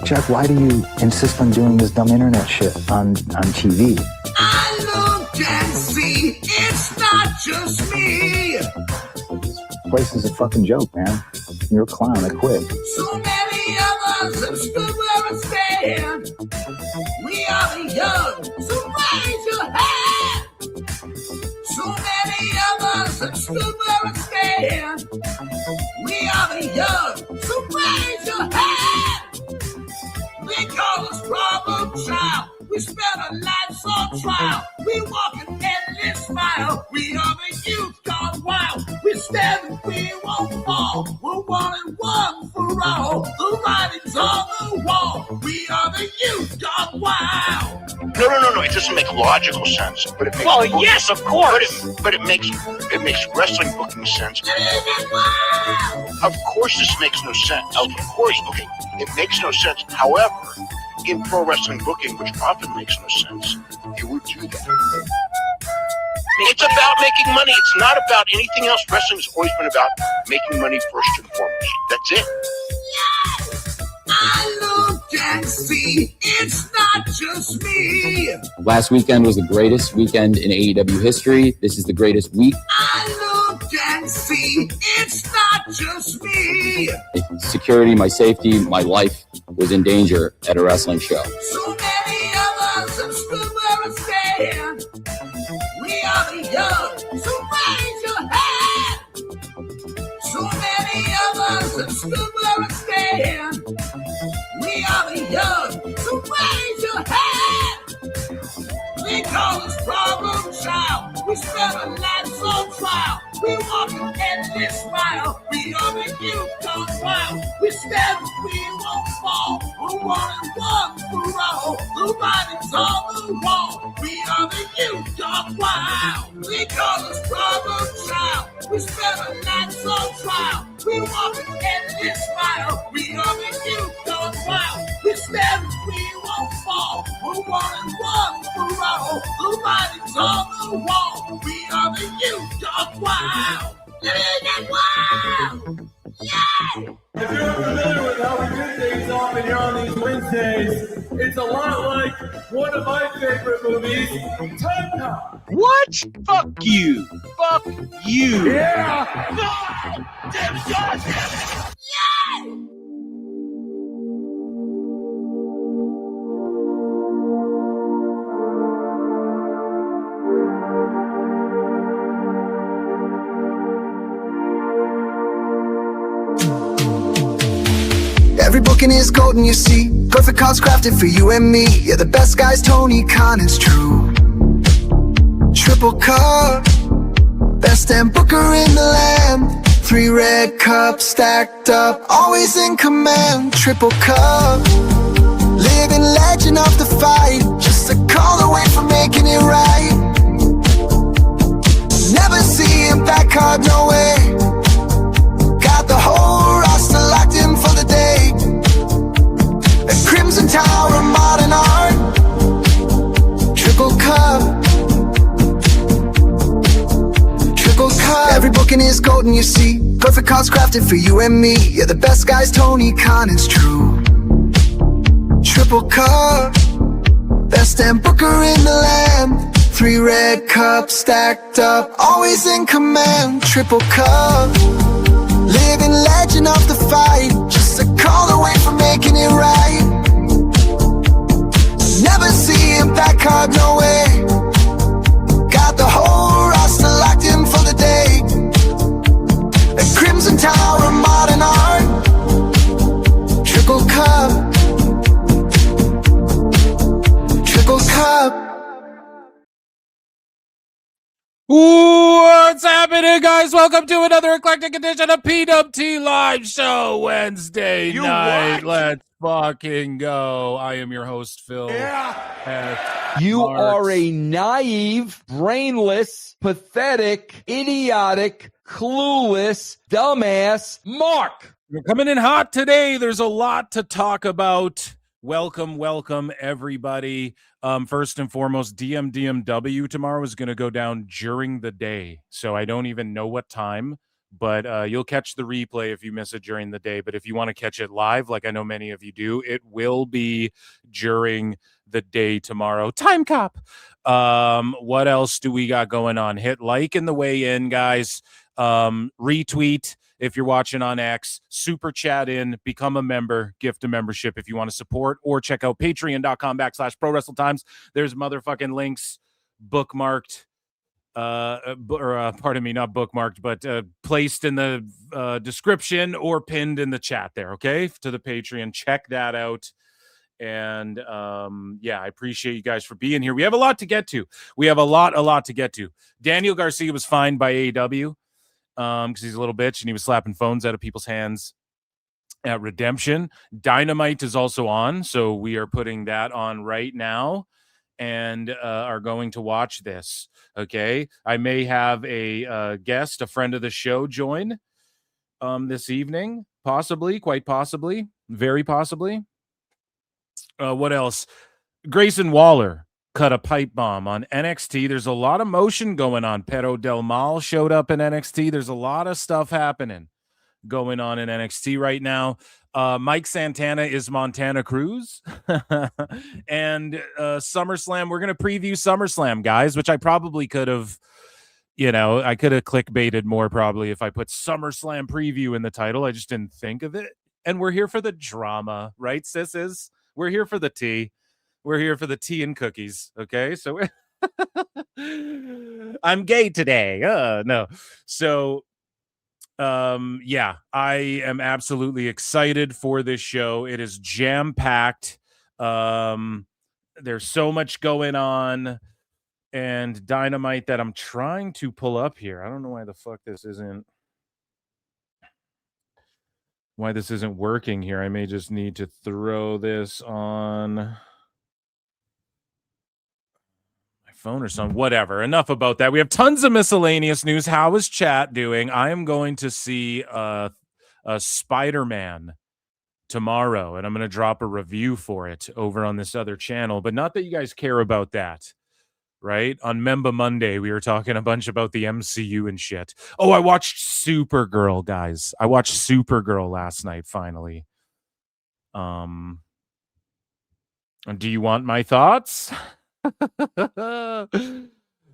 Jeff, why do you insist on doing this dumb internet shit on TV? I look and see, it's not just me. This place is a fucking joke, man. You're a clown. I quit. So many of us have stood where I stand. We are the young, so raise your hand. So many of us have stood where I stand. We are the young, so raise your hand. They call us problem child. We spend our lives on trial. We walk an endless mile. We are the youth gone wild. We stand and we won't fall. We're 1 and 1 for all. The writing's on the wall. We are the youth gone wild. No. It doesn't make logical sense, but it makes. Yes, of course. But it makes wrestling booking sense. Of course, this makes no sense. Of course, okay, it makes no sense. However, in pro wrestling booking, which often makes no sense, you would do that. It's about making money. It's not about anything else. Wrestling's always been about making money first and foremost. That's it. Yes, I look and see, it's not just me. Last weekend was the greatest weekend in AEW history. This is the greatest week. I look and see, it's not just me. Security, my safety, my life was in danger at a wrestling show. So many of us have stood where I stand. We are the young, so raise your hand. So many of us have stood where I stand. We are the young, so raise your hand. They call us problem child. We spend our lives on trial. We walk an endless mile. We are the youth gone wild. We stand, we won't fall. We're 1 and 1 for all. The writing's on the wall. We are the youth gone wild. They call us problem child. We spend our lives on trial. We walk an endless mile. We are the youth gone wild. We stand, we won't fall. We're 1 and 1 for all. The writing's on the wall. We are the youth gone wild. Wild. Yeah! If you're familiar with how we do things often here on these Wednesdays, it's a lot like one of my favorite movies, Time Cop. What? Fuck you. Fuck you. Yeah! Damn it, God damn it! Yeah! Every booking is golden, you see. Perfect cards crafted for you and me. Yeah, the best guy's Tony Khan, it's true. Triple cup, best damn booker in the land. 3 red cups stacked up, always in command. Triple cup, living legend of the fight. Just a call away from making it right. Never see him back hard, no way. Got the whole roster locked in for the day. A Crimson Tower, modern art. Triple cup. Triple cup. Every booking is golden, you see. Perfect cards crafted for you and me. Yeah, the best guy's Tony Khan, it's true. Triple cup. Best damn booker in the land. 3 red cups stacked up, always in command. Triple cup. Living legend of the fight. Just a call away from making it right. Never see him back hard, no way. Got the whole roster locked in for the day. A Crimson Tower, modern art. Triple cup. Triple cup. What's happening, guys? Welcome to another eclectic edition of PWT Live Show Wednesday night. Let's fucking go. I am your host, Phil. You are a naive, brainless, pathetic, idiotic, clueless, dumbass Mark. We're coming in hot today. There's a lot to talk about. Welcome, everybody. First and foremost, DMW tomorrow is going to go down during the day, so I don't even know what time. But you'll catch the replay if you miss it during the day. But if you want to catch it live, like I know many of you do, it will be during the day tomorrow. Time cop. What else do we got going on? Hit like in the way in, guys. Retweet if you're watching on X. Super chat in. Become a member. Gift a membership if you want to support. Or check out patreon.com/ProWrestleTimes. There's motherfucking links bookmarked. Pardon me, not bookmarked, but placed in the description or pinned in the chat there, okay? To the Patreon. Check that out. And I appreciate you guys for being here. We have a lot to get to. We have a lot to get to. Daniel Garcia was fined by AEW because he's a little bitch and he was slapping phones out of people's hands at Redemption. Dynamite is also on, so we are putting that on right now and are going to watch this. Okay, I may have a guest, a friend of the show, join this evening, possibly, quite possibly, very possibly. What else? Grayson Waller cut a pipe bomb on NXT. There's a lot of motion going on. Pero Del Mal showed up in NXT. There's a lot of stuff happening going on in NXT right now. Mike Santana is Montana Cruz. And SummerSlam, we're going to preview SummerSlam, guys, which I probably could have, I could have clickbaited more probably if I put SummerSlam preview in the title. I just didn't think of it. And we're here for the drama, right, sisses? We're here for the tea. We're here for the tea and cookies, okay? So I'm gay today. No. So I am absolutely excited for this show. It is jam-packed. There's so much going on, and Dynamite that I'm trying to pull up here. I don't know why the fuck this isn't working here. I may just need to throw this on my phone or something. Whatever. Enough about that. We have tons of miscellaneous news. How is chat doing? I am going to see a Spider-Man tomorrow, and I'm going to drop a review for it over on this other channel. But not that you guys care about that, right? On Memba Monday, we were talking a bunch about the MCU and shit. Oh, I watched Supergirl, guys. I watched Supergirl last night, finally. Do you want my thoughts?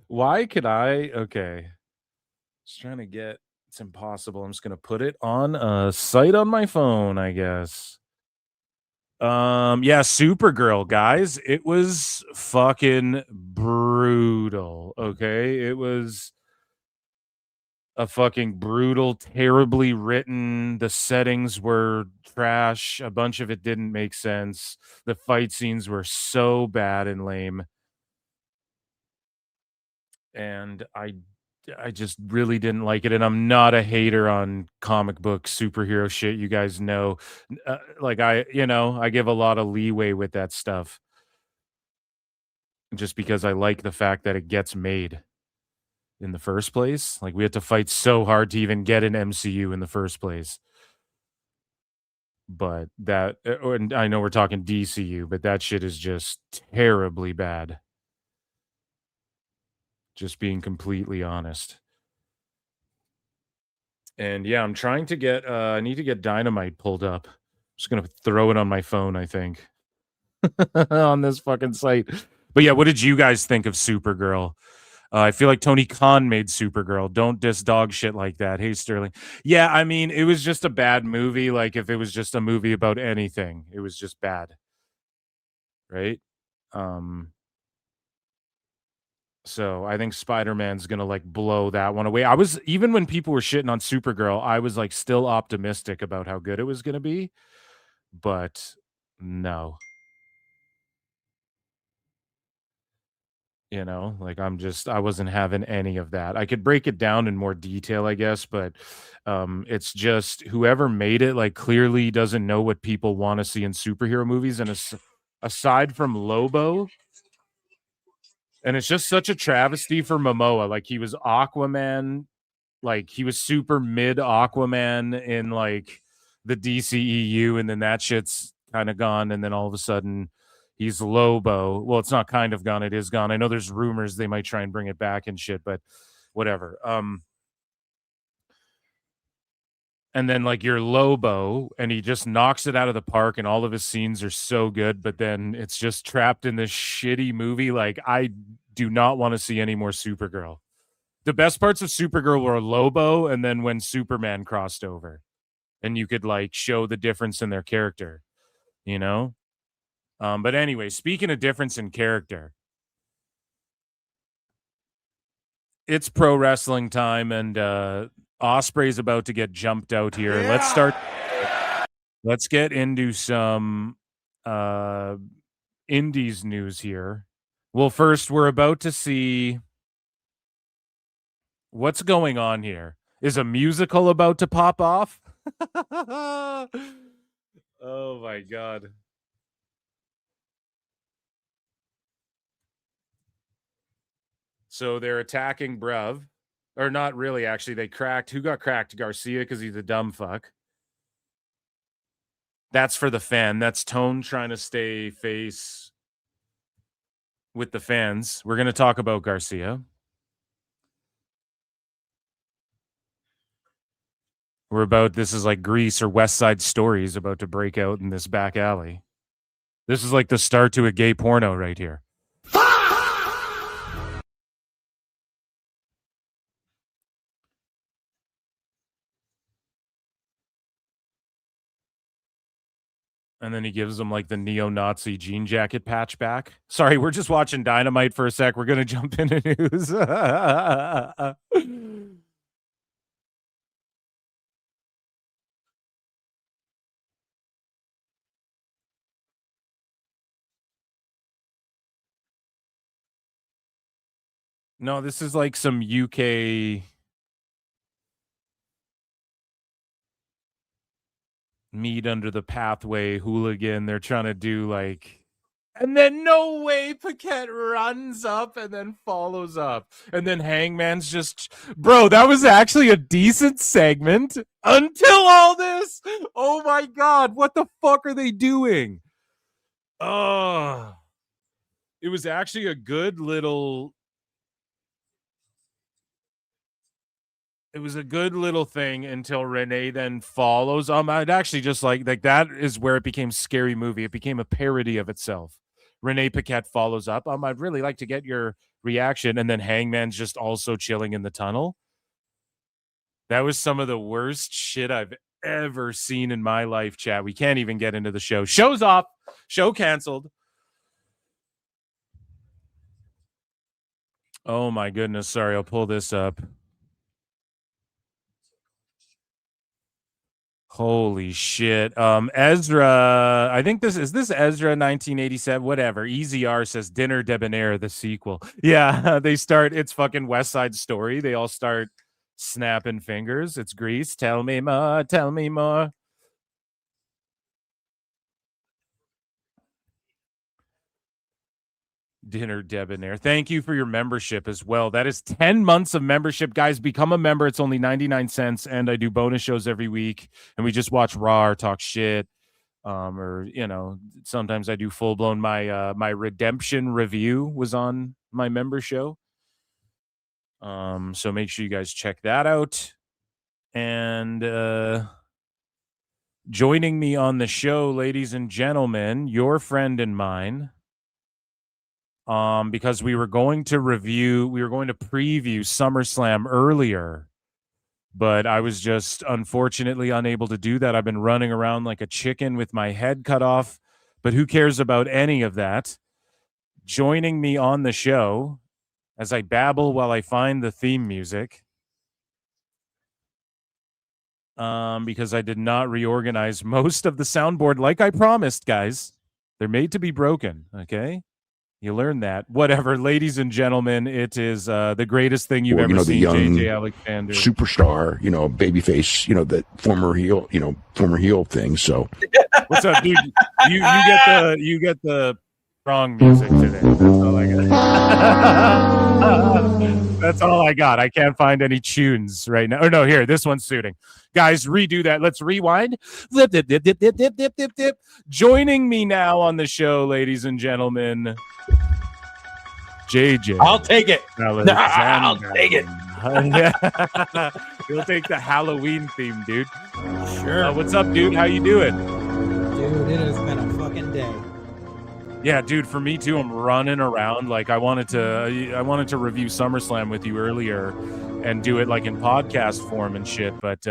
Why could I? Okay. Just trying to get... It's impossible. I'm just going to put it on a site on my phone, I guess. Supergirl, guys. It was fucking brutal, okay? It was a fucking brutal, terribly written. The settings were trash. A bunch of it didn't make sense. The fight scenes were so bad and lame. And I just really didn't like it, and I'm not a hater on comic book superhero shit. You guys know, I give a lot of leeway with that stuff just because I like the fact that it gets made in the first place. Like, we had to fight so hard to even get an MCU in the first place. But that, and I know we're talking DCU, but that shit is just terribly bad. Just being completely honest. And yeah, I'm trying to get, I need to get Dynamite pulled up. I'm just going to throw it on my phone, I think, on this fucking site. But yeah, what did you guys think of Supergirl? I feel like Tony Khan made Supergirl. Don't diss dog shit like that. Hey, Sterling. Yeah, I mean, it was just a bad movie. Like, if it was just a movie about anything, it was just bad. Right? So I think Spider-Man's going to like blow that one away. Even when people were shitting on Supergirl, I was like still optimistic about how good it was going to be, but no. I wasn't having any of that. I could break it down in more detail, I guess, but it's just whoever made it like clearly doesn't know what people want to see in superhero movies. And aside from Lobo, and it's just such a travesty for Momoa. Like, he was Aquaman. Like, he was super mid Aquaman in like the DCEU, and then that shit's kind of gone. And then all of a sudden he's Lobo. Well, it's not kind of gone. It is gone. I know there's rumors they might try and bring it back and shit, but whatever. And then like your Lobo, and he just knocks it out of the park, and all of his scenes are so good, but then it's just trapped in this shitty movie. Like, I do not want to see any more Supergirl. The best parts of Supergirl were Lobo, and then when Superman crossed over, and you could like show the difference in their character, you know? But anyway, speaking of difference in character, it's pro wrestling time, and Osprey's about to get jumped out here. Yeah. Let's get into some Indies news here. Well, first, we're about to see what's going on here. Is a musical about to pop off? Oh my God. So they're attacking Bruv. Or not really, actually. They cracked. Who got cracked? Garcia, because he's a dumb fuck. That's for the fan. That's Tone trying to stay face with the fans. We're going to talk about Garcia. This is like Grease or West Side Stories about to break out in this back alley. This is like the start to a gay porno right here. And then he gives them like the neo-Nazi jean jacket patch back. Sorry, we're just watching Dynamite for a sec. We're going to jump into news. No, this is like some UK meet under the pathway hooligan. They're trying to do like, and then no way Paquette runs up and then follows up, and then Hangman's just, bro, that was actually a decent segment until all this. Oh my God, what the fuck are they doing? Oh, it was actually a good little. It was a good little thing until Renee then follows. I'd actually just like that is where it became Scary Movie. It became a parody of itself. Renee Paquette follows up. I'd really like to get your reaction. And then Hangman's just also chilling in the tunnel. That was some of the worst shit I've ever seen in my life, chat. We can't even get into the show. Show's off. Show canceled. Oh my goodness. Sorry, I'll pull this up. Holy shit. Ezra, I think this Ezra 1987, whatever. Easy R says Dinner Debonair, the sequel. Yeah, they start, it's fucking West Side Story. They all start snapping fingers. It's Grease. Tell me more, tell me more. Dinner Debonair. Thank you for your membership as well. That is 10 months of membership. Guys, become a member. It's only 99 cents, and I do bonus shows every week, and we just watch Raw or talk shit. Or, you know, sometimes I do full-blown. My Redemption review was on my member show. So make sure you guys check that out. And joining me on the show, ladies and gentlemen, your friend and mine, because we were going to preview SummerSlam earlier, but I was just unfortunately unable to do that. I've been running around like a chicken with my head cut off, but who cares about any of that? Joining me on the show as I babble while I find the theme music, because I did not reorganize most of the soundboard like I promised, guys. They're made to be broken, okay? You learn that. Whatever, ladies and gentlemen, it is the greatest thing you've ever seen. JJ Alexander, superstar, babyface, that former heel thing. So, what's up, dude? You get the wrong music today. That's all I got. That's all I got. I can't find any tunes right now. Or no, here, this one's suiting. Guys, redo that. Let's rewind. Dip, dip, dip, dip, dip, dip, dip, dip, dip. Joining me now on the show, ladies and gentlemen, JJ. I'll take it. I'll take it. We'll take the Halloween theme, dude. Sure. What's up, dude? How you doing? Dude, it has been a fucking day. Yeah, dude, for me too. I'm running around. Like I wanted to review SummerSlam with you earlier and do it like in podcast form and shit, but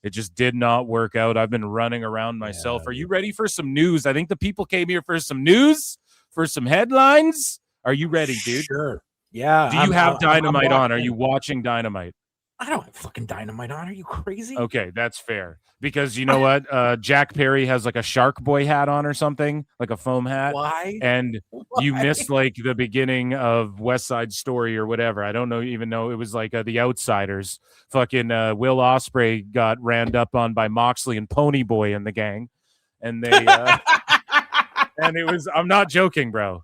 it just did not work out. I've been running around myself. Are you ready for some news? I think the people came here for some news, for some headlines. Are you ready, dude? Sure. Yeah. Do you have Dynamite on? Are you watching Dynamite? I don't have fucking Dynamite on. Are you crazy? Okay, that's fair. Because you know what? Jack Perry has like a Shark Boy hat on or something, like a foam hat. Why? And you missed like the beginning of West Side Story or whatever. I don't even know. It was like The Outsiders. Fucking Will Ospreay got ran up on by Moxley and Pony Boy and the gang. And they and it was, I'm not joking, bro.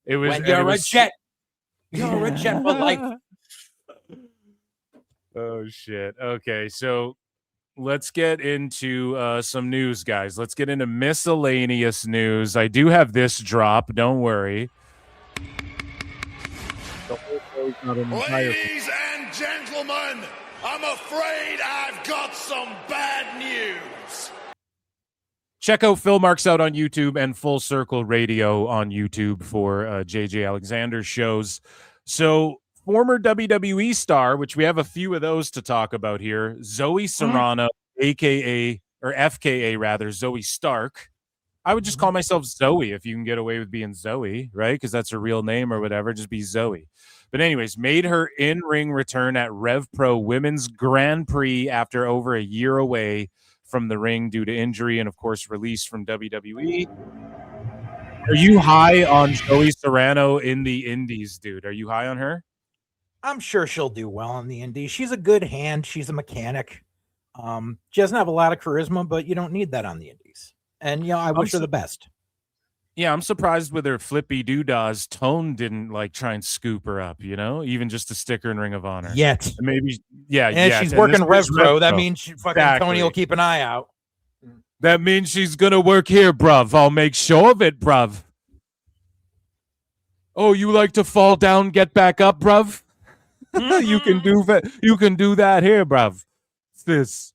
It was when you're a jet. You're a jet for life. Oh shit. Okay, so let's get into some news, guys. Let's get into miscellaneous news. I do have this drop. Don't worry. Ladies and gentlemen, I'm afraid I've got some bad news. Check out Phil Marks Out on YouTube and Full Circle Radio on YouTube for JJ Alexander's shows. So former WWE star, which we have a few of those to talk about here, Zoe Serrano, aka or FKA rather, Zoe Stark. I would just call myself Zoe if you can get away with being Zoe, right? Because that's her real name or whatever. Just be Zoe. But anyways, made her in-ring return at Rev Pro Women's Grand Prix after over a year away from the ring due to injury and, of course, release from WWE. Are you high on Zoe Serrano in the indies, dude? Are you high on her? I'm sure she'll do well in the indies. She's a good hand. She's a mechanic. She doesn't have a lot of charisma, but you don't need that on the indies. And, I wish her the best. Yeah, I'm surprised with her flippy doodahs. Tone didn't try and scoop her up, even just to stick her in Ring of Honor. Yet. Maybe, yeah. And yet. she's And working Rev Pro. Pro. That means Tony will keep an eye out. That means she's going to work here, bruv. I'll make sure of it, bruv. Oh, you like to fall down, get back up, bruv? You can do that. You can do that here, bruv. It's this.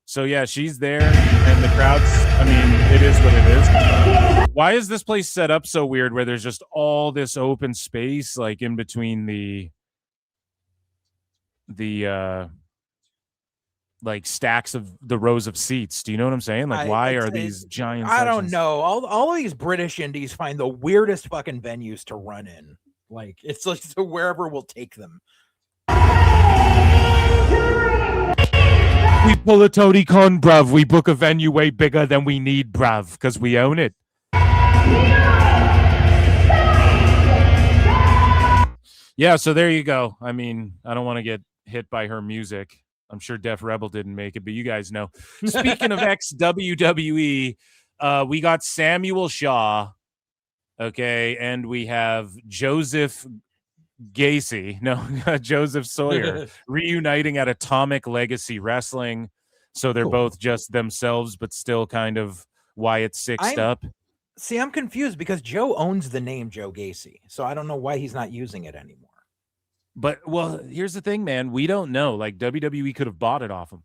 So yeah, she's there, and the crowd's. I mean, it is what it is. Why is this place set up so weird, where there's just all this open space, like in between the stacks of the rows of seats? Do you know what I'm saying? Why are these giant? I don't know. All these British indies find the weirdest fucking venues to run in. It's like so wherever we'll take them. We pull a Tony Khan, bruv. We book a venue way bigger than we need, bruv, because we own it. Yeah, so there you go. I mean, I don't want to get hit by her music. I'm sure Def Rebel didn't make it, but you guys know. Speaking of ex-WWE, we got Samuel Shaw, okay, and we have Joseph Joseph Sawyer reuniting at Atomic Legacy Wrestling. So they're both just themselves, but still kind of Wyatt Sixed up. See, I'm confused because Joe owns the name Joe Gacy, so I don't know why he's not using it anymore. But, well, here's the thing, man. We don't know. WWE could have bought it off him.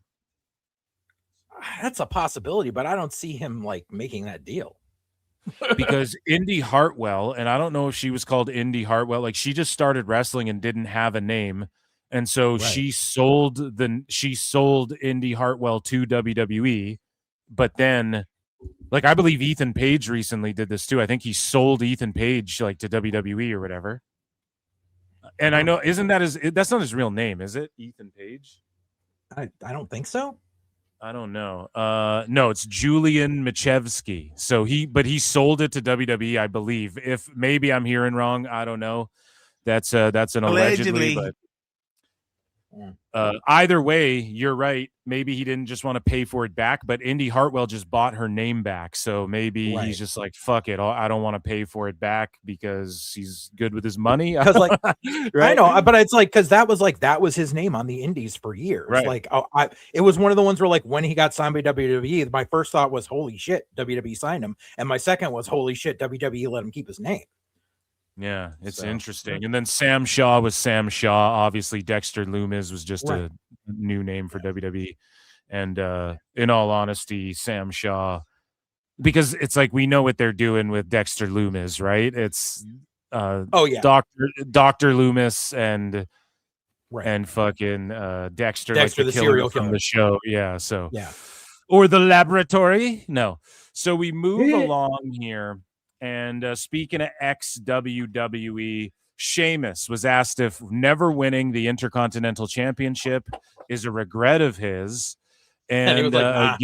That's a possibility, but I don't see him, making that deal. Because Indy Hartwell, and I don't know if she was called Indy Hartwell, she just started wrestling and didn't have a name. And so she sold Indy Hartwell to WWE. But then, I believe Ethan Page recently did this too. I think he sold Ethan Page to WWE or whatever. And I know, that's not his real name, is it? Ethan Page? I don't think so. I don't know. No, it's Julian Michevsky. So he sold it to WWE, I believe. If maybe I'm hearing wrong, I don't know. That's an allegedly, but either way, you're right. Maybe he didn't just want to pay for it back, but Indy Hartwell just bought her name back. So maybe he's just fuck it. I don't want to pay for it back because he's good with his money. Because right? I know, but it's because that was his name on the indies for years. Right. It was one of the ones where when he got signed by WWE, my first thought was, holy shit, WWE signed him. And my second was, holy shit, WWE let him keep his name. Yeah, it's interesting. And then Sam Shaw was Sam Shaw. Obviously, Dexter Loomis was just a new name for WWE. And in all honesty, Sam Shaw, because it's like we know what they're doing with Dexter Lumis, right? It's Dr. Loomis and fucking Dexter like the killer from the show. Yeah, so or the laboratory. No. So we move along here, and speaking of ex-WWE, Sheamus was asked if never winning the Intercontinental Championship is a regret of his. And he was like,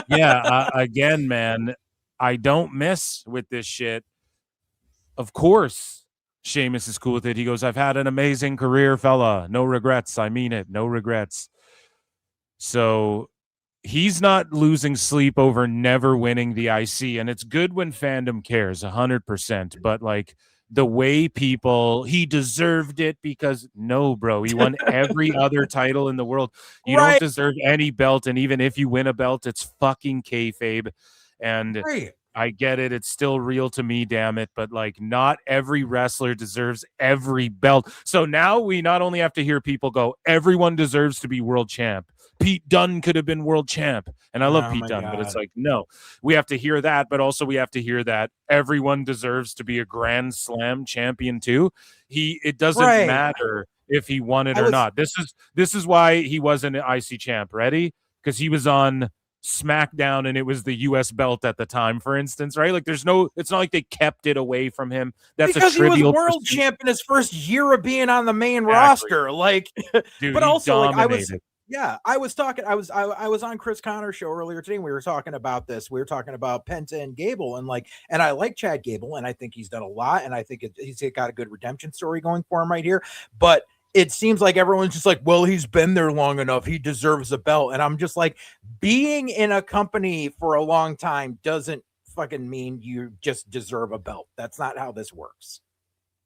nah. Again, man, I don't miss with this shit. Of course, Sheamus is cool with it. He goes, I've had an amazing career, fella. No regrets. I mean it. No regrets. So he's not losing sleep over never winning the IC. And it's good when fandom cares 100%. But like the way he deserved it because no, bro, he won every other title in the world. You don't deserve any belt. And even if you win a belt, it's fucking kayfabe. And I get it. It's still real to me, damn it. But like not every wrestler deserves every belt. So now we not only have to hear people go, everyone deserves to be world champ. Pete Dunne could have been world champ. And I love Pete Dunne, but it's like, no, we have to hear that. But also we have to hear that everyone deserves to be a Grand Slam champion too. It doesn't matter if he won it or not. This is why he wasn't an IC champ. Ready? Because he was on SmackDown and it was the US belt at the time, for instance, right? Like it's not like they kept it away from him. That's because a trivial he was world champ in his first year of being on the main roster. Like, dude, but also like I was on Chris Connor's show earlier today. And we were talking about this. We were talking about Penta and Gable, and I like Chad Gable, and I think he's done a lot, and I think he's got a good redemption story going for him right here. But it seems like everyone's just like, well, he's been there long enough. He deserves a belt. And I'm just like, being in a company for a long time doesn't fucking mean you just deserve a belt. That's not how this works.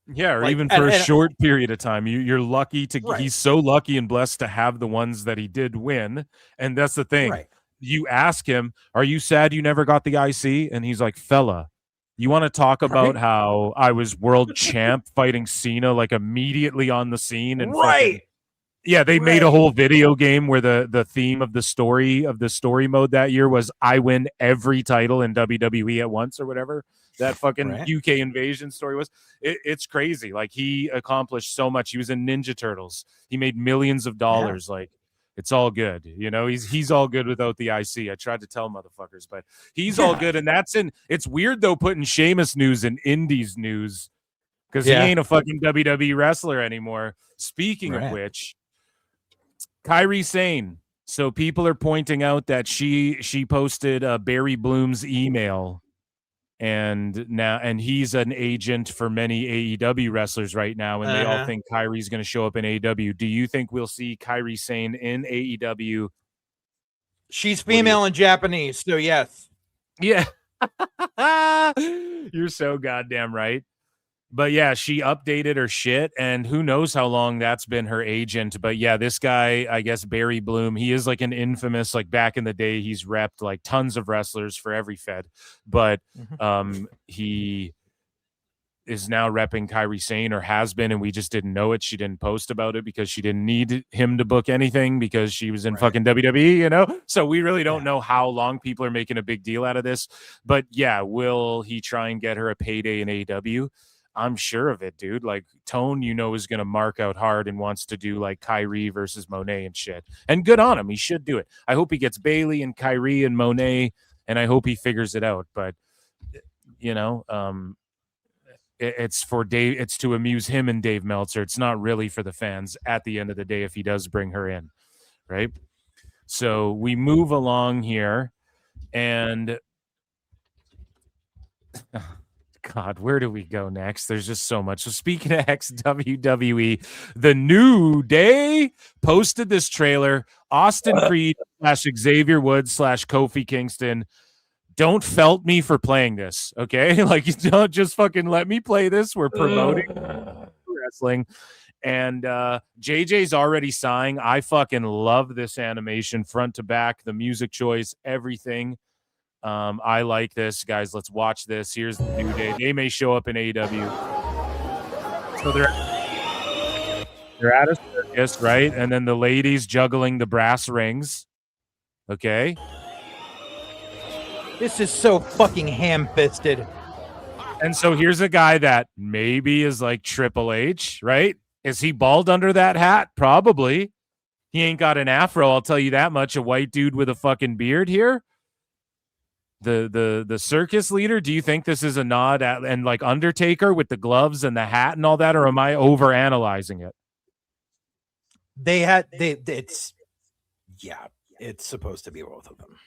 Yeah, or like, even for a short period of time. You're lucky to he's so lucky and blessed to have the ones that he did win. And that's the thing. You ask him, are you sad you never got the IC? And he's like, fella, you want to talk about how I was world champ fighting Cena like immediately on the scene? And they made a whole video game where the theme of the story mode that year was I win every title in WWE at once or whatever. That fucking UK invasion story was. It's crazy. Like he accomplished so much. He was in Ninja Turtles. He made millions of dollars. Like it's all good. You know, he's all good without the IC. I tried to tell motherfuckers, but he's all good. And it's weird though, putting Sheamus news in Indies news because he ain't a fucking WWE wrestler anymore. Speaking of which, Kairi Sane. So people are pointing out that she posted Barry Bloom's email. And he's an agent for many AEW wrestlers right now, and they all think Kairi's going to show up in AEW. Do you think we'll see Kairi Sane in AEW? She's female and Japanese, so yes. Yeah. You're so goddamn right. But yeah, she updated her shit, and who knows how long that's been her agent. But yeah, this guy, I guess Barry Bloom, he is like an infamous, like back in the day, he's repped like tons of wrestlers for every Fed. But he is now repping Kairi Sane, or has been, and we just didn't know it. She didn't post about it because she didn't need him to book anything because she was in fucking WWE, you know? So we really don't know how long people are making a big deal out of this. But yeah, will he try and get her a payday in AEW? I'm sure of it, dude. Like Tone, is going to mark out hard and wants to do like Kyrie versus Monet and shit. And good on him. He should do it. I hope he gets Bailey and Kyrie and Monet, and I hope he figures it out. But, it's for Dave. It's to amuse him and Dave Meltzer. It's not really for the fans at the end of the day if he does bring her in, right? So we move along here, and God, where do we go next? There's just so much. So speaking of ex-WWE, the New Day posted this trailer. Austin Creed / Xavier Woods / Kofi Kingston. Don't felt me for playing this, okay? Like, you don't just fucking let me play this. We're promoting wrestling. And JJ's already sighing. I fucking love this animation front to back, the music choice, everything. I like this, guys. Let's watch this. Here's the New Day. They may show up in AEW. So they're at a circus. circus, right? And then the ladies juggling the brass rings. Okay. This is so fucking ham-fisted. And so here's a guy that maybe is like Triple H, right? Is he bald under that hat? Probably. He ain't got an afro, I'll tell you that much. A white dude with a fucking beard here. The circus leader, do you think this is a nod at, and like Undertaker with the gloves and the hat and all that, or am I over analyzing it? It's supposed to be both of them.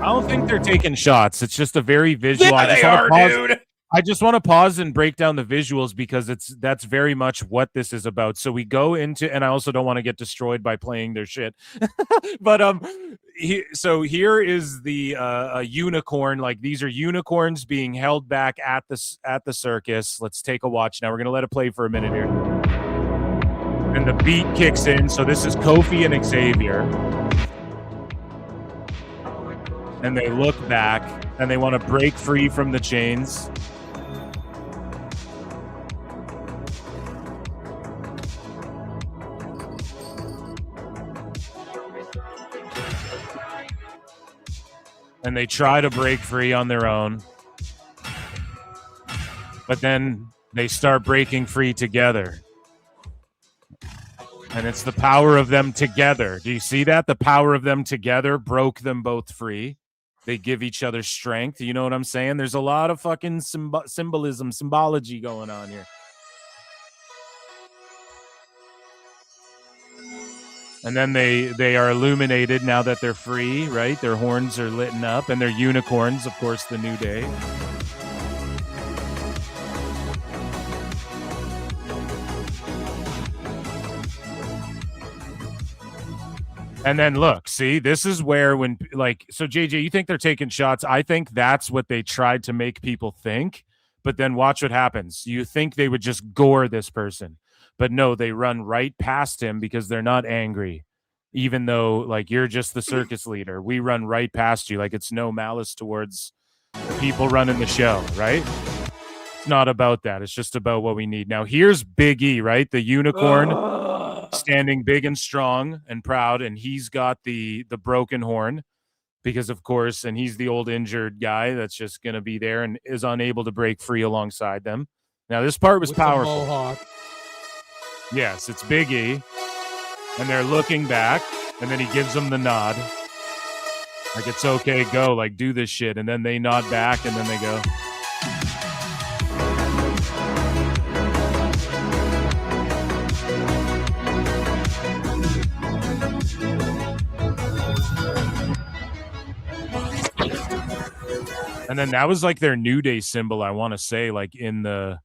I don't think they're taking shots. It's just a very visual. Dude. I just want to pause and break down the visuals because that's very much what this is about. So we go into, and I also don't want to get destroyed by playing their shit. But so here is the a unicorn. Like these are unicorns being held back at the circus. Let's take a watch now. We're gonna let it play for a minute here, and the beat kicks in. So this is Kofi and Xavier, and they look back and they want to break free from the chains. And they try to break free on their own. But then they start breaking free together. And it's the power of them together. Do you see that? The power of them together broke them both free. They give each other strength. You know what I'm saying? There's a lot of fucking symbology going on here. And then they are illuminated now that they're free, right? Their horns are lit up, and they're unicorns, of course, the New Day. And then look, see, this is where when like, so JJ, you think they're taking shots? I think that's what they tried to make people think. But then watch what happens. You think they would just gore this person. But no, they run right past him because they're not angry. Even though, like, you're just the circus leader. We run right past you. Like, it's no malice towards the people running the show, right? It's not about that. It's just about what we need. Now, here's Big E, right? The unicorn standing big and strong and proud. And he's got the broken horn because, of course, and he's the old injured guy that's just going to be there and is unable to break free alongside them. Now, this part was powerful. Yes, it's Big E. And they're looking back, and then he gives them the nod. Like, it's okay, go, like, do this shit. And then they nod back, and then they go. And then that was like their New Day symbol, I want to say, like in the...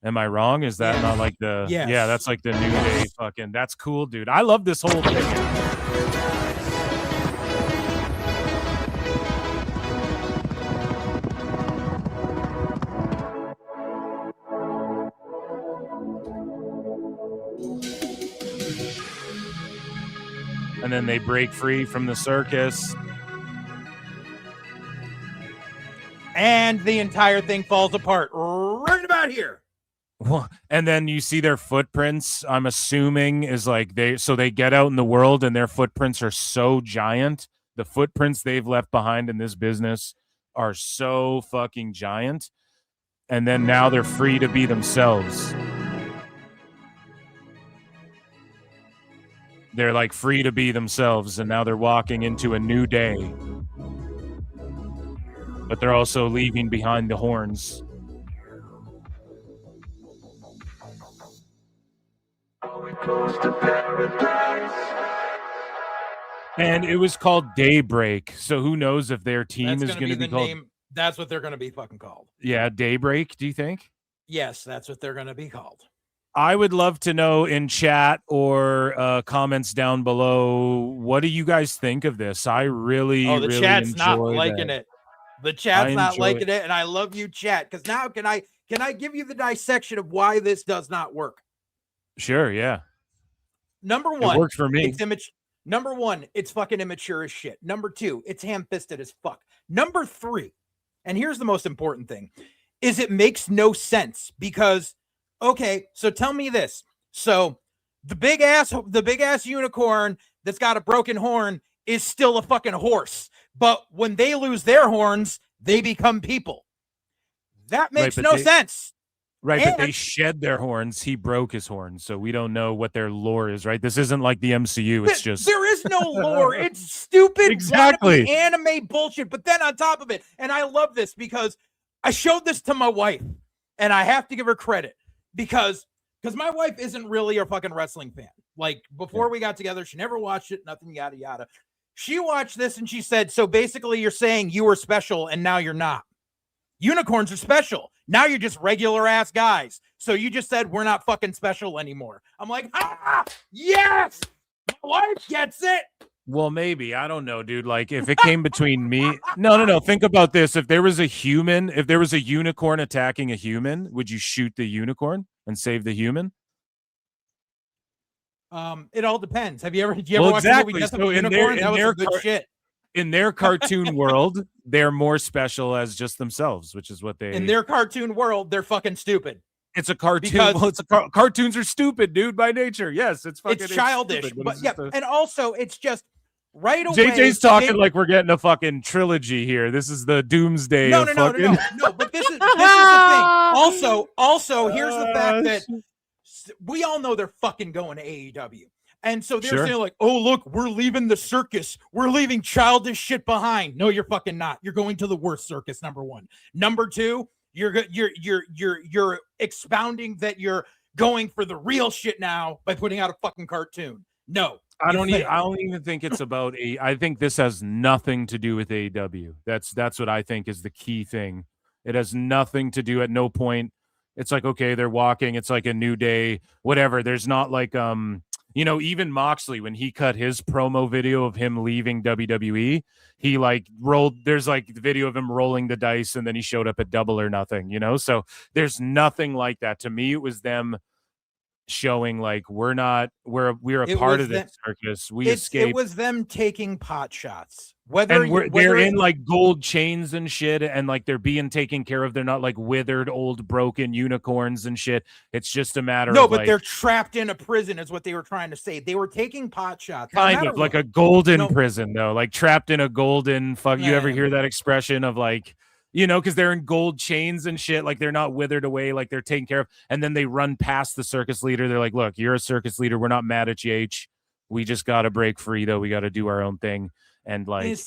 Am I wrong? Is that not like the... Yes. Yeah, that's like the New Day fucking... That's cool, dude. I love this whole thing. And then they break free from the circus. And the entire thing falls apart right about here. And then you see their footprints, I'm assuming, is like they get out in the world and their footprints are so giant. The footprints they've left behind in this business are so fucking giant. And then now they're free to be themselves. They're like free to be themselves, and now they're walking into a new day. But they're also leaving behind the horns. And it was called DayBreak. So who knows if their team is going to be called... name. That's what they're going to be fucking called. Yeah, DayBreak, do you think? Yes, that's what they're going to be called. I would love to know in chat or comments down below, what do you guys think of this? I really, the really chat's not enjoy liking that. it. The chat's not enjoy liking it, and I love you, chat. Because now can I give you the dissection of why this does not work? Sure, yeah. Number one, It worked for me. Number one, it's fucking immature as shit. Number two, it's ham-fisted as fuck. Number three, and here's the most important thing, is it makes no sense because Okay, so tell me this. So the big ass unicorn that's got a broken horn is still a fucking horse. But when they lose their horns, they become people. That makes no sense. Right, but they shed their horns. He broke his horns, so we don't know what their lore is, right? This isn't like the MCU. It's just... There is no lore. It's stupid exactly anime bullshit. But then on top of it, and I love this because I showed this to my wife, and I have to give her credit because my wife isn't really a fucking wrestling fan. Like, before we got together, she never watched it, nothing, yada, yada. She watched this, and she said, so basically you're saying you were special, and now you're not. Unicorns are special. Now you're just regular ass guys. So you just said we're not fucking special anymore. I'm like, yes, my wife gets it. Well, maybe. I don't know, dude. Like, if it came between me, no. Think about this. If there was a unicorn attacking a human, would you shoot the unicorn and save the human? It all depends. Have you ever watched a movie Death of a Unicorn? That was some good shit. In their cartoon world, they're more special as just themselves, which is what they... In their cartoon world, they're fucking stupid. It's a cartoon. Cartoons are stupid, dude, by nature. Yes, it's childish. Stupid, but yeah, and also it's just right away. JJ's talking like we're getting a fucking trilogy here. This is the doomsday. No. But this is the thing. Also, here's the fact that we all know they're fucking going to AEW. And so they're saying like, oh, look, we're leaving the circus. We're leaving childish shit behind. No, you're fucking not. You're going to the worst circus, number one. Number two, you're expounding that you're going for the real shit now by putting out a fucking cartoon. No. I don't even think it's about I think this has nothing to do with AEW. That's what I think is the key thing. It has nothing to do, at no point. It's like, okay, they're walking. It's like a new day, whatever. There's not like, even Moxley, when he cut his promo video of him leaving WWE, he like there's like the video of him rolling the dice and then he showed up at Double or Nothing, so there's nothing like that. To me, it was them showing like we're a part of this circus. We escaped. It was them taking pot shots. They're in like gold chains and shit, and like they're being taken care of. They're not like withered, old, broken unicorns and shit. It's just a matter of but they're trapped in a prison, is what they were trying to say. They were taking pot shots. Kind of like a golden prison, though, like trapped in a golden fuck. You ever hear that expression of like, because they're in gold chains and shit, like they're not withered away, like they're taken care of. And then they run past the circus leader. They're like, look, you're a circus leader. We're not mad at you, H. We just got to break free, though. We got to do our own thing. And like,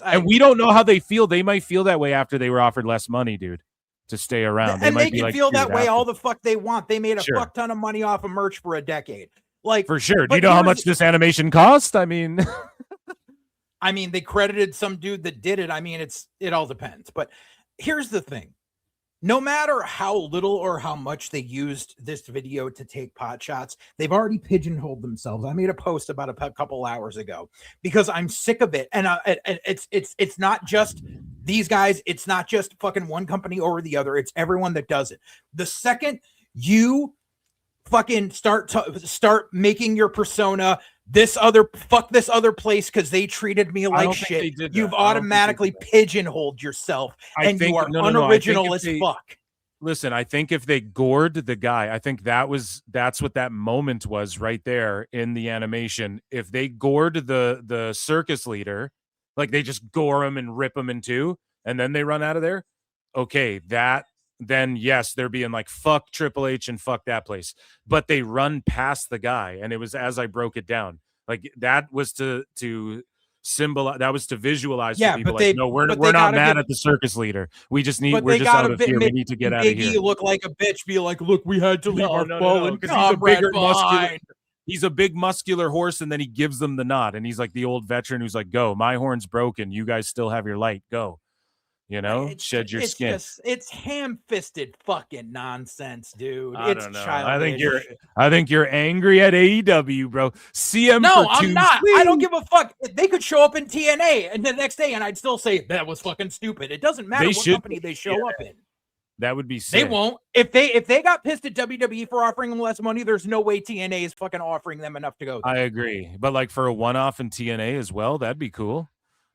and we don't know how they feel. They might feel that way after they were offered less money, dude, to stay around. And they can feel that way all the fuck they want. They made a fuck ton of money off of merch for a decade. Like, for sure. Do you know how much this animation cost? I mean, they credited some dude that did it. I mean, it all depends. But here's the thing. No matter how little or how much they used this video to take pot shots, they've already pigeonholed themselves. I made a post about a couple hours ago because I'm sick of it. And it's not just these guys. It's not just fucking one company over the other. It's everyone that does it. The second you fucking start making your persona this other place because they treated me like shit, you've automatically pigeonholed yourself, and you are unoriginal as fuck. Listen, I think if they gored the guy, I think that's what that moment was right there in the animation. If they gored the circus leader, like they just gore him and rip him in two, and then they run out of there, okay, then yes, they're being like, fuck Triple H and fuck that place. But they run past the guy, and it was as I broke it down. Like that was to symbolize, that was to visualize to people like, no, we're not mad at the circus leader. We're just out of here. We need to get out of here. Biggie look like a bitch, be like, look, we had to leave our fallen comrade behind. He's a big muscular horse, and then he gives them the nod, and he's like the old veteran who's like, go, my horn's broken. You guys still have your light. Go. Shed your skin. It's ham-fisted fucking nonsense, dude. It's childish. I think you're angry at AEW, bro. CM. No, I'm not. I don't give a fuck. They could show up in TNA and the next day, and I'd still say that was fucking stupid. It doesn't matter what company they show up in. That would be sick. They won't. If they got pissed at WWE for offering them less money, there's no way TNA is fucking offering them enough to go there. I agree, but like for a one-off in TNA as well, that'd be cool.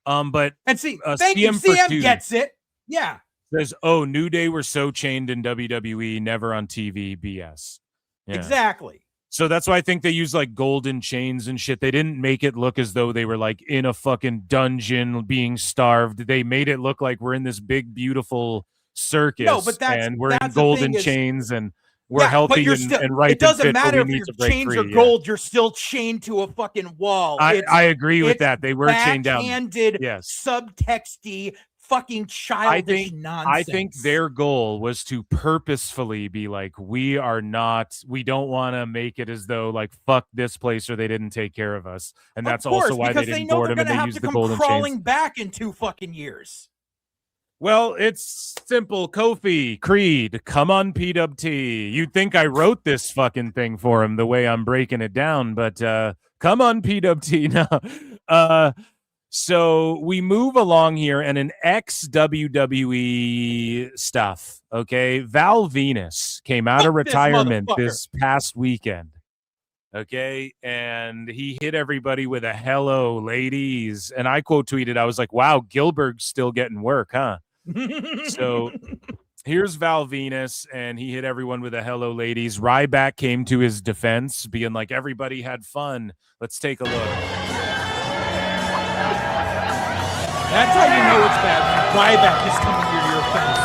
But and see, thank you. CM gets it. Yeah, Says, oh, New Day were so chained in WWE, never on TV. BS. Yeah. Exactly. So that's why I think they use like golden chains and shit. They didn't make it look as though they were like in a fucking dungeon being starved. They made it look like we're in this big, beautiful circus. No, but and we're in golden chains and we're healthy and right. It doesn't and fit, matter if we your need to break chains free. are gold. You're still chained to a fucking wall. I agree with that. They were chained down. Backhanded, yes. Subtexty, fucking childish nonsense. I think their goal was to purposefully be like, we don't want to make it as though like fuck this place or they didn't take care of us, and that's also why they didn't board them and they used the golden crawling chains. Back in 2 fucking years. Well, it's simple. Kofi, Creed, come on, PWT. You'd think I wrote this fucking thing for him the way I'm breaking it down, but come on, PWT. No. So we move along here, and an ex-WWE stuff, okay? Val Venis came out of retirement this past weekend, okay? And he hit everybody with a hello, ladies. And I quote tweeted, I was like, wow, Gilbert's still getting work, huh? So here's Val Venis, and he hit everyone with a hello, ladies. Ryback came to his defense, being like, everybody had fun. Let's take a look. That's how you know it's bad. Ryback is coming to your defense.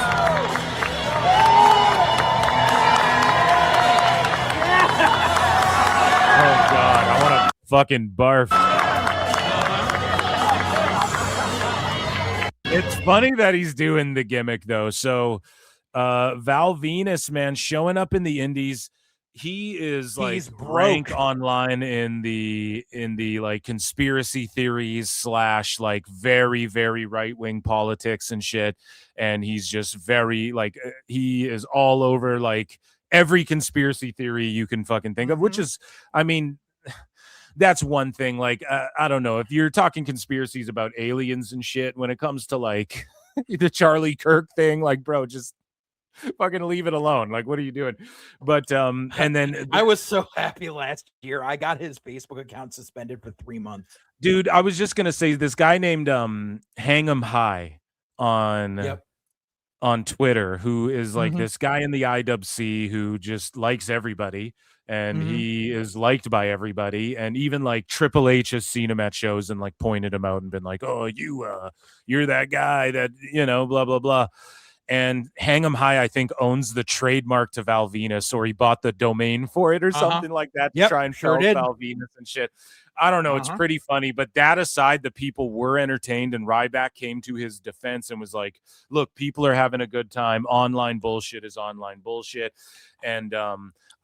Oh, God. I want to fucking barf. It's funny that he's doing the gimmick, though. So Val Venis, man, showing up in the indies. He is like rank online in the like conspiracy theories / like very, very right wing politics and shit. And he's just very like he is all over like every conspiracy theory you can fucking think of, which is, I mean, that's one thing. Like, I don't know if you're talking conspiracies about aliens and shit when it comes to like the Charlie Kirk thing, like, bro, just fucking leave it alone. Like, what are you doing? But and then I was so happy last year. I got his Facebook account suspended for 3 months. Dude, I was just gonna say this guy named Hang 'em High on Twitter, who is like this guy in the IWC who just likes everybody, and he is liked by everybody, and even like Triple H has seen him at shows and like pointed him out and been like, oh, you're that guy that, you know, blah blah blah. And Hang 'em High, I think, owns the trademark to Val Venis, or he bought the domain for it or something like that to try and sell Val Venis and shit. I don't know. It's pretty funny. But that aside, the people were entertained, and Ryback came to his defense and was like, look, people are having a good time. Online bullshit is online bullshit. And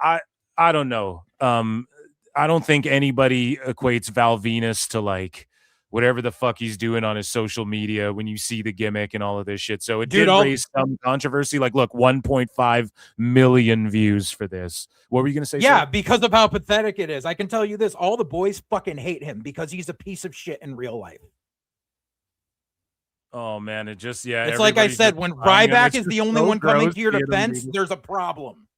I don't know. I don't think anybody equates Val Venis to like whatever the fuck he's doing on his social media when you see the gimmick and all of this shit. So it did raise some controversy. Like, look, 1.5 million views for this. What were you going to say? Yeah, because of how pathetic it is. I can tell you this. All the boys fucking hate him because he's a piece of shit in real life. Oh, man. It just, It's like I said, when Ryback is the only one coming to your defense, there's a problem.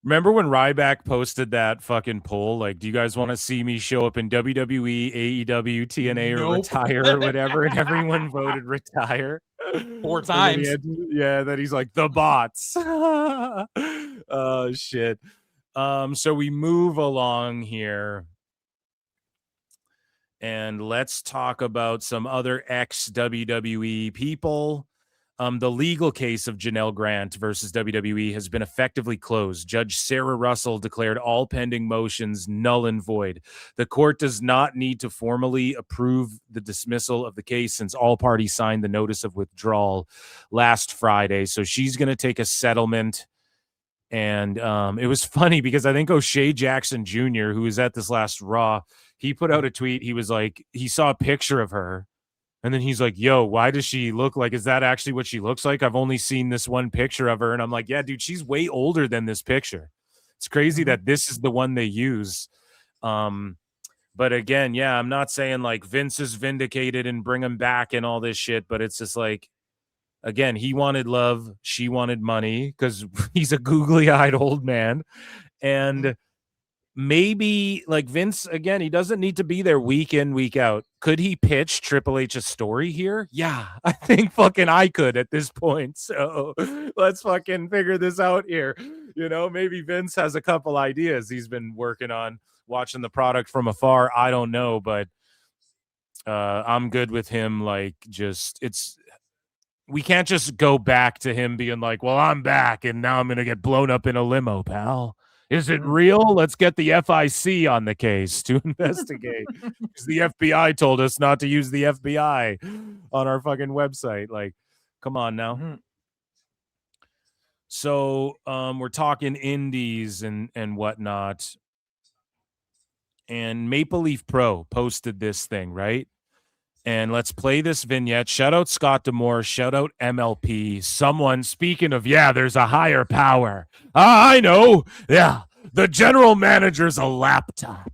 Remember when Ryback posted that fucking poll? Like, do you guys want to see me show up in WWE, AEW, TNA, or retire or whatever? And everyone voted retire 4 times. That he's like the bots. Oh shit. So we move along here, and let's talk about some other ex-WWE people. The legal case of Janelle Grant versus WWE has been effectively closed. Judge Sarah Russell declared all pending motions null and void. The court does not need to formally approve the dismissal of the case since all parties signed the notice of withdrawal last Friday. So she's going to take a settlement. And it was funny because I think O'Shea Jackson Jr., who was at this last Raw, he put out a tweet. He was like, he saw a picture of her. And then he's like, yo, why does she look like, is that actually what she looks like? I've only seen this one picture of her. And I'm like, yeah, dude, she's way older than this picture. It's crazy that this is the one they use. But again, yeah, I'm not saying like Vince is vindicated and bring him back and all this shit, but it's just like, again, he wanted love. She wanted money because he's a googly-eyed old man. And maybe like Vince, again, he doesn't need to be there week in, week out. Could he pitch Triple H's story here? Yeah, I think fucking I could at this point. So let's fucking figure this out here. You know, maybe Vince has a couple ideas he's been working on, watching the product from afar. I don't know, but I'm good with him. Like, we can't just go back to him being like, well, I'm back and now I'm going to get blown up in a limo, pal. Is it real? Let's get the FIC on the case to investigate. Because the FBI told us not to use the FBI on our fucking website. Like, come on now. Mm-hmm. So we're talking indies and whatnot. And Maple Leaf Pro posted this thing, right? And let's play this vignette. Shout out Scott D'Amore. Shout out MLP. Someone, speaking of, there's a higher power. I know. Yeah, the general manager's a laptop.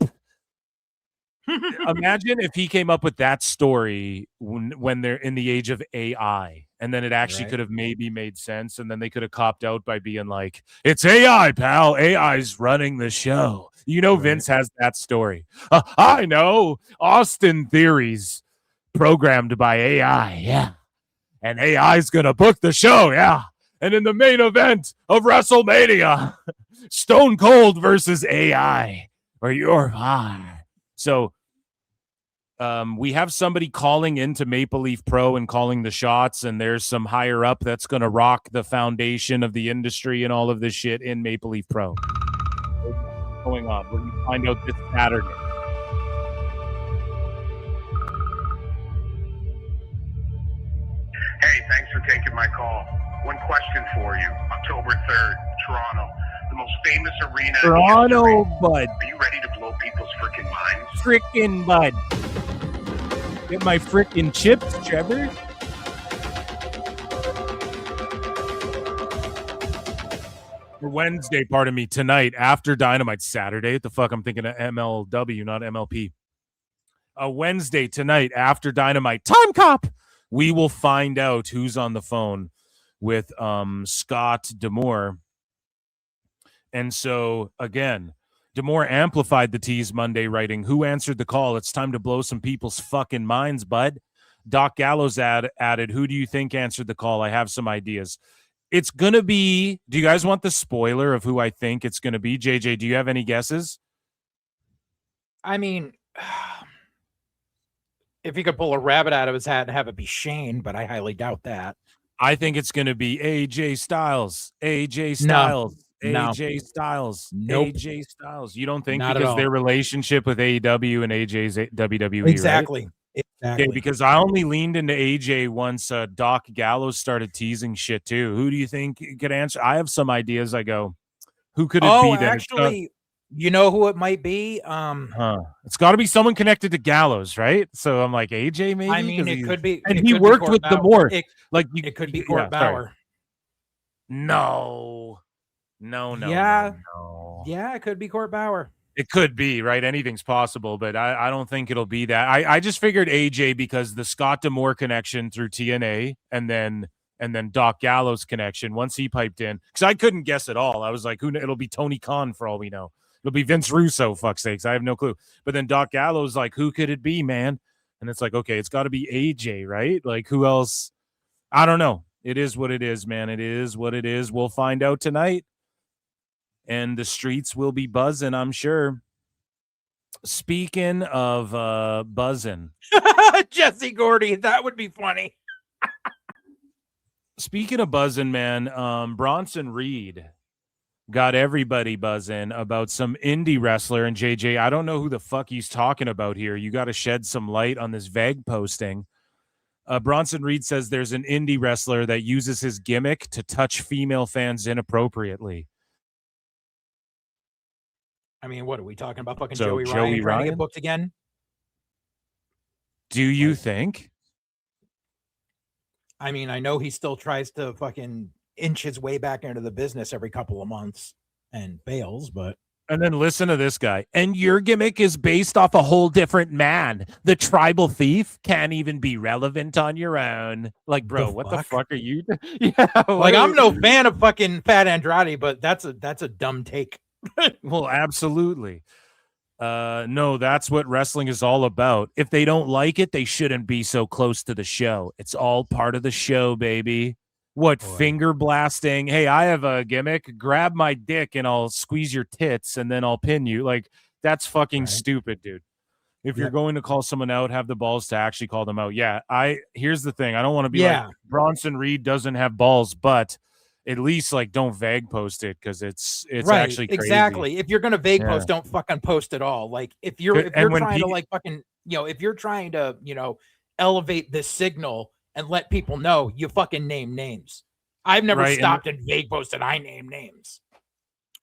Imagine if he came up with that story when they're in the age of AI. And then it actually could have maybe made sense. And then they could have copped out by being like, it's AI, pal. AI's running the show. You know, Vince has that story. I know. Austin Theories. Programmed by AI, yeah. And AI's gonna book the show, yeah. And in the main event of WrestleMania, Stone Cold versus AI, or you're high. So we have somebody calling into Maple Leaf Pro and calling the shots, and there's some higher up that's gonna rock the foundation of the industry and all of this shit in Maple Leaf Pro. What's going on? We're gonna find out this Saturday. Hey, thanks for taking my call. One question for you. October 3rd, Toronto. The most famous arena Toronto, in history. bud. Are you ready to blow people's freaking minds? Frickin' bud. Get my frickin' chips, Trevor. Or Wednesday, pardon me, tonight after Dynamite. Saturday. What the fuck? I'm thinking of MLW, not MLP. Wednesday tonight after Dynamite. Time Cop. We will find out who's on the phone with Scott D'Amore. And so, again, D'Amore amplified the tease Monday, writing, who answered the call? It's time to blow some people's fucking minds, bud. Doc Gallows added, who do you think answered the call? I have some ideas. It's going to be, do you guys want the spoiler of who I think it's going to be? JJ, do you have any guesses? I mean... if he could pull a rabbit out of his hat and have it be Shane, but I highly doubt that. I think it's going to be AJ Styles. AJ Styles. No. AJ Styles. Nope. AJ Styles. You don't think Not because their relationship with AEW and AJ's WWE, exactly. Right? Exactly. Okay, because I only leaned into AJ once Doc Gallows started teasing shit too. Who do you think could answer? I have some ideas. I go, who could it be? Then Actually, you know who it might be? It's got to be someone connected to Gallows, right? So I'm like AJ, maybe. I mean, it could be, and he worked with D'Amore. It could be Court Bauer. No. Yeah, it could be Court Bauer. It could be, right? Anything's possible, but I don't think it'll be that. I just figured AJ because the Scott D'Amore connection through TNA, and then Doc Gallows connection once he piped in, because I couldn't guess at all. I was like, it'll be Tony Khan for all we know. It'll be Vince Russo, fuck's sakes. I have no clue. But then Doc Gallows, like, who could it be, man? And it's like, okay, it's got to be AJ, right? Like, who else? I don't know. It is what it is, man. It is what it is. We'll find out tonight. And the streets will be buzzing, I'm sure. Speaking of buzzing. Jesse Gordy, that would be funny. Speaking of buzzing, man, Bronson Reed got everybody buzzing about some indie wrestler. And JJ, I don't know who the fuck he's talking about here. You got to shed some light on this vague posting. Bronson Reed says there's an indie wrestler that uses his gimmick to touch female fans inappropriately. I mean, what are we talking about? Fucking So, Joey Joey Ryan trying to Ryan? get booked again? Do you think? I mean, I know he still tries to fucking inch his way back into the business every couple of months and fails, but... And then listen to this guy. And your gimmick is based off a whole different man. The tribal thief can't even be relevant on your own. Like, bro, what the fuck are you? Yeah, like, I'm no fan of fucking Fat Andrade, but that's a dumb take. Well, absolutely. No, that's what wrestling is all about. If they don't like it, they shouldn't be so close to the show. It's all part of the show, baby. What, finger blasting? Hey, I have a gimmick. Grab my dick and I'll squeeze your tits and then I'll pin you. Like, that's fucking stupid, dude. If you're going to call someone out, have the balls to actually call them out. Yeah, here's the thing. I don't want to be like Bronson Reed doesn't have balls, but at least like don't vague post it because it's actually crazy. Exactly. If you're gonna vague post, don't fucking post at all. Like if you're trying to like fucking if you're trying to elevate this signal and let people know, you fucking name names. I've never stopped and vague posted. I name names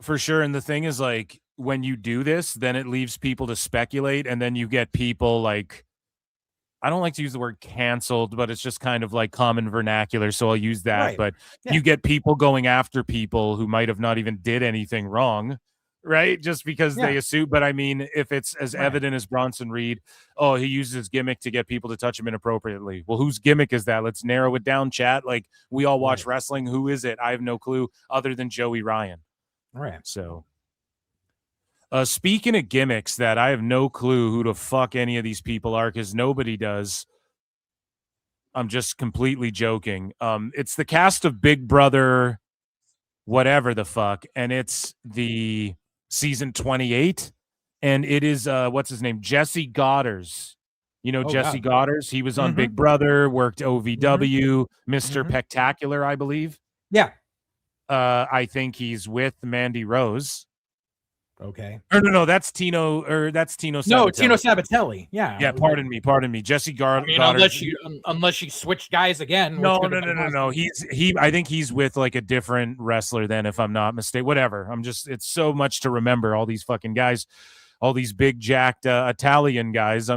for sure. And the thing is, like, when you do this, then it leaves people to speculate, and then you get people like, I don't like to use the word canceled, but it's just kind of like common vernacular, so I'll use that. But you get people going after people who might have not even did anything wrong, right? Just because they assume. But I mean, if it's as evident as Bronson Reed, he uses his gimmick to get people to touch him inappropriately. Well, whose gimmick is that? Let's narrow it down, chat. Like, we all watch wrestling. Who is it? I have no clue other than Joey Ryan. Right. So speaking of gimmicks that I have no clue who the fuck any of these people are, because nobody does. I'm just completely joking. It's the cast of Big Brother, whatever the fuck, and it's the season 28, and it is what's his name? Jesse Goddard. You know Jesse Goddard? He was on Big Brother, worked OVW, Mr. Spectacular, I believe. Yeah. I think he's with Mandy Rose. Okay. Or no, that's Tino Sabatelli. No, Tino Sabatelli. Yeah. Yeah, pardon me. Jesse Goddard. I mean, unless you switch guys again. No. I think he's with like a different wrestler then, if I'm not mistaken. Whatever. It's so much to remember, all these fucking guys, all these big jacked Italian guys.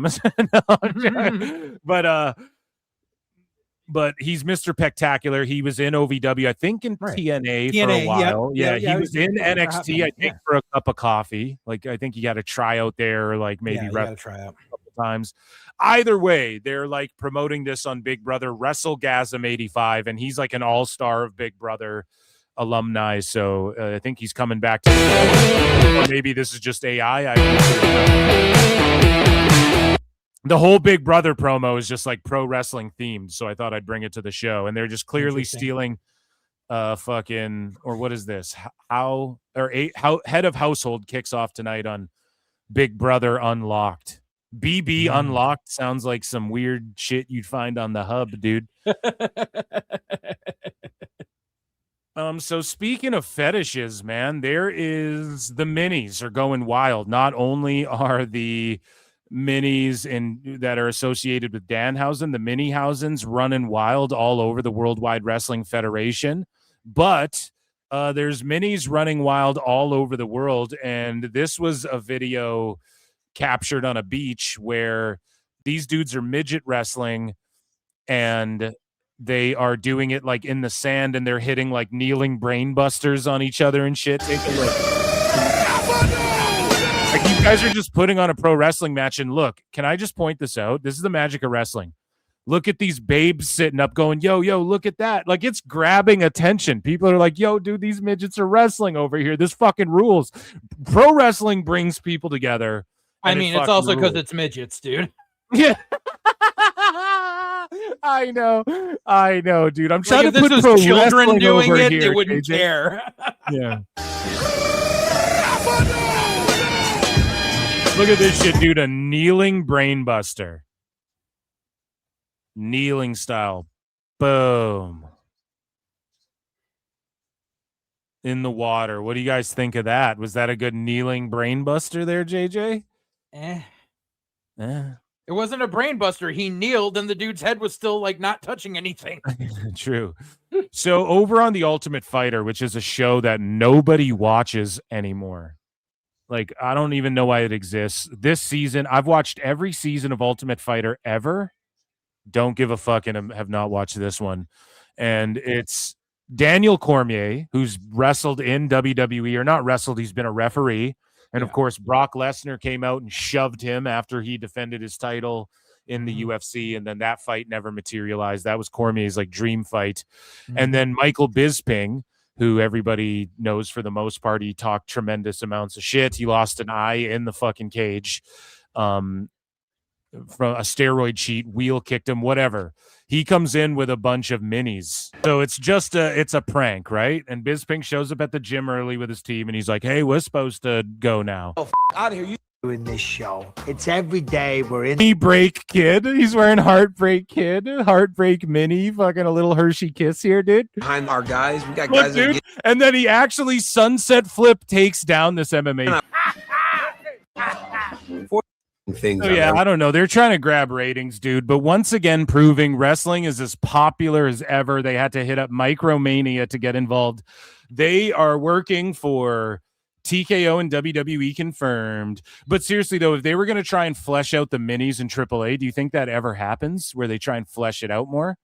But he's Mr. Spectacular. He was in OVW, I think, in TNA for a while. Yeah, he was in NXT, I think, for a cup of coffee. Like, I think he got a tryout there, or like maybe got a tryout a couple times. Either way, they're like promoting this on Big Brother, WrestleGasm 85, and he's like an all-star of Big Brother alumni. So I think he's coming back to the show. Or maybe this is just AI. The whole Big Brother promo is just like pro wrestling themed, so I thought I'd bring it to the show. And they're just clearly stealing fucking, or what is this? How Head of Household kicks off tonight on Big Brother Unlocked. BB Unlocked sounds like some weird shit you'd find on the hub, dude. So speaking of fetishes, man, there is the minis are going wild. Not only are the minis that are associated with Danhausen, the Minihausens, running wild all over the Worldwide Wrestling Federation, but there's minis running wild all over the world. And this was a video captured on a beach where these dudes are midget wrestling, and they are doing it like in the sand, and they're hitting like kneeling brain busters on each other and shit. Take a look. Like, you guys are just putting on a pro wrestling match, and look, can I just point this out? This is the magic of wrestling. Look at these babes sitting up going, yo, look at that. Like, it's grabbing attention. People are like, yo, dude, these midgets are wrestling over here. This fucking rules. Pro wrestling brings people together. I mean, it's also because it's midgets, dude. Yeah. I know, dude. I'm trying to put pro children wrestling doing over it, here, they wouldn't AJ. care. Yeah. Look at this shit, dude. A kneeling brainbuster. Kneeling style. Boom. In the water. What do you guys think of that? Was that a good kneeling brainbuster there, JJ? It wasn't a brainbuster. He kneeled, and the dude's head was still like not touching anything. True. So over on The Ultimate Fighter, which is a show that nobody watches anymore. Like, I don't even know why it exists. This season, I've watched every season of Ultimate Fighter ever. Don't give a fuck and have not watched this one. And it's Daniel Cormier, who's wrestled in WWE, or not wrestled, he's been a referee. And of course, Brock Lesnar came out and shoved him after he defended his title in the UFC. And then that fight never materialized. That was Cormier's like dream fight. And then Michael Bisping, who everybody knows for the most part. He talked tremendous amounts of shit. He lost an eye in the fucking cage from a steroid cheat, wheel kicked him, whatever. He comes in with a bunch of minis. So it's just it's a prank, right? And Bisping shows up at the gym early with his team and he's like, hey, we're supposed to go now. Oh, out of here. You doing this show. It's every day we're in. Heartbreak Kid. He's wearing Heartbreak Kid, Heartbreak Mini, fucking a little Hershey Kiss here, dude. Behind our guys, we got Look, guys. Dude. And then he actually sunset flip takes down this MMA. Things. Oh, yeah, I don't know. They're trying to grab ratings, dude. But once again, proving wrestling is as popular as ever. They had to hit up Micromania to get involved. They are working for TKO and WWE confirmed. But seriously, though, if they were going to try and flesh out the minis in AAA, do you think that ever happens where they try and flesh it out more?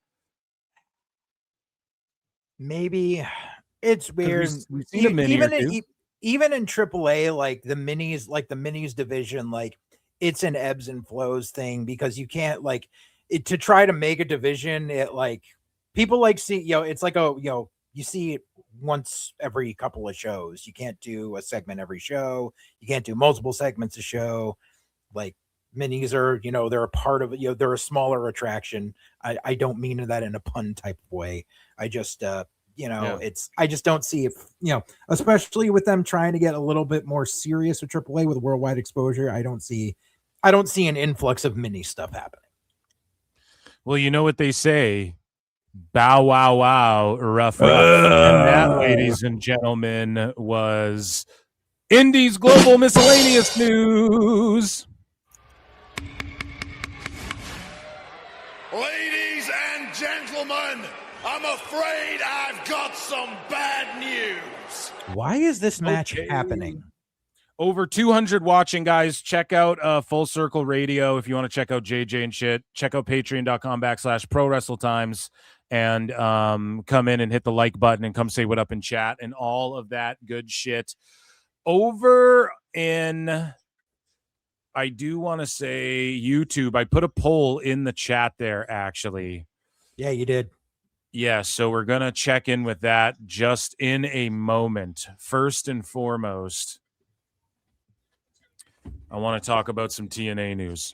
Maybe. It's weird. We've seen a mini even in AAA, like the minis division, like it's an ebbs and flows thing because you can't like it to try to make a division. It like people like see, it's like you see it once every couple of shows. You can't do a segment every show. You can't do multiple segments a show. Like minis are, they're a part of it. They're a smaller attraction. I don't mean that in a pun type of way. I just, I just don't see it, especially with them trying to get a little bit more serious with AAA with worldwide exposure. I don't see an influx of mini stuff happening. Well, you know what they say, bow, wow, wow, rough. And that, ladies and gentlemen, was Indies Global Miscellaneous News. Ladies and gentlemen, I'm afraid I've got some bad news. Why is this match happening? Over 200 watching, guys. Check out Full Circle Radio if you want to check out JJ and shit. Check out patreon.com/ProWrestleTimes and come in and hit the like button and come say what up in chat and all of that good shit. Over in, I do want to say YouTube, I put a poll in the chat there, actually. Yeah, you did. Yeah, so we're going to check in with that just in a moment. First and foremost, I want to talk about some TNA news.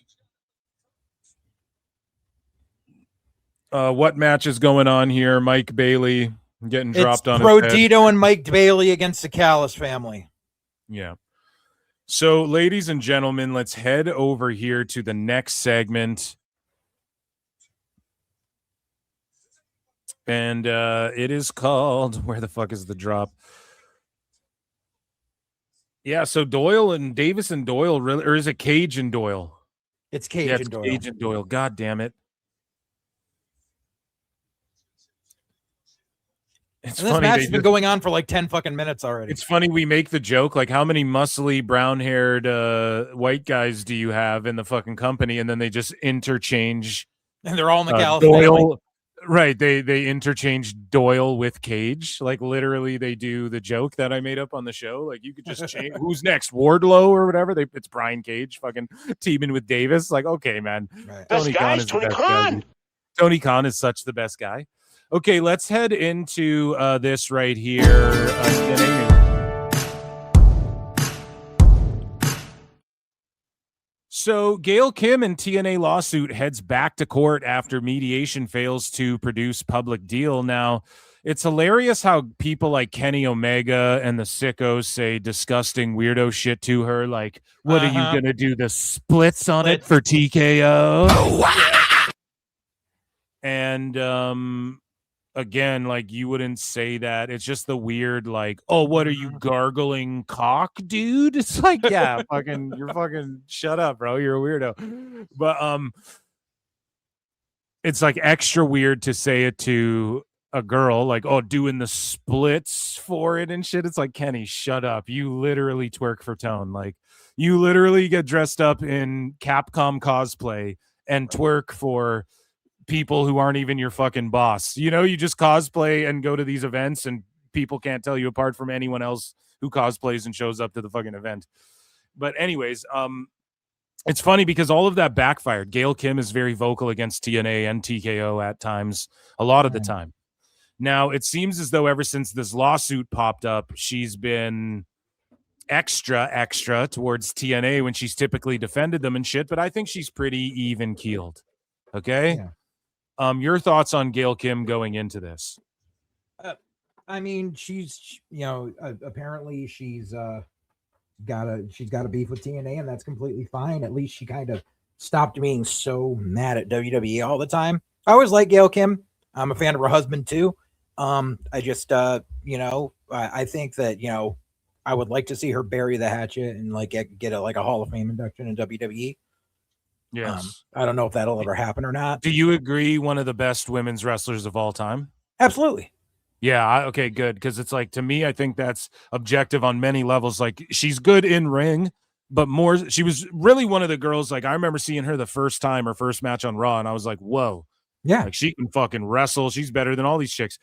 What match is going on here? Mike Bailey getting dropped on his head. Dito and Mike Bailey against the Callis family. Yeah. So, ladies and gentlemen, let's head over here to the next segment. And it is called, where the fuck is the drop? Yeah, so Doyle and Davis and Doyle, really, or is it Cage and Doyle? It's Cage and Doyle. Cage and Doyle. God damn it. It's funny. This match has been going on for like 10 fucking minutes already. It's funny. We make the joke, like, how many muscly, brown-haired white guys do you have in the fucking company? And then they just interchange. And they're all in the Callis family. Right, they interchange Doyle with Cage. Like, literally, they do the joke that I made up on the show. Like, you could just change who's next, Wardlow or whatever. It's Brian Cage fucking teaming with Davis. Like, okay, man. Right. Tony Khan is Tony Khan. Tony Khan is such the best guy. Okay, let's head into this right here. So Gail Kim and TNA lawsuit heads back to court after mediation fails to produce public deal. Now, it's hilarious how people like Kenny Omega and the Sickos say disgusting weirdo shit to her. Like, what are you going to do? The splits on it for TKO? And again, like, you wouldn't say that. It's just the weird, like, oh, what are you, gargling cock, dude? It's like, yeah, fucking, you're fucking, shut up, bro. You're a weirdo. But it's like extra weird to say it to a girl, like, oh, doing the splits for it and shit. It's like, Kenny, shut up. You literally twerk for tone. Like, you literally get dressed up in Capcom cosplay and twerk for people who aren't even your fucking boss. You know, you just cosplay and go to these events and people can't tell you apart from anyone else who cosplays and shows up to the fucking event. But anyways, it's funny because all of that backfired. Gail Kim is very vocal against TNA and TKO at times, a lot of the time. Now, it seems as though ever since this lawsuit popped up, she's been extra towards TNA when she's typically defended them and shit, but I think she's pretty even keeled. Okay. Yeah. Your thoughts on Gail Kim going into this? I mean, she's, apparently she's got a beef with TNA, and that's completely fine. At least she kind of stopped being so mad at WWE all the time. I always like Gail Kim. I'm a fan of her husband too. I just, I think that, I would like to see her bury the hatchet and like get a Hall of Fame induction in WWE. Yes. I don't know if that'll ever happen or not. Do you agree one of the best women's wrestlers of all time? Absolutely. Yeah. Okay, good. Because it's like, to me, I think that's objective on many levels. Like, she's good in ring, but she was really one of the girls. Like, I remember seeing her the first time, her first match on Raw, and I was like, whoa. Yeah. Like, she can fucking wrestle. She's better than all these chicks.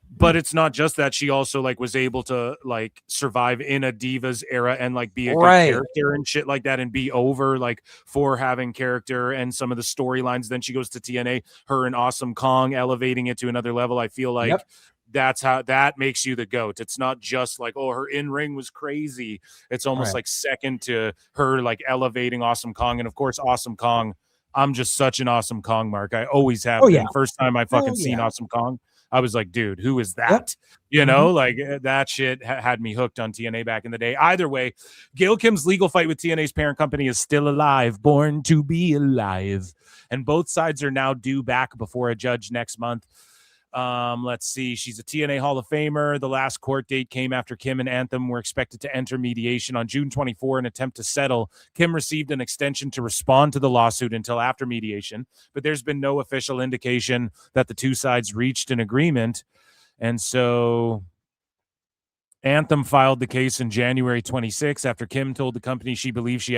But it's not just that. She also like was able to like survive in a Divas era and like be a good character and shit like that and be over like for having character and some of the storylines. Then she goes to TNA, her and Awesome Kong elevating it to another level. I feel like that's how that makes you the GOAT. It's not just like, oh, her in-ring was crazy. It's almost like second to her like elevating Awesome Kong. And of course, Awesome Kong, I'm just such an Awesome Kong mark. I always have been. Yeah. First time I fucking seen Awesome Kong, I was like, dude, who is that? Like that shit had me hooked on TNA back in the day. Either way, Gail Kim's legal fight with TNA's parent company is still alive, born to be alive. And both sides are now due back before a judge next month. Let's see. She's a TNA Hall of Famer. The last court date came after Kim and Anthem were expected to enter mediation on June 24 in an attempt to settle. Kim received an extension to respond to the lawsuit until after mediation, but there's been no official indication that the two sides reached an agreement. And so Anthem filed the case in January 26 after Kim told the company she believed she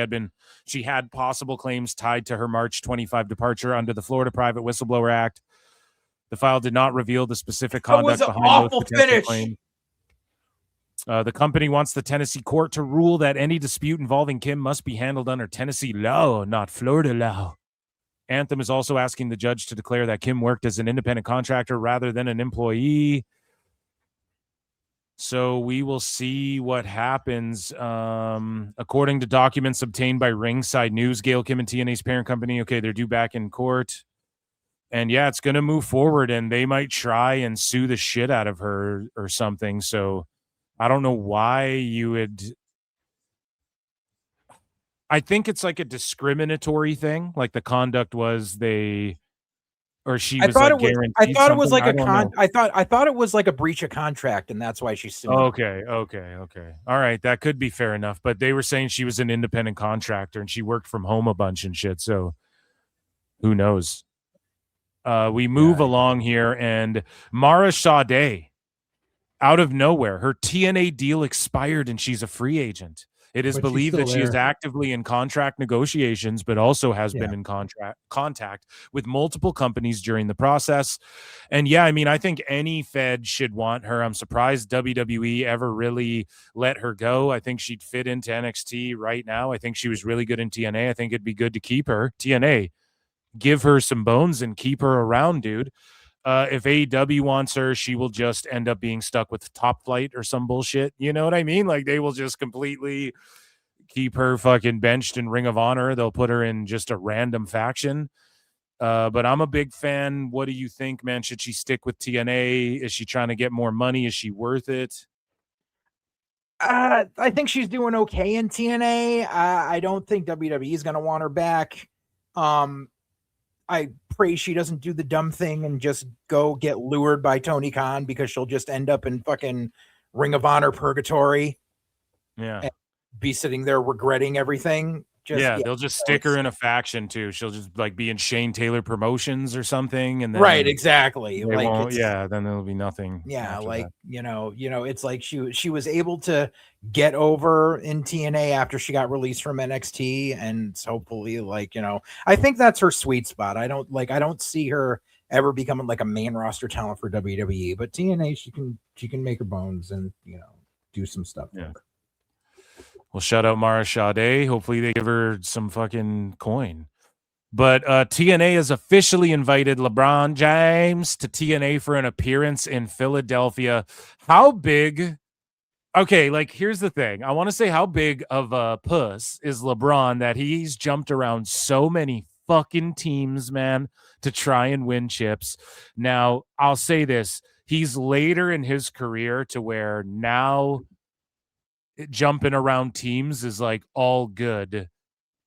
had possible claims tied to her March 25 departure under the Florida Private Whistleblower Act. The file did not reveal the specific conduct behind those potential claims. The company wants the Tennessee court to rule that any dispute involving Kim must be handled under Tennessee law, not Florida law. Anthem is also asking the judge to declare that Kim worked as an independent contractor rather than an employee. So we will see what happens. According to documents obtained by Ringside News, Gail Kim and TNA's parent company, they're due back in court. And yeah, it's going to move forward and they might try and sue the shit out of her or something. So I don't know why you would. I think it's like a discriminatory thing. Like the conduct was she was guaranteed. I thought it was like I thought it was like a breach of contract and that's why she's suing. Okay. All right. That could be fair enough. But they were saying she was an independent contractor and she worked from home a bunch and shit. So who knows? We move along here, and Mara Sade, out of nowhere, her TNA deal expired, and she's a free agent. It is believed that she is actively in contract negotiations, but also has been in contact with multiple companies during the process. And yeah, I mean, I think any Fed should want her. I'm surprised WWE ever really let her go. I think she'd fit into NXT right now. I think she was really good in TNA. I think it'd be good to keep her. TNA. Give her some bones and keep her around, dude. If AEW wants her, she will just end up being stuck with Top Flight or some bullshit. You know what I mean? Like they will just completely keep her fucking benched in Ring of Honor. They'll put her in just a random faction. But I'm a big fan. What do you think, man? Should she stick with TNA? Is she trying to get more money? Is she worth it? I think she's doing okay in TNA. I don't think WWE is going to want her back. I pray she doesn't do the dumb thing and just go get lured by Tony Khan because she'll just end up in fucking Ring of Honor purgatory. Yeah. And be sitting there regretting everything. They'll just stick her in a faction too. She'll just like be in Shane Taylor Promotions or something. And then exactly. Then there'll be nothing. Yeah. It's like she was able to get over in TNA after she got released from NXT. And hopefully I think that's her sweet spot. I don't see her ever becoming like a main roster talent for WWE, but TNA, she can make her bones and, do some stuff. Yeah. Well, shout out Mara Sade. Hopefully they give her some fucking coin. But TNA has officially invited LeBron James to TNA for an appearance in Philadelphia. How big? Okay, like, here's the thing. I want to say, how big of a puss is LeBron that he's jumped around so many fucking teams, man, to try and win chips. Now, I'll say this. He's later in his career to where now jumping around teams is like all good.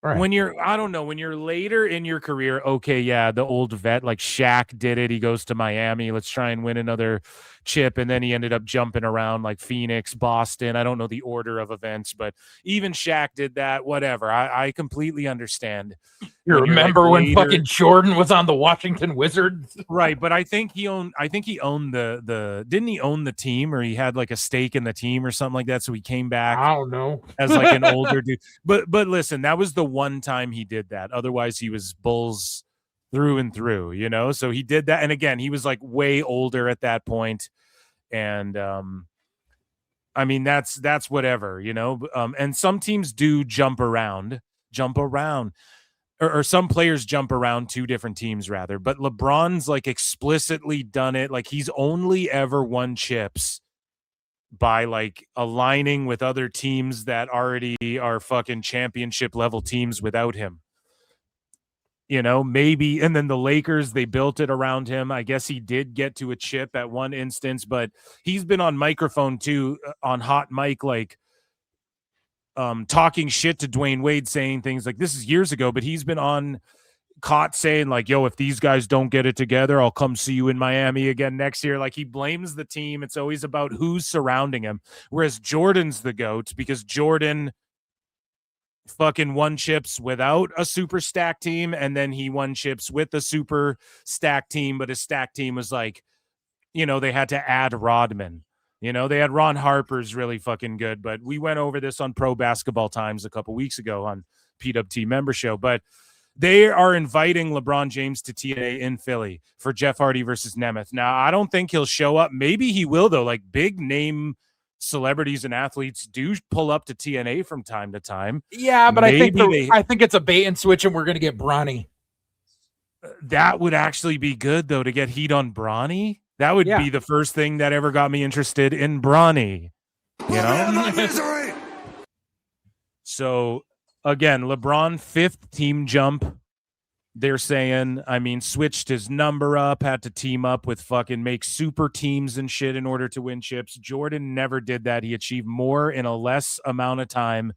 Right. When you're, I don't know, when you're later in your career, okay, yeah, the old vet like Shaq did it. He goes to Miami. Let's try and win another chip. And then he ended up jumping around like Phoenix, Boston. I don't know the order of events, but even Shaq did that. Whatever. I completely understand. You remember when fucking Jordan was on the Washington Wizards? Right, but I think he owned the didn't he own the team, or he had like a stake in the team or something like that, so he came back. I don't know. As like an older dude. But listen, that was the one time he did that. Otherwise he was Bulls through and through, you know? So he did that, and again, he was like way older at that point. And I mean, that's whatever, you know? And some teams do jump around. Or some players jump around two different teams rather, but LeBron's like explicitly done it. Like, he's only ever won chips by like aligning with other teams that already are fucking championship level teams without him. You know, maybe, and then the Lakers, they built it around him. I guess he did get to a chip at one instance, but he's been on microphone too, on hot mic, like, talking shit to Dwayne Wade, saying things like, this is years ago, but he's been caught saying like, yo, if these guys don't get it together, I'll come see you in Miami again next year. Like, he blames the team. It's always about who's surrounding him. Whereas Jordan's the GOAT because Jordan fucking won chips without a super stacked team, and then he won chips with a super stacked team, but his stacked team was like, you know, they had to add Rodman. You know, they had Ron Harper's really fucking good, but we went over this on Pro Basketball Times a couple weeks ago on PWT member show. But they are inviting LeBron James to TNA in Philly for Jeff Hardy versus Nemeth. Now, I don't think he'll show up. Maybe he will, though. Like, big name celebrities and athletes do pull up to TNA from time to time. Yeah, but I think it's a bait and switch, and we're going to get Bronny. That would actually be good, though, to get heat on Bronny. That would be the first thing that ever got me interested in Bronny, you know? So, again, LeBron, 5th team jump. They're saying, I mean, switched his number up, had to team up with fucking make super teams and shit in order to win chips. Jordan never did that. He achieved more in a less amount of time.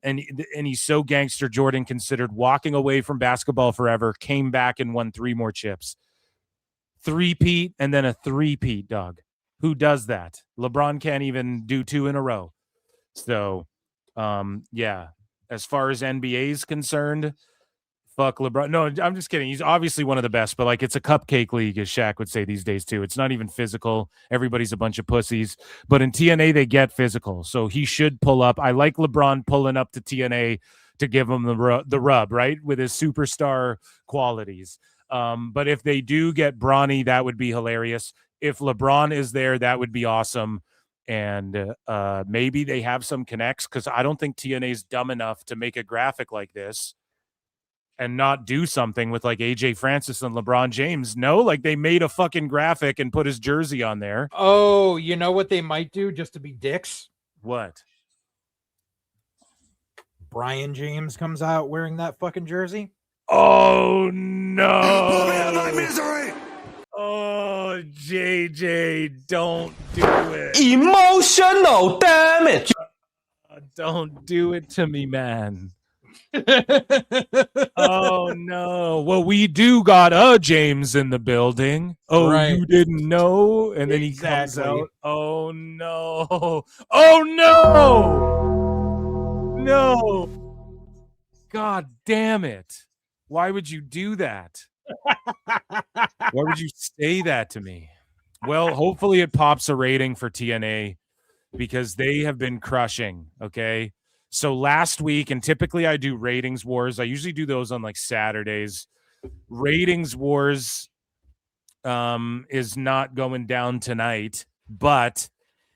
And he's so gangster, Jordan considered walking away from basketball forever, came back and won 3 more chips. 3-peat and then a 3-peat, dog. Who does that? LeBron can't even do 2 in a row. So, yeah, as far as NBA is concerned, fuck LeBron. No, I'm just kidding. He's obviously one of the best, but like, it's a cupcake league, as Shaq would say these days too. It's not even physical. Everybody's a bunch of pussies, but in TNA they get physical. So he should pull up. I like LeBron pulling up to TNA to give him the rub, right? With his superstar qualities. But if they do get Bronny, that would be hilarious. If LeBron is there, that would be awesome. And maybe they have some connects, because I don't think TNA is dumb enough to make a graphic like this and not do something with like AJ Francis and LeBron James. No, like, they made a fucking graphic and put his jersey on there. Oh, you know what they might do just to be dicks? What? Brian James comes out wearing that fucking jersey. Oh no! Oh, JJ, don't do it. Emotional damage. Don't do it to me, man. Oh no. Well, we do got a James in the building. Oh, right. You didn't know? And then he comes out. Oh no. Oh no. No. God damn it. Why would you do that? Why would you say that to me? Well, hopefully it pops a rating for TNA, because they have been crushing. Okay. So last week, and typically I do ratings wars. I usually do those on like Saturdays. Ratings wars is not going down tonight, but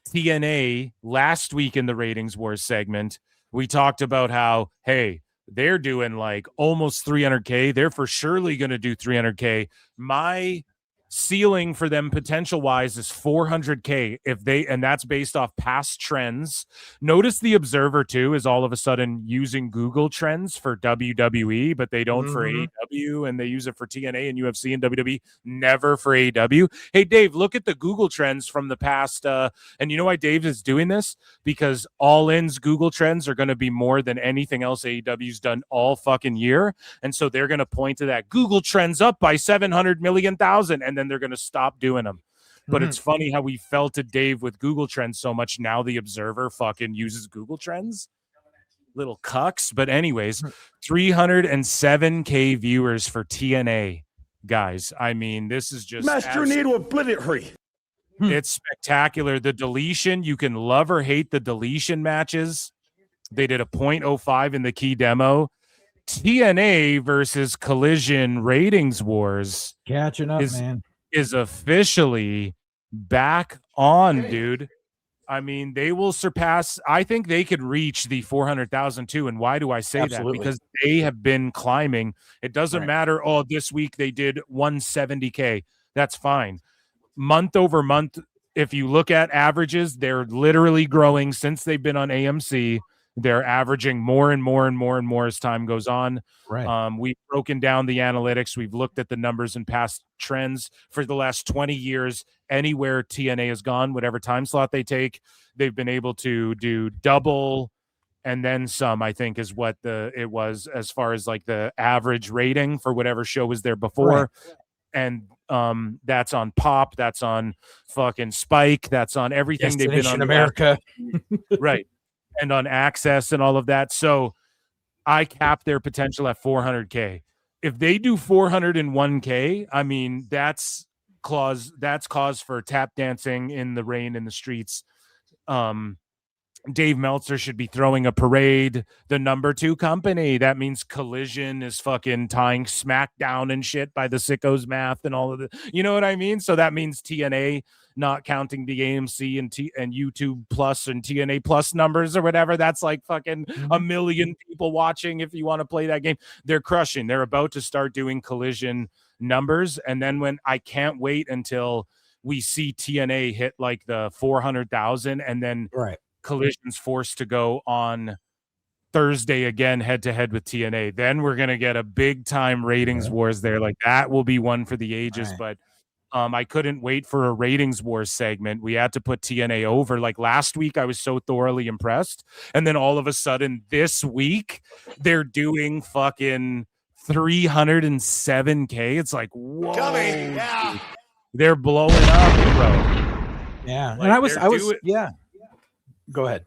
TNA last week in the ratings wars segment, we talked about how, hey, they're doing like almost 300K. They're for surely going to do 300K. My ceiling for them potential wise is 400K and that's based off past trends. Notice the Observer too is all of a sudden using Google Trends for WWE, but they don't for AEW, and they use it for TNA and UFC and WWE, never for AEW. Hey Dave, look at the Google Trends from the past, and you know why Dave is doing this? Because All In's Google Trends are going to be more than anything else AEW's done all fucking year, and so they're going to point to that Google Trends up by 700 million thousand, and then they're going to stop doing them. But it's funny how we felted Dave with Google Trends so much. Now the Observer fucking uses Google Trends. Little cucks. But anyways, 307K viewers for TNA, guys. I mean, this is just Master need to obliterate. It's spectacular. The deletion, you can love or hate the deletion matches. They did a 0.05 in the key demo. TNA versus Collision ratings wars catching up, man, is officially back on, dude. I mean, they will surpass. I think they could reach the 400,000 too. And why do I say that? Because they have been climbing. It doesn't matter. Oh, this week they did 170K. That's fine. Month over month, if you look at averages, they're literally growing since they've been on AMC. They're averaging more and more and more and more as time goes on. Right. We've broken down the analytics. We've looked at the numbers and past trends for the last 20 years. Anywhere TNA has gone, whatever time slot they take, they've been able to do double and then some, I think, is what it was as far as like the average rating for whatever show was there before. Right. And that's on Pop, that's on fucking Spike, that's on everything. They've been on America. Right. And on Access and all of that. So I cap their potential at 400K. If they do 401K, I mean, that's cause for tap dancing in the rain in the streets. Dave Meltzer should be throwing a parade. The number 2 company, that means Collision is fucking tying SmackDown and shit by the sickos math and all of the, you know what I mean? So that means TNA, not counting the AMC and YouTube Plus and TNA Plus numbers or whatever. That's like fucking a million people watching if you want to play that game. They're crushing. They're about to start doing Collision numbers. And then when I can't wait until we see TNA hit like the 400,000 and then Collision's forced to go on Thursday again head-to-head with TNA. Then we're going to get a big-time ratings wars there. Like that will be one for the ages, but I couldn't wait for a ratings wars segment. We had to put TNA over. Like last week, I was so thoroughly impressed. And then all of a sudden this week, they're doing fucking 307K. It's like, whoa. Yeah. They're blowing up, bro. Yeah. Like, and I was yeah. Go ahead.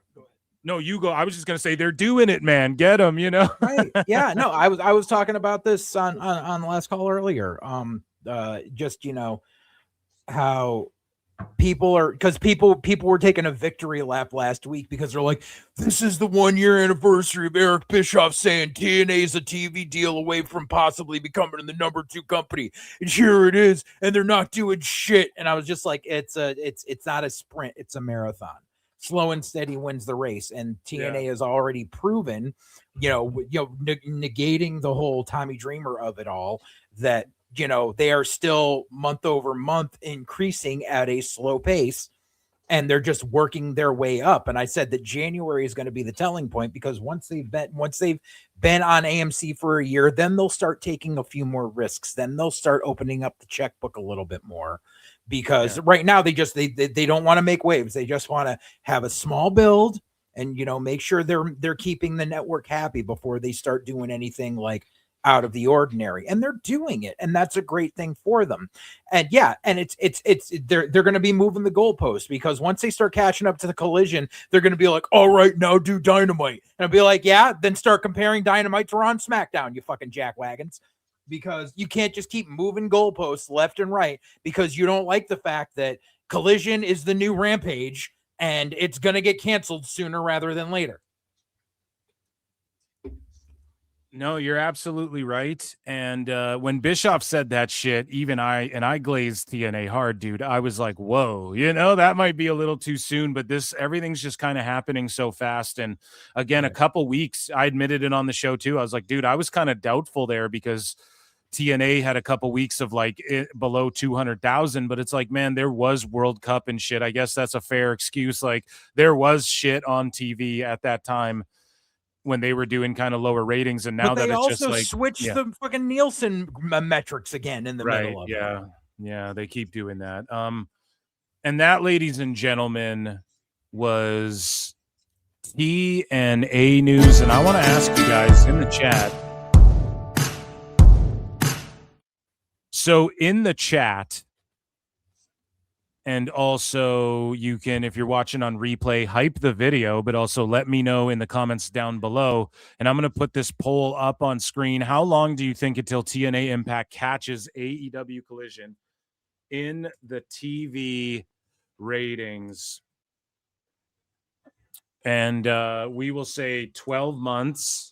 No, you go. I was just gonna say they're doing it, man. Get them, you know. Right. Yeah. No, I was talking about this on the last call earlier. Just how people are, because people were taking a victory lap last week because they're like, this is the 1-year anniversary of Eric Bischoff saying TNA is a TV deal away from possibly becoming the number 2 company, and here it is, and they're not doing shit. And I was just like, it's not a sprint, it's a marathon. Slow and steady wins the race, and TNA has already proven, negating the whole Tommy Dreamer of it all, that they are still month over month increasing at a slow pace, and they're just working their way up. And I said that January is going to be the telling point, because once they've been on AMC for a year, then they'll start taking a few more risks. Then they'll start opening up the checkbook a little bit more, because right now they don't want to make waves. They just want to have a small build and, make sure they're keeping the network happy before they start doing anything like out of the ordinary. And they're doing it, and that's a great thing for them. And they're going to be moving the goalposts, because once they start catching up to the Collision, they're going to be like, all right, now do Dynamite. And I'll be like, yeah, then start comparing Dynamite to Raw and SmackDown, you fucking jackwagons, because you can't just keep moving goalposts left and right because you don't like the fact that Collision is the new Rampage and it's going to get canceled sooner rather than later. No, you're absolutely right. And when Bischoff said that shit, even I glazed TNA hard, dude. I was like, whoa, that might be a little too soon, but everything's just kind of happening so fast. And again, a couple weeks, I admitted it on the show too. I was like, dude, I was kind of doubtful there because TNA had a couple weeks of like below 200,000, but it's like, man, there was World Cup and shit. I guess that's a fair excuse. Like there was shit on TV at that time when they were doing kind of lower ratings, and now that it's just like switched the fucking Nielsen metrics again in the middle of it. Yeah, they keep doing that. And that, ladies and gentlemen, was TNA news, and I want to ask you guys in the chat. So in the chat, and also you can, if you're watching on replay, hype the video, but also let me know in the comments down below. And I'm going to put this poll up on screen. How long do you think until TNA Impact catches AEW Collision in the TV ratings? And we will say 12 months,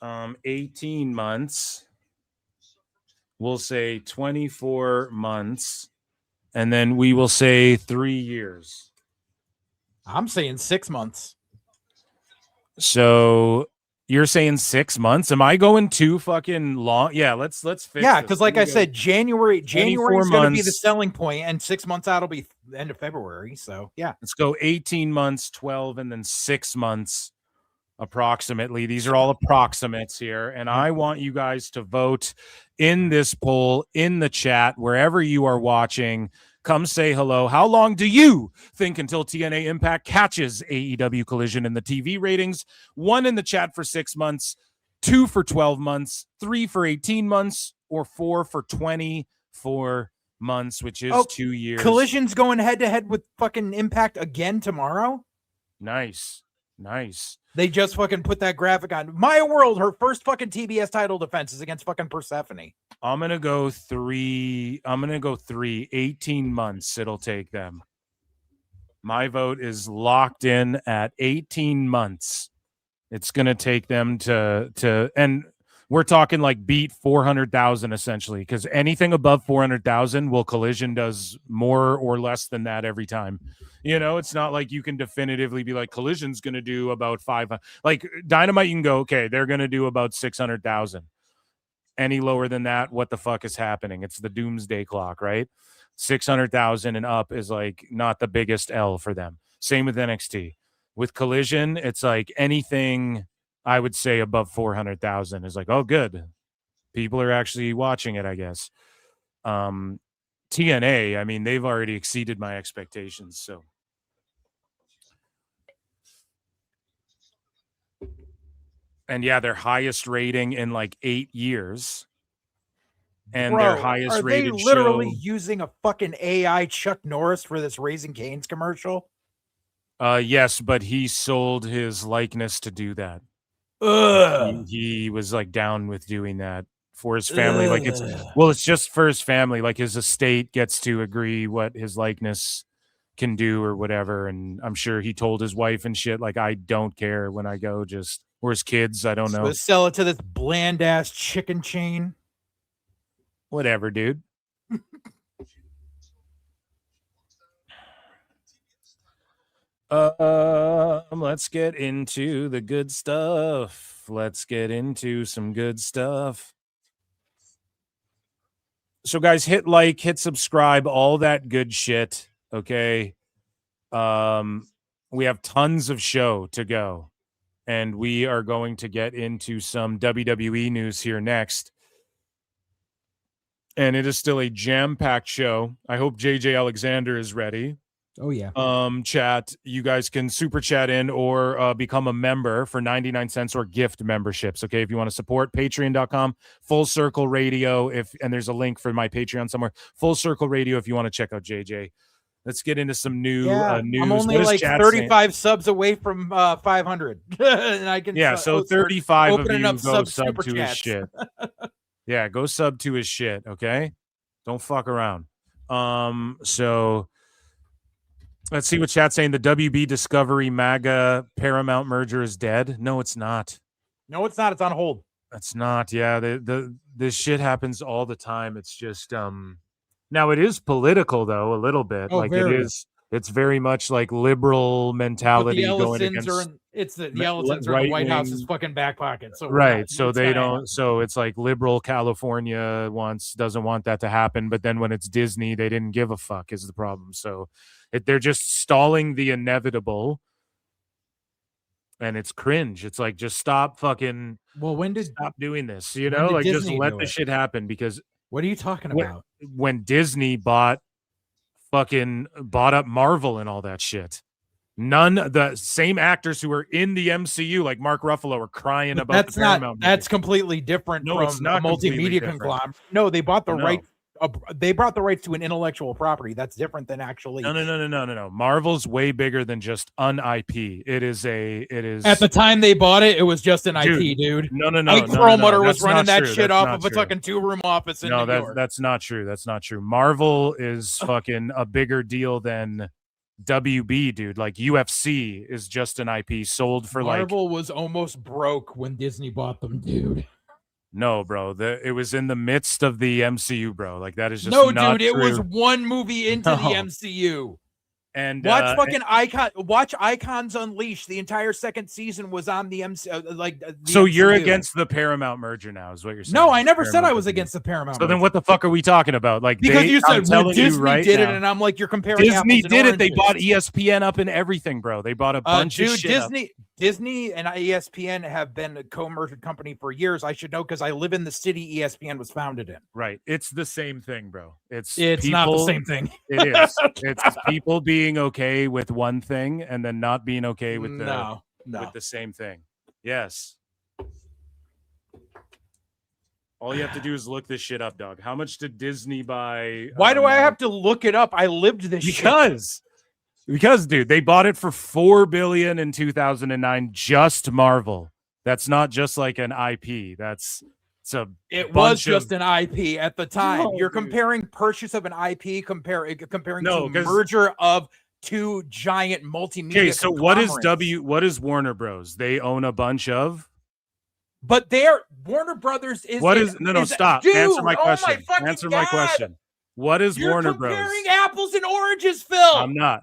18 months. We'll say 24 months. And then we will say 3 years. I'm saying 6 months. So you're saying 6 months? Am I going too fucking long? Yeah, let's fix Yeah, because like I said, January is going to be the months. selling point, and 6 months out will be the end of February. So yeah, Let's go 18 months, 12, and then 6 months approximately. These are all approximates here. And I want you guys to vote in this poll, in the chat, wherever you are watching. Come say hello. How long do you think until TNA Impact catches AEW Collision in the TV ratings? 1 in the chat for 6 months, 2 for 12 months, 3 for 18 months, or 4 for 24 months, which is 2 years. Collision's going head to head with fucking Impact again tomorrow. Nice. They just fucking put that graphic on. Maya World, her first fucking TBS title defense is against fucking Persephone. I'm going to go 3. 18 months it'll take them. My vote is locked in at 18 months. It's going to take them to and we're talking like beat 400,000 essentially, because anything above 400,000, Collision does more or less than that every time. It's not like you can definitively be like Collision's going to do about 500. Like Dynamite, you can go, okay, they're going to do about 600,000. Any lower than that, what the fuck is happening? It's the doomsday clock, right? 600,000 and up is like not the biggest L for them. Same with NXT. With Collision, it's like anything I would say above 400,000 is like, oh, good. People are actually watching it, I guess. TNA, I mean, they've already exceeded my expectations. So, and yeah, their highest rating in like 8 years. And their highest rated they literally show. Using a fucking AI Chuck Norris for this Raising Cane's commercial? Yes, but he sold his likeness to do that. He was like down with doing that for his family. Like it's just for his family. Like his estate gets to agree what his likeness can do or whatever. And I'm sure he told his wife and shit, like, I don't care when I go, just, or his kids, I don't know. Let's sell it to this bland ass chicken chain. Whatever, dude. Let's get into the good stuff. Let's get into some good stuff. So guys, hit like, hit subscribe, all that good shit. Okay. We have tons of show to go, and we are going to get into some WWE news here next. And it is still a jam-packed show. I hope JJ Alexander is ready. Oh, yeah. Chat, you guys can super chat in or become a member for 99 cents or gift memberships. Okay, if you want to support, patreon.com, Full Circle Radio. And there's a link for my Patreon somewhere. Full Circle Radio if you want to check out JJ. Let's get into some news. I'm only like 35 subs away from 500. And I can so 35 of you up go sub to chats. his shit. Yeah, go sub to his shit, okay? Don't fuck around. So let's see what chat's saying. The WB Discovery MAGA Paramount merger is dead. No, it's not. No, it's not. It's on hold. That's not. Yeah, this shit happens all the time. It's just now it is political though a little bit. Like very. it is. It's very much like liberal mentality going against. The Ellisons are in the White House's fucking back pocket. So right. So they don't. So it's like liberal California doesn't want that to happen. But then when it's Disney, they didn't give a fuck is the problem. So they're just stalling the inevitable. And it's cringe. It's like, just stop fucking. Well, stop doing this? You know, like just let the shit happen because. What are you talking about? When Disney bought up Marvel and all that shit. The same actors who were in the MCU, like Mark Ruffalo, were crying about the Paramount movie. That's completely different from it's not a multimedia conglomerate. No, they bought the rights. They brought the rights to an intellectual property. That's different than actually. No. Marvel's way bigger than just an IP. It is. At the time they bought it, it was just an IP, dude. No. Mike Perlmutter was running that shit off of a fucking 2-room office in New York. That's not true. That's not true. Marvel is fucking a bigger deal than WB, dude. Like UFC is just an IP sold for Marvel was almost broke when Disney bought them, dude. No, bro. It was in the midst of the MCU, bro. Like that is just not true. It was one movie into the MCU. And watch fucking Icon. Watch Icons Unleashed. The entire second season was on the MCU. So you're against the Paramount merger now, is what you're saying? No, I never said I was against the Paramount. So then, what the fuck are we talking about? Like because you said Disney did it, and I'm like, you're comparing. Disney did it. They bought ESPN up and everything, bro. They bought a bunch of shit. Disney and ESPN have been a co-merged company for years. I should know because I live in the city ESPN was founded in. Right. It's the same thing, bro. It's not the same thing. It is. It's people being okay with one thing and then not being okay with with the same thing. Yes. All you have to do is look this shit up, dog. How much did Disney buy? Why do I have to look it up? I lived this shit. Because, dude, they bought it for $4 billion in 2009. Just Marvel. That's not just like an IP. It was just an IP at the time. No, you're comparing purchase of an IP comparing to merger of two giant multimedia. Okay, so what is Warner Bros? They own a bunch of. But Warner Brothers is stop. Dude, answer my question. My question. What is Warner Bros? You're comparing apples and oranges, Phil. I'm not.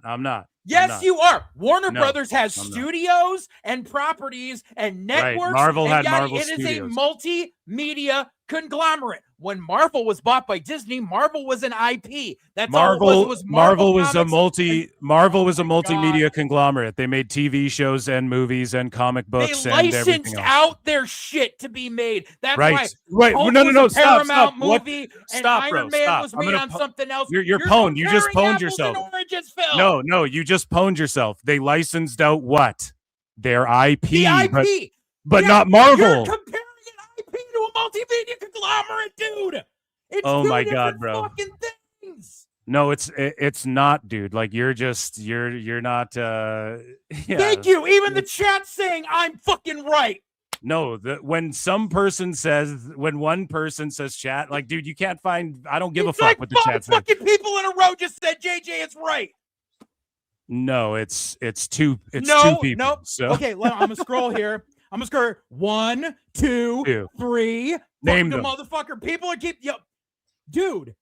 Yes, you are. Warner Brothers has studios and properties and networks. Right. Marvel had Marvel Studios. It is a multimedia conglomerate. When Marvel was bought by Disney, Marvel was an IP. That's all it was. Marvel was a multimedia conglomerate. They made TV shows and movies and comic books. They licensed out their shit to be made. That's right. Why. Right. No. Stop. Movie. Stop, and bro. Iron Man was made on something else. You're pwned. You just pwned yourself. Oranges, Phil. No. You just pwned yourself. They licensed out what? Their IP. The IP. But not Marvel. You're comparing an IP to a multimedia conglomerate, dude. It's my God, bro. Fucking things. No, it's not, dude. Like you're not. Yeah. Thank you. Even the chat's saying I'm fucking right. No, when one person says chat, like, dude, you can't find. I don't give a fuck what the chat says. Fucking people in a row just said JJ is right. No, it's two people. No. So. Okay, I'm gonna scroll here. I'm gonna scroll 1, 2, 3. Name them, motherfucker. People are dude.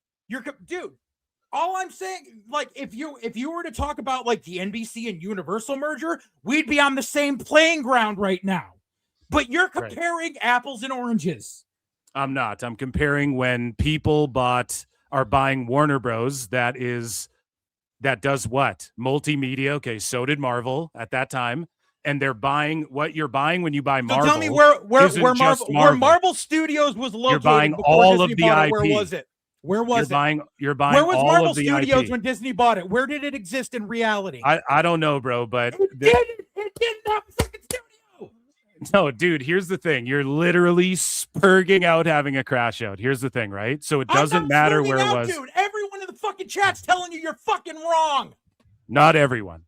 All I'm saying, like, if you were to talk about like the NBC and Universal merger, we'd be on the same playing ground right now. But you're comparing apples and oranges. I'm not. I'm comparing when people are buying Warner Bros. That does what? Multimedia. Okay, so did Marvel at that time. And they're buying what you're buying when you buy Marvel. So tell me where Marvel Studios was located. You're buying all of the IP. Where was it? Where was it? You're buying. Where was all Marvel of the Studios IP. when Disney bought it? Where did it exist in reality? I don't know, bro, but it didn't have a second studio. No, dude, here's the thing. You're literally spurging out having a crash out. Here's the thing, right? So it doesn't matter where it was. Dude, everyone in the fucking chat's telling you you're fucking wrong. Not everyone.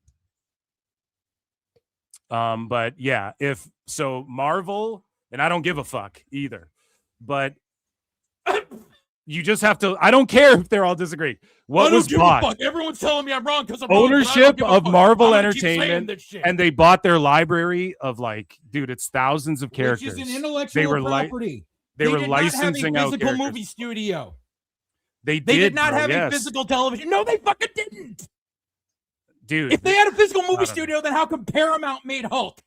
But yeah, if so, Marvel, and I don't give a fuck either, but You just have to. I don't care if they're all disagreeing. What was bought? Everyone's telling me I'm wrong because I'm ownership wrong, of Marvel Entertainment, and they bought their library of like, dude, it's thousands of characters. Which is an intellectual property. They were did licensing not have a out physical characters. movie studio. They did not bro, have yes. a physical television. No, they fucking didn't. Dude, if they had a physical movie studio, then how come Paramount made Hulk?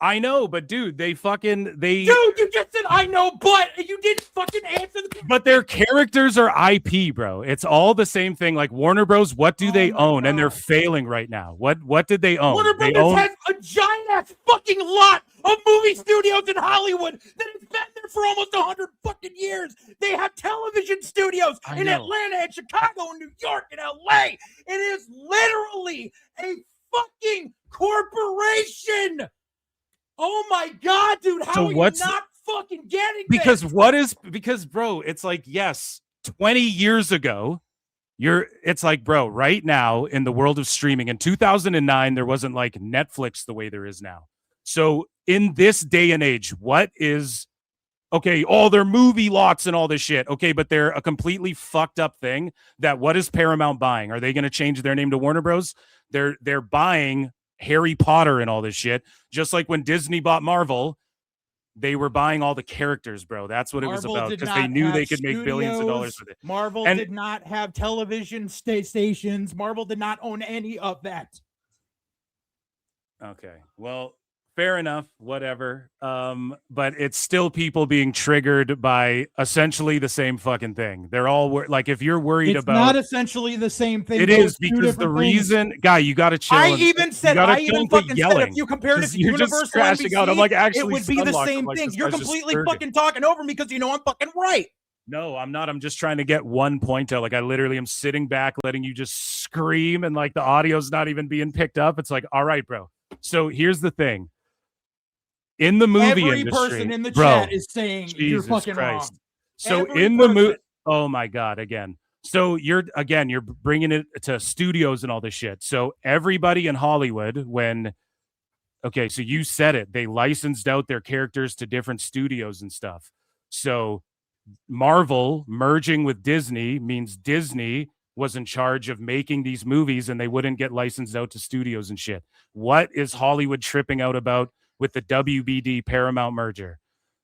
I know, but dude, Dude, you just said I know, but you didn't fucking answer the question. But their characters are IP, bro. It's all the same thing. Like Warner Bros, what do they own? God. And they're failing right now. What did they own? Warner Bros has a giant ass fucking lot of movie studios in Hollywood that has been there for almost 100 fucking years. They have television studios in Atlanta and Chicago and New York and LA. It is literally a fucking corporation. Oh my God, dude! How are you not fucking getting this? Because bro, it's like, yes, 20 years ago, it's like, bro, right now in the world of streaming in 2009, there wasn't like Netflix the way there is now. So in this day and age, what is all their movie lots and all this shit. Okay, but they're a completely fucked up thing. That what is Paramount buying? Are they going to change their name to Warner Bros? They're buying Harry Potter and all this shit. Just like when Disney bought Marvel, they were buying all the characters, bro. That's what it was about, because they knew they could make billions of dollars with it. Marvel did not have television stations. Marvel did not own any of that. Okay, well, fair enough, whatever. But it's still people being triggered by essentially the same fucking thing. They're all like, if you're worried it's about, not essentially the same thing. It is, because the reason, guy, you got to chill. I even fucking said, if you compared it to Universal NBC, out. I'm like, actually, it would be the same thing. You're completely fucking talking over me because you know I'm fucking right. No, I'm not. I'm just trying to get one point out. Like, I literally am sitting back, letting you just scream, and like the audio's not even being picked up. It's like, all right, bro. So here's the thing. In the movie every industry, person in the bro, chat is saying Jesus you're fucking Christ. wrong. So Every in the movie, person. oh my God, again. So you're bringing it to studios and all this shit. So everybody in Hollywood, so you said it, they licensed out their characters to different studios and stuff. So Marvel merging with Disney means Disney was in charge of making these movies, and they wouldn't get licensed out to studios and shit. What is Hollywood tripping out about with the WBD Paramount merger?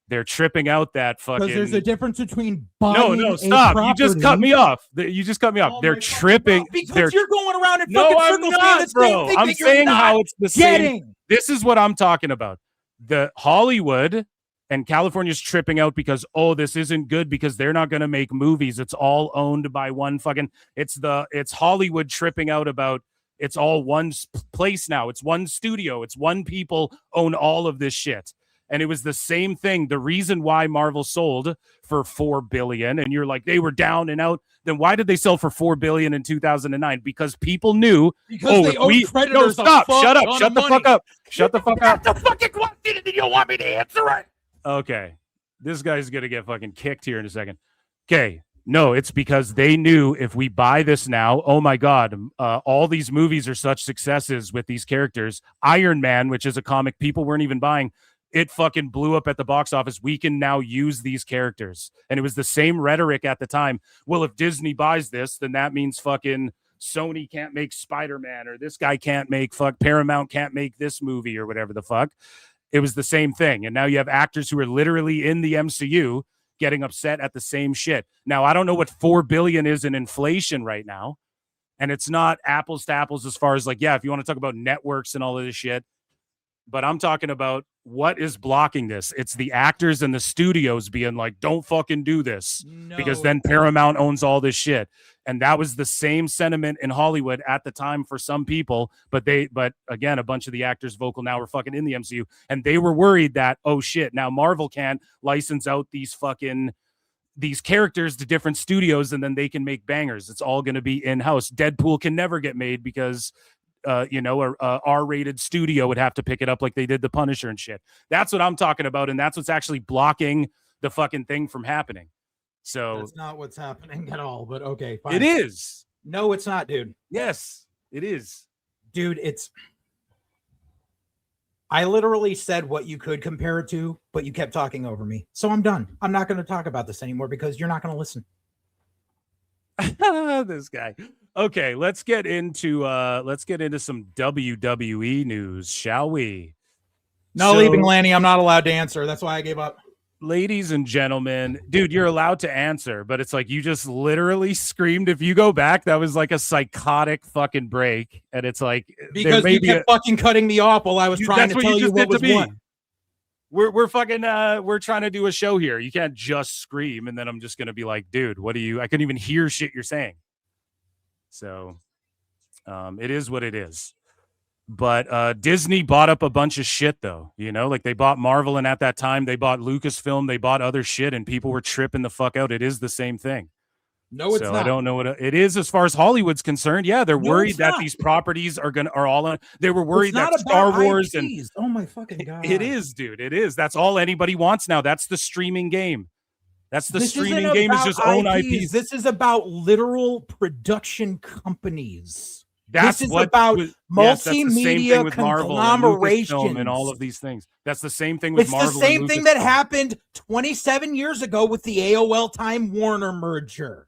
They're tripping out that fucking... Because there's a difference between buying No, stop. You just cut me off. They're tripping. Because you're going around in fucking circles saying the same thing. I'm saying how it's the same. This is what I'm talking about. The Hollywood and California's tripping out because, this isn't good because they're not going to make movies. It's all owned by one fucking... It's Hollywood tripping out about it's all one place now. It's one studio. It's one people own all of this shit. And it was the same thing. The reason why Marvel sold for $4 billion, and you're like, they were down and out. Then why did they sell for $4 billion in 2009? Because people knew. Because they own creditors. No, stop. Shut up. Shut the fuck up. Shut the fuck up. That's the fucking question. You don't want me to answer it. Okay. This guy's going to get fucking kicked here in a second. Okay. No, it's because they knew if we buy this now, oh my God, all these movies are such successes with these characters. Iron Man, which is a comic people weren't even buying, it fucking blew up at the box office. We can now use these characters. And it was the same rhetoric at the time. Well, if Disney buys this, then that means fucking Sony can't make Spider-Man, or this guy can't make Paramount can't make this movie, or whatever the fuck. It was the same thing. And now you have actors who are literally in the MCU getting upset at the same shit. Now, I don't know what $4 billion is in inflation right now. And it's not apples to apples as far as like, if you want to talk about networks and all of this shit. But I'm talking about what is blocking this. It's the actors and the studios being like, don't fucking do this, because then Paramount owns all this shit. And that was the same sentiment in Hollywood at the time for some people. But again, a bunch of the actors vocal now are fucking in the MCU. And they were worried that, oh shit, now Marvel can license out these characters to different studios, and then they can make bangers. It's all going to be in-house. Deadpool can never get made because a R-rated studio would have to pick it up like they did the Punisher and shit. That's what I'm talking about, and that's what's actually blocking the fucking thing from happening. So that's not what's happening at all, but okay, fine. It is. No, it's not, dude. Yes, it is. Dude, I literally said what you could compare it to, but you kept talking over me. So I'm done. I'm not going to talk about this anymore because you're not going to listen. This guy. Okay, let's get into some WWE news, shall we? No leaving, Lanny. I'm not allowed to answer. That's why I gave up. Ladies and gentlemen, dude, you're allowed to answer, but it's like you just literally screamed. If you go back, that was like a psychotic fucking break, and it's like because you kept fucking cutting me off while I was trying to tell you what was what. We're fucking we're trying to do a show here. You can't just scream, and then I'm just gonna be like, dude, what do you? I couldn't even hear shit you're saying. So, it is what it is. But Disney bought up a bunch of shit, though. You know, like they bought Marvel, and at that time they bought Lucasfilm, they bought other shit, and people were tripping the fuck out. It is the same thing. No, it's not. I don't know what it is as far as Hollywood's concerned. Yeah, they're worried that these properties are all on. They were worried that Star Wars IPs. Oh my fucking god! It is, dude. It is. That's all anybody wants now. That's the streaming game. That's the streaming game is just own IPs. This is about literal production companies. This is about multimedia conglomerations and all of these things. That's the same thing with Marvel. It's the same thing that happened 27 years ago with the AOL Time Warner merger.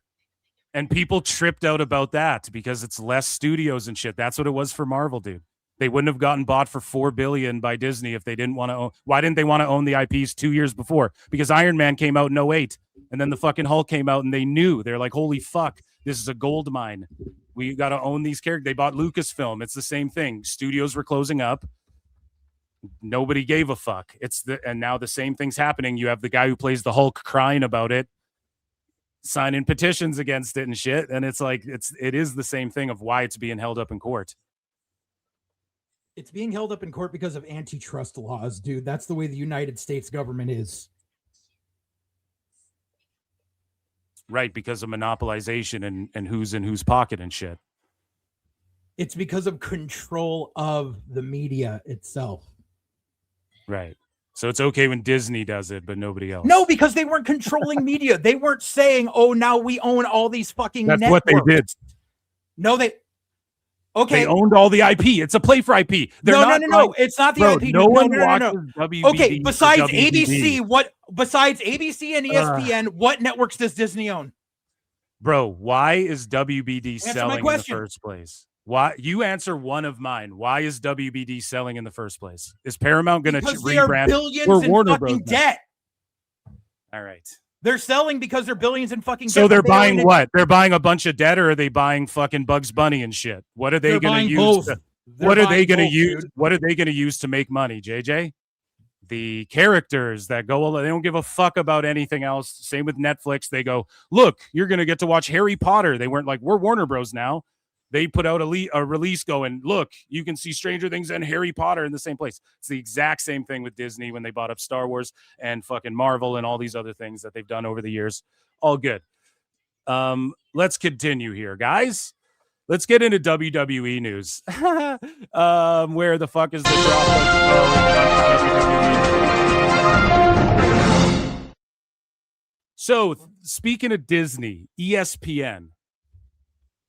And people tripped out about that because it's less studios and shit. That's what it was for Marvel, dude. They wouldn't have gotten bought for $4 billion by Disney if they didn't want to own. Why didn't they want to own the IPs 2 years before? Because Iron Man came out in 2008, and then the fucking Hulk came out, and they knew. They're like, holy fuck, this is a gold mine. We got to own these characters. They bought Lucasfilm. It's the same thing. Studios were closing up. Nobody gave a fuck. And now the same thing's happening. You have the guy who plays the Hulk crying about it, signing petitions against it and shit. And it's like, it is the same thing of why it's being held up in court. It's being held up in court because of antitrust laws, dude. That's the way the United States government is. Right, because of monopolization and who's in whose pocket and shit. It's because of control of the media itself. Right. So it's okay when Disney does it, but nobody else. No, because they weren't controlling media. They weren't saying, oh, now we own all these fucking That's networks. what they did. No, okay. They owned all the IP. It's a play for IP. No. It's not the IP. No one watches WBD. Okay, besides ABC, besides ABC and ESPN, what networks does Disney own? Bro, why is WBD selling in the first place? Why? You answer one of mine. Why is WBD selling in the first place? Is Paramount going to rebrand? Billions in fucking debt. All right. They're selling because they're billions in fucking debt. So they're buying what? They're buying a bunch of debt, or are they buying fucking Bugs Bunny and shit? What are they going to use? What are they going to use? What are they going to use to make money, JJ? The characters that go, they don't give a fuck about anything else. Same with Netflix. They go, look, you're going to get to watch Harry Potter. They weren't like, we're Warner Bros. Now. They put out a release going, look, you can see Stranger Things and Harry Potter in the same place. It's the exact same thing with Disney when they bought up Star Wars and fucking Marvel and all these other things that they've done over the years. All good. Let's continue here, guys. Let's get into WWE news. Where the fuck is the drop? So, speaking of Disney, ESPN,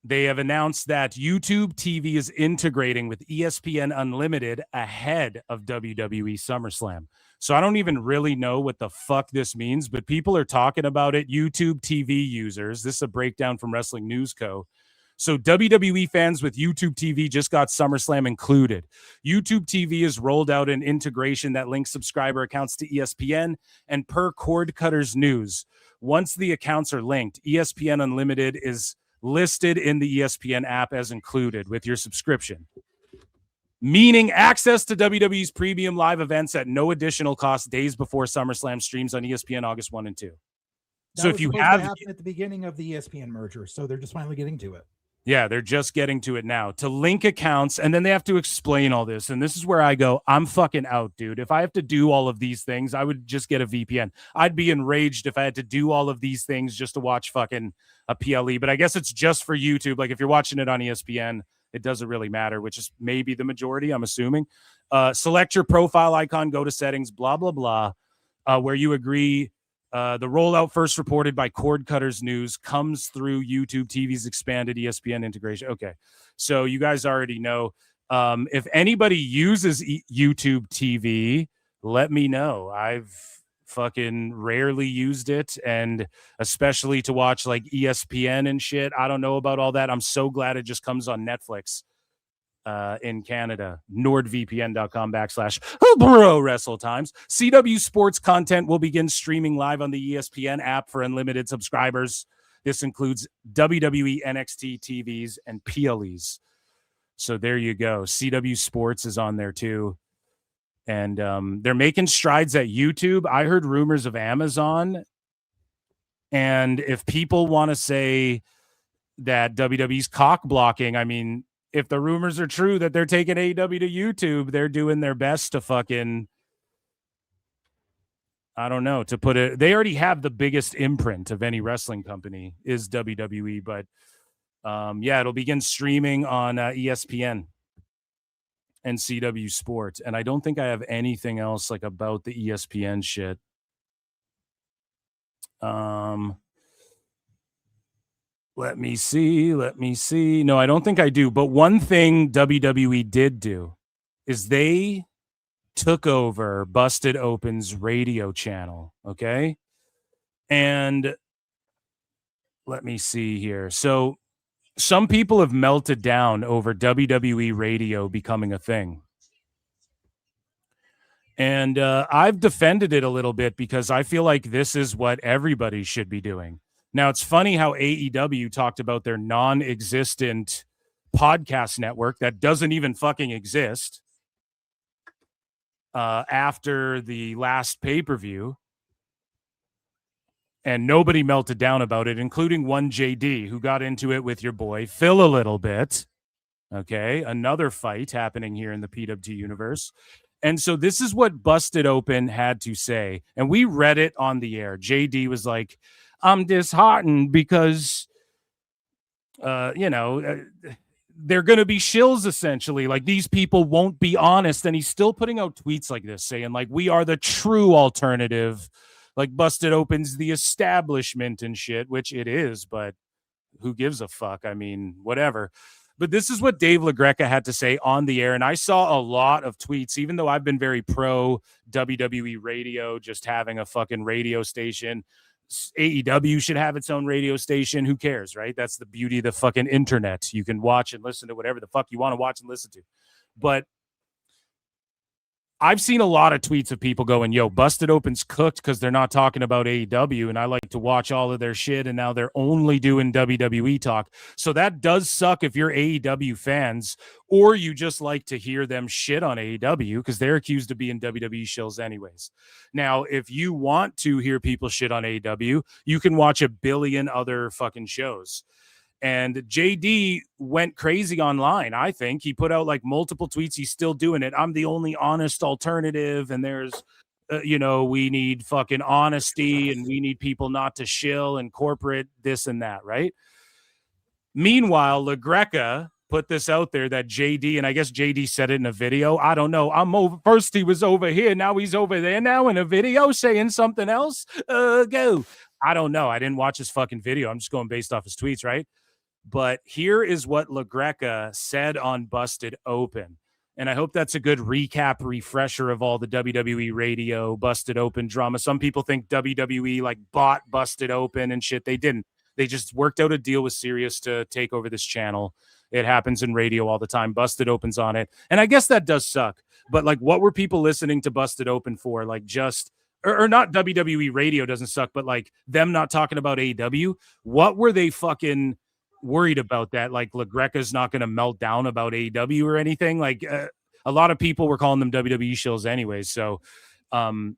they have announced that YouTube TV is integrating with ESPN Unlimited ahead of WWE SummerSlam. So I don't even really know what the fuck this means, but people are talking about it. YouTube TV users. This is a breakdown from Wrestling News Co. So WWE fans with YouTube TV just got SummerSlam included. YouTube TV has rolled out an integration that links subscriber accounts to ESPN, and per Cord Cutters News, once the accounts are linked, ESPN Unlimited is listed in the ESPN app as included with your subscription, meaning access to WWE's premium live events at no additional cost days before SummerSlam streams on ESPN August 1 and 2. So if you have at the beginning of the ESPN merger, so they're just finally getting to it. Yeah, they're just getting to it now to link accounts, and then they have to explain all this. And this is where I go, I'm fucking out, dude. If I have to do all of these things, I would just get a VPN. I'd be enraged if I had to do all of these things just to watch fucking a PLE. But I guess it's just for YouTube. Like if you're watching it on ESPN, it doesn't really matter, which is maybe the majority, I'm assuming. Select your profile icon, go to settings, blah, blah, blah, where you agree. The rollout first reported by Cord Cutters News comes through YouTube TV's expanded ESPN integration. Okay, so you guys already know. If anybody uses YouTube TV, let me know. I've fucking rarely used it, and especially to watch like ESPN and shit. I don't know about all that. I'm so glad it just comes on Netflix in Canada. nordvpn.com/Bro Wrestle Times. CW Sports content will begin streaming live on the ESPN app for unlimited subscribers. This includes WWE, NXT, TVs, and PLEs. So there you go. CW Sports is on there too. And they're making strides at YouTube. I heard rumors of Amazon. And if people want to say that WWE's cock blocking, I mean, if the rumors are true that they're taking AEW to YouTube, they're doing their best to fucking, I don't know, to put it. They already have the biggest imprint of any wrestling company is WWE. But yeah, it'll begin streaming on ESPN. And CW Sports. And I don't think I have anything else like about the ESPN shit. Let me see. No, I don't think I do. But one thing WWE did do is they took over Busted Open's radio channel. Okay. And let me see here. So some people have melted down over WWE radio becoming a thing. And I've defended it a little bit because I feel like this is what everybody should be doing. Now, it's funny how AEW talked about their non-existent podcast network that doesn't even fucking exist after the last pay-per-view. And nobody melted down about it, including one JD who got into it with your boy Phil a little bit. Okay, another fight happening here in the PWT universe. And so this is what Busted Open had to say. And we read it on the air. JD was like, I'm disheartened because, they're going to be shills, essentially. Like, these people won't be honest. And he's still putting out tweets like this saying, like, we are the true alternative. Like, Busted Open's the establishment and shit, which it is, but who gives a fuck? I mean, whatever. But this is what Dave LaGreca had to say on the air. And I saw a lot of tweets, even though I've been very pro WWE radio, just having a fucking radio station. AEW should have its own radio station. Who cares, right? That's the beauty of the fucking internet. You can watch and listen to whatever the fuck you want to watch and listen to. But I've seen a lot of tweets of people going, yo, Busted Open's cooked because they're not talking about AEW, and I like to watch all of their shit, and now they're only doing WWE talk. So that does suck if you're AEW fans, or you just like to hear them shit on AEW because they're accused of being WWE shills anyways. Now, if you want to hear people shit on AEW, you can watch a billion other fucking shows. And JD went crazy online. I think he put out like multiple tweets. He's still doing it. I'm the only honest alternative. And there's, we need fucking honesty and we need people not to shill and corporate this and that. Right. Meanwhile, LaGreca put this out there that JD, and I guess JD said it in a video. I don't know. I'm over. First he was over here. Now he's over there now in a video saying something else. Go. I don't know. I didn't watch his fucking video. I'm just going based off his tweets. Right. But here is what LaGreca said on Busted Open. And I hope that's a good recap, refresher of all the WWE radio Busted Open drama. Some people think WWE like bought Busted Open and shit. They didn't. They just worked out a deal with Sirius to take over this channel. It happens in radio all the time. Busted Open's on it. And I guess that does suck. But like, what were people listening to Busted Open for? Like just, or not WWE radio doesn't suck, but like them not talking about AEW. What were they fucking worried about that? Like LaGreca's not going to melt down about AEW or anything. Like a lot of people were calling them WWE shills anyways. So I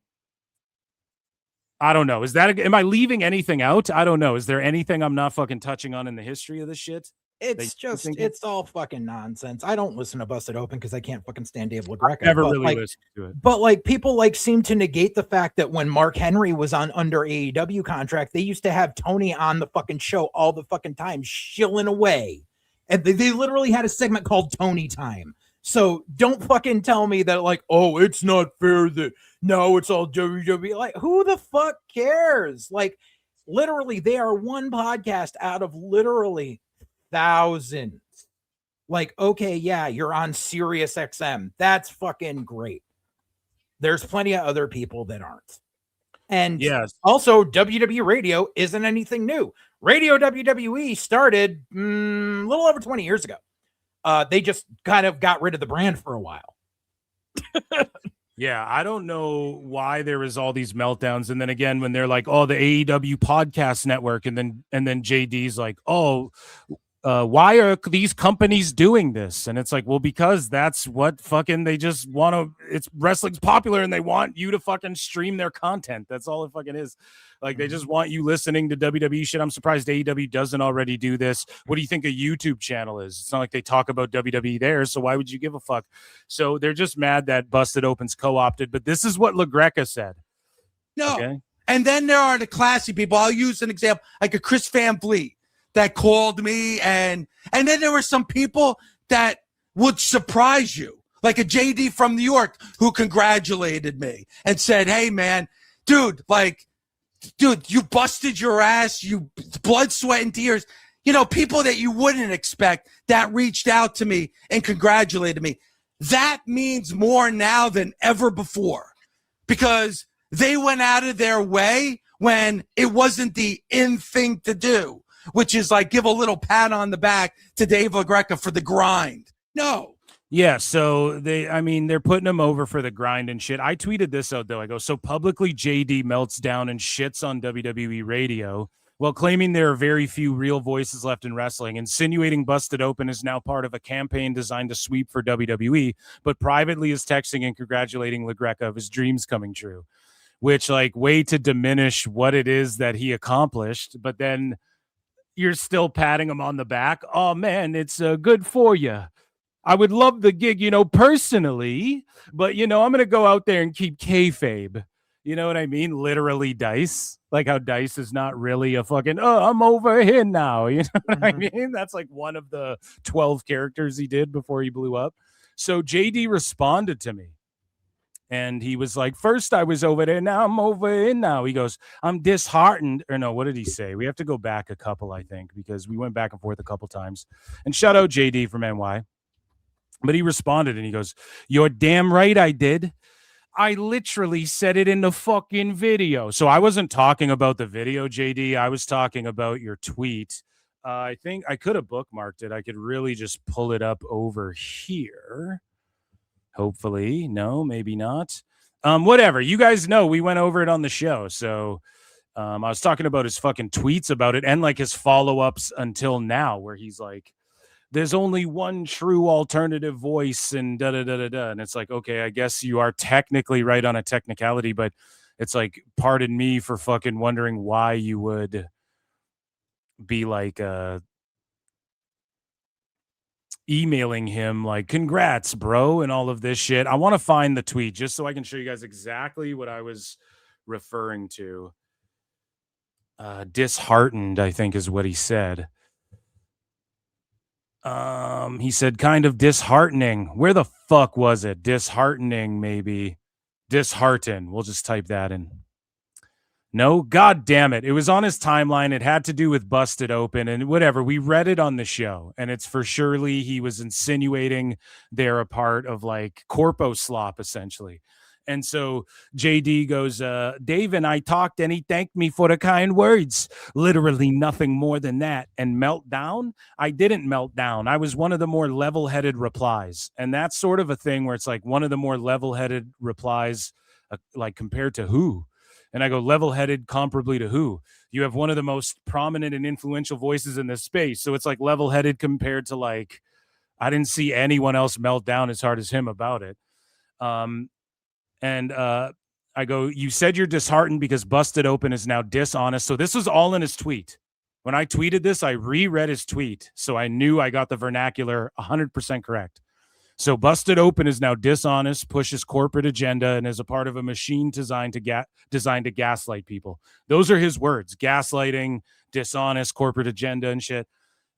don't know. Am I leaving anything out? I don't know. Is there anything I'm not fucking touching on in the history of this shit? It's all fucking nonsense. I don't listen to Busted Open because I can't fucking stand Dave LaGreca. Never really listened to it. But like people like seem to negate the fact that when Mark Henry was under AEW contract, they used to have Tony on the fucking show all the fucking time, shilling away. And they literally had a segment called Tony Time. So don't fucking tell me that like, oh, it's not fair that now it's all WWE. Like, who the fuck cares? Like, literally, they are one podcast out of literally thousands. Like, okay, yeah, you're on SiriusXM. That's fucking great. There's plenty of other people that aren't. And yes, also WWE Radio isn't anything new. Radio WWE started a little over 20 years ago. They just kind of got rid of the brand for a while. Yeah, I don't know why there was all these meltdowns, and then again when they're like, "Oh, the AEW podcast network," and then JD's like, "Oh, why are these companies doing this?" And it's like, well, because that's what fucking they just want to. It's wrestling's popular, and they want you to fucking stream their content. That's all it fucking is. Like they just want you listening to WWE shit. I'm surprised AEW doesn't already do this. What do you think a YouTube channel is? It's not like they talk about WWE there, so why would you give a fuck? So they're just mad that Busted Open's co-opted. But this is what LaGreca said. No, okay? And then there are the classy people. I'll use an example, like a Chris Van Vliet that called me, and then there were some people that would surprise you, like a JD from New York who congratulated me and said, "Hey, man, dude, you busted your ass, you blood, sweat, and tears." You know, people that you wouldn't expect that reached out to me and congratulated me. That means more now than ever before because they went out of their way when it wasn't the in thing to do, which is like give a little pat on the back to Dave LaGreca for the grind. No. Yeah, so they're putting him over for the grind and shit. I tweeted this out, though. I go, so publicly JD melts down and shits on WWE Radio while claiming there are very few real voices left in wrestling, insinuating Busted Open is now part of a campaign designed to sweep for WWE, but privately is texting and congratulating LaGreca of his dreams coming true, which, like, way to diminish what it is that he accomplished, but then you're still patting him on the back. Oh, man, it's good for you. I would love the gig, personally, but, I'm going to go out there and keep kayfabe. You know what I mean? Literally Dice. Like how Dice is not really a fucking, I'm over here now. You know what I mean? That's like one of the 12 characters he did before he blew up. So JD responded to me. And he was like, first I was over there, now I'm over here now. He goes, I'm disheartened. Or no, what did he say? We have to go back a couple, I think, because we went back and forth a couple times. And shout out JD from NY. But he responded and he goes, you're damn right I did. I literally said it in the fucking video. So I wasn't talking about the video, JD. I was talking about your tweet. I think I could have bookmarked it. I could really just pull it up over here. Hopefully. No, maybe not. Whatever. You guys know we went over it on the show. So I was talking about his fucking tweets about it and like his follow-ups until now where he's like, there's only one true alternative voice and da-da-da-da-da. And it's like, okay, I guess you are technically right on a technicality, but it's like, pardon me for fucking wondering why you would be like emailing him like, congrats, bro, and all of this shit. I want to find the tweet just so I can show you guys exactly what I was referring to. Disheartened, I think is what he said. He said kind of disheartening. Where the fuck was it? Disheartening, maybe. Dishearten. We'll just type that in. No, god damn it. It was on his timeline. It had to do with Busted Open and whatever. We read it on the show, and it's for surely he was insinuating they're a part of like corpo slop, essentially. And so JD goes, Dave and I talked and he thanked me for the kind words. Literally nothing more than that. And melt down? I didn't melt down. I was one of the more level-headed replies. And that's sort of a thing where it's like one of the more level-headed replies, like compared to who? And I go, level-headed comparably to who? You have one of the most prominent and influential voices in this space. So it's like level-headed compared to like, I didn't see anyone else melt down as hard as him about it. And I go, you said you're disheartened because Busted Open is now dishonest. So this was all in his tweet. When I tweeted this, I reread his tweet. So I knew I got the vernacular 100% correct. So Busted Open is now dishonest, pushes corporate agenda, and is a part of a machine designed to gaslight people. Those are his words, gaslighting, dishonest, corporate agenda and shit.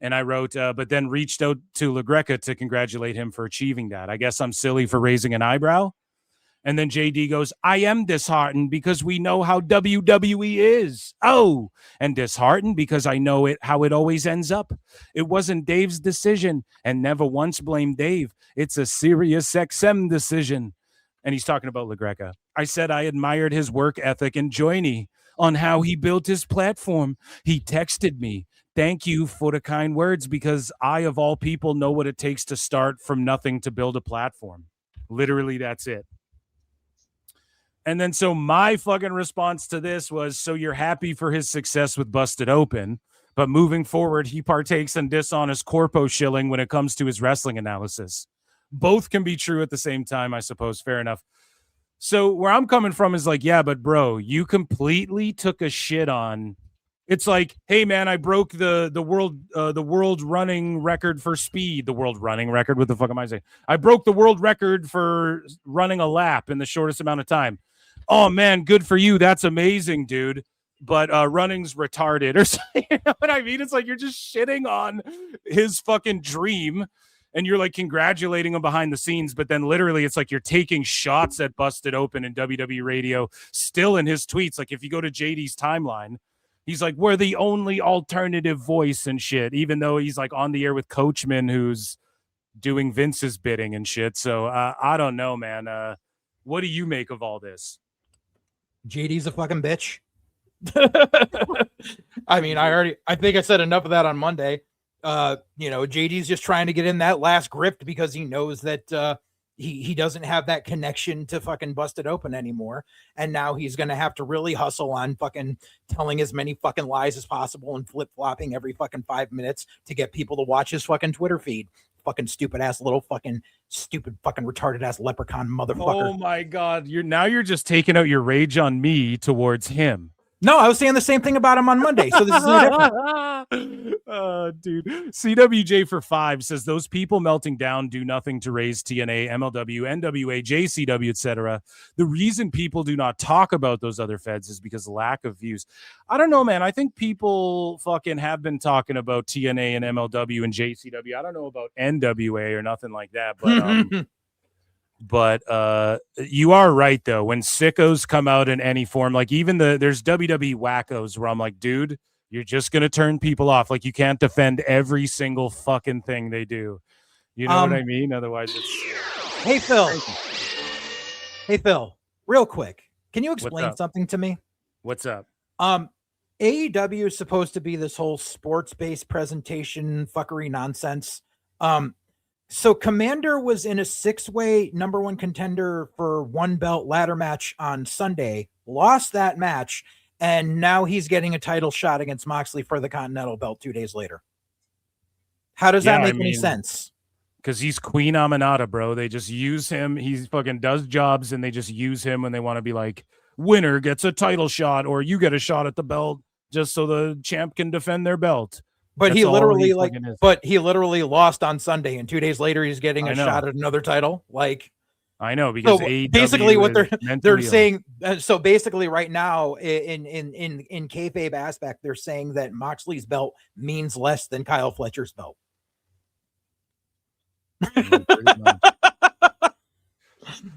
And I wrote, but then reached out to LaGreca to congratulate him for achieving that. I guess I'm silly for raising an eyebrow. And then JD goes, I am disheartened because we know how WWE is. Oh, and disheartened because I know how it always ends up. It wasn't Dave's decision and never once blamed Dave. It's a SiriusXM decision. And he's talking about LaGreca. I said I admired his work ethic and journey on how he built his platform. He texted me, "Thank you for the kind words, because I, of all people, know what it takes to start from nothing to build a platform." Literally, that's it. And then so my fucking response to this was, so you're happy for his success with Busted Open, but moving forward, he partakes in dishonest corpo shilling when it comes to his wrestling analysis. Both can be true at the same time, I suppose. Fair enough. So where I'm coming from is like, yeah, but bro, you completely took a shit on. It's like, hey man, I broke the world running record for speed. The world running record. What the fuck am I saying? I broke the world record for running a lap in the shortest amount of time. Oh man, good for you. That's amazing, dude. But running's retarded or something. You know what I mean? It's like you're just shitting on his fucking dream. And you're like congratulating him behind the scenes, but then literally it's like you're taking shots at Busted Open and WWE Radio still in his tweets. Like if you go to JD's timeline, he's like, we're the only alternative voice and shit, even though he's like on the air with Coachman, who's doing Vince's bidding and shit. So I don't know, man. What do you make of all this? JD's a fucking bitch. I mean, I think I said enough of that on Monday. JD's just trying to get in that last grip because he knows that he doesn't have that connection to fucking Busted Open anymore. And now he's going to have to really hustle on fucking telling as many fucking lies as possible and flip-flopping every fucking 5 minutes to get people to watch his fucking Twitter feed. Fucking stupid ass little fucking stupid fucking retarded ass leprechaun motherfucker. Oh my God. You're just taking out your rage on me towards him. No, I was saying the same thing about him on Monday. So this is no different. Dude, CWJ for 5 says those people melting down do nothing to raise TNA, MLW, NWA, JCW, etc. The reason people do not talk about those other feds is because lack of views. I don't know, man. I think people fucking have been talking about TNA and MLW and JCW. I don't know about NWA or nothing like that, but but you are right though. When sickos come out in any form, like even there's WWE wackos where I'm like, dude, you're just gonna turn people off. Like you can't defend every single fucking thing they do. You know what I mean? Otherwise, it's. Hey Phil, real quick, can you explain something to me? What's up? AEW is supposed to be this whole sports-based presentation fuckery nonsense. So Commander was in a 6-way number 1 contender for 1 belt ladder match on Sunday, lost that match, and now he's getting a title shot against Moxley for the Continental belt 2 days later. How does that make any sense? Because he's Queen Aminata, bro. They just use him. He fucking does jobs, and they just use him when they want to be like, winner gets a title shot, or you get a shot at the belt just so the champ can defend their belt. But he literally lost on Sunday, and 2 days later he's getting a shot at another title. Like, I know, because so basically what they're saying. So basically, right now in kayfabe aspect, they're saying that Moxley's belt means less than Kyle Fletcher's belt.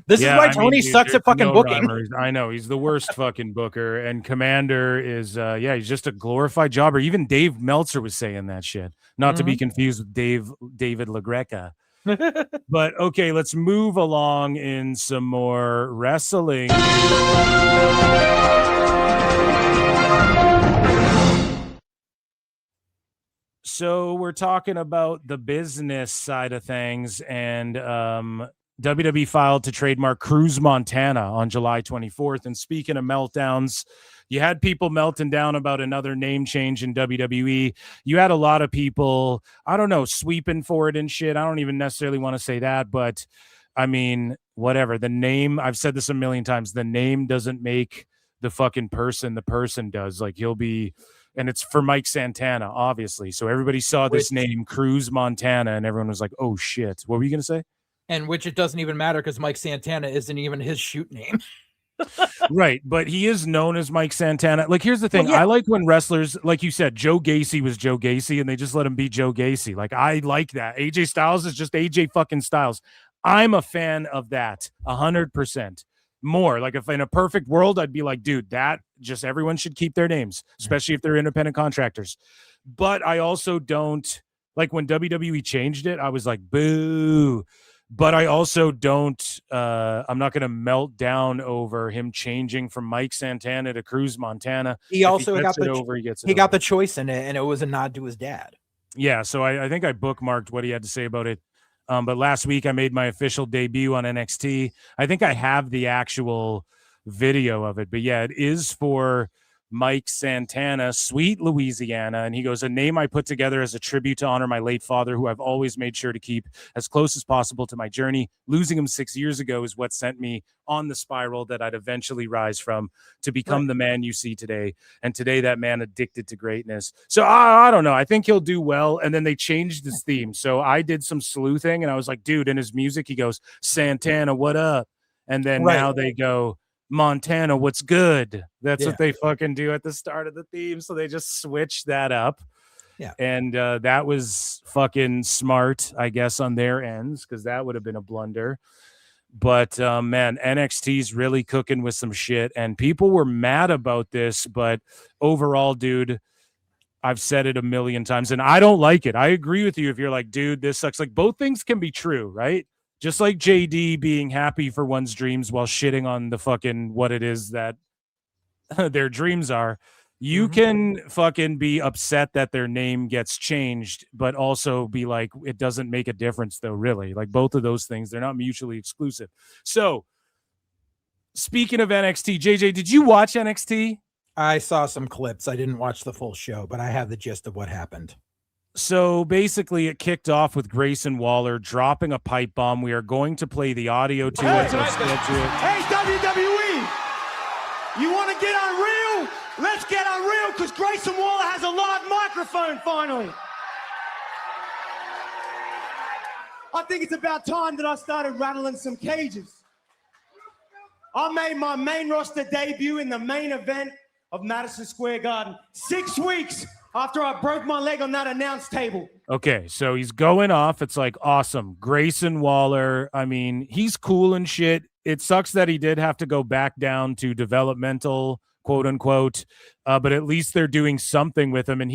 This is why Tony sucks at fucking booking. I know he's the worst fucking booker, and Commander is he's just a glorified jobber. Even Dave Meltzer was saying that shit. Not to be confused with David LaGreca. But okay, let's move along in some more wrestling. So we're talking about the business side of things, and WWE filed to trademark Cruz Montana on July 24th. And speaking of meltdowns, you had people melting down about another name change in WWE. You had a lot of people, I don't know, sweeping for it and shit. I don't even necessarily want to say that, but I mean, whatever. The name, I've said this a million times, the name doesn't make the fucking person, the person does. Like he'll be, and it's for Mike Santana, obviously. So everybody saw this name, Cruz Montana, and everyone was like, oh shit. What were you going to say? And which it doesn't even matter because Mike Santana isn't even his shoot name. Right, but he is known as Mike Santana. Like, here's the thing. Well, yeah. I like when wrestlers, like you said, Joe Gacy was Joe Gacy, and they just let him be Joe Gacy. Like, I like that. AJ Styles is just AJ fucking Styles. I'm a fan of that, 100%. More. Like, if in a perfect world, I'd be like, dude, that just everyone should keep their names, especially if they're independent contractors. But I also don't, like, when WWE changed it, I was like, boo. But I also don't, I'm not going to melt down over him changing from Mike Santana to Cruz Montana. He also he got the choice in it, and it was a nod to his dad. Yeah, so I think I bookmarked what he had to say about it. But last week I made my official debut on NXT. I think I have the actual video of it. But yeah, it is for Mike Santana, Sweet Louisiana. And he goes, a name I put together as a tribute to honor my late father, who I've always made sure to keep as close as possible to my journey. Losing him 6 years ago is what sent me on the spiral that I'd eventually rise from to become the man you see today. And today, that man addicted to greatness. So I don't know. I think he'll do well. And then they changed his theme. So I did some sleuthing and I was like, dude, in his music, he goes, Santana, what up? And then now they go, Montana, what's good? That's what they fucking do at the start of the theme. So they just switch that up. Yeah. And that was fucking smart, I guess, on their ends, because that would have been a blunder. But man, NXT's really cooking with some shit, and people were mad about this. But overall, dude, I've said it a million times, and I don't like it. I agree with you if you're like, dude, this sucks. Like, both things can be true, right? Just like JD being happy for one's dreams while shitting on the fucking what it is that their dreams are. You can fucking be upset that their name gets changed, but also be like, it doesn't make a difference though, really. Like, both of those things, they're not mutually exclusive. So speaking of NXT, JJ, did you watch NXT? I saw some clips. I didn't watch the full show, but I have the gist of what happened. So basically, it kicked off with Grayson Waller dropping a pipe bomb. We are going to play the audio to it. Let's get to it. Hey, WWE, you want to get unreal? Let's get unreal, because Grayson Waller has a live microphone finally. I think it's about time that I started rattling some cages. I made my main roster debut in the main event of Madison Square Garden 6 weeks after I broke my leg on that announce table. Okay, so he's going off. It's like, awesome. Grayson Waller, I mean, he's cool and shit. It sucks that he did have to go back down to developmental, quote unquote, but at least they're doing something with him. And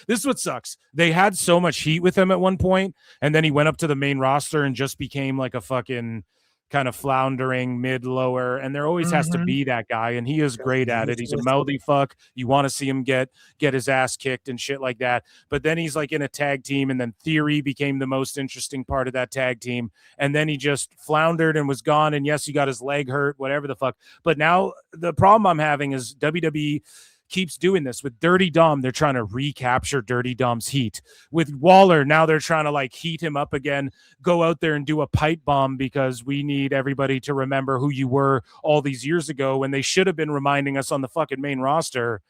this is what sucks. They had so much heat with him at one point, and then he went up to the main roster and just became like a fucking kind of floundering mid-lower, and there always has to be that guy, and he is great at it. He's a mouthy fuck. You want to see him get his ass kicked and shit like that, but then he's like in a tag team, and then Theory became the most interesting part of that tag team, and then he just floundered and was gone, and yes, he got his leg hurt, whatever the fuck. But now the problem I'm having is WWE keeps doing this with Dirty Dom. They're trying to recapture Dirty Dom's heat. With Waller, now they're trying to like heat him up again, go out there and do a pipe bomb because we need everybody to remember who you were all these years ago, when they should have been reminding us on the fucking main roster.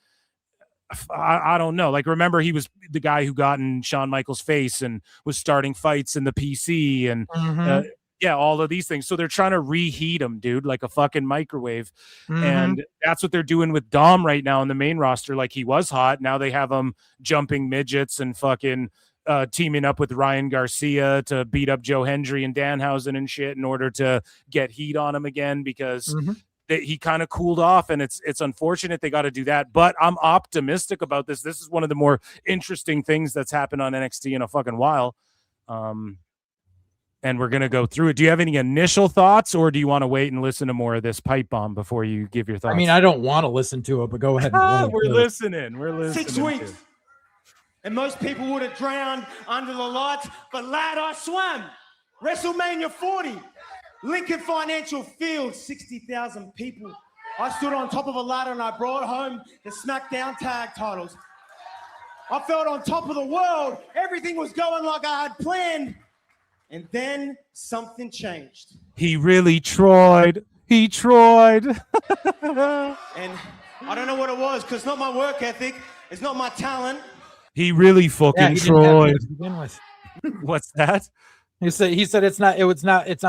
I don't know. Like, remember, he was the guy who got in Shawn Michaels' face and was starting fights in the PC and all of these things. So they're trying to reheat him, dude, like a fucking microwave. And that's what they're doing with Dom right now in the main roster. Like, he was hot. Now they have him jumping midgets and fucking teaming up with Ryan Garcia to beat up Joe Hendry and Danhausen and shit in order to get heat on him again, because he kind of cooled off, and it's unfortunate they got to do that. But I'm optimistic about this. This is one of the more interesting things that's happened on NXT in a fucking while. And we're going to go through it. Do you have any initial thoughts, or do you want to wait and listen to more of this pipe bomb before you give your thoughts? I mean, I don't want to listen to it, but go ahead. And We're listening. We're listening. 6 weeks. And most people would have drowned under the lights, but lad, I swam. WrestleMania 40, Lincoln Financial Field, 60,000 people. I stood on top of a ladder and I brought home the SmackDown tag titles. I felt on top of the world. Everything was going like I had planned. And then something changed. He really tried. He tried. And I don't know what it was, because it's not my work ethic. It's not my talent. He really fucking tried. What's that? He said it's not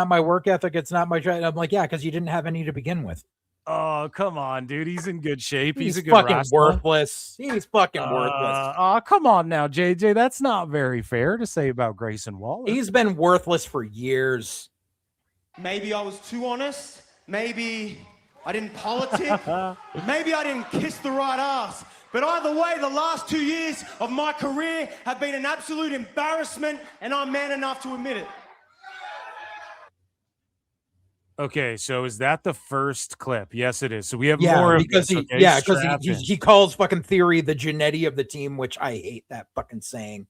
my work ethic. It's not my try. I'm like, yeah, because you didn't have any to begin with. Oh, come on, dude. He's in good shape. He's a good fucking wrestler. worthless. He's fucking worthless. Oh, come on now, JJ. That's not very fair to say about Grayson Waller. He's been worthless for years. Maybe I was too honest. Maybe I didn't politic. Maybe I didn't kiss the right ass. But either way, the last 2 years of my career have been an absolute embarrassment, and I'm man enough to admit it. Okay, so is that the first clip? Yes, it is. So we have more of because this, he, okay? yeah, because Strap in. he calls fucking Theory the Genetti of the team, which I hate that fucking saying.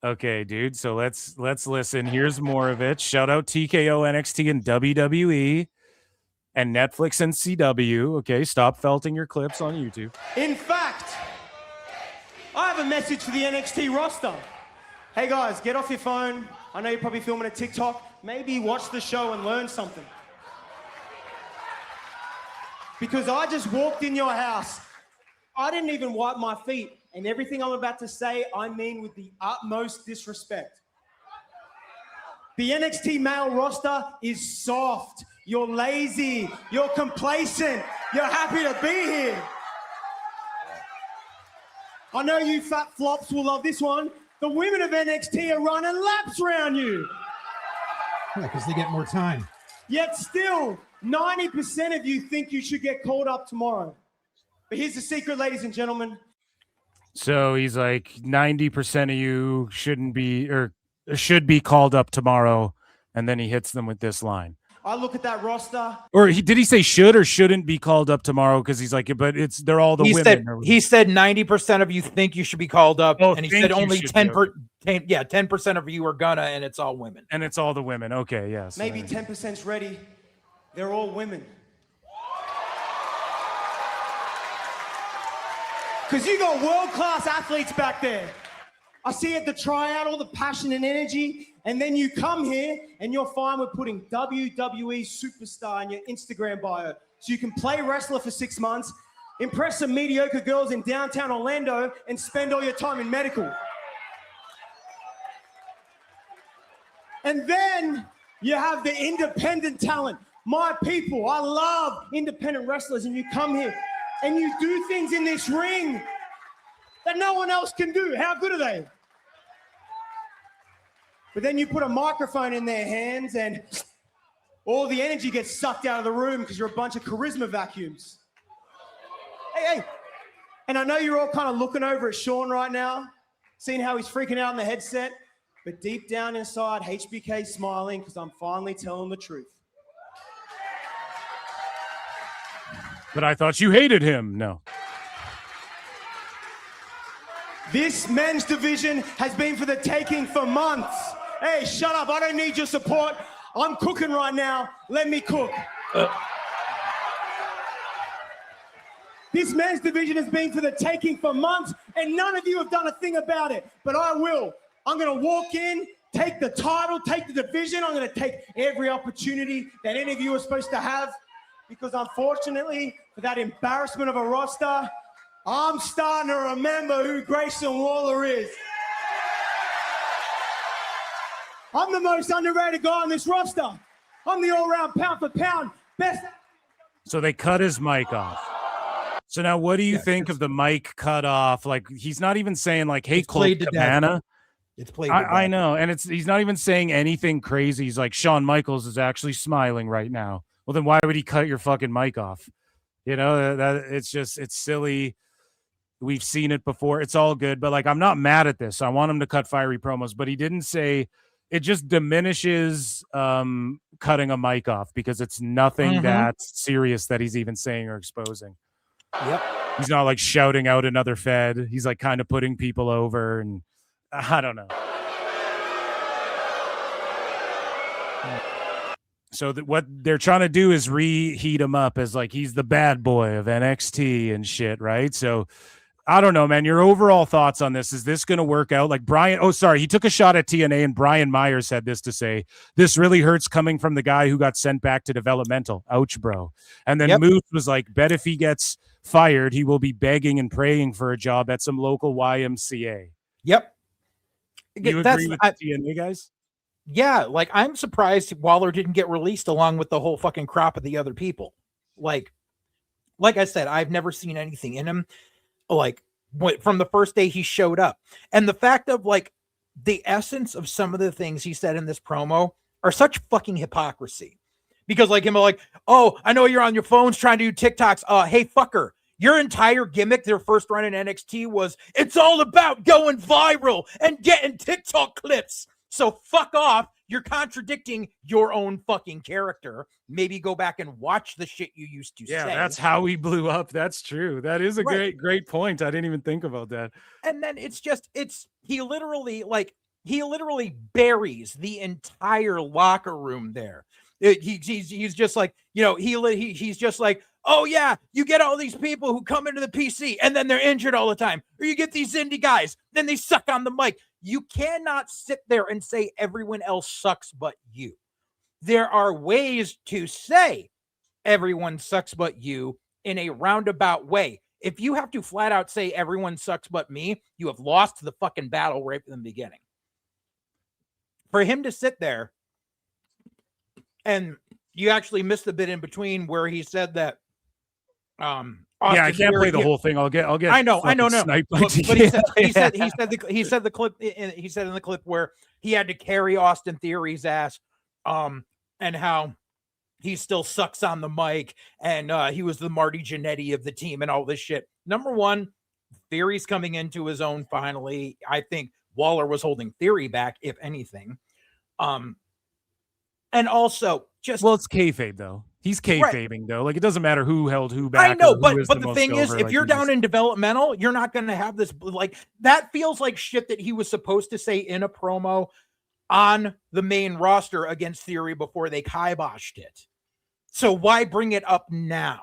Okay, dude. So let's listen. Here's more of it. Shout out TKO, NXT, and WWE, and Netflix and CW. Okay, stop felting your clips on YouTube. In fact, I have a message for the NXT roster. Hey guys, get off your phone. I know you're probably filming a TikTok. Maybe watch the show and learn something. Because I just walked in your house. I didn't even wipe my feet. And everything I'm about to say, I mean with the utmost disrespect. The NXT male roster is soft. You're lazy. You're complacent. You're happy to be here. I know you fat flops will love this one. The women of NXT are running laps around you. Yeah, because they get more time. Yet still, 90% of you think you should get called up tomorrow. But here's the secret, ladies and gentlemen. So he's like 90% of you shouldn't be or should be called up tomorrow, and then he hits them with this line. I look at that roster. Or did he say should or shouldn't be called up tomorrow? Because he's like, but they're all the women. He said 90% of you think you should be called up, and he said only 10% of you are gonna, and it's all women. And it's all the women. Okay, yes. Maybe 10%'s ready. They're all women. Because you got world-class athletes back there. I see at the tryout all the passion and energy, and then you come here and you're fine with putting WWE superstar in your Instagram bio so you can play wrestler for 6 months, impress some mediocre girls in downtown Orlando, and spend all your time in medical. And then you have the independent talent. My people, I love independent wrestlers, and you come here and you do things in this ring that no one else can do. How good are they? But then you put a microphone in their hands and all the energy gets sucked out of the room because you're a bunch of charisma vacuums. Hey. And I know you're all kind of looking over at Sean right now, seeing how he's freaking out in the headset, but deep down inside, HBK's smiling because I'm finally telling the truth. But I thought you hated him. No. This men's division has been for the taking for months. Hey, shut up. I don't need your support. I'm cooking right now. Let me cook. This men's division has been for the taking for months, and none of you have done a thing about it. But I will. I'm going to walk in, take the title, take the division. I'm going to take every opportunity that any of you are supposed to have. Because unfortunately, for that embarrassment of a roster, I'm starting to remember who Grayson Waller is. I'm the most underrated guy on this roster. I'm the all-round pound for pound best. So they cut his mic off. So now what do you think of the mic cut off? Like, he's not even saying like, hey, Colt Cabana. It's played. I know. And he's not even saying anything crazy. He's like, Shawn Michaels is actually smiling right now. Well, then why would he cut your fucking mic off? You know, that it's silly. We've seen it before. It's all good. But like, I'm not mad at this. I want him to cut fiery promos, but he didn't say it. Just diminishes cutting a mic off because it's nothing that serious that he's even saying or exposing. Yep. He's not like shouting out another Fed. He's like kind of putting people over, and I don't know. So what they're trying to do is reheat him up as like he's the bad boy of NXT and shit, right? So I don't know, man. Your overall thoughts on this? Is this going to work out? Like he took a shot at TNA, and Brian Myers had this to say: "This really hurts coming from the guy who got sent back to developmental. Ouch, bro." And then Moose was like, "Bet if he gets fired, he will be begging and praying for a job at some local YMCA." Yep. You agree with the TNA guys? Yeah, like I'm surprised Waller didn't get released along with the whole fucking crop of the other people. Like I said, I've never seen anything in him like from the first day he showed up. And the fact of like the essence of some of the things he said in this promo are such fucking hypocrisy. Because like him like, oh, I know you're on your phones trying to do TikToks. Hey, fucker. Your entire gimmick, their first run in NXT was it's all about going viral and getting TikTok clips. So fuck off. You're contradicting your own fucking character. Maybe go back and watch the shit you used to say. Yeah, that's how he blew up. That's true. That is a great point. I didn't even think about that. And then he literally buries the entire locker room there. He's just like, he's just like, oh yeah, you get all these people who come into the PC and then they're injured all the time. Or you get these indie guys, then they suck on the mic. You cannot sit there and say everyone else sucks but you. There are ways to say everyone sucks but you in a roundabout way. If you have to flat out say everyone sucks but me, you have lost the fucking battle right from the beginning. For him to sit there, and you actually missed the bit in between where he said that I can't play the whole thing. I'll get I know. sniped by But he TK. said in the clip where he had to carry Austin Theory's ass, and how he still sucks on the mic, and he was the Marty Jannetty of the team and all this shit. Number one, Theory's coming into his own finally. I think Waller was holding Theory back, if anything. And also it's kayfabe though. He's kayfabing though. Like, it doesn't matter who held who back. I know, or but who is the thing is, if you're down in developmental, you're not going to have this. Like, that feels like shit that he was supposed to say in a promo on the main roster against Theory before they kiboshed it. So why bring it up now?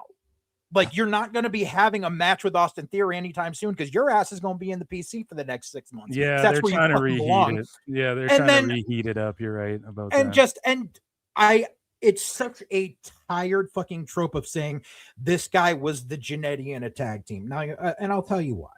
Like, you're not going to be having a match with Austin Theory anytime soon because your ass is going to be in the PC for the next 6 months. Yeah, that's they're trying to reheat it. Yeah, they're trying to reheat it up. You're right about that. It's such a tired fucking trope of saying this guy was the Jannetty in a tag team. Now, and I'll tell you why.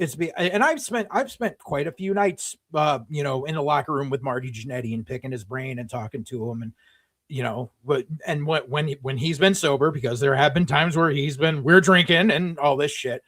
I've spent quite a few nights, in the locker room with Marty Jannetty and picking his brain and talking to him, and when he's been sober, because there have been times where we're drinking and all this shit.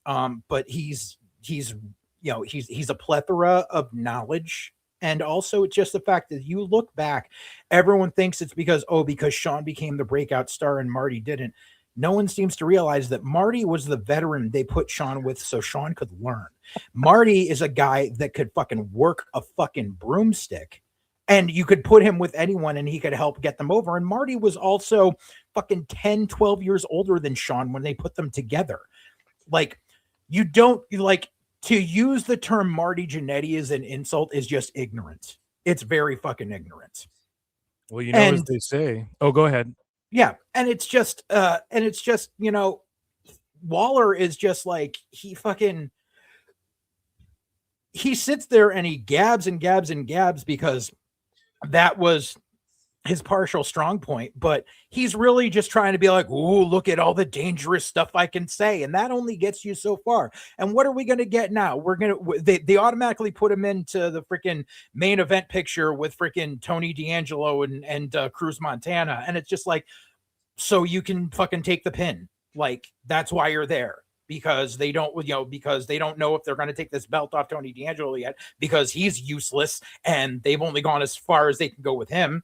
But he's a plethora of knowledge. And also, it's just the fact that you look back, everyone thinks it's because Sean became the breakout star and Marty didn't. No one seems to realize that Marty was the veteran they put Sean with so Sean could learn. Marty is a guy that could fucking work a fucking broomstick, and you could put him with anyone and he could help get them over. And Marty was also fucking 10, 12 years older than Sean when they put them together. Like, to use the term Marty Jannetty as an insult is just ignorant. It's very fucking ignorant. Well, as they say. Oh, go ahead. Yeah. And it's just, Waller is just like, he sits there and he gabs and gabs and gabs because that was his partial strong point, but he's really just trying to be like, oh, look at all the dangerous stuff I can say. And that only gets you so far. And what are we going to get now? They automatically put him into the freaking main event picture with freaking Tony D'Angelo and Cruz Montana. And it's just like, so you can fucking take the pin. Like, that's why you're there. Because they don't know if they're going to take this belt off Tony D'Angelo yet, because he's useless and they've only gone as far as they can go with him.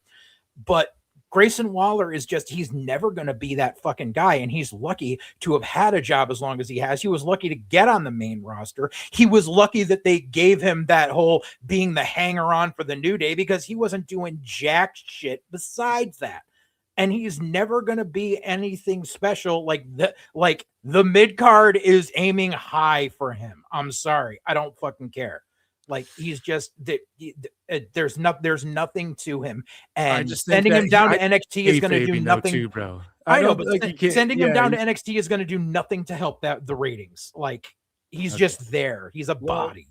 But Grayson Waller he's never going to be that fucking guy. And he's lucky to have had a job as long as he has. He was lucky to get on the main roster. He was lucky that they gave him that whole being the hanger on for the New Day, because he wasn't doing jack shit besides that. And he's never going to be anything special. Like the mid card is aiming high for him. I'm sorry. I don't fucking care. Like, he's just there's nothing to him, and sending him down to NXT is going to do nothing. Too, bro. I know, but sending him down to NXT is going to do nothing to help the ratings. Like, he's just there. He's a body.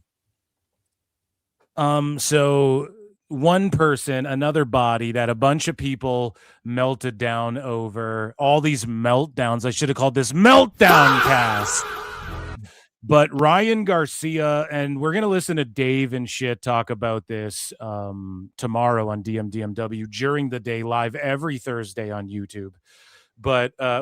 So one person, another body that a bunch of people melted down over, all these meltdowns. I should have called this Meltdown Cast. But Ryan Garcia, and we're going to listen to Dave and shit talk about this tomorrow on DMDMW during the day, live every Thursday on YouTube. But, I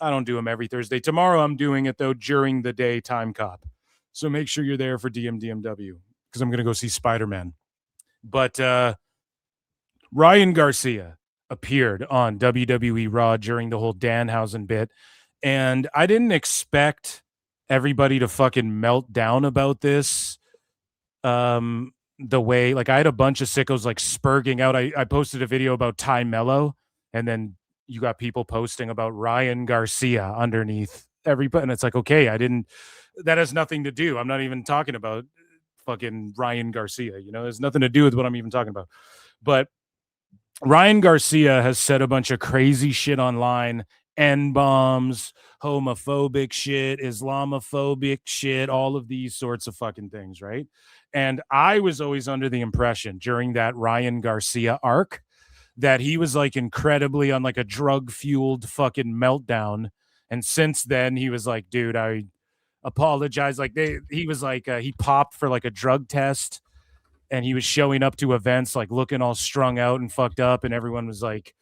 don't do them every Thursday. Tomorrow I'm doing it, though, during the day, Time Cop. So make sure you're there for DMDMW, because I'm going to go see Spider-Man. But Ryan Garcia appeared on WWE Raw during the whole Danhausen bit, and I didn't expect everybody to fucking melt down about this. the way, like I had a bunch of sickos like spurging out. I posted a video about Ty Mello, and then you got people posting about Ryan Garcia underneath everybody. And it's like, okay, that has nothing to do. I'm not even talking about fucking Ryan Garcia, there's nothing to do with what I'm even talking about. But Ryan Garcia has said a bunch of crazy shit online, N-bombs, homophobic shit, Islamophobic shit, all of these sorts of fucking things, right? And I was always under the impression during that Ryan Garcia arc that he was like incredibly on like a drug-fueled fucking meltdown. And since then, he was like, dude, I apologize. Like he was like, he popped for like a drug test, and he was showing up to events like looking all strung out and fucked up, and everyone was like,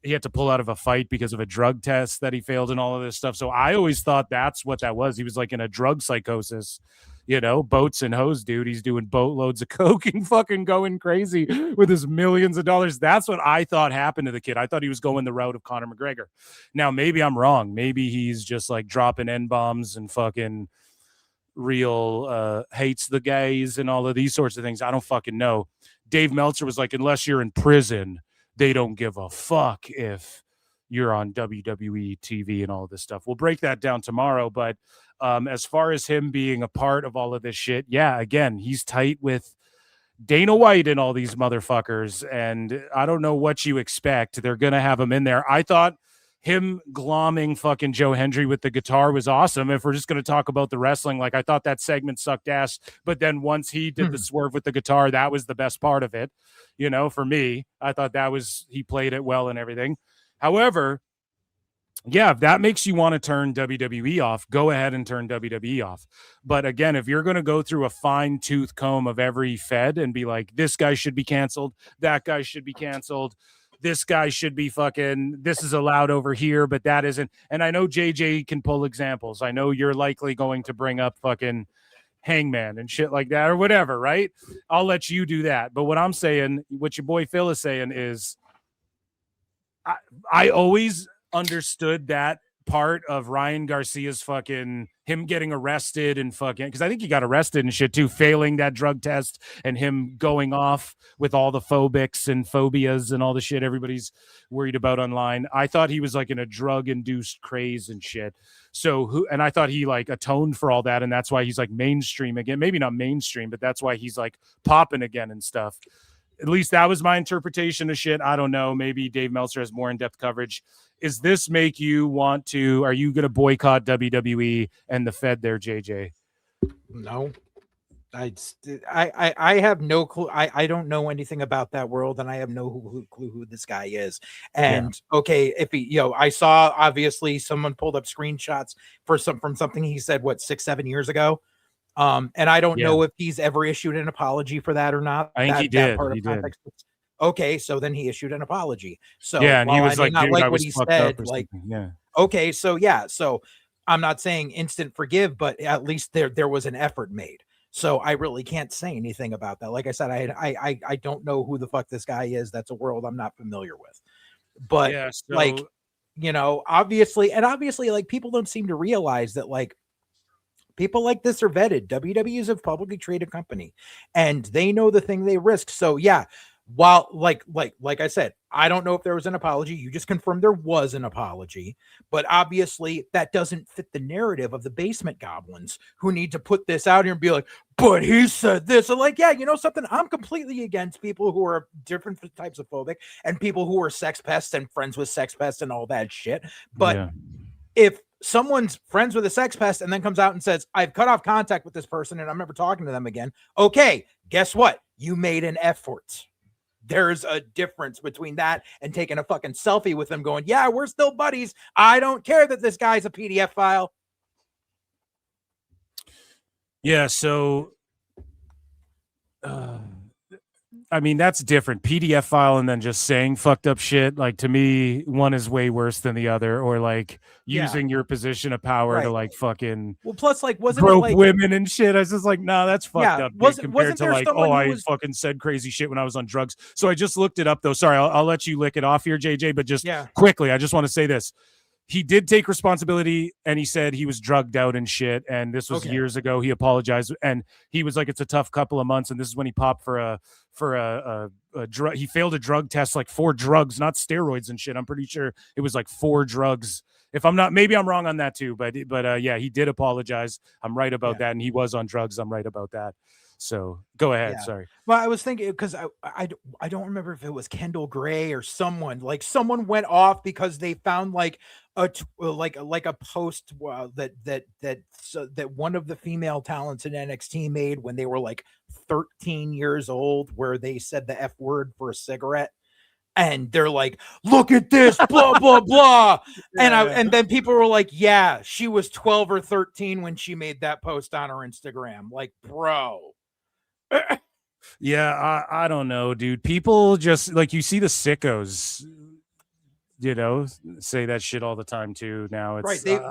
he had to pull out of a fight because of a drug test that he failed and all of this stuff. So I always thought that's what that was. He was like in a drug psychosis, boats and hoes, dude. He's doing boatloads of coke and fucking going crazy with his millions of dollars. That's what I thought happened to the kid. I thought he was going the route of Conor McGregor. Now, maybe I'm wrong. Maybe he's just like dropping N-bombs and fucking real hates the gays and all of these sorts of things. I don't fucking know. Dave Meltzer was like, unless you're in prison, they don't give a fuck if you're on WWE TV and all this stuff. We'll break that down tomorrow. But as far as him being a part of all of this shit, yeah, again, he's tight with Dana White and all these motherfuckers. And I don't know what you expect. They're going to have him in there. I thought him glomming fucking Joe Hendry with the guitar was awesome. If we're just going to talk about the wrestling, like I thought that segment sucked ass, but then once he did the swerve with the guitar, that was the best part of it. For me, I thought he played it well and everything. However, yeah, if that makes you want to turn WWE off, go ahead and turn WWE off. But again, if you're going to go through a fine tooth comb of every Fed and be like, this guy should be canceled, that guy should be canceled, this guy should be fucking, this is allowed over here, but that isn't. And I know JJ can pull examples. I know you're likely going to bring up fucking Hangman and shit like that or whatever, right? I'll let you do that. But what I'm saying, what your boy Phil is saying is, I always understood that part of Ryan Garcia's fucking him getting arrested and fucking, because I think he got arrested and shit too, failing that drug test and him going off with all the phobics and phobias and all the shit everybody's worried about online. I thought he was like in a drug induced craze and shit. So and I thought he like atoned for all that, and that's why he's like mainstream again. Maybe not mainstream, but that's why he's like popping again and stuff. At least that was my interpretation of shit. I don't know. Maybe Dave Meltzer has more in-depth coverage. Is this make you want to, are you going to boycott WWE and the Fed there, JJ? No. I have no clue. I don't know anything about that world, and I have no clue who this guy is. And okay, if he, I saw obviously someone pulled up screenshots from something he said 6-7 years ago. And I don't know if he's ever issued an apology for that or not. I think he did. Okay, so then he issued an apology. So yeah, and he was like, not dude, like I what was he fucked said. up Like, yeah. Okay, so I'm not saying instant forgive, but at least there was an effort made. So I really can't say anything about that. Like I said, I don't know who the fuck this guy is. That's a world I'm not familiar with. But obviously, like people don't seem to realize that like people like this are vetted. WWE is a publicly traded company, and they know the thing they risk. So yeah, while like I said, I don't know if there was an apology. You just confirmed there was an apology, but obviously that doesn't fit the narrative of the basement goblins who need to put this out here and be like, but he said this. And like, yeah, you know something? I'm completely against people who are different types of phobic and people who are sex pests and friends with sex pests and all that shit. But if someone's friends with a sex pest and then comes out and says, I've cut off contact with this person and I'm never talking to them again. Okay, guess what? You made an effort. There's a difference between that and taking a fucking selfie with them going, yeah, we're still buddies. I don't care that this guy's a PDF file. Yeah, so I mean, that's different. PDF file and then just saying fucked up shit. Like, to me, one is way worse than the other. Or like using your position of power to like fucking plus like wasn't grope it like women and shit. I was just like, nah, that's fucked up. Compared to like, I fucking said crazy shit when I was on drugs. So I just looked it up though. Sorry, I'll let you lick it off here, JJ. But just quickly, I just want to say this. he did take responsibility, and he said he was drugged out and shit. And this was years ago. He apologized, and he was like, "It's a tough couple of months." And this is when he popped for a drug. He failed a drug test, like 4 drugs, not steroids and shit. I'm pretty sure it was like 4 drugs. If I'm not, maybe I'm wrong on that too. But yeah, he did apologize. I'm right about that, and he was on drugs. I'm right about that. So go ahead. Sorry. Well, I was thinking because I don't remember if it was Kendall Gray or someone someone went off because they found like a post that one of the female talents in NXT made when they were like 13 years old, where they said the F word for a cigarette. And they're like, look at this, blah, blah, blah. And then people were like, yeah, she was 12 or 13 when she made that post on her Instagram. Like, bro. Yeah, I don't know, dude. People just like, you see the sickos, say that shit all the time too. Now it's right.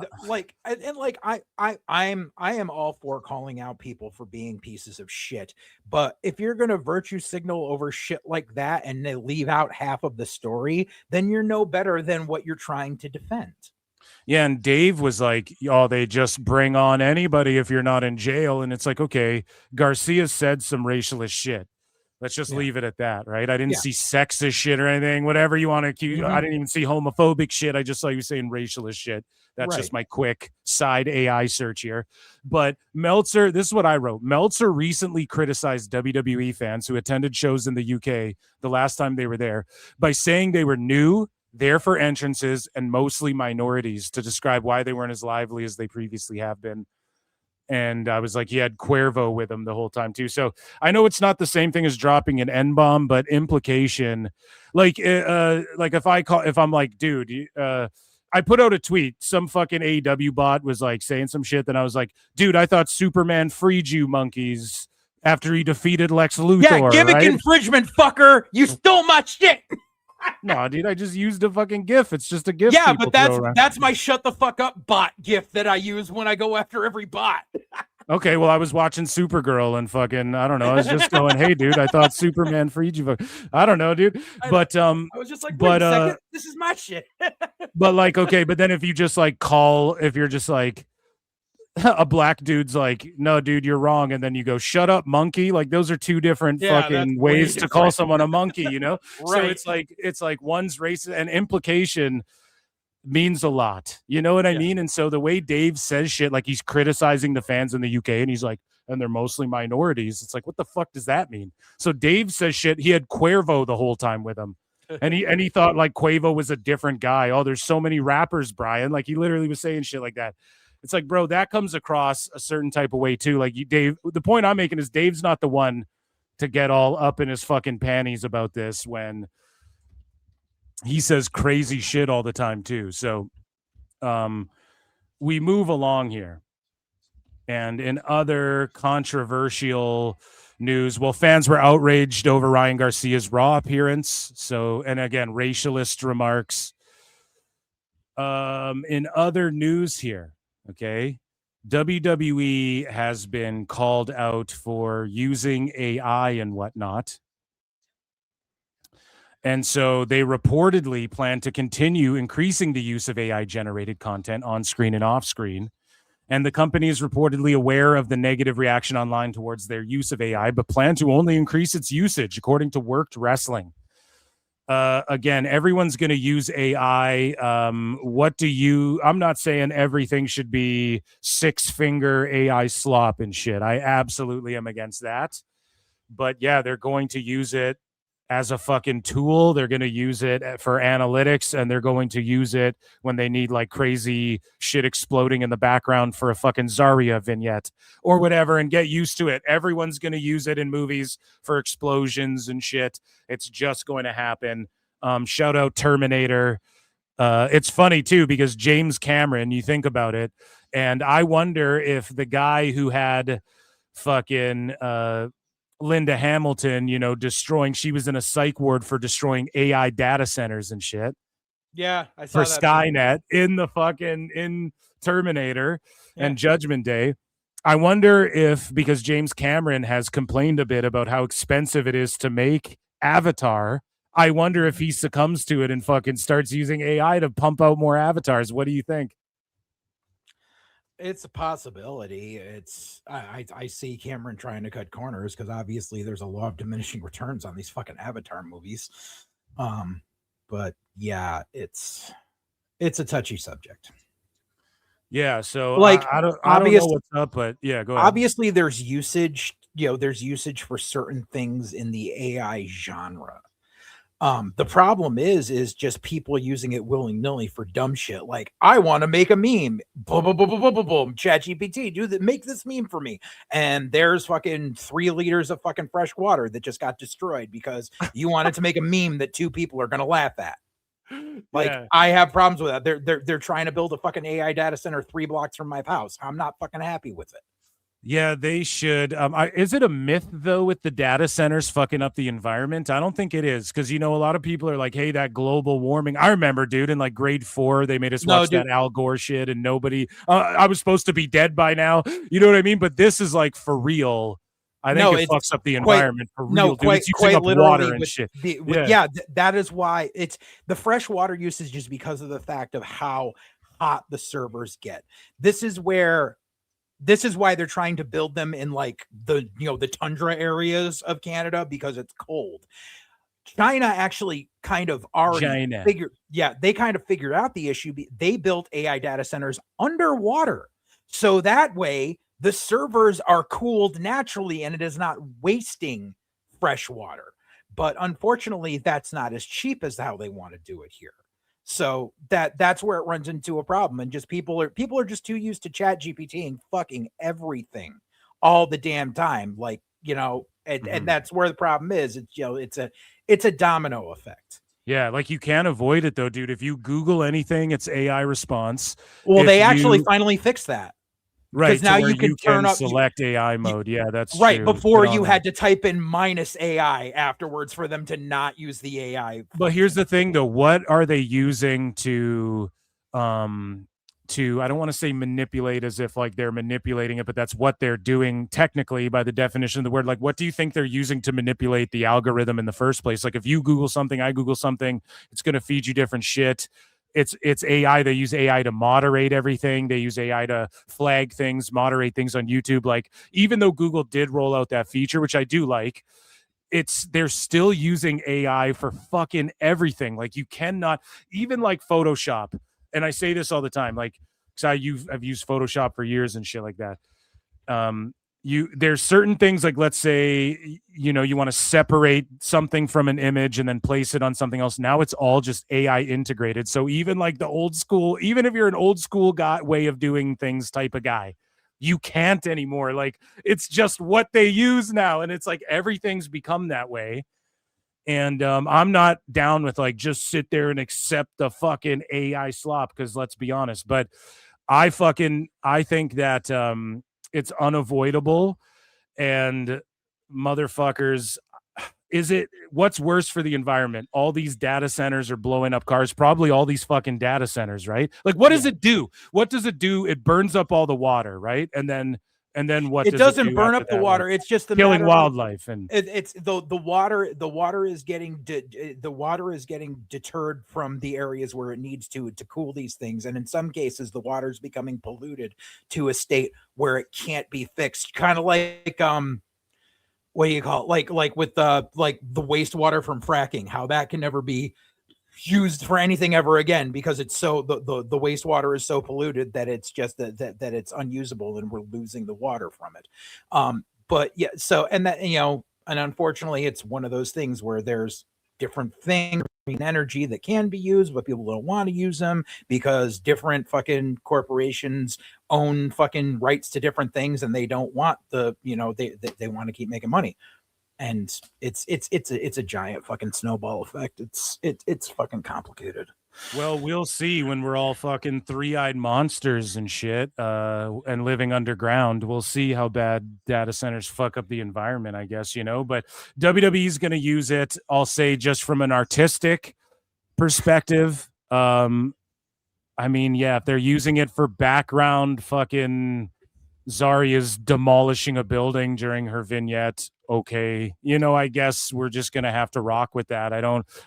I am all for calling out people for being pieces of shit. But if you're gonna virtue signal over shit like that and they leave out half of the story, then you're no better than what you're trying to defend. Yeah, and Dave was like, "Oh, they just bring on anybody if you're not in jail." And it's like, okay, Garcia said some racialist shit. Let's just leave it at that, right? I didn't see sexist shit or anything, whatever you want to accuse. I didn't even see homophobic shit. I just saw you saying racialist shit. That's just my quick side AI search here. But Meltzer, this is what I wrote. Meltzer recently criticized WWE fans who attended shows in the UK the last time they were there by saying they were new, there for entrances, and mostly minorities, to describe why they weren't as lively as they previously have been. And I was like, he had Cuervo with him the whole time too. So I know it's not the same thing as dropping an N-bomb, but implication, if I'm like, dude, I put out a tweet, some fucking AEW bot was like saying some shit. Then I was like, dude, I thought Superman freed you monkeys after he defeated Lex Luthor. Yeah, gimmick infringement, fucker. You stole my shit. No, dude, I just used a fucking GIF. It's just a GIF. Yeah, but that's my shut the fuck up bot GIF that I use when I go after every bot. Okay, well, I was watching Supergirl and fucking, I don't know. I was just going, hey, dude, I thought Superman freed you. I don't know, dude. But I was just like, wait a second, this is my shit. But like, okay, but then if you just like if you're just like, a black dude's like, no, dude, you're wrong. And then you go, shut up, monkey. Like, those are two different fucking ways to call someone a monkey, Right. So it's like one's racist, and implication means a lot. You know what I mean? And so the way Dave says shit, like he's criticizing the fans in the UK and he's like, and they're mostly minorities. It's like, what the fuck does that mean? So Dave says shit. He had Cuervo the whole time with him. And he thought like Quavo was a different guy. Oh, there's so many rappers, Brian. Like he literally was saying shit like that. It's like, bro, that comes across a certain type of way too. Like Dave, the point I'm making is Dave's not the one to get all up in his fucking panties about this when he says crazy shit all the time too. So we move along here. And in other controversial news, well, fans were outraged over Ryan Garcia's Raw appearance. So, and again, racialist remarks. In other news here, okay, WWE has been called out for using AI and whatnot. And so they reportedly plan to continue increasing the use of AI-generated content on screen and off screen. And the company is reportedly aware of the negative reaction online towards their use of AI, but plan to only increase its usage, according to Worked Wrestling. Again, everyone's going to use AI. I'm not saying everything should be 6-finger AI slop and shit. I absolutely am against that. But yeah, they're going to use it as a fucking tool. They're going to use it for analytics, and they're going to use it when they need like crazy shit exploding in the background for a fucking Zarya vignette or whatever, and get used to it. Everyone's going to use it in movies for explosions and shit. It's just going to happen. Shout out Terminator. It's funny too, because James Cameron, you think about it, and I wonder if the guy who had fucking Linda Hamilton, she was in a psych ward for destroying AI data centers and shit. Yeah, I saw for that Skynet in Terminator and Judgment Day. I wonder if, because James Cameron has complained a bit about how expensive it is to make Avatar, I wonder if he succumbs to it and fucking starts using AI to pump out more avatars. What do you think? It's a possibility. I see Cameron trying to cut corners because obviously there's a law of diminishing returns on these fucking Avatar movies. But yeah, it's a touchy subject. Yeah, so like I don't know what's up, but yeah, go ahead. Obviously, there's usage. There's usage for certain things in the AI genre. The problem is just people using it willy-nilly for dumb shit. Like, I want to make a meme. Boom, boom, boom, boom, boom, boom, boom. ChatGPT, make this meme for me. And there's fucking 3 liters of fucking fresh water that just got destroyed because you wanted to make a meme that 2 people are gonna laugh at. Like, yeah. I have problems with that. They're trying to build a fucking AI data center 3 blocks from my house. I'm not fucking happy with it. Yeah, they should. Is it a myth though with the data centers fucking up the environment? I don't think it is, because a lot of people are like, "Hey, that global warming." I remember, dude, in like grade 4, they made us watch that Al Gore shit, and nobody. I was supposed to be dead by now. You know what I mean? But this is like for real. I think it fucks up the environment for real, dude. It's using up water and shit. That is why it's the fresh water usage is because of the fact of how hot the servers get. This is why they're trying to build them in like the tundra areas of Canada, because it's cold. China actually kind of already figured out the issue. They built AI data centers underwater, so that way the servers are cooled naturally and it is not wasting fresh water. But unfortunately, that's not as cheap as how they want to do it here. So that's where it runs into a problem, and just people are just too used to ChatGPT and fucking everything all the damn time, and that's where the problem is. It's a domino effect. Yeah, like you can't avoid it though, dude. If you Google anything, it's AI response. Well, they actually finally fixed that. Right, now you can turn up select AI mode. Yeah, that's right. true. Before you had to type in -AI afterwards for them to not use the AI. But here's the thing, though. What are they using to I don't want to say manipulate as if like they're manipulating it, but that's what they're doing technically by the definition of the word. Like, what do you think they're using to manipulate the algorithm in the first place? Like, if you Google something, I Google something, it's going to feed you different shit. It's AI. They use AI to moderate everything. They use AI to flag things, moderate things on YouTube. Like, even though Google did roll out that feature, which I do like, they're still using AI for fucking everything. Like, you cannot, even like Photoshop. And I say this all the time, like, because I've used Photoshop for years and shit like that. There's certain things, like, let's say, you want to separate something from an image and then place it on something else. Now it's all just AI integrated. So even like the old school, even if you're an old school guy way of doing things type of guy, you can't anymore. Like, it's just what they use now. And it's like, everything's become that way. And I'm not down with like, just sit there and accept the fucking AI slop. Cause let's be honest, but I think that, it's unavoidable, and motherfuckers, what's worse for the environment? All these data centers are blowing up cars, probably all these fucking data centers, right? Like, what does it do? What does it do? It burns up all the water, right? And then what? It doesn't burn up the water. It's just the killing wildlife, and it's the water. The water is getting deterred from the areas where it needs to cool these things, and in some cases, the water is becoming polluted to a state where it can't be fixed. Kind of like what do you call it? Like with the wastewater from fracking, how that can never be used for anything ever again because it's so the wastewater is so polluted that it's just that it's unusable and we're losing the water from it. But yeah, so and unfortunately it's one of those things where there's different things in energy that can be used, but people don't want to use them because different fucking corporations own fucking rights to different things and they don't want they want to keep making money. And it's a giant fucking snowball effect. It's fucking complicated. Well, we'll see when we're all fucking 3-eyed monsters and shit, and living underground. We'll see how bad data centers fuck up the environment, I guess, but WWE is going to use it. I'll say just from an artistic perspective. I mean, yeah, if they're using it for background, fucking Zarya's demolishing a building during her vignette, okay, I guess we're just going to have to rock with that.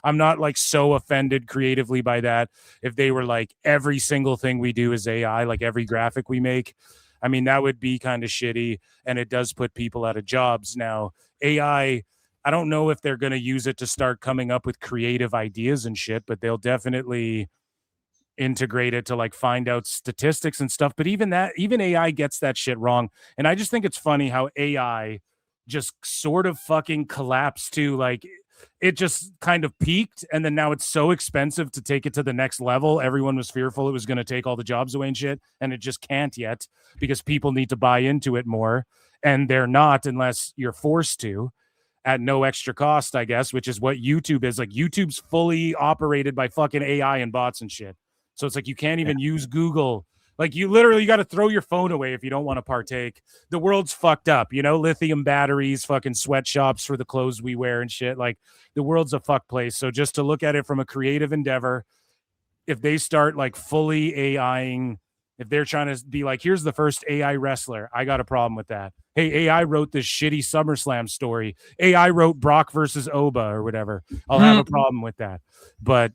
I'm not like so offended creatively by that. If they were like every single thing we do is AI, like every graphic we make, I mean, that would be kind of shitty, and it does put people out of jobs. Now, AI, I don't know if they're going to use it to start coming up with creative ideas and shit, but they'll definitely integrate it to like find out statistics and stuff. But even AI gets that shit wrong. And I just think it's funny how AI just sort of fucking collapsed to like, it just kind of peaked, and then now it's so expensive to take it to the next level. Everyone was fearful it was going to take all the jobs away and shit, and it just can't yet because people need to buy into it more, and they're not unless you're forced to at no extra cost, I guess, which is what YouTube is. Like, YouTube's fully operated by fucking AI and bots and shit. So it's like you can't even use Google. Like, you got to throw your phone away if you don't want to partake. The world's fucked up, lithium batteries, fucking sweatshops for the clothes we wear and shit. Like, the world's a fuck place. So just to look at it from a creative endeavor, if they start like fully AIing, if they're trying to be like, here's the first AI wrestler, I got a problem with that. Hey, AI wrote this shitty SummerSlam story. AI wrote Brock versus Oba or whatever. I'll have a problem with that. But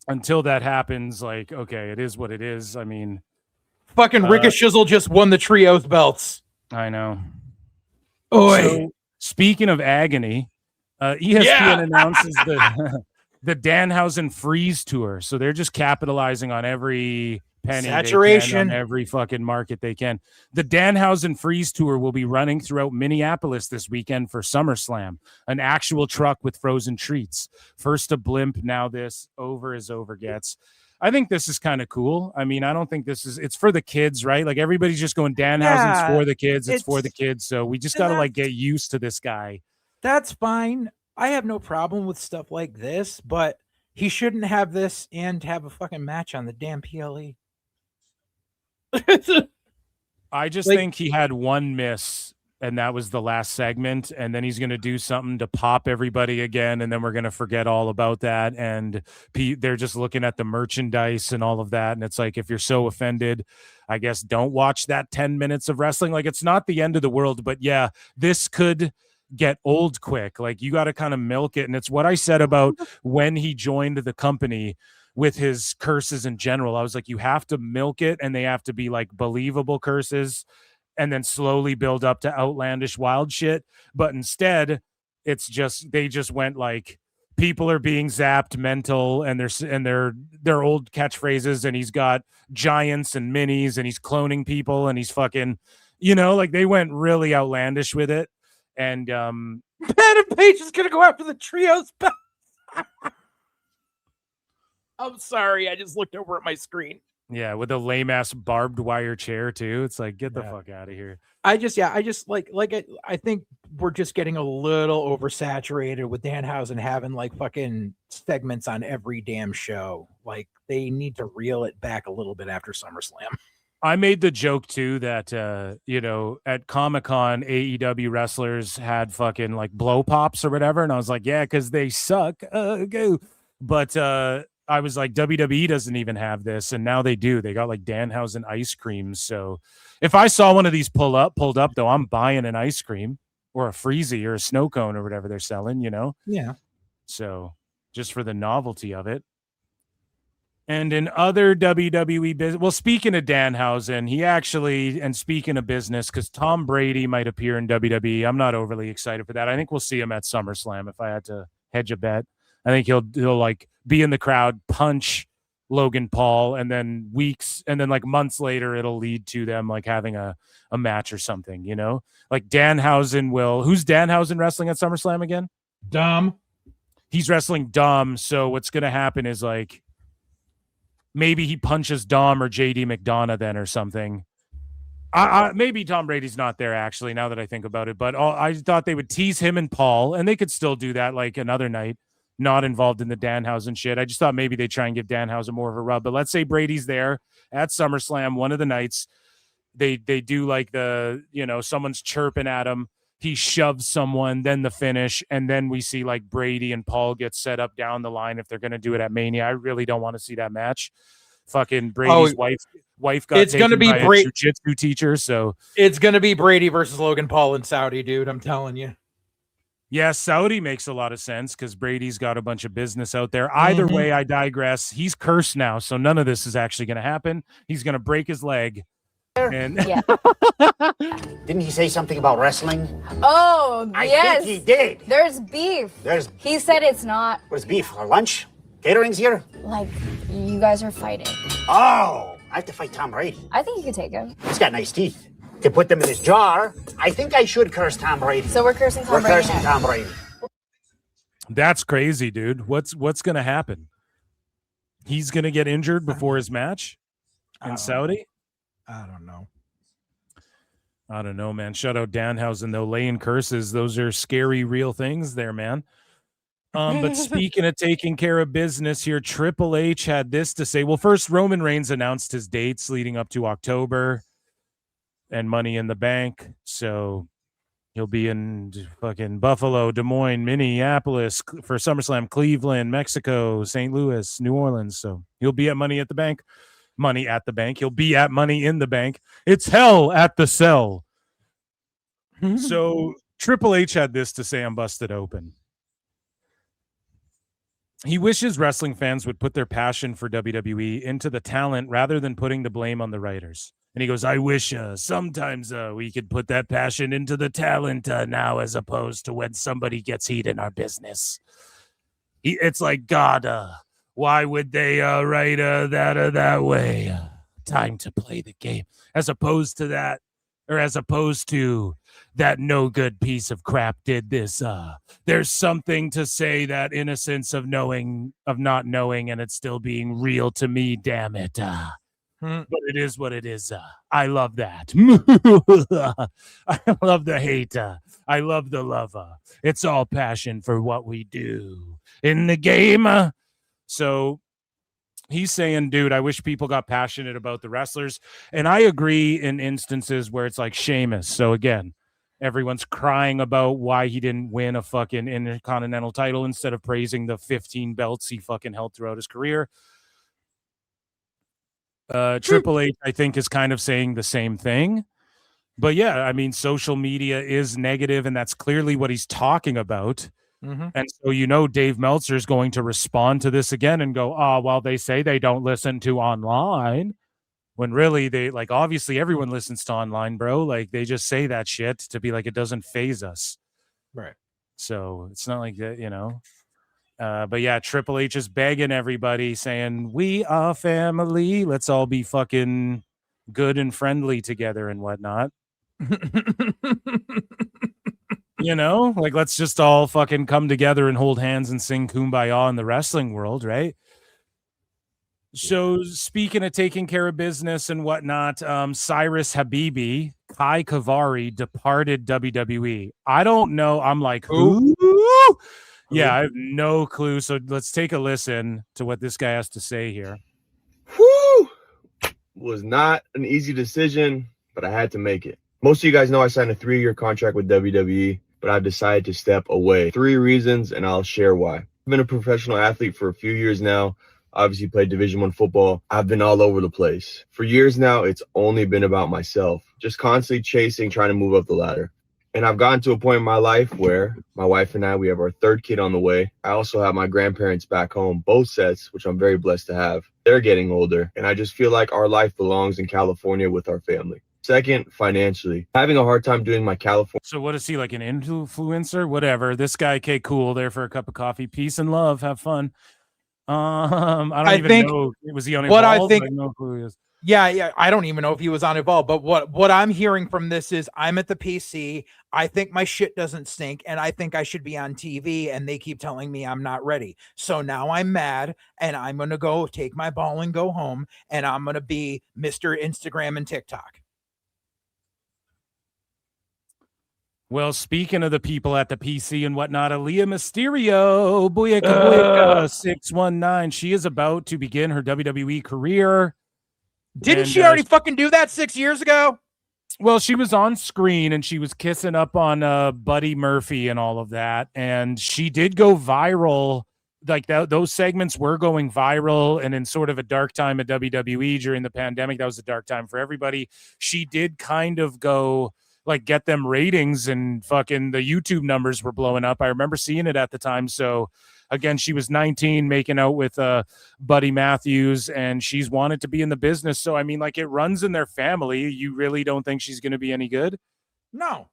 until that happens, like, okay, it is what it is. I mean, fucking Ricochet just won the trios belts. I know. So, speaking of agony, ESPN announces the Danhausen Freeze Tour. So they're just capitalizing on every penny saturation, on every fucking market they can. The Danhausen Freeze Tour will be running throughout Minneapolis this weekend for SummerSlam. An actual truck with frozen treats. First a blimp, now this. Over as over gets. I think this is kind of cool. I mean, I don't think it's for the kids, right? Like, everybody's just going, Danhausen's for the kids. It's for the kids. So we just got to like get used to this guy. That's fine. I have no problem with stuff like this, but he shouldn't have this and have a fucking match on the damn PLE. I just think he had one miss, and that was the last segment, and then he's going to do something to pop everybody again, and then we're going to forget all about that, and they're just looking at the merchandise and all of that, and it's like, if you're so offended, I guess don't watch that 10 minutes of wrestling. Like, it's not the end of the world, but yeah, this could get old quick. Like, you got to kind of milk it, and it's what I said about when he joined the company with his curses in general. I was like, you have to milk it, and they have to be like believable curses and then slowly build up to outlandish wild shit. But instead, it's just, they just went like, people are being zapped mental, and their old catchphrases, and he's got giants and minis, and he's cloning people, and he's fucking, like, they went really outlandish with it. And Adam Page is gonna go after the trios belt. I'm sorry, I just looked over at my screen. Yeah, with a lame ass barbed wire chair too. It's like, get the fuck out of here. I think we're just getting a little oversaturated with Danhausen having like fucking segments on every damn show. Like, they need to reel it back a little bit after SummerSlam. I made the joke too that at Comic-Con, AEW wrestlers had fucking like blow pops or whatever, and I was like, yeah, because they suck. Go. But I was like, WWE doesn't even have this, and now they do. They got like Danhausen ice creams. So if I saw one of these pulled up though, I'm buying an ice cream or a freezy or a snow cone or whatever they're selling, Yeah. So just for the novelty of it. And in other WWE business, well, speaking of Danhausen, he actually, and speaking of business, because Tom Brady might appear in WWE, I'm not overly excited for that. I think we'll see him at SummerSlam if I had to hedge a bet. I think he'll like be in the crowd, punch Logan Paul, and then like months later, it'll lead to them like having a match or something, Like Danhausen who's Danhausen wrestling at SummerSlam again? Dom. He's wrestling Dom. So what's going to happen is like, maybe he punches Dom or JD McDonough then or something. Maybe Tom Brady's not there, actually, now that I think about it. But I thought they would tease him and Paul, and they could still do that like another night, not involved in the Danhausen shit. I just thought maybe they'd try and give Danhausen more of a rub. But let's say Brady's there at SummerSlam one of the nights. They do like someone's chirping at him. He shoves someone, then the finish, and then we see like Brady and Paul get set up down the line if they're going to do it at Mania. I really don't want to see that match. Fucking Brady's wife got it's gonna taken be by a jiu-jitsu teacher, so it's gonna be Brady versus Logan Paul in Saudi, dude. I'm telling you. yeah, Saudi makes a lot of sense because Brady's got a bunch of business out there. Either way, I digress. He's cursed now, so none of this is actually going to happen. He's going to break his leg. And Didn't he say something about wrestling? Oh, I yes. think he did. There's beef. He said it's not. What's beef? For lunch? Catering's here? Like, you guys are fighting. Oh, I have to fight Tom Brady. I think you could take him. He's got nice teeth. To put them in his jar, I think I should curse Tom Brady. So we're cursing Tom Brady. We're cursing Tom Brady. that's crazy, dude. What's going to happen? He's going to get injured before his match in Saudi? I don't know. I don't know, man. Shout out Danhausen, though. Laying curses. Those are scary, real things there, man. But speaking of taking care of business here, Triple H had this to say. Well, first, Roman Reigns announced his dates leading up to October and Money in the Bank. So he'll be in fucking Buffalo, Des Moines, Minneapolis for SummerSlam, Cleveland, Mexico, St. Louis, New Orleans. So he'll be at Money at the Bank. Money at the Bank. He'll be at Money in the Bank. It's hell at the cell. So Triple H had this to say on Busted Open. He wishes wrestling fans would put their passion for WWE into the talent rather than putting the blame on the writers. And he goes, I wish sometimes we could put that passion into the talent now as opposed to when somebody gets heat in our business. It's like, God, why would they write that way? Time to play the game. As opposed to that, or as opposed to that no good piece of crap did this. There's something to say that innocence of not knowing, and it's still being real to me, damn it. But it is what it is. I love that. I love the hate. I love the love. It's all passion for what we do in the game. So he's saying, dude, I wish people got passionate about the wrestlers. And I agree in instances where it's like Sheamus. So again, everyone's crying about why he didn't win a fucking Intercontinental title instead of praising the 15 belts he fucking held throughout his career. Triple H, I think, is kind of saying the same thing. But yeah, I mean, social media is negative, and that's clearly what he's talking about. And so, Dave Meltzer is going to respond to this again and go, well, they say they don't listen to online. When really they obviously everyone listens to online, bro. Like they just say that shit to be like, it doesn't phase us. Right. So it's not like that, But yeah, Triple H is begging everybody, saying, we are family. Let's all be fucking good and friendly together and whatnot. Let's just all fucking come together and hold hands and sing Kumbaya in the wrestling world, right? So speaking of taking care of business and whatnot, Cyrus Habibi, Kai Kavari departed WWE. I don't know. I'm like, who? Yeah, I have no clue. So let's take a listen to what this guy has to say here. Whew! Was not an easy decision, but I had to make it. Most of you guys know I signed a 3-year contract with WWE, but I've decided to step away. 3 reasons, and I'll share why. I've been a professional athlete for a few years now. Obviously played Division I football. I've been all over the place. For years now, it's only been about myself, just constantly chasing, trying to move up the ladder. And I've gotten to a point in my life where my wife and I, we have our 3rd kid on the way. I also have my grandparents back home, both sets, which I'm very blessed to have. They're getting older, and I just feel like our life belongs in California with our family. Second, financially, having a hard time doing my California. So what is he, like an influencer? Whatever. This guy, okay, cool. There for a cup of coffee. Peace and love. Have fun. I don't even know. Was he on what Evolve? I think. I don't know who he is. Yeah. I don't even know if he was on Evolve, but what I'm hearing from this is I'm at the PC. I think my shit doesn't stink, and I think I should be on TV, and they keep telling me I'm not ready. So now I'm mad, and I'm going to go take my ball and go home, and I'm going to be Mr. Instagram and TikTok. Well, speaking of the people at the PC and whatnot, Aaliyah Mysterio, Booyaka 619, she is about to begin her WWE career. Didn't she already fucking do that 6 years ago? Well, she was on screen and she was kissing up on Buddy Murphy and all of that. And she did go viral like those segments were going viral, and in sort of a dark time at WWE during the pandemic, that was a dark time for everybody. She did kind of go like get them ratings, and fucking the YouTube numbers were blowing up. I remember seeing it at the time. So again, she was 19 making out with Buddy Matthews, and she's wanted to be in the business. So I mean, like, it runs in their family. You really don't think she's going to be any good? No.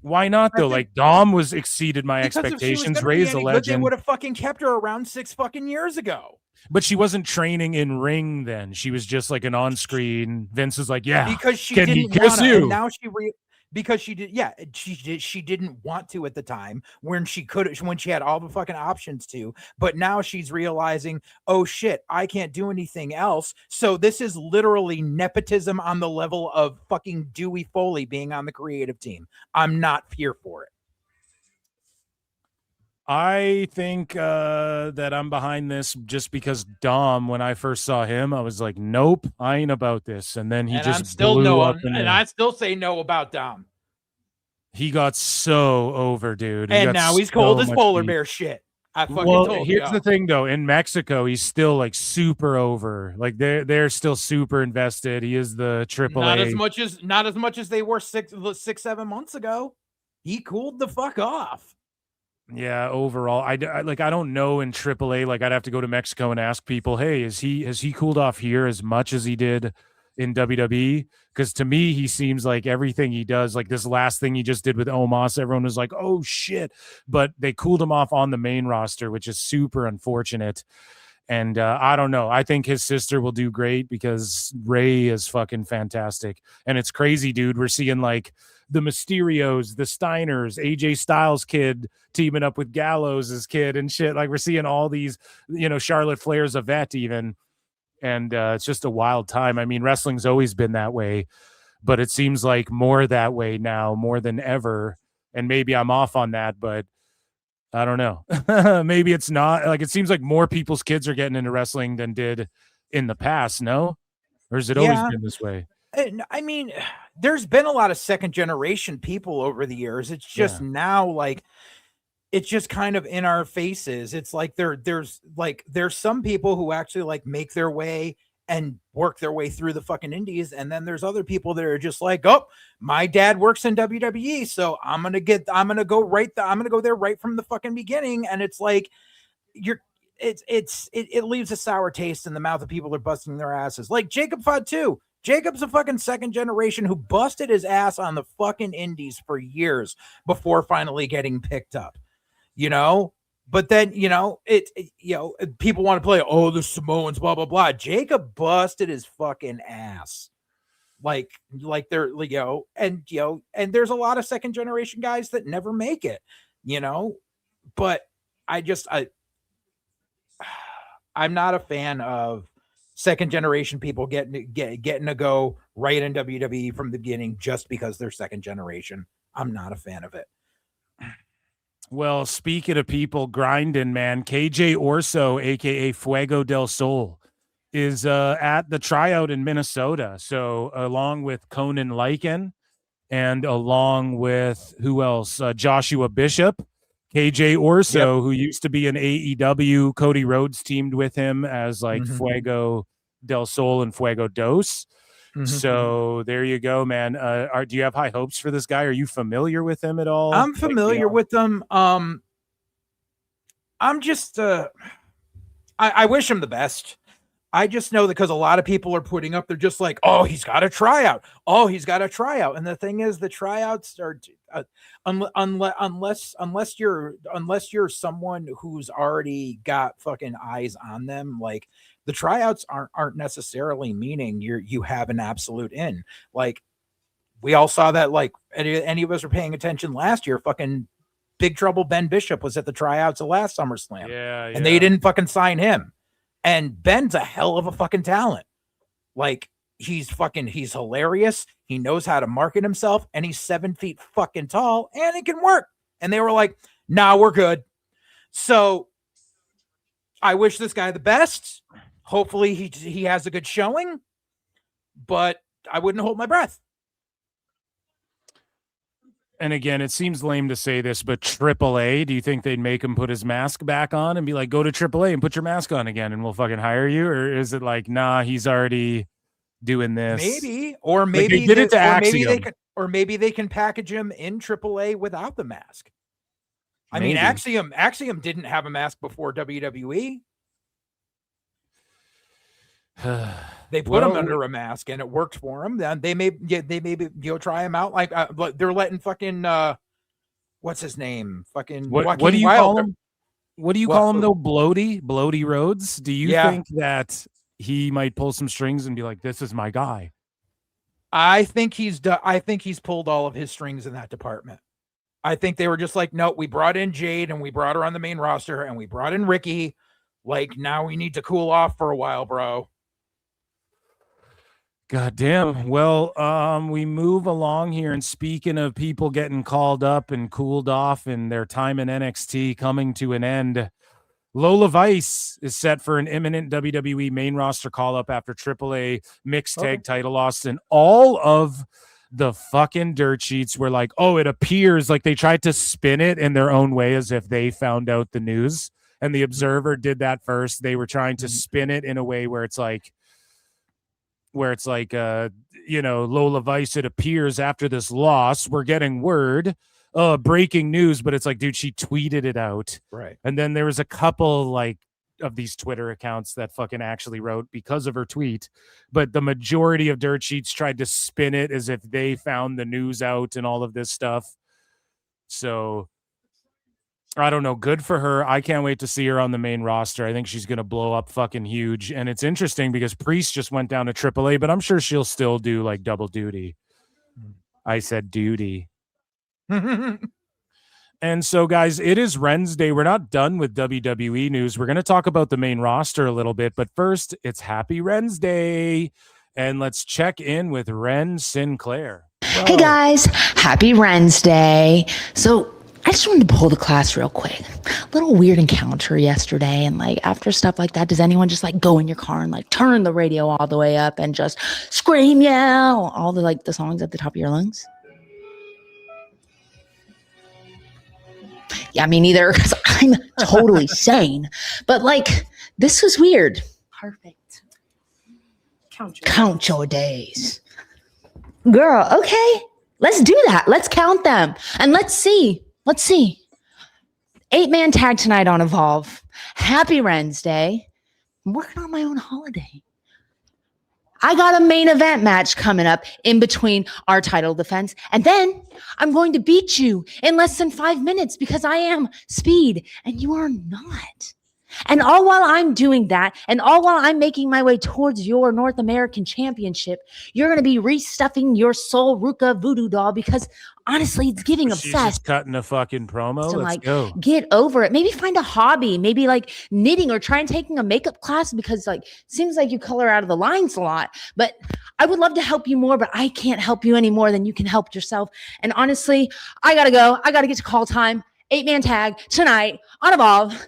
Why not though? Like, Dom was exceeded my expectations. Ray's a They legend. would have fucking kept her around 6 fucking years ago. But she wasn't training in ring then. She was just like an on-screen. Vince is like, yeah, because she can didn't he kiss want to. you? And now because she did, yeah, she didn't want to at the time when she had all the fucking options to, but now she's realizing, oh shit, I can't do anything else. So this is literally nepotism on the level of fucking Dewey Foley being on the creative team. I'm not here for it. I think that I'm behind this just because Dom, when I first saw him, I was like, nope, I ain't about this. And then he just blew up. And I still say no about Dom. He got so over, dude. And now he's cold as polar bear shit. I fucking told you. Here's the thing, though. In Mexico, he's still like super over. Like they're still super invested. He is the AAA. Not as much as they were 6-7 months ago. He cooled the fuck off. Yeah, overall, I don't know in AAA. Like, I'd have to go to Mexico and ask people, hey, has he cooled off here as much as he did in WWE? Because to me, he seems like everything he does, like this last thing he just did with Omos, everyone was like, oh shit, but they cooled him off on the main roster, which is super unfortunate. And I don't know. I think his sister will do great because Ray is fucking fantastic. And it's crazy, dude. We're seeing like the Mysterios, the Steiners, AJ Styles' kid teaming up with Gallows' kid and shit. Like, we're seeing all these, Charlotte Flair's a vet even. And it's just a wild time. I mean, wrestling's always been that way, but it seems like more that way now, more than ever. And maybe I'm off on that, but I don't know. Maybe it's not. Like, it seems like more people's kids are getting into wrestling than did in the past, no? Or has it always been this way? I mean, there's been a lot of second generation people over the years. It's just now, like, it's just kind of in our faces. It's like there's some people who actually like make their way and work their way through the fucking indies, and then there's other people that are just like, oh, my dad works in WWE, so I'm gonna go there right from the fucking beginning. And it's like it leaves a sour taste in the mouth of people that are busting their asses. Like Jacob Fatu. Jacob's a fucking second generation who busted his ass on the fucking indies for years before finally getting picked up, But then, people want to play, oh, the Samoans, blah, blah, blah. Jacob busted his fucking ass. Like they're, and there's a lot of second generation guys that never make it, but I'm not a fan of second generation people getting to go right in WWE from the beginning just because they're second generation. I'm not a fan of it. Well, speaking of people grinding, man, KJ Orso, aka Fuego del Sol, is at the tryout in Minnesota. So along with Conan Lycan and along with who else? Joshua Bishop, KJ Orso, who used to be in AEW. Cody Rhodes teamed with him as like Fuego del Sol and Fuego Dos. So there you go, man. Do you have high hopes for this guy? Are you familiar with him at all? I'm familiar with them. I'm just I wish him the best. I just know that because a lot of people are putting up, they're just like, oh, he's got a tryout. Oh, he's got a tryout. And the thing is, the tryouts are unless you're someone who's already got fucking eyes on them, like the tryouts aren't necessarily meaning you have an absolute in. Like we all saw that, like any of us were paying attention last year, fucking Big Trouble Ben Bishop was at the tryouts of last SummerSlam. And they didn't fucking sign him. And Ben's a hell of a fucking talent. Like he's hilarious. He knows how to market himself, and he's 7 feet fucking tall, and it can work. And they were like, nah, we're good. So I wish this guy the best. Hopefully he has a good showing, but I wouldn't hold my breath. And again, it seems lame to say this, but AAA, do you think they'd make him put his mask back on and be like, go to AAA and put your mask on again and we'll fucking hire you? Or is it like, nah, he's already doing this? Maybe, or Like, maybe they did it to maybe they can package him in AAA without the mask. I mean, Maybe. Axiom didn't have a mask before WWE. They put him under a mask and it worked for him. Then they may try him out. Like they're letting fucking what's his name? Fucking what do you call him? What do you call him though? Bloaty Rhodes? Do you think that he might pull some strings and be like, this is my guy? I think he's pulled all of his strings in that department. I think they were just like, no, we brought in Jade and we brought her on the main roster and we brought in Ricky. Like, now we need to cool off for a while, bro. God damn. Well, we move along here, and speaking of people getting called up and cooled off and their time in NXT coming to an end, Lola Vice is set for an imminent WWE main roster call-up after AAA mixed tag title loss, and all of the fucking dirt sheets were like, oh, it appears like they tried to spin it in their own way as if they found out the news, and the Observer did that first. They were trying to spin it in a way where it's like, Lola Vice, it appears after this loss, we're getting word, breaking news, but it's like, dude, she tweeted it out. Right. And then there was a couple like of these Twitter accounts that fucking actually wrote because of her tweet, but the majority of dirt sheets tried to spin it as if they found the news out and all of this stuff. So I don't know. Good for her. I can't wait to see her on the main roster. I think she's going to blow up fucking huge. And it's interesting because Priest just went down to AAA, but I'm sure she'll still do like double duty. I said duty. And so, guys, it is Wednesday. We're not done with WWE news. We're going to talk about the main roster a little bit, but first, it's Happy Wednesday. And let's check in with Ren Sinclair. Hey, guys. Happy Wednesday. So I just wanted to pull the class real quick. A little weird encounter yesterday. And like after stuff like that, does anyone just like go in your car and like turn the radio all the way up and just scream, yell, all the like the songs at the top of your lungs? Yeah, me neither, because I'm totally sane. But like, this was weird. Perfect. Count your days. Girl, okay. Let's do that. Let's count them. And let's see. 8-man tag tonight on Evolve. Happy Wednesday. I'm working on my own holiday. I got a main event match coming up in between our title defense. And then I'm going to beat you in less than 5 minutes because I am speed and you are not. And all while I'm doing that, and all while I'm making my way towards your North American Championship, you're going to be restuffing your Soul Ruka voodoo doll because honestly, it's giving She's obsessed. just cutting a fucking promo. So Let's like, go. get over it. Maybe find a hobby, maybe like knitting or try and taking a makeup class because like seems like you color out of the lines a lot. But I would love to help you more, but I can't help you any more than you can help yourself. And honestly, I gotta go. I gotta get to call time. 8-man tag tonight on Evolve.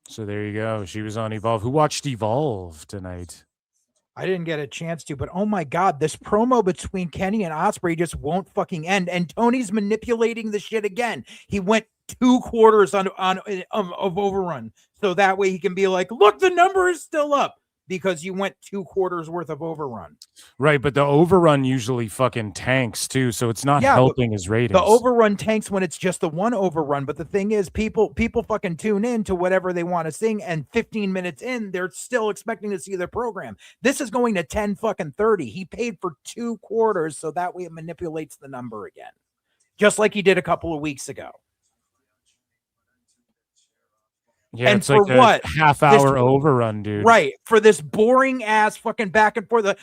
So there you go. She was on Evolve. Who watched Evolve tonight? I didn't get a chance to, but oh my God, this promo between Kenny and Ospreay just won't fucking end. And Tony's manipulating the shit again. He went 2 quarters of overrun. So that way he can be like, look, the number is still up because you went 2 quarters worth of overrun. Right, but the overrun usually fucking tanks too, so it's not helping his ratings. The overrun tanks when it's just the one overrun, but the thing is, people fucking tune in to whatever they want to sing, and 15 minutes in, they're still expecting to see their program. This is going to 10 fucking 30. He paid for 2 quarters, so that way it manipulates the number again, just like he did a couple of weeks ago. Yeah, and it's for like what? a half-hour overrun, dude. Right, for this boring ass fucking back and forth.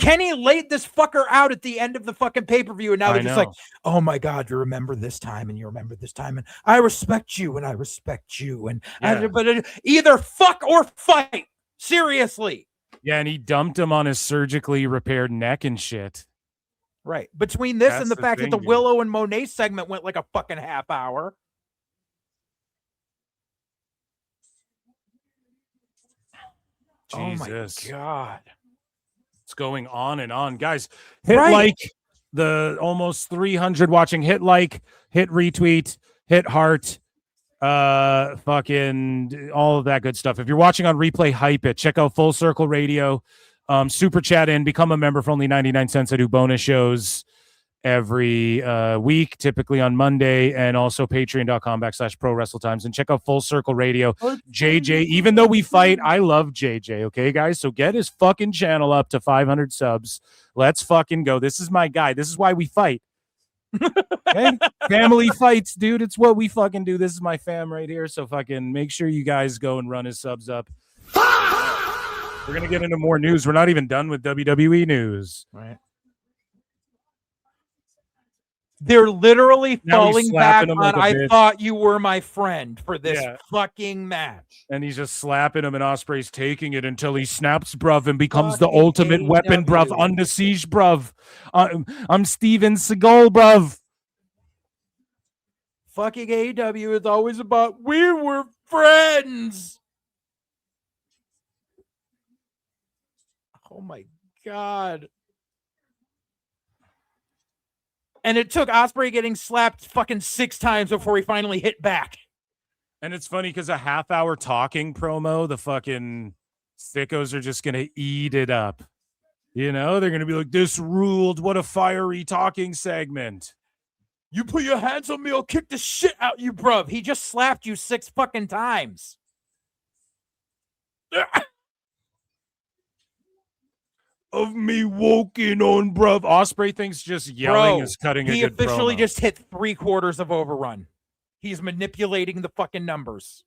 Kenny laid this fucker out at the end of the fucking pay-per-view, and now they're just like, oh my God, you remember this time, and you remember this time, and I respect you, and I respect you, and but either fuck or fight. Seriously. Yeah, and he dumped him on his surgically repaired neck and shit. Right. Between this That's and the fact thing, that the dude. Willow and Monet segment went like a fucking half hour. Jesus. Oh my God. It's going on and on. Guys, hit Right. like, the almost 300 watching, hit like, hit retweet, hit heart, fucking all of that good stuff. If you're watching on replay, hype it. Check out Full Circle Radio. Super chat in, become a member for only 99 cents. I do bonus shows every week, typically on Monday, and also patreon.com/pro wrestle times. And check out Full Circle Radio. JJ, even though we fight, I love JJ. Okay, guys, so get his fucking channel up to 500 subs. Let's fucking go. This is my guy. This is why we fight. Okay? Family fights, dude. It's what we fucking do. This is my fam right here. So fucking make sure you guys go and run his subs up. We're gonna get into more news. We're not even done with WWE news. Right. They're literally Now he's falling slapping back him on like a I bitch. thought you were my friend for this Yeah. fucking match. And he's just slapping him, and Ospreay's taking it until he snaps, bruv, and becomes the Fucking ultimate weapon, bruv. AEW. Under siege, bruv. I'm Steven Seagal, bruv. Fucking AEW is always about we were friends. Oh my God. And it took Ospreay getting slapped fucking 6 times before he finally hit back. And it's funny because a half-hour talking promo, the fucking sickos are just going to eat it up. You know, they're going to be like, this ruled. What a fiery talking segment. You put your hands on me, I'll kick the shit out you, bruv. He just slapped you 6 fucking times. Of me walking on, bruv. Ospreay thinks just yelling is cutting a he good officially promo. just hit 3/4 of overrun. He's manipulating the fucking numbers.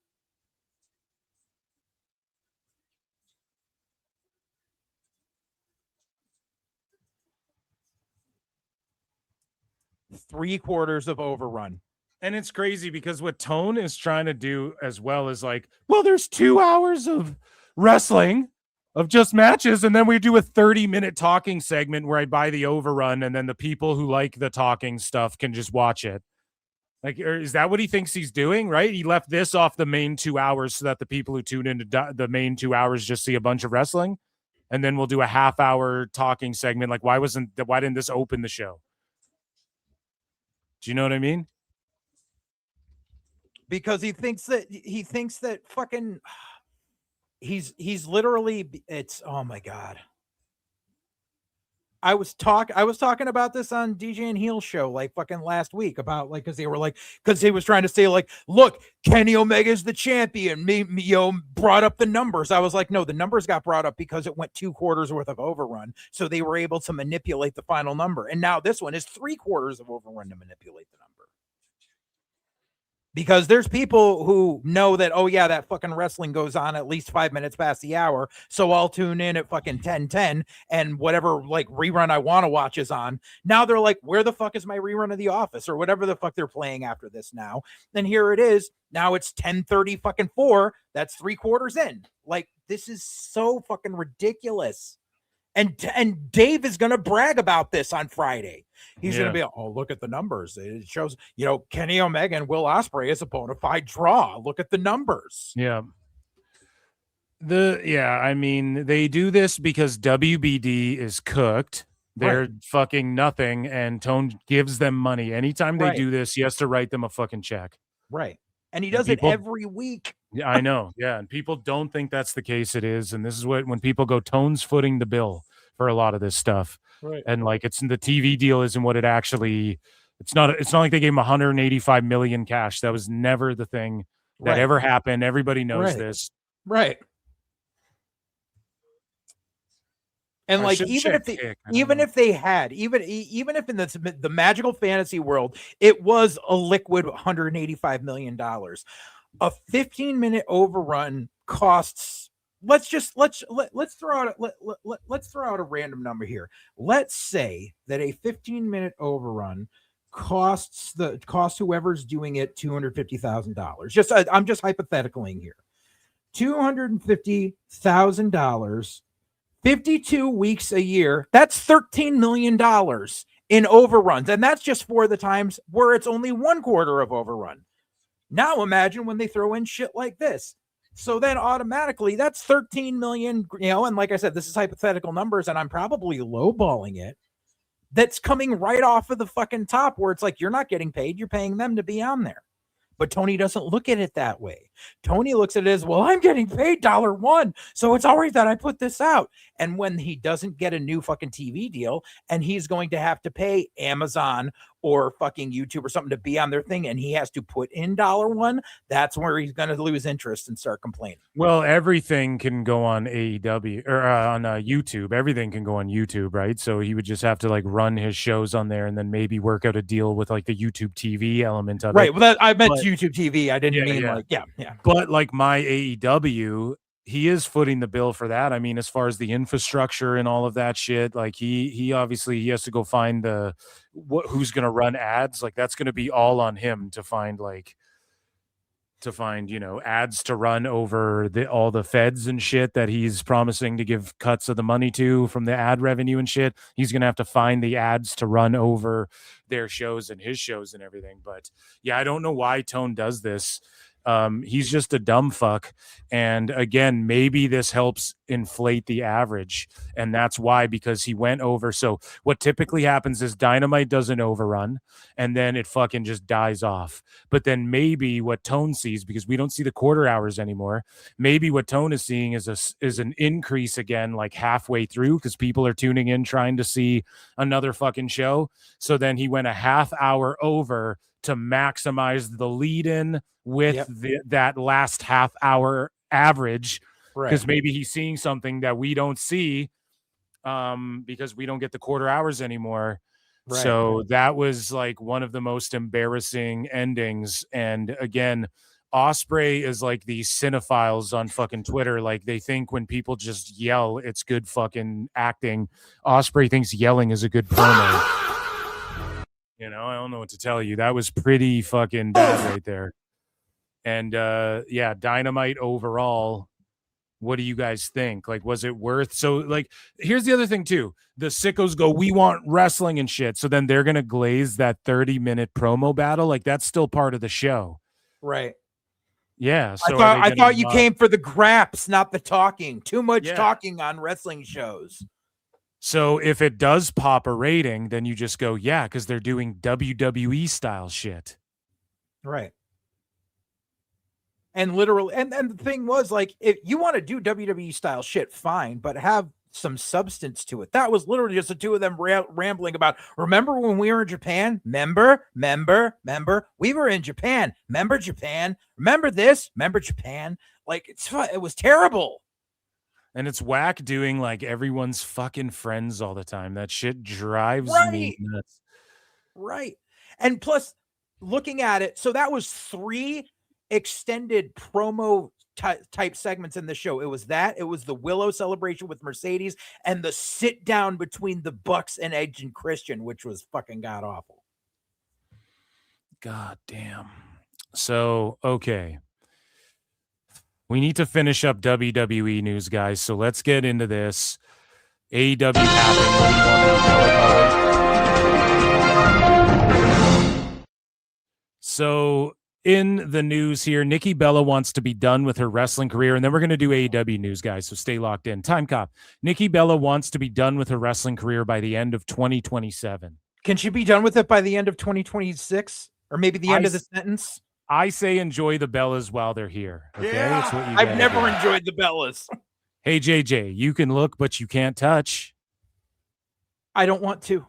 Three-quarters of overrun. And it's crazy because what Tone is trying to do as well is like, well, there's 2 hours of wrestling, of just matches, and then we do a 30-minute talking segment where I buy the overrun, and then the people who like the talking stuff can just watch it. Like, is that what he thinks he's doing, right? He left this off the main 2 hours so that the people who tune into the main 2 hours just see a bunch of wrestling, and then we'll do a half-hour talking segment. Like, why didn't this open the show? Do you know what I mean? Because he thinks that fucking he's literally, it's, oh my God. I was talking about this on DJ and Heel show like fucking last week about like, because he was trying to say like, look, Kenny Omega's the champion. Me brought up the numbers. I was like, no, the numbers got brought up because it went 2/4 worth of overrun, so they were able to manipulate the final number. And now this one is 3/4 of overrun to manipulate the number. Because there's people who know that, oh yeah, that fucking wrestling goes on at least 5 minutes past the hour, so I'll tune in at fucking 10:10 and whatever like rerun I want to watch is on. Now they're like, where the fuck is my rerun of The Office or whatever the fuck they're playing after this now? And here it is. Now it's 10:30 fucking 4. That's 3/4 in. Like, this is so fucking ridiculous. And Dave is going to brag about this on Friday. He's going to be like, oh, look at the numbers. It shows, Kenny Omega and Will Ospreay is a bona fide draw. Look at the numbers. Yeah. I mean, they do this because WBD is cooked. They're fucking nothing, and Tone gives them money. Anytime they do this, he has to write them a fucking check. Right. And he does it every week. Yeah, I know. Yeah. And people don't think that's the case. It is. And this is when people go, Tone's footing the bill for a lot of this stuff. Right. And like, it's the TV deal isn't what it actually, it's not like they gave him 185 million cash. That was never the thing that ever happened. Everybody knows this. Right. And like, even if in the magical fantasy world, it was a liquid $185 million, a 15-minute overrun costs. Let's throw out a random number here. Let's say that a 15-minute overrun costs whoever's doing it $250,000. I'm just hypotheticaling here. $250,000. 52 weeks a year, that's $13 million in overruns. And that's just for the times where it's only 1/4 of overrun. Now imagine when they throw in shit like this. So then automatically that's 13 million, and like I said, this is hypothetical numbers and I'm probably lowballing it. that's coming right off of the fucking top, where it's like, you're not getting paid, you're paying them to be on there. But Tony doesn't look at it that way. Tony looks at it as, well, I'm getting paid $1, so it's all right that I put this out. And when he doesn't get a new fucking TV deal and he's going to have to pay Amazon or fucking YouTube or something to be on their thing, and he has to put in $1, that's where he's going to lose interest and start complaining. Well, everything can go on AEW or on YouTube. Everything can go on YouTube, right? So he would just have to like run his shows on there and then maybe work out a deal with like the YouTube TV element of it. Right. Well, I meant YouTube TV. I didn't mean like, yeah. But like my AEW, he is footing the bill for that. I mean, as far as the infrastructure and all of that shit, like he obviously he has to go find who's going to run ads. Like that's going to be all on him to find ads to run over all the feds and shit that he's promising to give cuts of the money to from the ad revenue and shit. He's going to have to find the ads to run over their shows and his shows and everything. But yeah, I don't know why Tone does this. He's just a dumb fuck. And again, maybe this helps inflate the average. And that's why, because he went over. So what typically happens is Dynamite does an overrun and then it fucking just dies off. But then maybe what Tone sees, because we don't see the quarter hours anymore, maybe what Tone is seeing is an increase again, like halfway through, because people are tuning in trying to see another fucking show. So then he went a half hour over to maximize the lead in with that last half hour average, because maybe he's seeing something that we don't see because we don't get the quarter hours anymore. Right. So that was like one of the most embarrassing endings. And again, Ospreay is like these cinephiles on fucking Twitter. Like they think when people just yell, it's good fucking acting. Ospreay thinks yelling is a good promo. You know, I don't know what to tell you. That was pretty fucking bad right there. And yeah, Dynamite overall, what do you guys think? Like, was it worth? So like, here's the other thing too. The sickos go, we want wrestling and shit. So then they're going to glaze that 30-minute promo battle. Like that's still part of the show. Right. Yeah. So I thought you came for the graps, not the talking. Too much talking on wrestling shows. So if it does pop a rating, then you just go, yeah, because they're doing WWE style shit. Right. And literally, and the thing was, like, if you want to do WWE style shit, fine, but have some substance to it. That was literally just the two of them rambling about, remember when we were in Japan? Remember? We were in Japan. Remember Japan? Remember this? Remember Japan? Like, it was terrible. And it's whack doing like everyone's fucking friends all the time. That shit drives me nuts. Right. And plus, looking at it, so that was 3 extended promo type segments in the show. It was the Willow celebration with Mercedes, and the sit down between the Bucks and Edge and Christian, which was fucking god awful. God damn. So, okay. We need to finish up WWE news, guys. So let's get into this. AEW happened. So in the news here, Nikki Bella wants to be done with her wrestling career. And then we're going to do AEW news, guys. So stay locked in. Time cop. Nikki Bella wants to be done with her wrestling career by the end of 2027. Can she be done with it by the end of 2026? Or maybe the end of the sentence? I say enjoy the Bellas while they're here. Okay, that's what you I've never enjoyed the Bellas. Hey JJ, you can look, but you can't touch. I don't want to.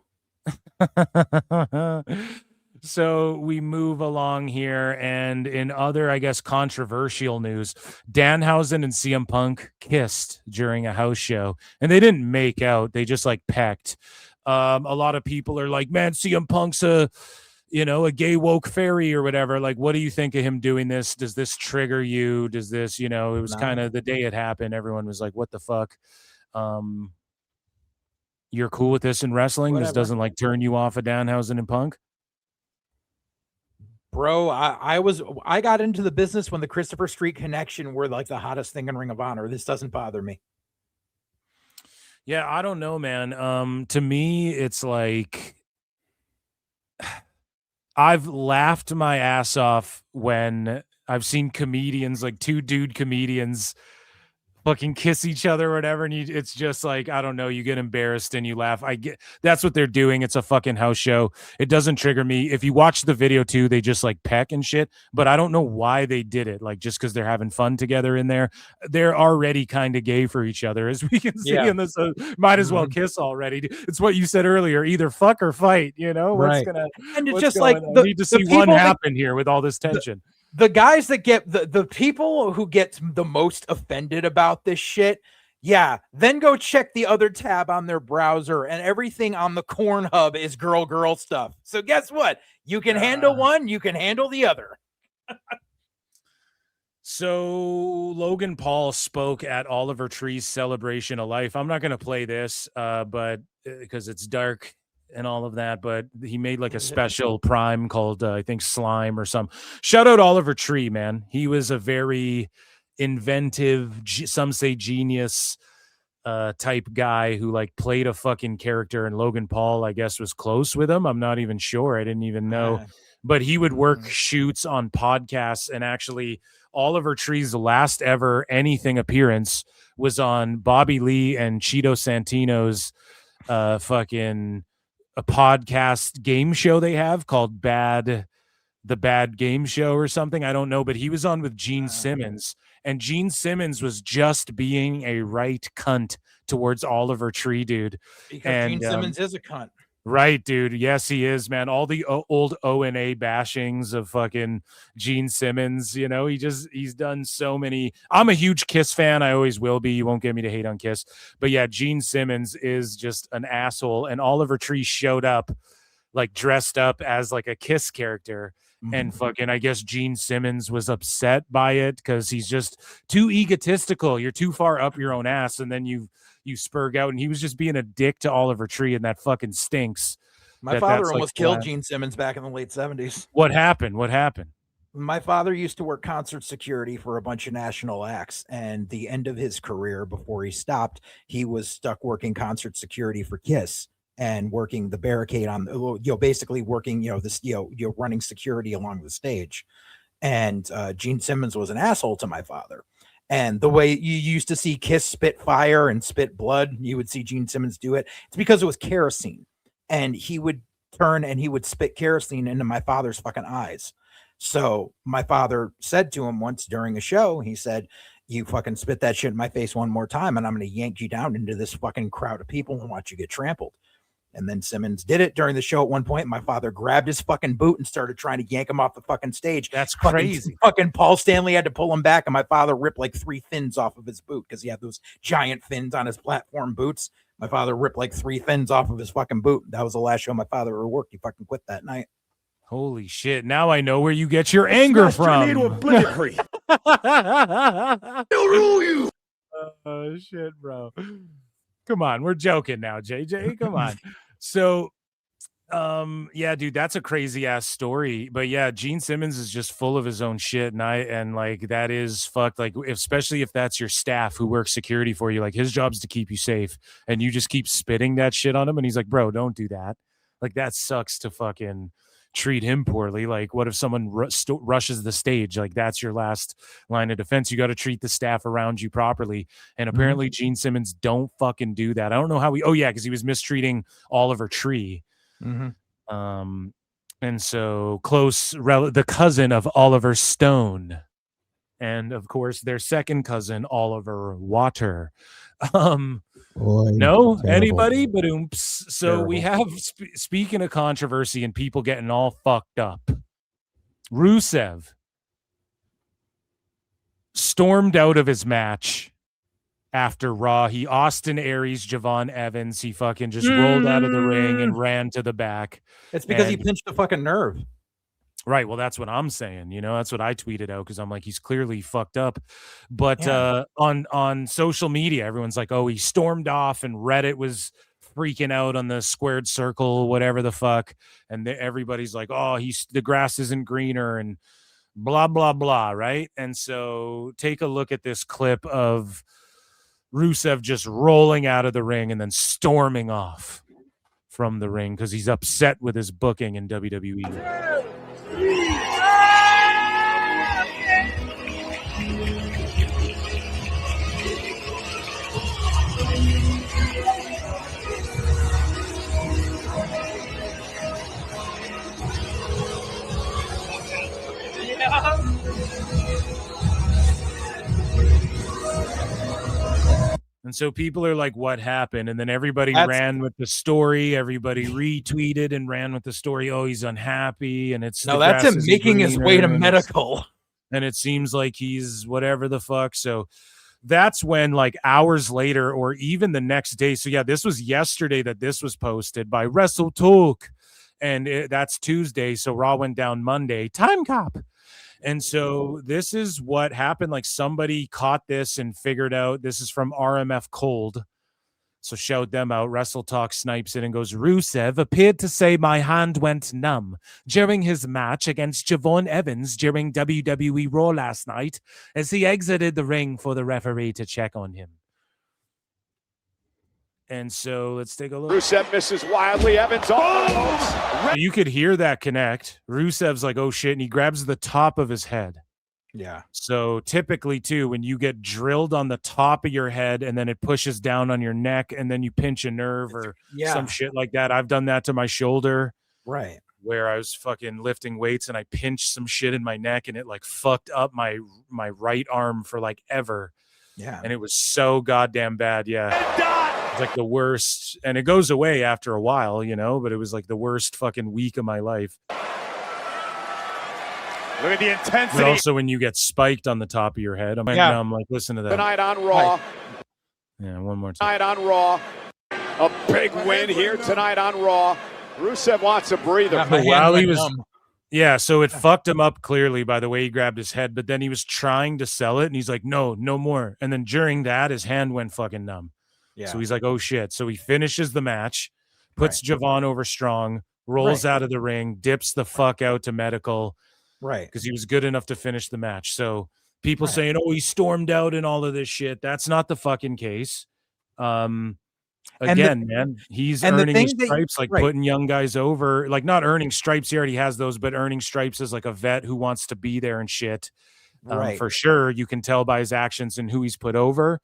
So we move along here, and in other, I guess, controversial news, Danhausen and CM Punk kissed during a house show, and they didn't make out; they just like pecked. A lot of people are like, "Man, CM Punk's a gay woke fairy or whatever." Like, what do you think of him doing this? Does this trigger you? Does this, it was kind of the day it happened. Everyone was like, what the fuck? You're cool with this in wrestling? Whatever. This doesn't like turn you off of Danhausen and Punk? Bro, I got into the business when the Christopher Street Connection were like the hottest thing in Ring of Honor. This doesn't bother me. Yeah, I don't know, man. To me, it's like, I've laughed my ass off when I've seen comedians, like 2 dude comedians, fucking kiss each other or whatever, and it's just like, I don't know, you get embarrassed and you laugh. I get that's what they're doing. It's a fucking house show. It doesn't trigger me. If you watch the video too, they just like peck and shit, but I don't know why they did it. Like, just because they're having fun together in there. They're already kind of gay for each other, as we can see in this. Might as well kiss already. It's what you said earlier, either fuck or fight, you know. What's gonna, and it's what's just going like on? I need to see one people happen here with all this tension. The guys that get the people who get the most offended about this shit, then go check the other tab on their browser, and everything on the Corn Hub is girl stuff. So guess what? You can handle one, you can handle the other. So Logan Paul spoke at Oliver Tree's Celebration of Life. I'm not going to play this, but because it's dark and all of that, but he made like a special Prime called I think Slime or some. Shout out Oliver Tree, man. He was a very inventive, some say genius type guy who like played a fucking character, and Logan Paul, I guess, was close with him. I'm not even sure. I didn't even know. But he would work shoots on podcasts, and actually Oliver Tree's last ever anything appearance was on Bobby Lee and Cheeto Santino's fucking a podcast game show they have called The Bad Game Show or something. I don't know, but he was on with Gene Simmons, and Gene Simmons was just being a right cunt towards Oliver Tree, dude. Because Gene Simmons is a cunt. Right, dude. Yes, he is, man. All the old O&A bashings of fucking Gene Simmons, you know, he's done so many. I'm a huge Kiss fan. I always will be. You won't get me to hate on Kiss. But yeah, Gene Simmons is just an asshole. And Oliver Tree showed up like dressed up as like a Kiss character. And fucking, I guess Gene Simmons was upset by it because he's just too egotistical. You're too far up your own ass, and then you spurg out. And he was just being a dick to Oliver Tree, and that fucking stinks. My father almost killed Gene Simmons back in the late 70s. What happened? My father used to work concert security for a bunch of national acts, and the end of his career, before he stopped, he was stuck working concert security for Kiss. And working the barricade on, basically working, running security along the stage. And Gene Simmons was an asshole to my father. And the way you used to see Kiss spit fire and spit blood, you would see Gene Simmons do it. It's because it was kerosene. And he would turn and he would spit kerosene into my father's fucking eyes. So my father said to him once during a show, he said, "You fucking spit that shit in my face one more time, and I'm going to yank you down into this fucking crowd of people and watch you get trampled." And then Simmons did it during the show at one point. My father grabbed his fucking boot and started trying to yank him off the fucking stage. That's crazy. Fucking Paul Stanley had to pull him back, and my father ripped like 3 fins off of his boot because he had those giant fins on his platform boots. My father ripped like 3 fins off of his fucking boot. That was the last show my father ever worked. He fucking quit that night. Holy shit. Now I know where you get your anger from. Oh, shit, bro. Come on, we're joking now, JJ. Come on. So, yeah, dude, that's a crazy ass story. But yeah, Gene Simmons is just full of his own shit, and like that is fucked. Like, especially if that's your staff who works security for you, like his job's to keep you safe, and you just keep spitting that shit on him, and he's like, "Bro, don't do that." Like that sucks to fucking treat him poorly. Like, what if someone rushes the stage? Like, that's your last line of defense. You got to treat the staff around you properly. And apparently Gene Simmons don't fucking do that. I don't know how because he was mistreating Oliver Tree. And so the cousin of Oliver Stone, and of course their second cousin, Oliver Water. No, terrible. Anybody but so terrible. We have speaking of controversy and people getting all fucked up, Rusev stormed out of his match after Raw. He Austin Aries Javon Evans. He fucking just rolled out of the ring and ran to the back. It's because he pinched a fucking nerve. Right. Well, that's what I'm saying. That's what I tweeted out because I'm like, he's clearly fucked up. But on social media, everyone's like, oh, he stormed off, and Reddit was freaking out on the squared circle, whatever the fuck. And everybody's like, oh, the grass isn't greener and blah, blah, blah. Right. And so take a look at this clip of Rusev just rolling out of the ring and then storming off from the ring because he's upset with his booking in WWE. And so people are like, what happened? And then everybody ran with the story. Everybody retweeted and ran with the story. Oh, he's unhappy. And it's that's him making his way to medical. And it seems like he's whatever the fuck. So that's when, like, hours later or even the next day. So yeah, this was yesterday that this was posted by Wrestle Talk. And that's Tuesday. So Raw went down Monday. Time cop. And so this is what happened. Like, somebody caught this and figured out. This is from RMF Cold. So shout them out. Wrestle Talk snipes it and goes, Rusev appeared to say my hand went numb during his match against Javon Evans during WWE Raw last night as he exited the ring for the referee to check on him. And so let's take a look. Rusev misses wildly. Evans almost. You could hear that connect. Rusev's like, oh shit. And he grabs the top of his head. Yeah. So typically too, when you get drilled on the top of your head and then it pushes down on your neck and then you pinch a nerve or some shit like that. I've done that to my shoulder. Right. Where I was fucking lifting weights and I pinched some shit in my neck and it like fucked up my right arm for like ever. Yeah. And it was so goddamn bad. Yeah. It's like the worst, and it goes away after a while, you know, but it was like the worst fucking week of my life. Look at the intensity. But also when you get spiked on the top of your head, I'm like, listen to that. Tonight on Raw. Yeah, one more time. Tonight on Raw. A big win here tonight on Raw. Rusev wants a breather. While he was, so it fucked him up clearly by the way he grabbed his head, but then he was trying to sell it and he's like, no more. And then during that, his hand went fucking numb. Yeah. So he's like, oh shit. So he finishes the match, puts Javon over strong, rolls out of the ring, dips the fuck out to medical. Right. Because he was good enough to finish the match. So people saying, oh, he stormed out and all of this shit. That's not the fucking case. Man, he's earning his stripes, putting young guys over, like not earning stripes. He already has those, but earning stripes as like a vet who wants to be there and shit. For sure. You can tell by his actions and who he's put over.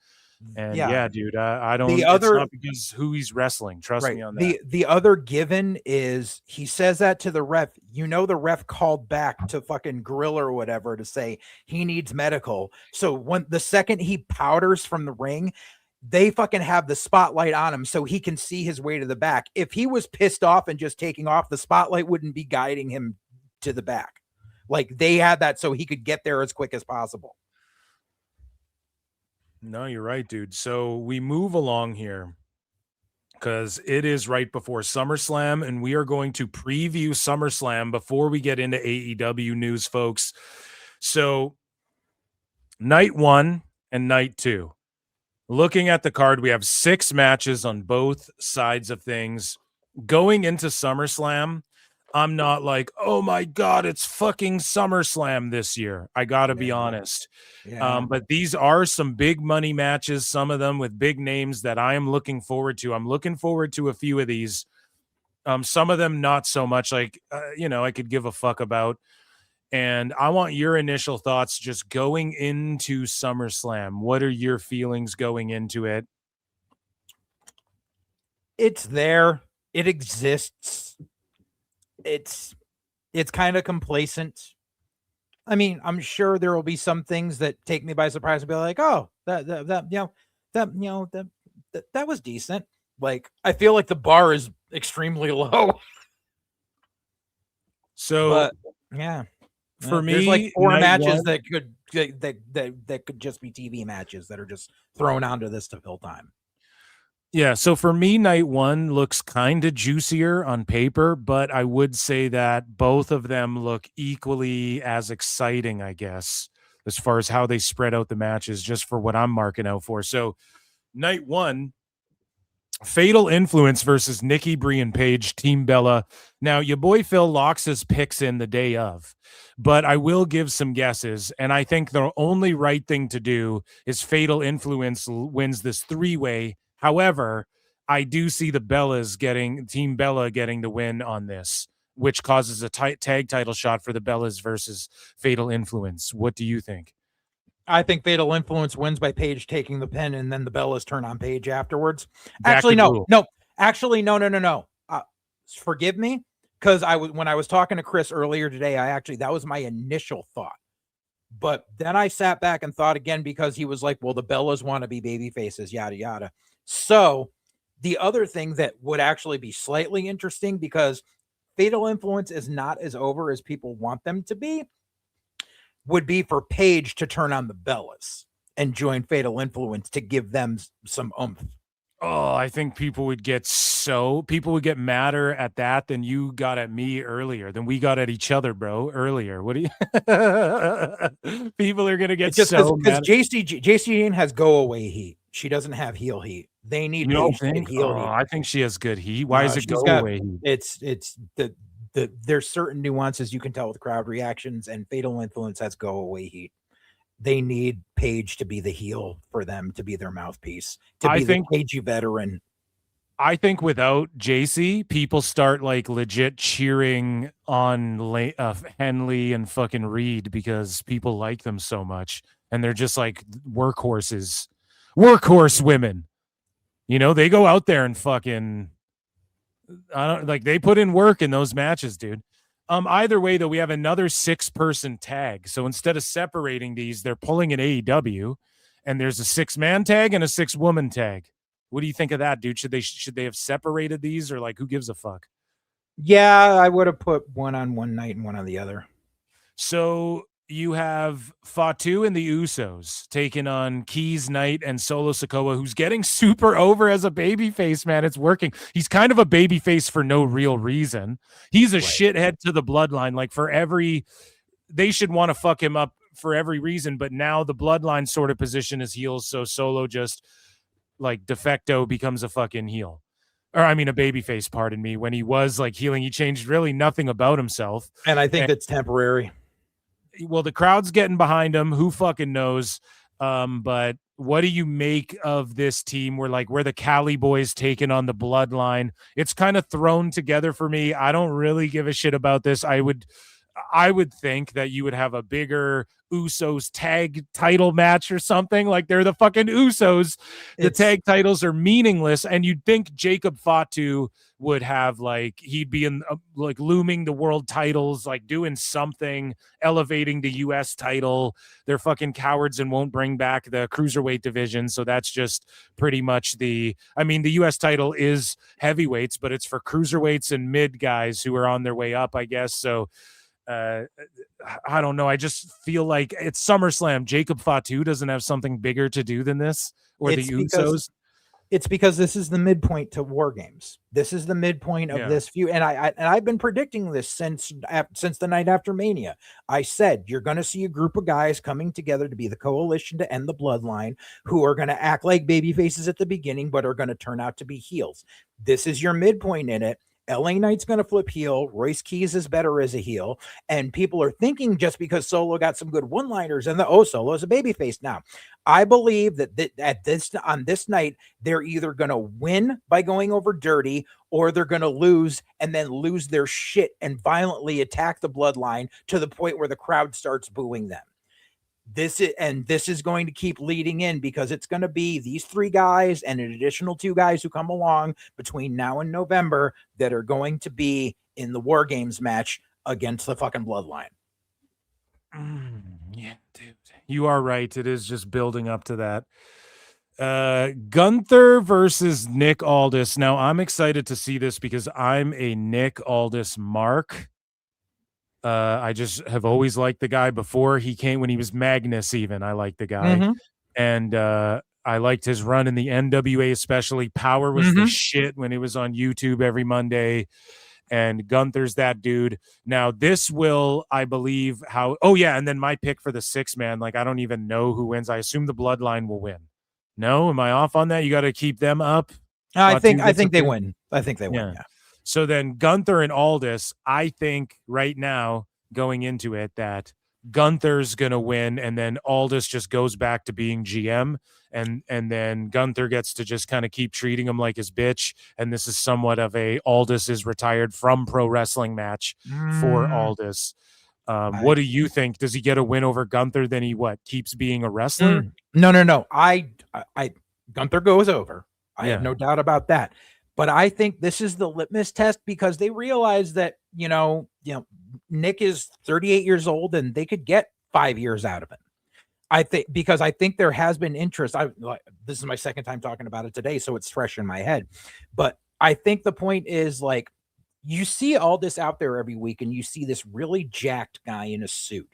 And dude, I don't. It's not because who he's wrestling. Trust me on that. The other given is he says that to the ref. You know, the ref called back to fucking Grill or whatever to say he needs medical. So when the second he powders from the ring, they fucking have the spotlight on him so he can see his way to the back. If he was pissed off and just taking off, the spotlight wouldn't be guiding him to the back. Like they had that so he could get there as quick as possible. No, you're right, dude. So we move along here because it is right before SummerSlam, and we are going to preview SummerSlam before we get into AEW news, folks. So night 1 and night 2. Looking at the card, we have 6 matches on both sides of things. Going into SummerSlam, I'm not like, oh my God, it's fucking SummerSlam this year. I got to be honest. Yeah. But these are some big money matches, some of them with big names that I am looking forward to. I'm looking forward to a few of these. Some of them not so much, like, I could give a fuck about. And I want your initial thoughts just going into SummerSlam. What are your feelings going into it? It's there. It exists. It's kind of complacent. I mean, I'm sure there will be some things that take me by surprise and be like, oh, that was decent. Like, I feel like the bar is extremely low. So for me, there's like 4 matches 1, that could just be TV matches that are just thrown onto this to fill time. Yeah, so for me, night 1 looks kind of juicier on paper, but I would say that both of them look equally as exciting, I guess, as far as how they spread out the matches, just for what I'm marking out for. So night 1, Fatal Influence versus Nikki Brie and Paige, Team Bella. Now, your boy Phil locks his picks in the day of, but I will give some guesses, and I think the only right thing to do is Fatal Influence wins this 3-way. However, I do see the Team Bella getting the win on this, which causes a tag title shot for the Bellas versus Fatal Influence. What do you think? I think Fatal Influence wins by Paige taking the pin, and then the Bellas turn on Paige afterwards. Actually, no. Actually, no. Forgive me, because when I was talking to Chris earlier today, that was my initial thought. But then I sat back and thought again, because he was like, well, the Bellas want to be baby faces, yada, yada. So the other thing that would actually be slightly interesting, because Fatal Influence is not as over as people want them to be, would be for Paige to turn on the Bellas and join Fatal Influence to give them some oomph. Oh, I think people would get madder at that than you got at me earlier, than we got at each other, bro, earlier. What do you people are gonna get just so because mad. JC Jane has go away heat. She doesn't have heel heat. They need Paige to get heel heat. I think she has good heat. Why is it go away heat? It's there's certain nuances you can tell with crowd reactions, and Fatal Influence has go away heat. They need Paige to be the heel for them, to be their mouthpiece, to be the cagey veteran. I think without JC, people start like legit cheering on Henley and fucking Reed because people like them so much, and they're just like workhorse women. You know, they go out there and fucking, they put in work in those matches, dude. Either way, though, we have another 6-person tag. So instead of separating these, they're pulling an AEW, and there's a 6-man tag and a 6-woman tag. What do you think of that, dude? Should they have separated these, or like, who gives a fuck? Yeah, I would have put one on one night and one on the other. So you have Fatu and the Usos taking on Keys Knight and Solo Sikoa, who's getting super over as a babyface, man. It's working. He's kind of a babyface for no real reason. He's a shithead to the bloodline. Like, they should want to fuck him up for every reason, but now the bloodline sort of position is heels, so Solo just, like, de facto becomes a fucking heel. Or, I mean, a babyface, pardon me. When he was, like, healing, he changed really nothing about himself. And I think it's temporary. Well, the crowd's getting behind him. Who fucking knows? But what do you make of this team where the Cali boys taking on the bloodline? It's kind of thrown together for me. I don't really give a shit about this. I would think that you would have a bigger Usos tag title match or something. Like, they're the fucking Usos. The tag titles are meaningless, and you'd think Jacob Fatu would have, like, he'd be in like looming the world titles, like doing something, elevating the US title. They're fucking cowards and won't bring back the cruiserweight division, so that's just pretty much the US title is heavyweights, but it's for cruiserweights and mid guys who are on their way up, I guess. So I don't know. I just feel like it's SummerSlam. Jacob Fatu doesn't have something bigger to do than this, or the Usos. It's because this is the midpoint to War Games. This is the midpoint of this feud, and I've been predicting this since the night after Mania. I said you're going to see a group of guys coming together to be the coalition to end the bloodline, who are going to act like baby faces at the beginning, but are going to turn out to be heels. This is your midpoint in it. LA Knight's going to flip heel. Royce Keys is better as a heel. And people are thinking just because Solo got some good one-liners and Solo is a babyface now. I believe that on this night, they're either going to win by going over dirty, or they're going to lose and then lose their shit and violently attack the bloodline to the point where the crowd starts booing them. This is going to keep leading in, because it's going to be these 3 guys and an additional 2 guys who come along between now and November that are going to be in the War Games match against the fucking bloodline. Yeah, dude, you are right. It is just building up to that. Gunther versus Nick Aldis. Now, I'm excited to see this because I'm a Nick Aldis mark. I just have always liked the guy before he came, when he was Magnus even. I liked the guy. And I liked his run in the NWA, especially. Power was the shit when it was on YouTube every Monday. And Gunther's that dude. Now, this will, I believe, and then my pick for the 6-man, like, I don't even know who wins. I assume the bloodline will win. No? Am I off on that? You got to keep them up? I think they win. I think they win, yeah. So then Gunther and Aldis, I think right now going into it that Gunther's going to win, and then Aldis just goes back to being GM, and then Gunther gets to just kind of keep treating him like his bitch. And this is somewhat of a Aldis is retired from pro wrestling match for Aldis. What do you think? Does he get a win over Gunther? Then he keeps being a wrestler? No. I Gunther goes over. I have no doubt about that. But I think this is the litmus test, because they realize that, Nick is 38 years old and they could get 5 years out of it. I think there has been interest. This is my second time talking about it today, so it's fresh in my head. But I think the point is, like, you see all this out there every week, and you see this really jacked guy in a suit,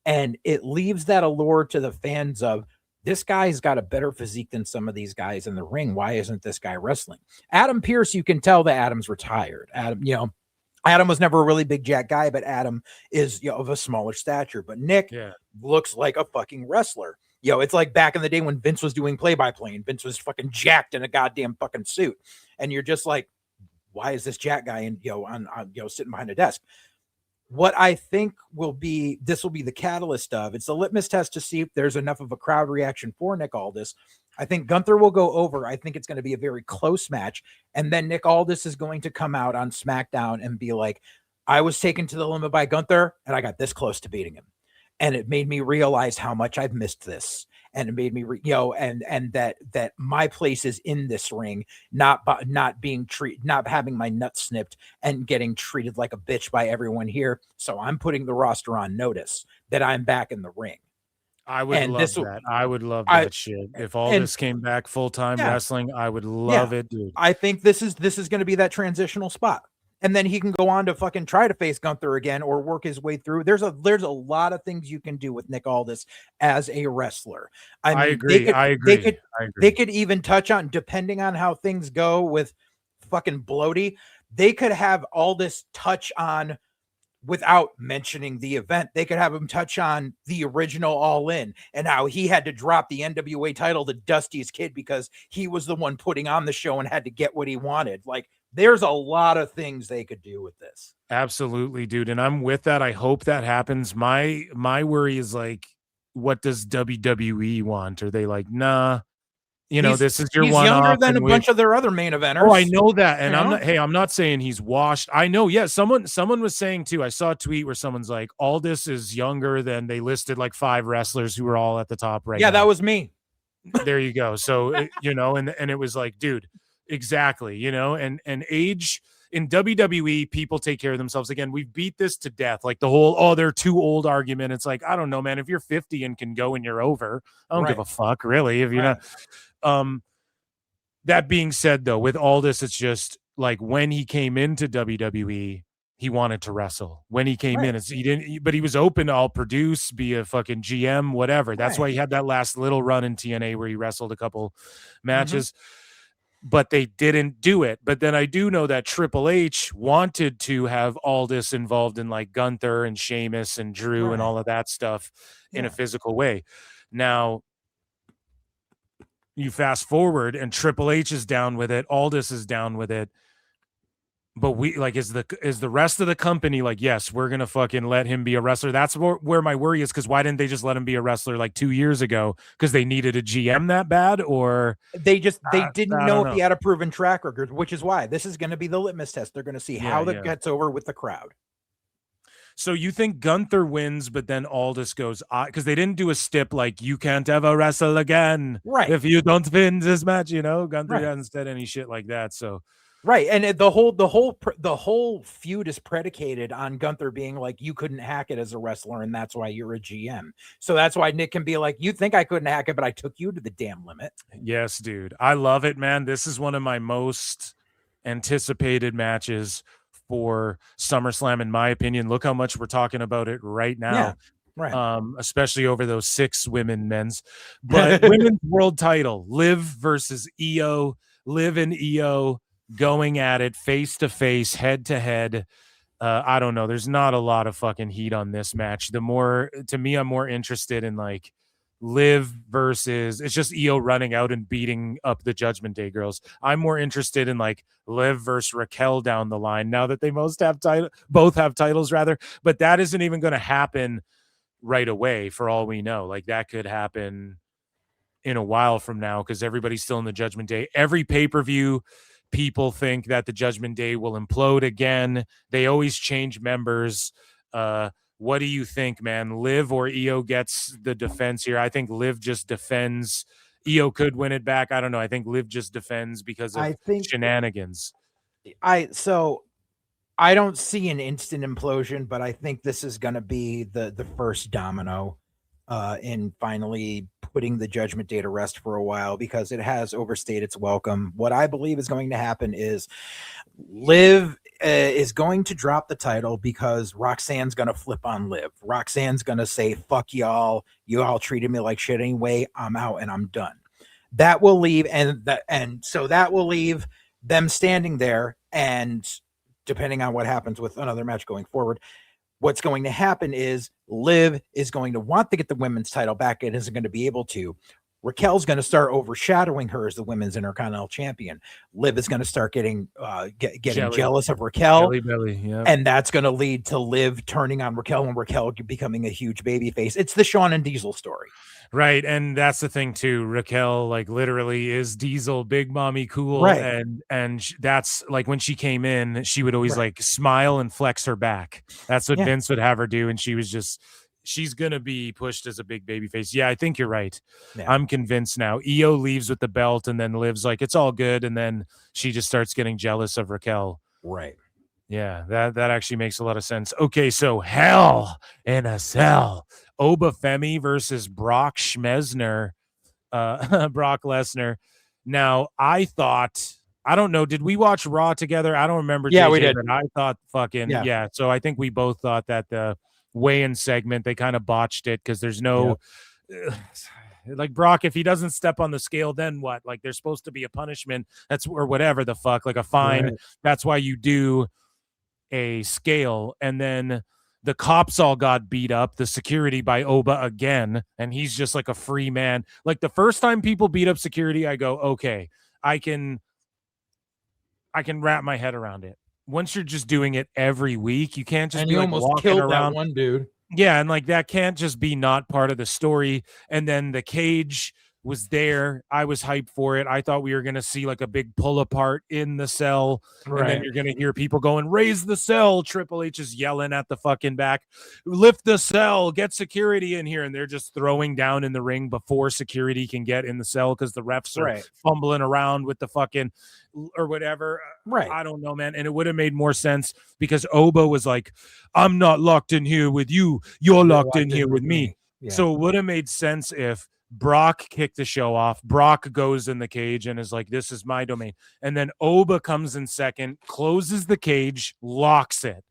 and it leaves that allure to the fans of, this guy's got a better physique than some of these guys in the ring. Why isn't this guy wrestling? Adam Pearce, you can tell that Adam's retired. Adam was never a really big jack guy, but Adam is, of a smaller stature. But Nick looks like a fucking wrestler. It's like back in the day when Vince was doing play-by-play and Vince was fucking jacked in a goddamn fucking suit. And you're just like, why is this jack guy sitting behind a desk? What I think will be the catalyst of, it's a litmus test to see if there's enough of a crowd reaction for Nick Aldis. I think Gunther will go over. I think it's going to be a very close match. And then Nick Aldis is going to come out on SmackDown and be like, I was taken to the limit by Gunther and I got this close to beating him. And it made me realize how much I've missed this. And it made me, and that my place is in this ring, not being treated, not having my nuts snipped and getting treated like a bitch by everyone here. So I'm putting the roster on notice that I'm back in the ring. I would love that. I would love that shit. If all this came back full-time wrestling, I would love it, dude. I think this is going to be that transitional spot. And then he can go on to fucking try to face Gunther again or work his way through. There's a lot of things you can do with Nick Aldis as a wrestler. I agree. They could even touch on, depending on how things go with fucking Bloaty, they could have Aldis touch on, without mentioning the event, they could have him touch on the original All In and how he had to drop the NWA title to Dusty's kid because he was the one putting on the show and had to get what he wanted. Like, there's a lot of things they could do with this. Absolutely, dude. And I'm with that. I hope that happens. My worry is, like, what does WWE want? Are they like, nah, this is your one. He's younger than a bunch of their other main eventers. Oh, I know that. And I'm not saying he's washed. I know. Yeah. Someone was saying too, I saw a tweet where someone's like, Aldis is younger than, they listed like 5 wrestlers who were all at the top right now. Yeah, that was me. There you go. So, and it was like, dude, exactly, and age in WWE, people take care of themselves. Again, we've beat this to death. Like the whole, they're too old argument. It's like, I don't know, man. If you're 50 and can go and you're over, I don't give a fuck, really. If you're not. That being said, though, with all this, it's just like when he came into WWE, he wanted to wrestle. When he came in, he didn't, but he was open to, I'll produce, be a fucking GM, whatever. That's why he had that last little run in TNA where he wrestled a couple matches. But they didn't do it. But then I do know that Triple H wanted to have Aldis involved in like Gunther and Sheamus and Drew and all of that stuff in a physical way. Now, you fast forward and Triple H is down with it. Aldis is down with it. But we like, is the rest of the company like, yes, we're going to fucking let him be a wrestler. That's where my worry is. Cause why didn't they just let him be a wrestler like 2 years ago? Cause they needed a GM that bad, or they didn't know if he had a proven track record, which is why this is going to be the litmus test. They're going to see how that gets over with the crowd. So you think Gunther wins, but then Aldis goes, because they didn't do a stip like, you can't ever wrestle again. Right. If you don't win this match, Gunther hasn't said any shit like that. So. Right. And the whole feud is predicated on Gunther being like, you couldn't hack it as a wrestler, and that's why you're a GM. So that's why Nick can be like, you think I couldn't hack it, but I took you to the damn limit. Yes, dude. I love it, man. This is one of my most anticipated matches for SummerSlam, in my opinion. Look how much we're talking about it right now. Yeah. Right. Especially over those 6 men's. But women's world title, Liv versus Io. Liv and Io going at it face to face, head to head. I don't know. There's not a lot of fucking heat on this match. I'm more interested in like Liv versus, it's just Io running out and beating up the Judgment Day girls. I'm more interested in like Liv versus Raquel down the line, now that they both have titles rather, but that isn't even going to happen right away for all we know. Like that could happen in a while from now because everybody's still in the Judgment Day. Every pay-per-view, people think that the Judgment Day will implode again. They always change members. What do you think, man? Liv or Io gets the defense here? I think Liv just defends. Io could win it back. I don't know. I think Liv just defends because of shenanigans. So I don't see an instant implosion, but I think this is going to be the first domino in finally putting the Judgment Day to rest for a while, because it has overstayed its welcome. What I believe is going to happen is Liv is going to drop the title because Roxanne's going to flip on Liv. Roxanne's going to say, fuck y'all. You all treated me like shit anyway. I'm out and I'm done. That will leave. So that will leave them standing there, and depending on what happens with another match going forward, what's going to happen is Liv is going to want to get the women's title back and isn't going to be able to. Raquel's going to start overshadowing her as the women's Intercontinental Champion. Liv is going to start getting jealous of Raquel. Belly, yeah. And that's going to lead to Liv turning on Raquel and Raquel becoming a huge baby face. It's the Shawn and Diesel story. Right. And that's the thing too. Raquel, like, literally is Diesel, big mommy cool. Right. That's like, when she came in, she would always like smile and flex her back. That's what Vince would have her do. And she's going to be pushed as a big baby face. Yeah, I think you're right. Yeah. I'm convinced now. Io leaves with the belt and then Liv's like, it's all good. And then she just starts getting jealous of Raquel. Right. Yeah, that actually makes a lot of sense. Okay, so Hell in a Cell. Oba Femi versus Brock Lesnar. Now, I don't know, did we watch Raw together? I don't remember. Yeah, JJ, we did. But I thought yeah. So I think we both thought that the weigh-in segment, they kind of botched it because there's no like, Brock, if he doesn't step on the scale, then what? Like, there's supposed to be a punishment, or whatever the fuck, like a fine. Right. That's why you do a scale. And then the cops all got beat up, the security, by Oba again, and he's just like a free man. Like, the first time people beat up security, I go, okay, I can wrap my head around it. Once you're just doing it every week, you can't just and be you like almost walking killed around. That one dude. Yeah, and like, that can't just be not part of the story. And then the cage was there. I was hyped for it. I thought we were going to see like a big pull apart in the cell. Right. And then you're going to hear people going, raise the cell. Triple H is yelling at the fucking back, lift the cell, get security in here. And they're just throwing down in the ring before security can get in the cell because the refs are fumbling around with the fucking or whatever. Right. I don't know, man. And it would have made more sense because Oba was like, I'm not locked in here with you. You're locked in here with me. Yeah. So it would have made sense if Brock kicked the show off. Brock goes in the cage and is like, this is my domain. And then Oba comes in second, closes the cage, locks it.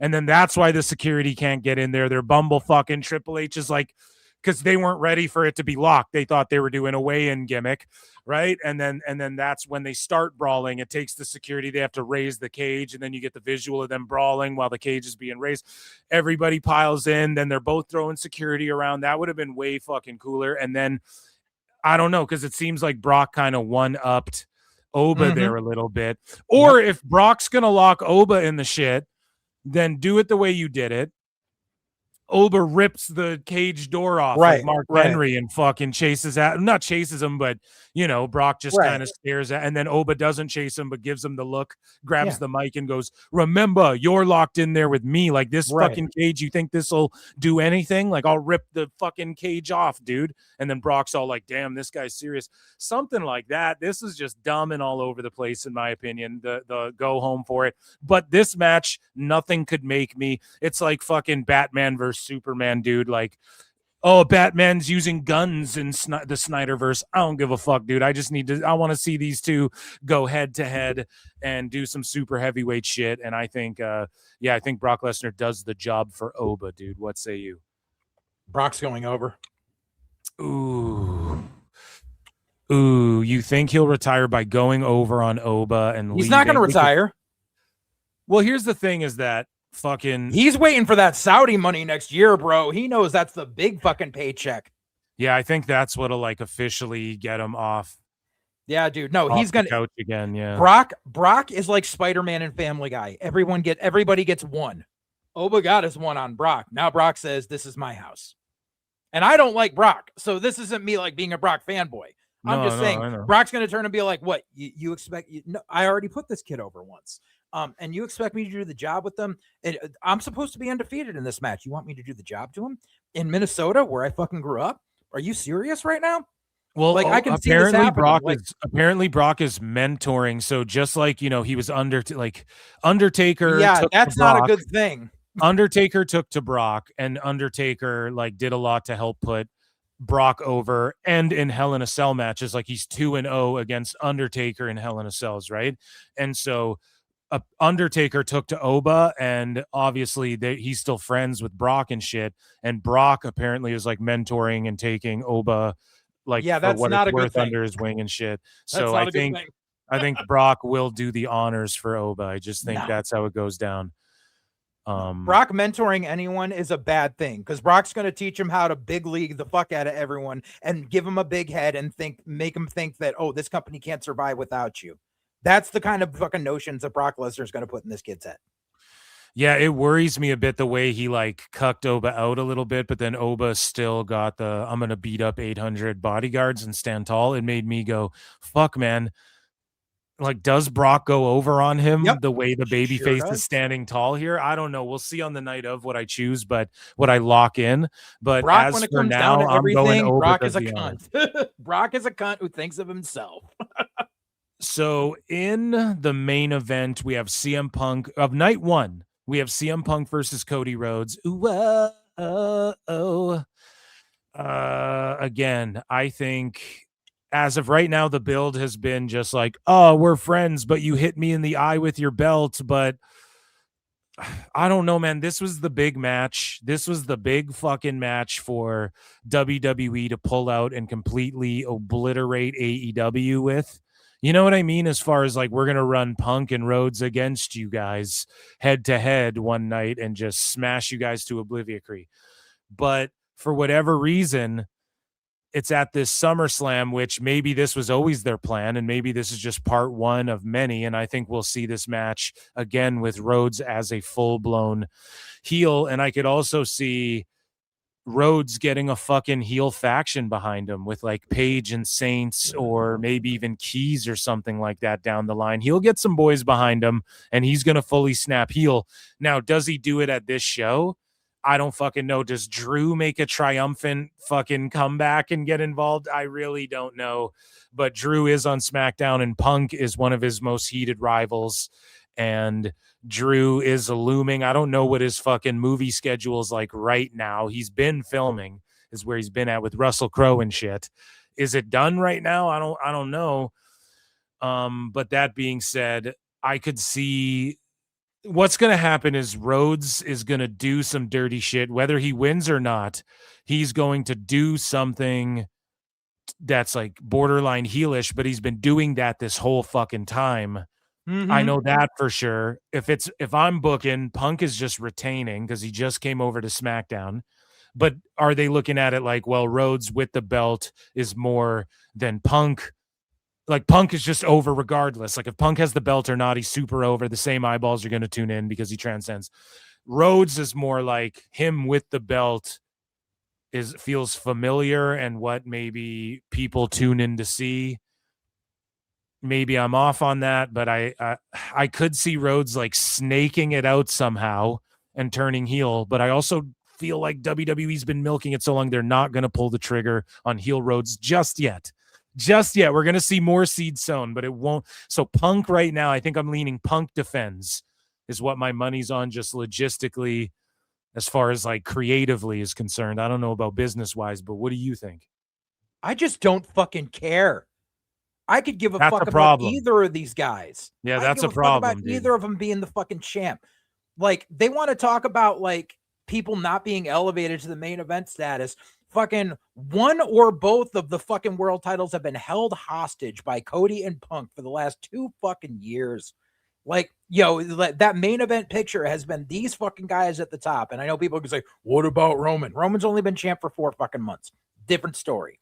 And then that's why the security can't get in there. They're bumblefucking. Triple H is like, because they weren't ready for it to be locked. They thought they were doing a weigh-in gimmick, right? And then that's when they start brawling. It takes the security. They have to raise the cage, and then you get the visual of them brawling while the cage is being raised. Everybody piles in. Then they're both throwing security around. That would have been way fucking cooler. And then, I don't know, because it seems like Brock kind of one-upped Oba there a little bit. Or if Brock's going to lock Oba in the shit, then do it the way you did it. Oba rips the cage door off like Mark Henry and fucking not chases him, but Brock just kind of stares at, and then Oba doesn't chase him, but gives him the look, grabs the mic and goes, remember, you're locked in there with me. Like, this fucking cage, you think this will do anything? Like, I'll rip the fucking cage off, dude. And then Brock's all like, damn, this guy's serious. Something like that. This is just dumb and all over the place, in my opinion, the go home for it. But this match, nothing could make me. It's like fucking Batman versus Superman, dude. Like, oh, Batman's using guns in the Snyderverse. I don't give a fuck, dude. I want to see these two go head to head and do some super heavyweight shit. And I think, I think Brock Lesnar does the job for Oba, dude. What say you? Brock's going over. Ooh, you think he'll retire by going over on Oba and he's not going to retire? Well, here's the thing is that he's waiting for that Saudi money next year, bro. He knows that's the big fucking paycheck. Yeah, I think that's what'll like officially get him off. Yeah, dude. No, he's gonna coach again. Yeah, Brock is like Spider-Man and Family Guy. Everybody gets one. Oba got his one on Brock. Now Brock says, "This is my house," and I don't like Brock, so this isn't me like being a Brock fanboy. I'm just saying Brock's gonna turn and be like, "What you expect? No, I already put this kid over once." And you expect me to do the job with them? I'm supposed to be undefeated in this match. You want me to do the job to him in Minnesota, where I fucking grew up? Are you serious right now? Well, like I can see this happening. Apparently Brock is mentoring. So just like, you know, he was Undertaker. Yeah, took that's to not a Brock. good thing. Undertaker took to Brock, and Undertaker like did a lot to help put Brock over, and in Hell in a Cell matches, like he's 2-0 against Undertaker in Hell in a Cells, right? And so Undertaker took to Oba, and obviously he's still friends with Brock and shit. And Brock apparently is like mentoring and taking Oba, like for that's what not it's a good worth thing. under his wing and shit. That's So not a good thing. I think Brock will do the honors for Oba. I just think No. that's how it goes down. Brock mentoring anyone is a bad thing, because Brock's going to teach him how to big league the fuck out of everyone and give him a big head and make him think that, oh, this company can't survive without you. That's the kind of fucking notions that Brock Lesnar's going to put in this kid's head. Yeah, it worries me a bit the way he like cucked Oba out a little bit, but then Oba still got the I'm going to beat up 800 bodyguards and stand tall. It made me go, fuck, man. Like, does Brock go over on him the way the babyface is standing tall here? I don't know. We'll see on the night of what I choose, but what I lock in. But Brock, as when it for comes now, down to I'm going everything, over. Brock is a cunt. Brock is a cunt who thinks of himself. So in the main event, we have CM Punk of night one. We have CM Punk versus Cody Rhodes. Again, I think as of right now, the build has been just like, oh, we're friends, but you hit me in the eye with your belt. But I don't know, man. This was the big match. This was the big fucking match for WWE to pull out and completely obliterate AEW with. You know what I mean? As far as like, we're going to run Punk and Rhodes against you guys head to head one night and just smash you guys to oblivion. But for whatever reason, it's at this SummerSlam, which maybe this was always their plan, and maybe this is just part one of many. And I think we'll see this match again with Rhodes as a full-blown heel. And I could also see Rhodes getting a fucking heel faction behind him with like Paige and Saints, or maybe even Keys or something like that down the line. He'll get some boys behind him, and he's going to fully snap heel. Now, does he do it at this show? I don't fucking know. Does Drew make a triumphant fucking comeback and get involved? I really don't know. But Drew is on SmackDown, and Punk is one of his most heated rivals. And Drew is looming. I don't know what his fucking movie schedule is like right now. He's been filming, is where he's been at with Russell Crowe and shit. Is it done right now? I don't know. But that being said, I could see what's going to happen is Rhodes is going to do some dirty shit. Whether he wins or not, he's going to do something that's like borderline heelish, but he's been doing that this whole fucking time. Mm-hmm. I know that for sure. If I'm booking, Punk is just retaining because he just came over to SmackDown. But are they looking at it like, well, Rhodes with the belt is more than Punk? Like, Punk is just over regardless. Like, if Punk has the belt or not, he's super over. The same eyeballs are going to tune in because he transcends. Rhodes is more like him with the belt feels familiar, and what maybe people tune in to see. Maybe I'm off on that, but I could see Rhodes like snaking it out somehow and turning heel. But I also feel like WWE's been milking it so long, they're not going to pull the trigger on heel Rhodes just yet. We're going to see more seed sown, but it won't. So Punk right now, I think I'm leaning Punk defends is what my money's on, just logistically, as far as like creatively is concerned. I don't know about business wise, but what do you think? I just don't fucking care. I could give a That's fuck a about problem. either of these guys. Yeah, I that's give a problem, fuck about dude. either of them being the fucking champ. Like, they want to talk about like people not being elevated to the main event status. Fucking one or both of the fucking world titles have been held hostage by Cody and Punk for the last 2 fucking years. Like, yo, that main event picture has been these fucking guys at the top. And I know people can say, what about Roman? Roman's only been champ for 4 fucking months. Different story.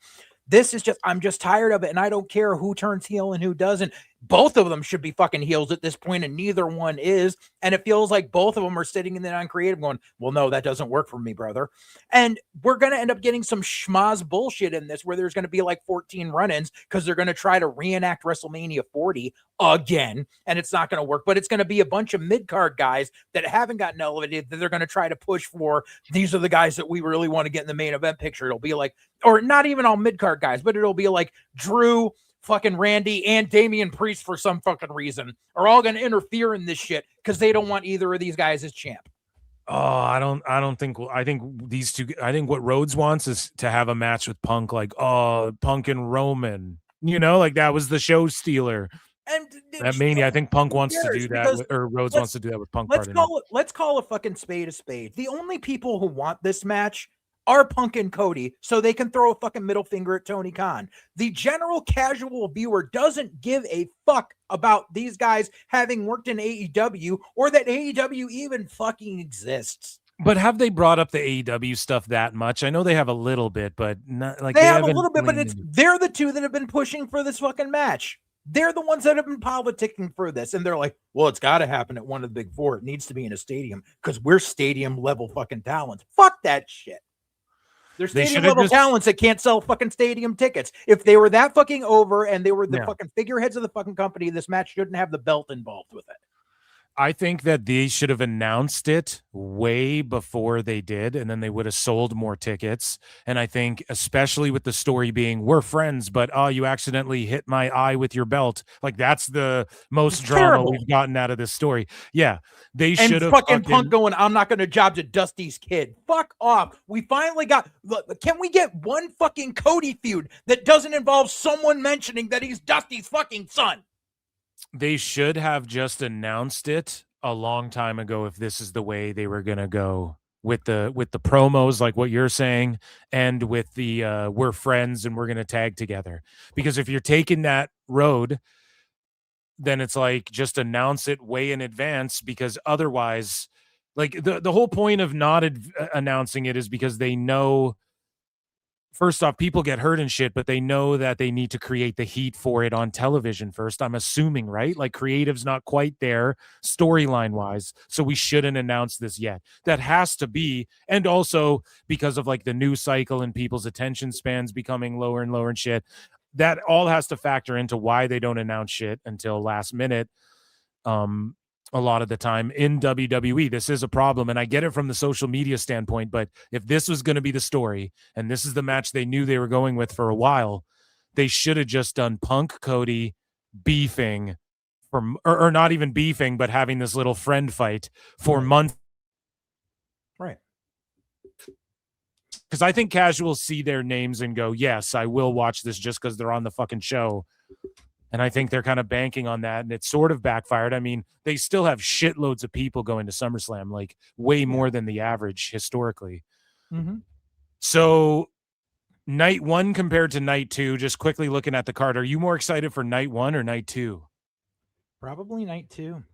This is just, I'm just tired of it. And I don't care who turns heel and who doesn't. both of them should be fucking heels at this point, and neither one is. And it feels like both of them are sitting in there on creative going, well, no, that doesn't work for me, brother. And we're going to end up getting some schmaz bullshit in this where there's going to be like 14 run-ins because they're going to try to reenact WrestleMania 40 again, and it's not going to work. But it's going to be a bunch of mid-card guys that haven't gotten elevated that they're going to try to push for. These are the guys that we really want to get in the main event picture. It'll be like, or not even all mid-card guys, but it'll be like Drew, fucking Randy, and Damian Priest for some fucking reason are all going to interfere in this shit because they don't want either of these guys as champ. Oh, I think these two, I think what Rhodes wants is to have a match with Punk, like, Punk and Roman, like that was the show stealer. And that Mania, I think Punk wants to do that, or Rhodes wants to do that with Punk. Let's call a fucking spade a spade. The only people who want this match are Punk and Cody, so they can throw a fucking middle finger at Tony Khan. The general casual viewer doesn't give a fuck about these guys having worked in AEW or that AEW even fucking exists. But have they brought up the AEW stuff that much? I know they have a little bit, but not like they have a little bit, but they're the two that have been pushing for this fucking match. They're the ones that have been politicking for this, and they're like, well, it's got to happen at one of the big four. It needs to be in a stadium because we're stadium level fucking talents. Fuck that shit. There's stadium level talents that can't sell fucking stadium tickets. If they were that fucking over and they were the fucking figureheads of the fucking company, this match shouldn't have the belt involved with it. I think that they should have announced it way before they did, and then they would have sold more tickets. And I think, especially with the story being, we're friends, but you accidentally hit my eye with your belt. Like, that's the most drama we've gotten out of this story. Yeah, they should have. Fucking Punk going, I'm not going to job to Dusty's kid. Fuck off. We finally got. Look, can we get one fucking Cody feud that doesn't involve someone mentioning that he's Dusty's fucking son? They should have just announced it a long time ago if this is the way they were going to go with the promos, like what you're saying, and with the we're friends and we're going to tag together. Because if you're taking that road, then it's like just announce it way in advance, because otherwise, like the whole point of not announcing it is because they know, first off, people get hurt and shit, but they know that they need to create the heat for it on television first. I'm assuming, right? Like, creative's not quite there storyline wise. So we shouldn't announce this yet. That has to be. And also because of like the news cycle and people's attention spans becoming lower and lower and shit, that all has to factor into why they don't announce shit until last minute. A lot of the time in WWE, this is a problem. And I get it from the social media standpoint, but if this was going to be the story and this is the match they knew they were going with for a while, they should have just done Punk Cody beefing or not even beefing, but having this little friend fight for months. Right. Because I think casuals see their names and go, yes, I will watch this just because they're on the fucking show. And I think they're kind of banking on that, and it sort of backfired. I mean, they still have shitloads of people going to SummerSlam, like way more than the average historically. Mm-hmm. So night one compared to night two, just quickly looking at the card, are you more excited for night one or night two? Probably night two,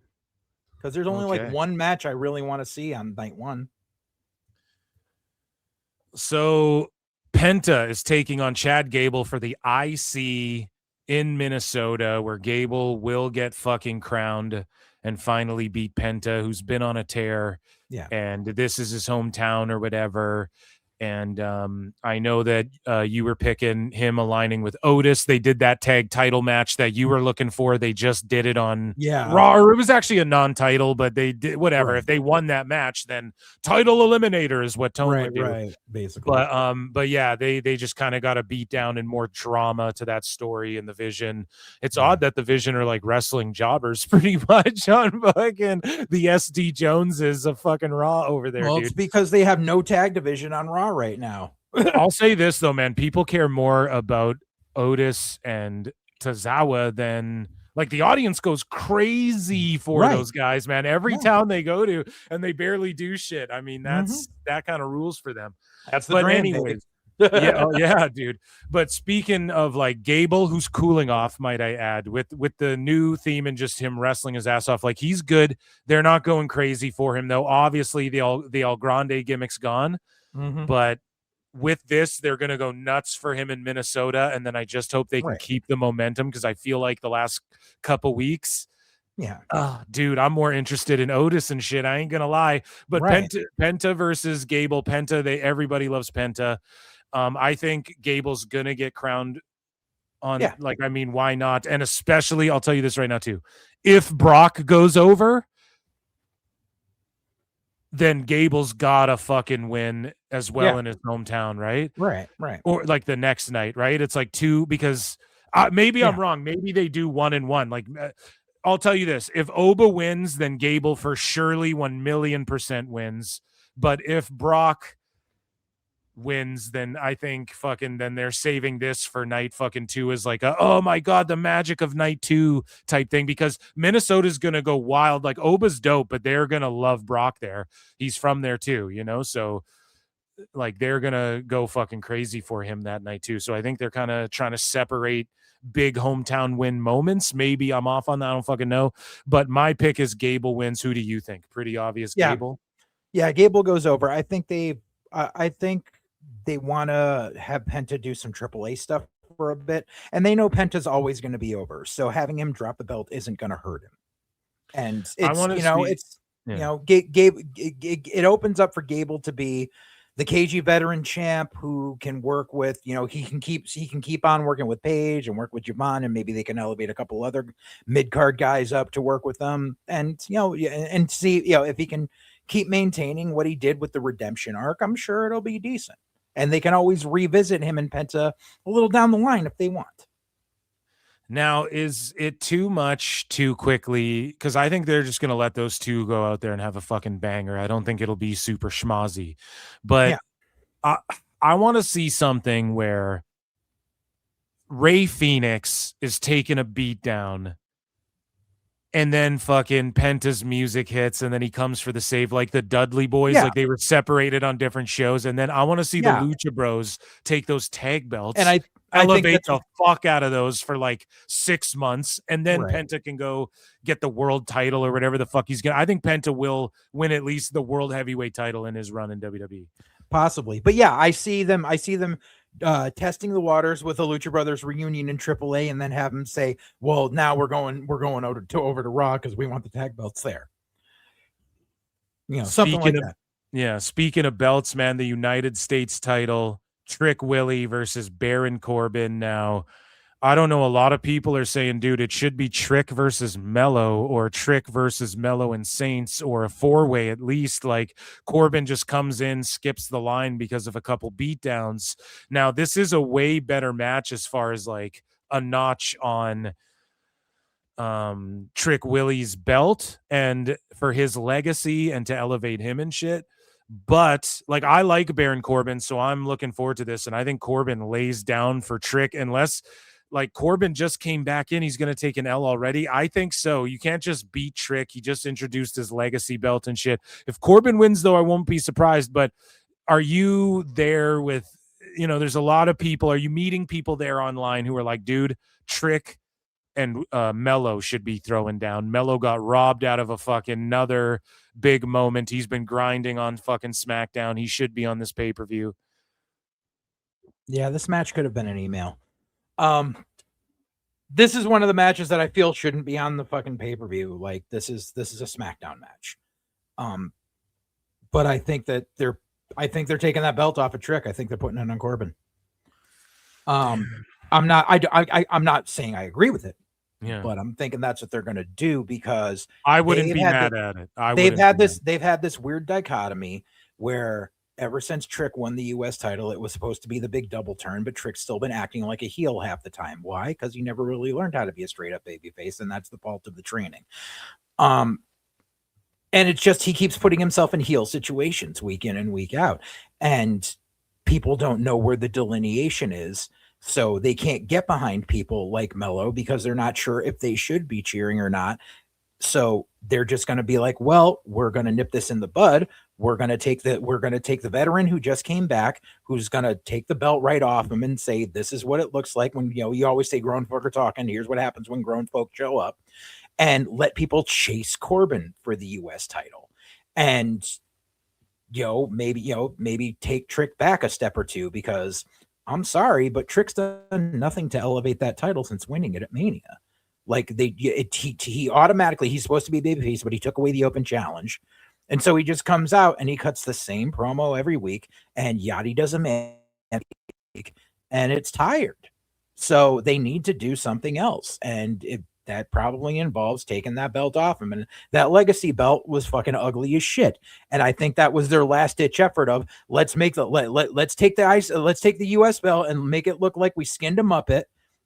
because there's only like one match I really want to see on night one. So Penta is taking on Chad Gable for the IC in Minnesota, where Gable will get fucking crowned and finally beat Penta, who's been on a tear. Yeah. And this is his hometown or whatever. And I know that you were picking him aligning with Otis. They did that tag title match that you were looking for. They just did it on Raw. It was actually a non-title, but they did whatever. Right. If they won that match, then title eliminator is what Tony would do. Right, basically. But yeah, they just kind of got a beat down and more drama to that story and the Vision. It's odd that the Vision are like wrestling jobbers pretty much on fucking the SD Joneses of fucking Raw over there. Well, dude. It's because they have no tag division on Raw right now. I'll say this though, man, people care more about Otis and Tozawa than, like, the audience goes crazy for those guys, man. Every town they go to, and they barely do shit. I mean, that's that kind of rules for them. That's the dream. Anyways, yeah, dude. But speaking of like Gable, who's cooling off, might I add, with the new theme and just him wrestling his ass off, like, he's good. They're not going crazy for him though. Obviously, the El Grande gimmick's gone. Mm-hmm. But with this, they're going to go nuts for him in Minnesota. And then I just hope they can keep the momentum, because I feel like the last couple weeks, dude, I'm more interested in Otis and shit. I ain't going to lie. But Penta versus Gable. Penta, everybody loves Penta. I think Gable's going to get crowned on, like, I mean, why not? And especially, I'll tell you this right now, too. If Brock goes over, then Gable's gotta fucking win as well in his hometown, right? Right. Or like the next night, right? It's like 2, because maybe I'm wrong. Maybe they do 1-1. Like, I'll tell you this: if Oba wins, then Gable for surely 1,000,000% wins. But if Brock wins, then I think then they're saving this for night 2 as like oh my god, the magic of night 2 type thing, because Minnesota's gonna go wild. Like, Oba's dope, but they're gonna love Brock there. He's from there too, so like they're gonna go fucking crazy for him that night too. So I think they're kind of trying to separate big hometown win moments. Maybe I'm off on that, I don't fucking know, but my pick is Gable wins. Who do you think? Pretty obvious. Gable. Gable goes over. I think they want to have Penta do some AAA stuff for a bit, and they know Penta's always going to be over, so having him drop the belt isn't going to hurt him. And it's it opens up for Gable to be the KG veteran champ who can work with, he can keep on working with Paige and work with Javon, and maybe they can elevate a couple other mid-card guys up to work with them, and and see if he can keep maintaining what he did with the redemption arc. I'm sure it'll be decent. And they can always revisit him and Penta a little down the line if they want. Now, is it too much too quickly? Because I think they're just going to let those two go out there and have a fucking banger. I don't think it'll be super schmozzy. But I want to see something where Rey Fénix is taking a beat down, and then fucking Penta's music hits, and then he comes for the save, like the Dudley Boys, like they were separated on different shows. And then I want to see the Lucha Bros take those tag belts and I elevate the fuck out of those for like 6 months, and then Penta can go get the world title or whatever the fuck he's gonna. I think Penta will win at least the world heavyweight title in his run in WWE. Possibly, but I see them testing the waters with a Lucha Brothers reunion in AAA, and then have them say, well, now we're going over to Raw because we want the tag belts there. Something like that. Yeah, speaking of belts, man, the United States title, Trick Willie versus Baron Corbin. Now, I don't know, a lot of people are saying, dude, it should be Trick versus Mello, or Trick versus Mello and Saints, or a 4-way at least. Like, Corbin just comes in, skips the line because of a couple beatdowns. Now, this is a way better match as far as like a notch on Trick Willie's belt and for his legacy and to elevate him and shit. But like, I like Baron Corbin, so I'm looking forward to this. And I think Corbin lays down for Trick, unless like Corbin just came back in, he's going to take an L already. I think so. You can't just beat Trick. He just introduced his legacy belt and shit. If Corbin wins, though, I won't be surprised. But are you there with, there's a lot of people. Are you meeting people there online who are like, dude, Trick and Mello should be throwing down? Mello got robbed out of a fucking another big moment. He's been grinding on fucking SmackDown. He should be on this pay-per-view. Yeah, this match could have been an email. This is one of the matches that I feel shouldn't be on the fucking pay-per-view. Like, this is a SmackDown match. But I think they're taking that belt off of Trick. I think they're putting it on Corbin. I'm not saying I agree with it. Yeah. But I'm thinking that's what they're going to do, because I wouldn't be mad at it. They've had this weird dichotomy where ever since Trick won the U.S. title, it was supposed to be the big double turn, but Trick's still been acting like a heel half the time. Why? Because he never really learned how to be a straight up babyface, and that's the fault of the training. And it's just, he keeps putting himself in heel situations week in and week out, and people don't know where the delineation is. So they can't get behind people like Mello because they're not sure if they should be cheering or not. So they're just going to be like, well, we're going to nip this in the bud. We're going to take the veteran who just came back, who's going to take the belt right off him and say, this is what it looks like when, you always say grown folk are talking. Here's what happens when grown folk show up, and let people chase Corbin for the U.S. title. And maybe take Trick back a step or two, because I'm sorry, but Trick's done nothing to elevate that title since winning it at Mania. Like he automatically, he's supposed to be babyface, but he took away the open challenge. And so he just comes out and he cuts the same promo every week, and Yachty does a man, and it's tired. So they need to do something else. And that probably involves taking that belt off him. And that legacy belt was fucking ugly as shit. And I think that was their last ditch effort of let's take the US belt and make it look like we skinned a Muppet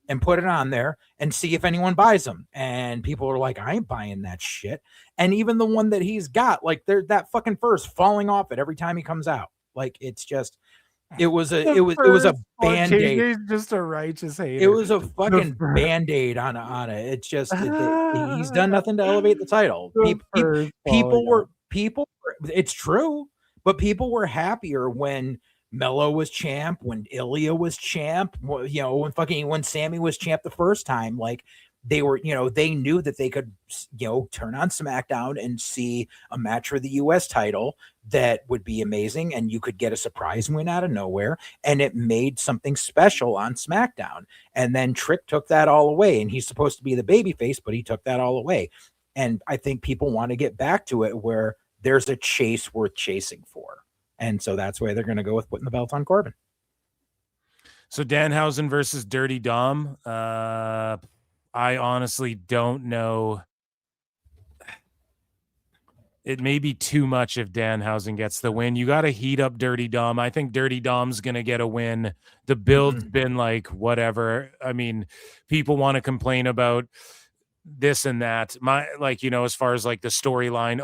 and put it on there and see if anyone buys them. And people are like, I ain't buying that shit. And even the one that he's got, like, there's that fucking fur's falling off it every time he comes out. Like, it's just, it was a Band-Aid. Just a righteous hater. It was a fucking Band-Aid on it. It's just, he's done nothing to elevate the title. People were, it's true, but people were happier when Mello was champ, when Ilya was champ, when Sammy was champ the first time. Like, they were, they knew that they could, turn on SmackDown and see a match for the US title that would be amazing, and you could get a surprise win out of nowhere, and it made something special on SmackDown. And then Trick took that all away, and he's supposed to be the babyface, but he took that all away. And I think people want to get back to it where there's a chase worth chasing for. And so that's why they're going to go with putting the belt on Corbin. So Danhausen versus Dirty Dom. I honestly don't know. It may be too much if Danhausen gets the win. You got to heat up Dirty Dom. I think Dirty Dom's going to get a win. The build's been like, whatever. I mean, people want to complain about this and that. As far as like the storyline,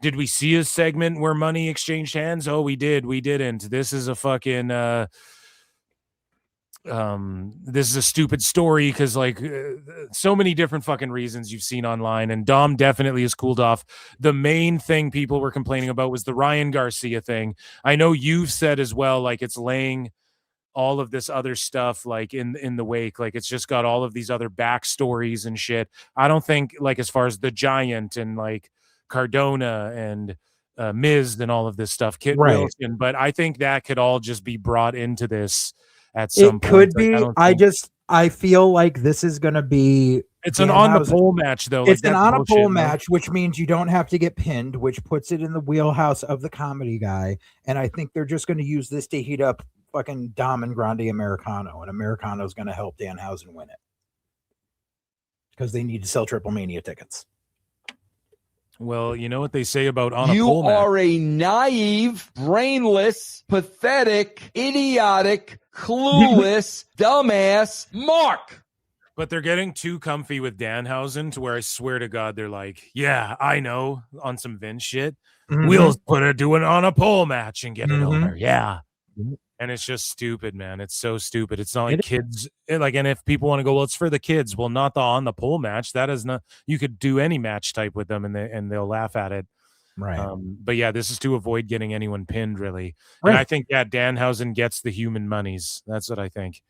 did we see a segment where money exchanged hands? Oh, we did. We didn't. This is a fucking this is a stupid story because so many different fucking reasons you've seen online, and Dom definitely has cooled off. The main thing people were complaining about was the Ryan Garcia thing. I know you've said as well, like, it's laying all of this other stuff like in the wake, like it's just got all of these other backstories and shit. I don't think, like, as far as the Giant and like Cardona and Miz and all of this stuff, Kit Wilson, but I think that could all just be brought into this at some point. It could be. I feel like this is going to be. It's an on the pole match, though. It's an on a pole match, which means you don't have to get pinned, which puts it in the wheelhouse of the comedy guy. And I think they're just going to use this to heat up fucking Dom and Grande Americano, and Americano is going to help Danhausen win it because they need to sell Triple Mania tickets. Well, you know what they say about on a pole match. You are a naive, brainless, pathetic, idiotic, clueless, dumbass Mark. But they're getting too comfy with Danhausen to where I swear to God, they're like, yeah, I know, on some Vince shit. We'll do it on a pole match and get it over. Yeah. And it's just stupid, man. It's so stupid. It's not like kids, and if people want to go, well, it's for the kids. Well, not the on the pole match. That is not. You could do any match type with them, and they'll laugh at it. Right. But yeah, this is to avoid getting anyone pinned, really. Right. And I think Danhausen gets the human monies. That's what I think.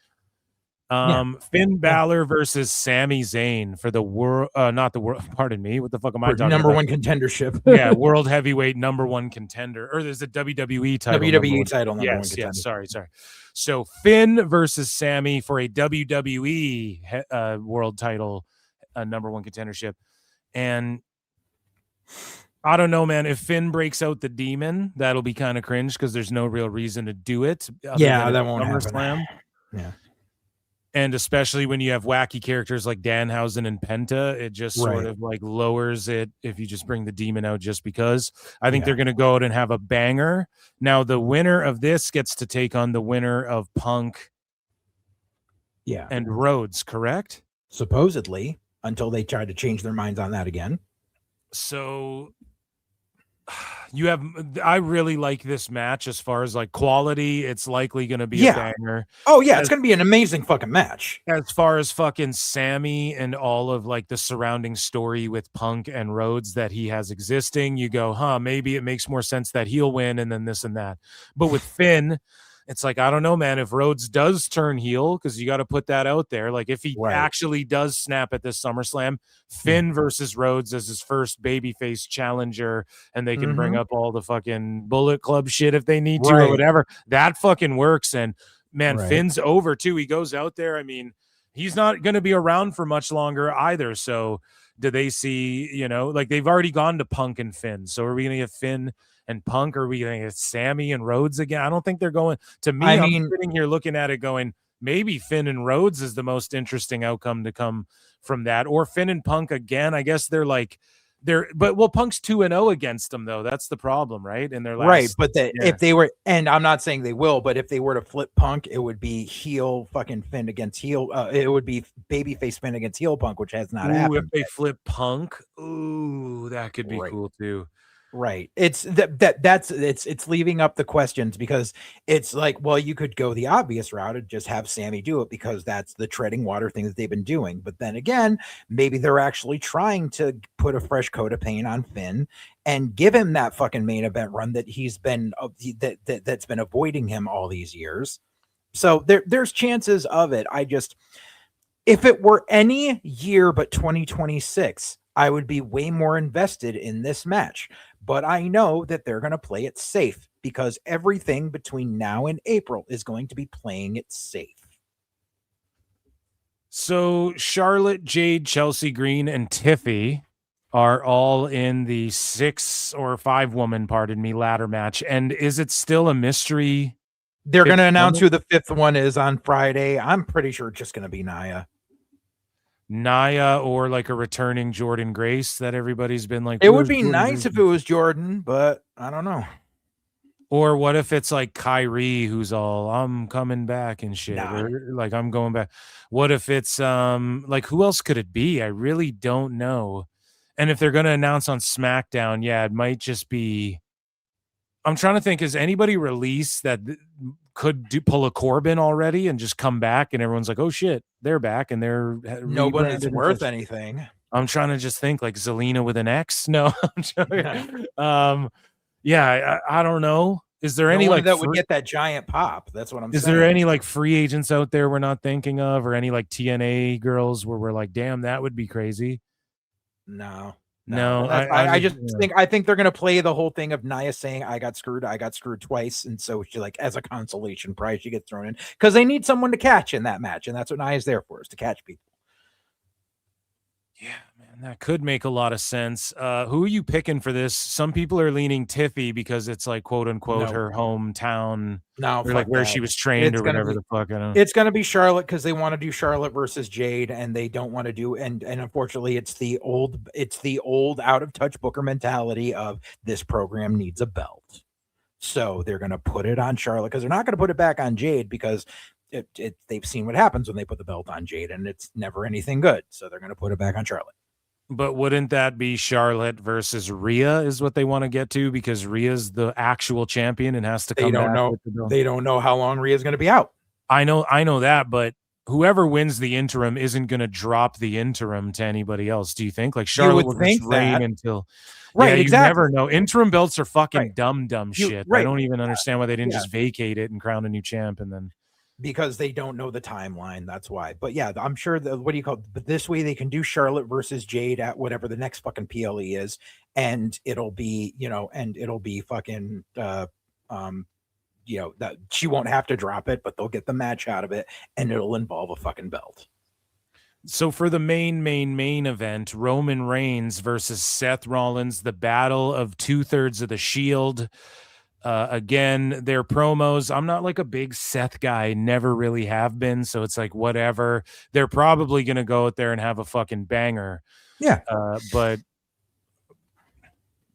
Finn Balor versus Sami Zayn for the world, not the world. Pardon me. What the fuck am I talking number about? One contendership. Yeah, world heavyweight number one contender, or there's a WWE title. WWE title. Number one contender. Yes. Sorry. So Finn versus Sami for a WWE world title, number one contendership, and I don't know, man. If Finn breaks out the demon, that'll be kind of cringe because there's no real reason to do it. Yeah, that won't happen. Yeah. And especially when you have wacky characters like Danhausen and Penta, it just sort of like lowers it if you just bring the demon out just because. I think they're going to go out and have a banger. Now, the winner of this gets to take on the winner of Punk and Rhodes, correct? Supposedly, until they try to change their minds on that again. So I really like this match as far as like quality. It's likely going to be a banger. Oh yeah, it's going to be an amazing fucking match. As far as fucking Sammy and all of like the surrounding story with Punk and Rhodes that he has existing, you go, maybe it makes more sense that he'll win and then this and that. But with Finn, it's like, I don't know, man, if Rhodes does turn heel, because you got to put that out there. Like if he actually does snap at this SummerSlam, Finn versus Rhodes as his first babyface challenger, and they can bring up all the fucking Bullet Club shit if they need to or whatever. That fucking works. And man, Finn's over too. He goes out there. I mean, he's not going to be around for much longer either. So do they see, you know, like they've already gone to Punk and Finn. So are we going to get Finn and Punk? Or are we going to get Sammy and Rhodes again? I don't think they're going to me. I'm sitting here looking at it going, maybe Finn and Rhodes is the most interesting outcome to come from that, or Finn and Punk again. I guess but Punk's 2-0 against them though. That's the problem, right? And they're but if they were, and I'm not saying they will, but if they were to flip Punk, it would be heel fucking Finn against heel. It would be babyface Finn against heel Punk, which has not happened. If they flip Punk, that could be cool too. Right. It's it's leaving up the questions, because it's like, well, you could go the obvious route and just have Sammy do it, because that's the treading water thing that they've been doing. But then again, maybe they're actually trying to put a fresh coat of paint on Finn and give him that fucking main event run that he's been that's been avoiding him all these years. So there's chances of it. If it were any year but 2026, I would be way more invested in this match. But I know that they're going to play it safe, because everything between now and April is going to be playing it safe. So Charlotte, Jade, Chelsea Green, and Tiffy are all in the 6 or 5 woman, ladder match. And is it still a mystery? They're going to announce who the 5th one is on Friday. I'm pretty sure it's just going to be Nia, or like a returning Jordan Grace that everybody's been like. It would be nice if it was Jordan, but I don't know. Or what if it's like Kyrie, who's all, I'm coming back and shit, or like I'm going back. What if it's like, who else could it be? I really don't know. And if they're going to announce on SmackDown, it might just be. I'm trying to think, has anybody released that could pull a Corbin already and just come back, and everyone's like, oh shit, they're back, and they're nobody's worth anything. I'm trying to just think, like Zelina with an X. No, I'm joking. I don't know. Is there any like that would get that giant pop? That's what I'm saying. Is there any like free agents out there we're not thinking of, or any like TNA girls where we're like, damn, that would be crazy? No. I think they're gonna play the whole thing of Nia saying I got screwed twice, and so she, like, as a consolation prize, she gets thrown in because they need someone to catch in that match, and that's what Nia's there for, is to catch people. Yeah, man, that could make a lot of sense. Who are you picking for this? Some people are leaning Tiffy because it's like, quote unquote, her hometown, or like where she was trained, or whatever the fuck. I don't know. It's gonna be Charlotte, because they want to do Charlotte versus Jade, and they don't want to do, and unfortunately, it's the old out of touch Booker mentality of this program needs a belt, so they're gonna put it on Charlotte, because they're not gonna put it back on Jade, because they've seen what happens when they put the belt on Jade, and it's never anything good. So they're going to put it back on Charlotte. But wouldn't that be Charlotte versus Rhea is what they want to get to, because Rhea's the actual champion and has to come back with the belt. They don't know how long Rhea's going to be out. I know that, but whoever wins the interim isn't going to drop the interim to anybody else. Do you think? Like Charlotte would just reign until. Right, exactly. You never know. Interim belts are fucking dumb shit. I don't even understand why they didn't just vacate it and crown a new champ, and then. Because they don't know the timeline. That's why. But yeah, I'm sure but this way they can do Charlotte versus Jade at whatever the next fucking PLE is. And it'll be, fucking, that she won't have to drop it, but they'll get the match out of it, and it'll involve a fucking belt. So for the main event, Roman Reigns versus Seth Rollins, the battle of 2/3 of the Shield. Again, their promos, I'm not like a big Seth guy, never really have been, so it's like whatever. They're probably going to go out there and have a fucking banger. Yeah. But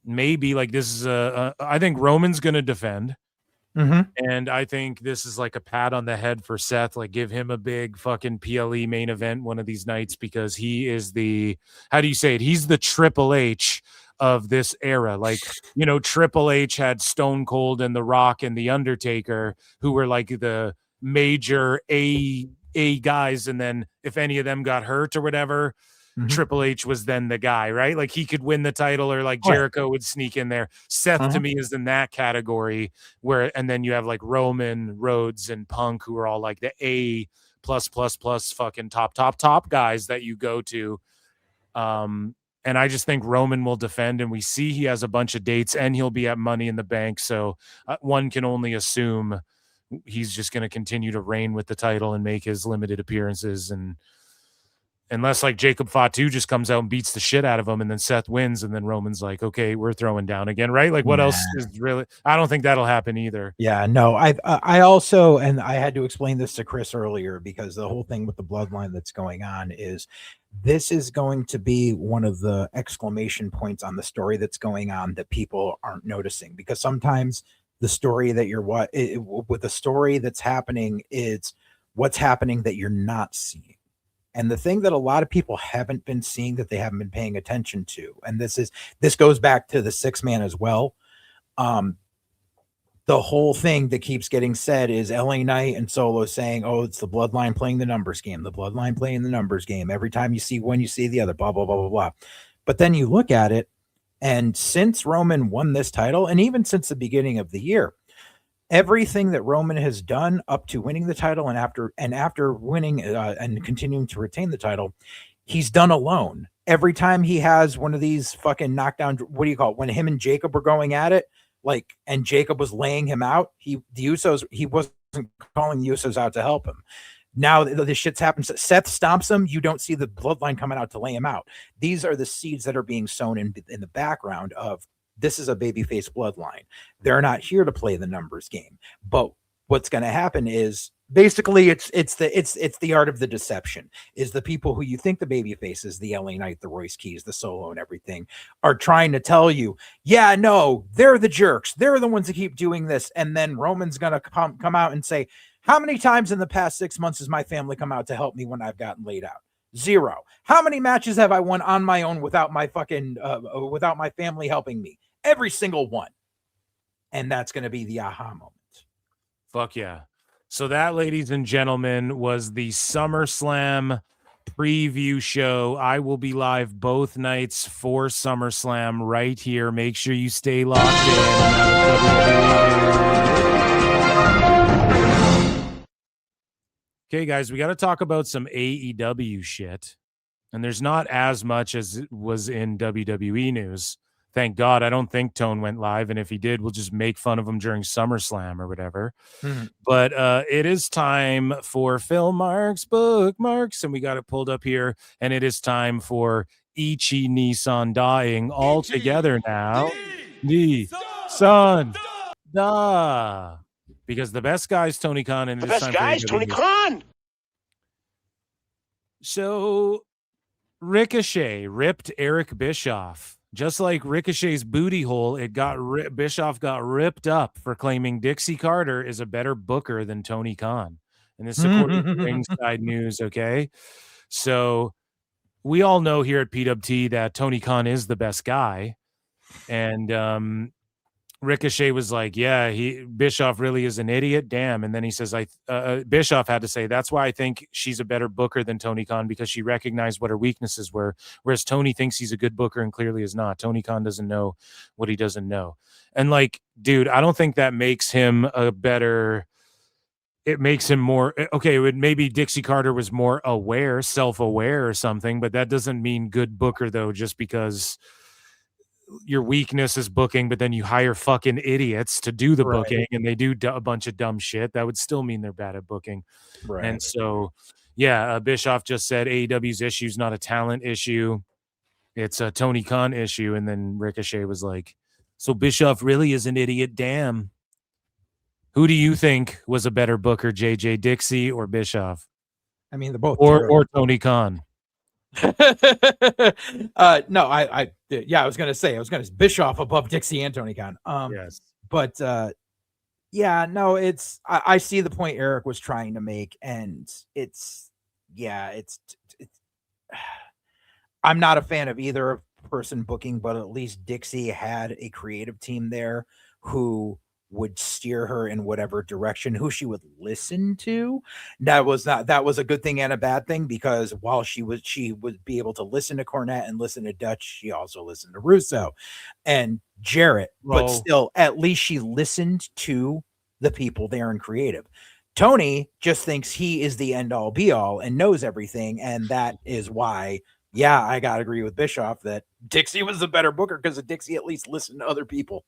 maybe like this is I think Roman's going to defend. And I think this is like a pat on the head for Seth, like give him a big fucking PLE main event one of these nights, because he is the, how do you say it? He's the Triple H of this era. Like, Triple H had Stone Cold and The Rock and The Undertaker, who were like the major A guys, and then if any of them got hurt or whatever, Triple H was then the guy, right? Like he could win the title, or like Jericho would sneak in there. Seth to me is in that category where, and then you have like Roman, Rhodes, and Punk, who are all like the A plus fucking top guys that you go to. And I just think Roman will defend, and we see he has a bunch of dates, and he'll be at Money in the Bank. So one can only assume he's just going to continue to reign with the title and make his limited appearances. And unless like Jacob Fatu just comes out and beats the shit out of him, and then Seth wins, and then Roman's like, okay, we're throwing down again, right? Like what else is really, I don't think that'll happen either. Yeah, no, I also, and I had to explain this to Chris earlier, because the whole thing with the bloodline that's going on is this is going to be one of the exclamation points on the story that's going on that people aren't noticing, because sometimes the story that you're with the story that's happening is what's happening that you're not seeing. And the thing that a lot of people haven't been seeing, that they haven't been paying attention to, and this goes back to the 6-man as well. The whole thing that keeps getting said is LA Knight and Solo saying, oh, it's the bloodline playing the numbers game, the bloodline playing the numbers game. Every time you see one, you see the other, blah, blah, blah, blah, blah. But then you look at it, and since Roman won this title, and even since the beginning of the year, everything that Roman has done up to winning the title and after winning and continuing to retain the title, he's done alone. Every time he has one of these fucking knockdown, what do you call it? When him and Jacob were going at it, like, and Jacob was laying him out, he wasn't calling the Usos out to help him. Now this shit's happened. Seth stomps him. You don't see the bloodline coming out to lay him out. These are the seeds that are being sown in the background of, this is a babyface bloodline. They're not here to play the numbers game. But what's going to happen is basically it's the art of the deception. Is the people who you think the babyfaces, the LA Knight, the Royce Keys, the Solo, and everything, are trying to tell you, yeah, no, they're the jerks. They're the ones that keep doing this. And then Roman's going to come out and say, how many times in the past 6 months has my family come out to help me when I've gotten laid out? 0. How many matches have I won on my own without my fucking without my family helping me? Every single one. And that's going to be the aha moment. Fuck yeah. So that, ladies and gentlemen, was the SummerSlam preview show. I will be live both nights for SummerSlam right here. Make sure you stay locked in. Okay, guys, we got to talk about some AEW shit. And there's not as much as it was in WWE news. Thank God. I don't think Tone went live. And if he did, we'll just make fun of him during SummerSlam or whatever. But it is time for Phil Marks bookmarks. And we got it pulled up here. And it is time for Ichi Nissan dying all together now. Nissan da. Because the best guy is Tony Khan. And The best guy is Tony Khan. So Ricochet ripped Eric Bischoff. Just like Ricochet's booty hole, Bischoff got ripped up for claiming Dixie Carter is a better booker than Tony Khan. And this is according to Ringside News, okay? So we all know here at PWT that Tony Khan is the best guy. And Ricochet was like, yeah, Bischoff really is an idiot. Damn. And then he says, Bischoff had to say, that's why I think she's a better booker than Tony Khan, because she recognized what her weaknesses were. Whereas Tony thinks he's a good booker and clearly is not. Tony Khan doesn't know what he doesn't know. And like, dude, I don't think that makes him it makes him more, okay, maybe Dixie Carter was more aware, self-aware or something, but that doesn't mean good booker though, just because your weakness is booking, but then you hire fucking idiots to do the booking and they do a bunch of dumb shit. That would still mean they're bad at booking. Right. And so, yeah, Bischoff just said AEW's issue is not a talent issue. It's a Tony Khan issue. And then Ricochet was like, so Bischoff really is an idiot. Damn. Who do you think was a better booker, JJ Dixie or Bischoff? I mean, they're both or Tony Khan. No, I was gonna say Bischoff above Dixie and Tony Khan. Yes, but yeah, no, I see the point Eric was trying to make, and it's I'm not a fan of either person booking, but at least Dixie had a creative team there who would steer her in whatever direction, who she would listen to. That was a good thing and a bad thing, because while she would be able to listen to Cornette and listen to Dutch, she also listened to Russo and Jarrett, but still, at least she listened to the people there in creative. Tony just thinks he is the end all be all and knows everything. And that is why, yeah, I got to agree with Bischoff that Dixie was the better booker, because Dixie at least listened to other people.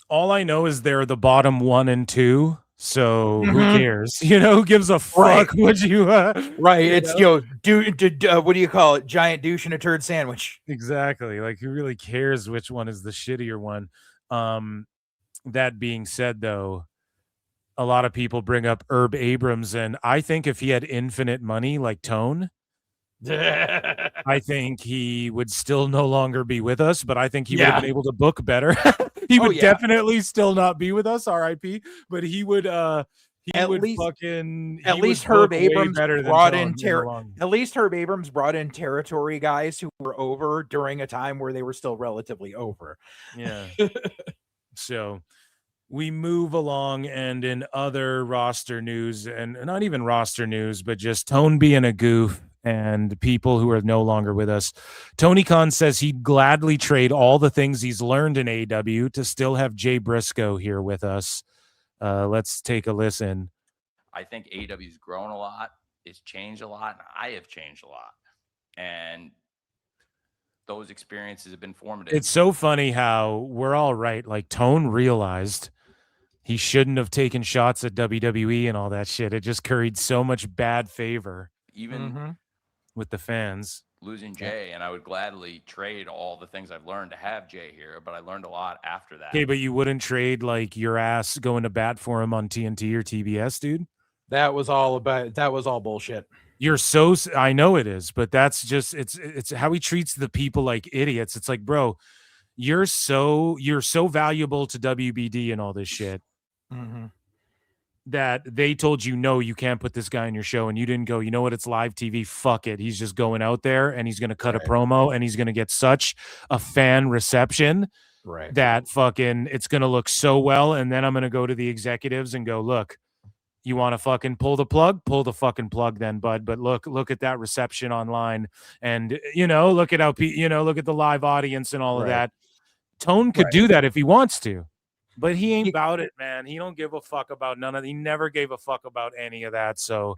All I know is they're the bottom 1 and 2. So who cares? Who gives a fuck? Would you? Right. It's what do you call it? Giant douche and a turd sandwich. Exactly. Like, who really cares which one is the shittier one? That being said, though, a lot of people bring up Herb Abrams, and I think if he had infinite money like Tone, I think he would still no longer be with us, but I think he would have been able to book better. He would definitely still not be with us, RIP, but he would Herb Abrams brought in territory guys who were over during a time where they were still relatively over. Yeah. So we move along, and in other roster news, and not even roster news, but just Tone being a goof and people who are no longer with us. Tony Khan says he'd gladly trade all the things he's learned in AEW to still have Jay Briscoe here with us. Let's take a listen. I think AEW's grown a lot. It's changed a lot. And I have changed a lot. And those experiences have been formative. It's so funny how we're all right. Like, Tone realized he shouldn't have taken shots at WWE and all that shit. It just curried so much bad favor. Even with the fans. Losing Jay, and I would gladly trade all the things I've learned to have Jay here, but I learned a lot after that. Okay, but you wouldn't trade like your ass going to bat for him on TNT or TBS, dude? That was all bullshit. You're so, I know it is, but that's just, it's how he treats the people like idiots. It's like, bro, you're so valuable to WBD and all this shit. That they told you, no, you can't put this guy in your show, and you didn't go, you know what, it's live TV, fuck it. He's just going out there and he's going to cut a promo and he's going to get such a fan reception that fucking it's going to look so well. And then I'm going to go to the executives and go, look, you want to fucking pull the fucking plug then, bud. But look at that reception online, and look at how look at the live audience and all of that. Tone could do that if he wants to. But he ain't about it, man. He don't give a fuck about none of. He never gave a fuck about any of that. So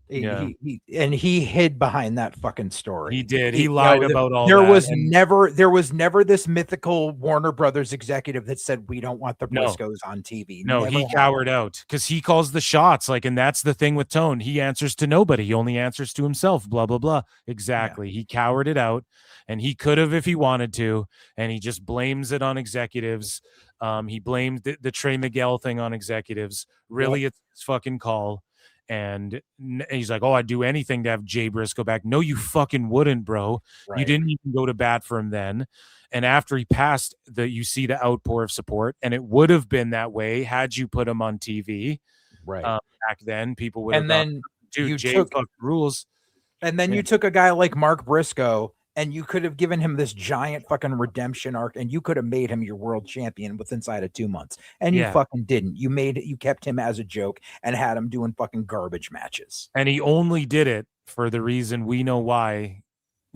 he hid behind that fucking story. He did. He lied about all there that. There was never this mythical Warner Brothers executive that said we don't want the Briscoes on TV. No, he cowered out because he calls the shots. Like, and that's the thing with Tone. He answers to nobody. He only answers to himself. Blah blah blah. Exactly. He cowered it out, and he could have if he wanted to, and he just blames it on executives. He blamed the Trey Miguel thing on executives. Really, it's his fucking call. And he's like, oh, I'd do anything to have Jay Briscoe back. No, you fucking wouldn't, bro. You didn't even go to bat for him then. And after he passed, you see the outpour of support. And it would have been that way had you put him on TV. Back then, people would have gone, dude, Jay fuck rules. And then you took a guy like Mark Briscoe, and you could have given him this giant fucking redemption arc, and you could have made him your world champion inside of 2 months. And you fucking didn't. You kept him as a joke and had him doing fucking garbage matches. And he only did it for the reason we know why,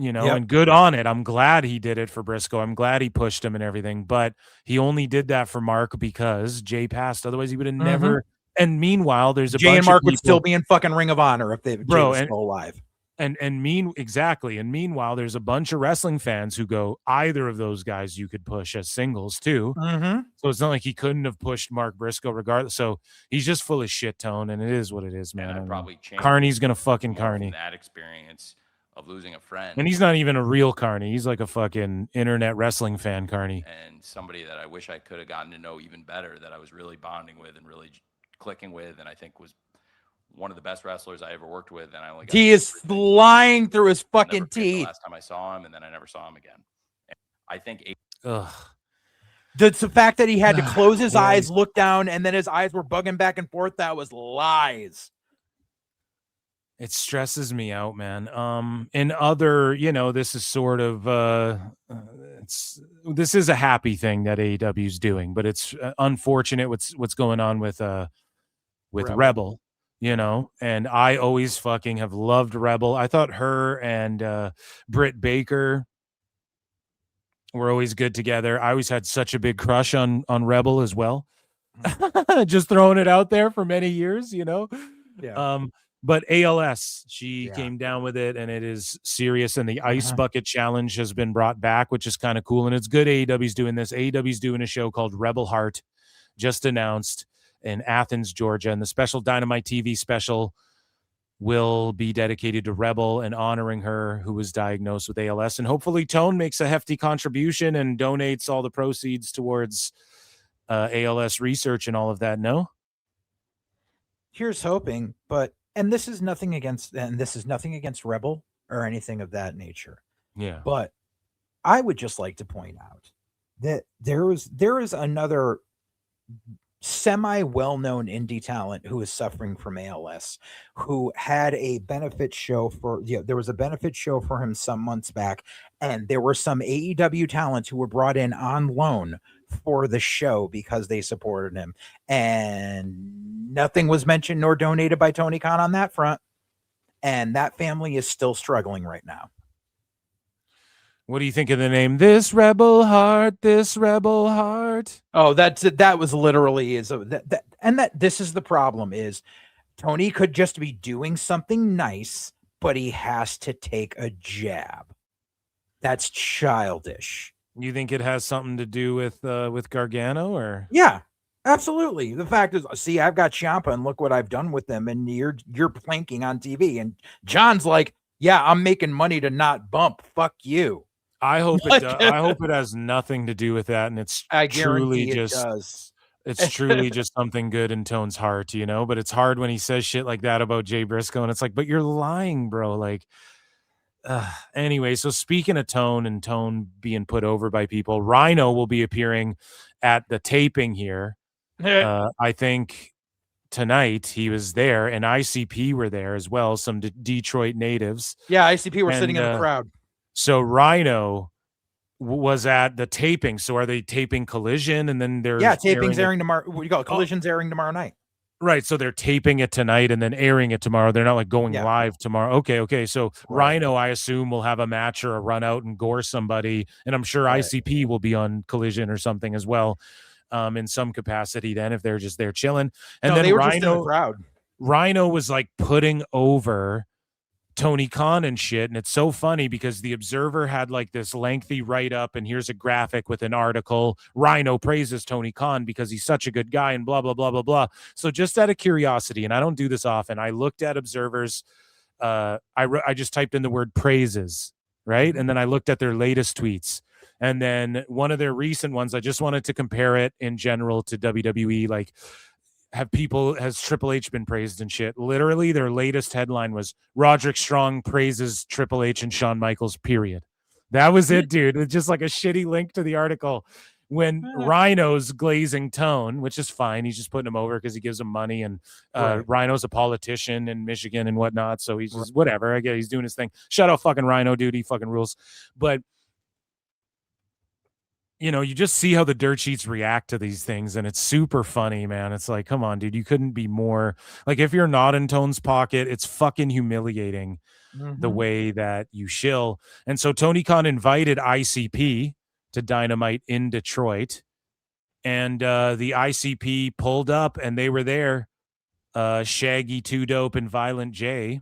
and good on it. I'm glad he did it for Briscoe. I'm glad he pushed him and everything, but he only did that for Mark because Jay passed. Otherwise he would have never. And meanwhile, there's Jay and Mark would still be in fucking Ring of Honor if Jay was still alive. And meanwhile, there's a bunch of wrestling fans who go, either of those guys you could push as singles too. So it's not like he couldn't have pushed Mark Briscoe regardless. So he's just full of shit, Tone, and it is what it is, man. And I probably changed. Carney's gonna fucking Carney. That experience of losing a friend, and he's not even a real Carney. He's like a fucking internet wrestling fan, Carney. And somebody that I wish I could have gotten to know even better, that I was really bonding with and really clicking with, and I think was one of the best wrestlers I ever worked with, and I only got he is flying through his fucking teeth. Last time I saw him, and then I never saw him again. And I think the fact that he had to close his eyes, look down, and then his eyes were bugging back and forth, that was lies. It stresses me out, man. In other, this is sort of this is a happy thing that AEW is doing, but it's unfortunate what's going on with Rebel, and I always fucking have loved Rebel. I thought her and Britt Baker were always good together. I always had such a big crush on Rebel as well. Just throwing it out there for many years, Yeah. But ALS, she came down with it, and it is serious. And the Ice Bucket Challenge has been brought back, which is kind of cool. And it's good AEW's doing this. AEW's doing a show called Rebel Heart, just announced in Athens, Georgia. And the special Dynamite TV special will be dedicated to Rebel and honoring her, who was diagnosed with ALS. And hopefully Tone makes a hefty contribution and donates all the proceeds towards ALS research and all of that. No? Here's hoping, but this is nothing against Rebel or anything of that nature. Yeah. But I would just like to point out that there is another semi well-known indie talent who is suffering from ALS, who had a benefit show there was a benefit show for him some months back, and there were some AEW talents who were brought in on loan for the show because they supported him, and nothing was mentioned nor donated by Tony Khan on that front, and that family is still struggling right now. What do you think of the name? This Rebel Heart. Oh, that was literally this is the problem is Tony could just be doing something nice, but he has to take a jab. That's childish. You think it has something to do with Gargano, or? Yeah, absolutely. The fact is, see, I've got Ciampa and look what I've done with them, and you're planking on TV. And John's like, yeah, I'm making money to not bump. Fuck you. I hope it does. I hope it has nothing to do with that, and it's truly just something good in Tone's heart, But it's hard when he says shit like that about Jay Briscoe, and it's like, but you're lying, bro. Like, anyway, so speaking of Tone and Tone being put over by people, Rhino will be appearing at the taping here. I think tonight he was there, and ICP were there as well, some Detroit natives. Yeah, ICP were sitting in the crowd. So Rhino was at the taping. So are they taping Collision, and then they're taping's airing tomorrow? What do you call it? Collision's airing tomorrow night. Right, so they're taping it tonight and then airing it tomorrow. They're not like going live tomorrow. Okay. So Rhino, I assume, will have a match or a run out and gore somebody, and I'm sure ICP will be on Collision or something as well, in some capacity. Then if they're just there chilling, and then they were just in the crowd. Rhino was like putting over Tony Khan and shit, and it's so funny because the Observer had like this lengthy write-up, and here's a graphic with an article. Rhino praises Tony Khan because he's such a good guy and blah blah blah blah blah. So just out of curiosity, and I don't do this often, I looked at Observer's I just typed in the word praises, right? And then I looked at their latest tweets, and then one of their recent ones, I just wanted to compare it in general to WWE, like, has Triple H been praised and shit? Literally, their latest headline was Roderick Strong praises Triple H and Shawn Michaels, period. That was it, dude. It's just like a shitty link to the article. When Rhino's glazing Tone, which is fine. He's just putting him over because he gives him money, and Rhino's a politician in Michigan and whatnot. So he's just whatever. I get he's doing his thing. Shout out fucking Rhino, dude. He fucking rules. But you just see how the dirt sheets react to these things, and it's super funny, man. It's like, come on, dude, you couldn't be more like, if you're not in Tone's pocket, it's fucking humiliating the way that you shill. And so Tony Khan invited ICP to Dynamite in Detroit, and the ICP pulled up, and they were there, Shaggy, Too Dope, and Violent J.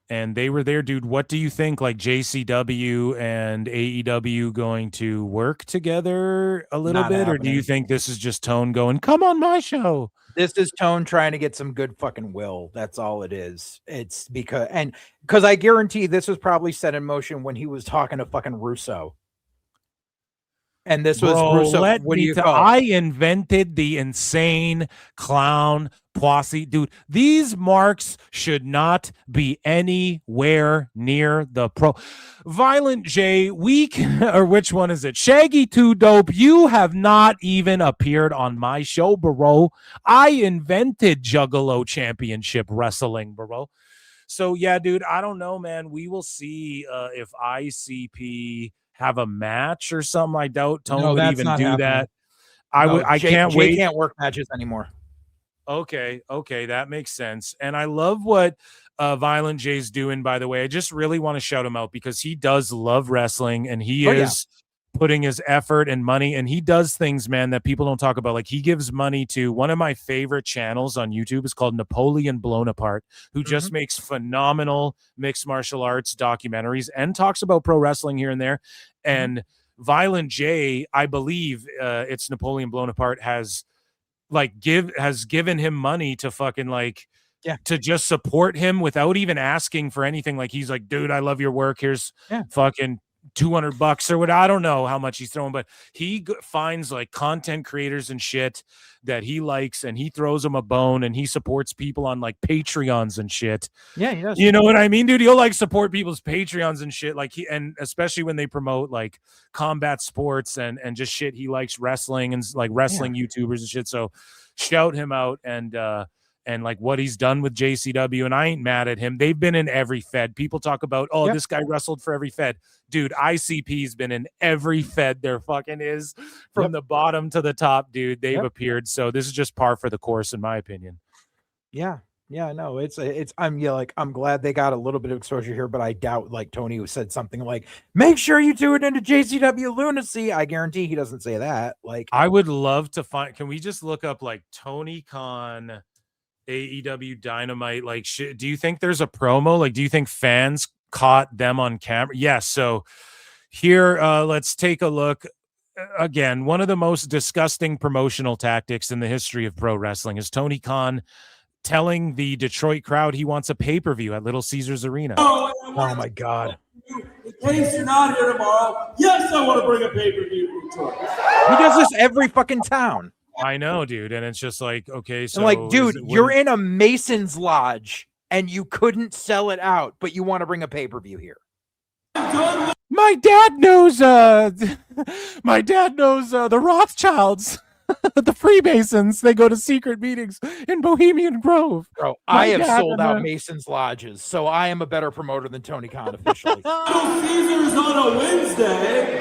And they were there, dude. What do you think? Like, JCW and AEW going to work together a little bit? Or do you think this is just Tone going, come on my show? This is Tone trying to get some good fucking will. That's all it is. It's because I guarantee this was probably set in motion when he was talking to fucking Russo. And this was Bro, Rusev. What do you call it? I invented the insane clown posse. Dude, these marks should not be anywhere near the pro. Violent J, or which one is it? Shaggy 2 Dope, you have not even appeared on my show, bro. I invented Juggalo Championship Wrestling, bro. So, yeah, dude, I don't know, man. We will see if ICP have a match or something. I doubt Tony would even do that. I can't wait. Jay can't work matches anymore. Okay, that makes sense. And I love what Violent J's doing, by the way. I just really want to shout him out because he does love wrestling and he is putting his effort and money, and he does things, man, that people don't talk about. Like, he gives money to one of my favorite channels on YouTube. Is called Napoleon Blown Apart, who just makes phenomenal mixed martial arts documentaries and talks about pro wrestling here and there. And Violent J, I believe it's Napoleon Blown Apart, has given him money to fucking to just support him without even asking for anything. Like, he's like, dude, I love your work. Here's fucking $200 or what. I don't know how much he's throwing, but he finds like content creators and shit that he likes, and he throws them a bone, and he supports people on like Patreons and shit. Yeah, he does. You know what I mean, dude? He'll like support people's Patreons and shit. Like, and especially when they promote like combat sports and just shit. He likes wrestling and like wrestling YouTubers and shit. So shout him out and like what he's done with JCW, and I ain't mad at him. They've been in every Fed. People talk about, this guy wrestled for every Fed. Dude, ICP's been in every Fed there fucking is, from the bottom to the top, dude. They've appeared. So this is just par for the course, in my opinion. Yeah, no, I'm glad they got a little bit of exposure here, but I doubt, like Tony said something like, make sure you do it into JCW lunacy. I guarantee he doesn't say that. Like, I would love to find, can we just look up like Tony Khan AEW Dynamite? Like, do you think there's a promo? Like, do you think fans caught them on camera? Yes. So here, let's take a look. Again, one of the most disgusting promotional tactics in the history of pro wrestling is Tony Khan telling the Detroit crowd he wants a pay-per-view at Little Caesars Arena. Oh my God. In case you're not here tomorrow, yes, I want to bring a pay-per-view to Detroit. He does this every fucking town. I know, dude. And it's just like, okay, so and like, dude, you're in a Mason's lodge and you couldn't sell it out, but you want to bring a pay-per-view here. My dad knows the Rothschilds. The Freemasons, they go to secret meetings in Bohemian Grove. Bro, I have sold out Mason's lodges, so I am a better promoter than Tony Khan officially. Little Caesars on a Wednesday.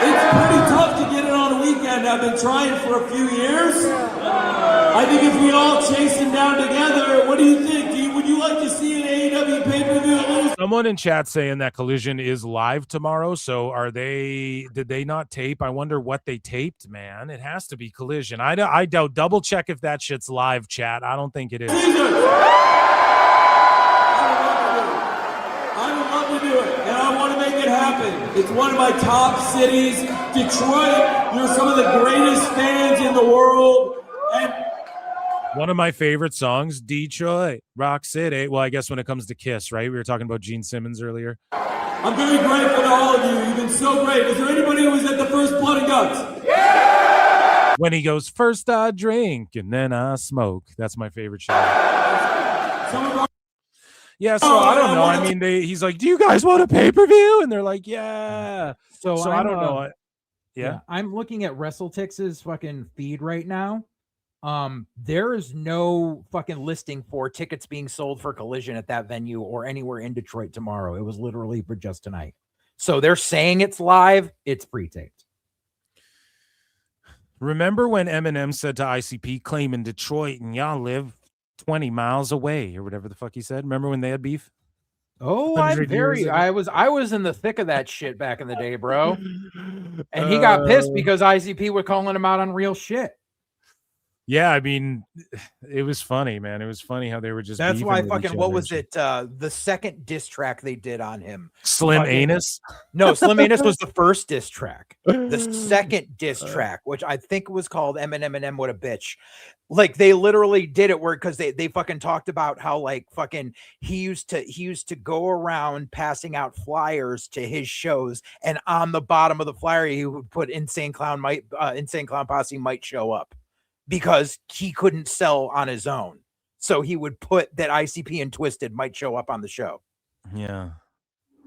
It's pretty tough to get it on a weekend. I've been trying for a few years. I think if we all chase them down together, what do you think? Would you like to see an AEW pay-per-view? Someone in chat saying that Collision is live tomorrow. So did they not tape? I wonder what they taped, man. It has to be Collision. I doubt. Double check if that shit's live, chat. I don't think it is. I would love to do it, and I want to make it happen. It's one of my top cities. Detroit, you're some of the greatest fans in the world. And one of my favorite songs, Detroit, Rock City. Well, I guess when it comes to Kiss, right? We were talking about Gene Simmons earlier. I'm very grateful to all of you. You've been so great. Is there anybody who was at the first Blood and Guts? Yeah! When he goes, first I drink and then I smoke. That's my favorite show. Yeah, so I don't know. I mean, he's like, do you guys want a pay-per-view? And they're like, yeah. So I don't know. Yeah. I'm looking at WrestleTix's fucking feed right now. There is no fucking listing for tickets being sold for Collision at that venue or anywhere in Detroit tomorrow. It was literally for just tonight. So they're saying it's live. It's pre-taped. Remember when Eminem said to ICP, claim in Detroit and y'all live 20 miles away or whatever the fuck he said? Remember when they had beef? Oh, I was in the thick of that shit back in the day, bro. And he got pissed because ICP were calling him out on real shit. Yeah, I mean, it was funny, man. It was funny how they were just. That's why beefing with fucking each what other was and shit. it? The second diss track they did on him. Slim Fucking- Anus? No, Slim Anus was the first diss track. The second diss track, which I think was called Eminem What a Bitch. Like they literally did it where because they fucking talked about how like fucking he used to go around passing out flyers to his shows, and on the bottom of the flyer he would put Insane Clown Posse might show up because he couldn't sell on his own. So he would put that ICP and Twisted might show up on the show. Yeah.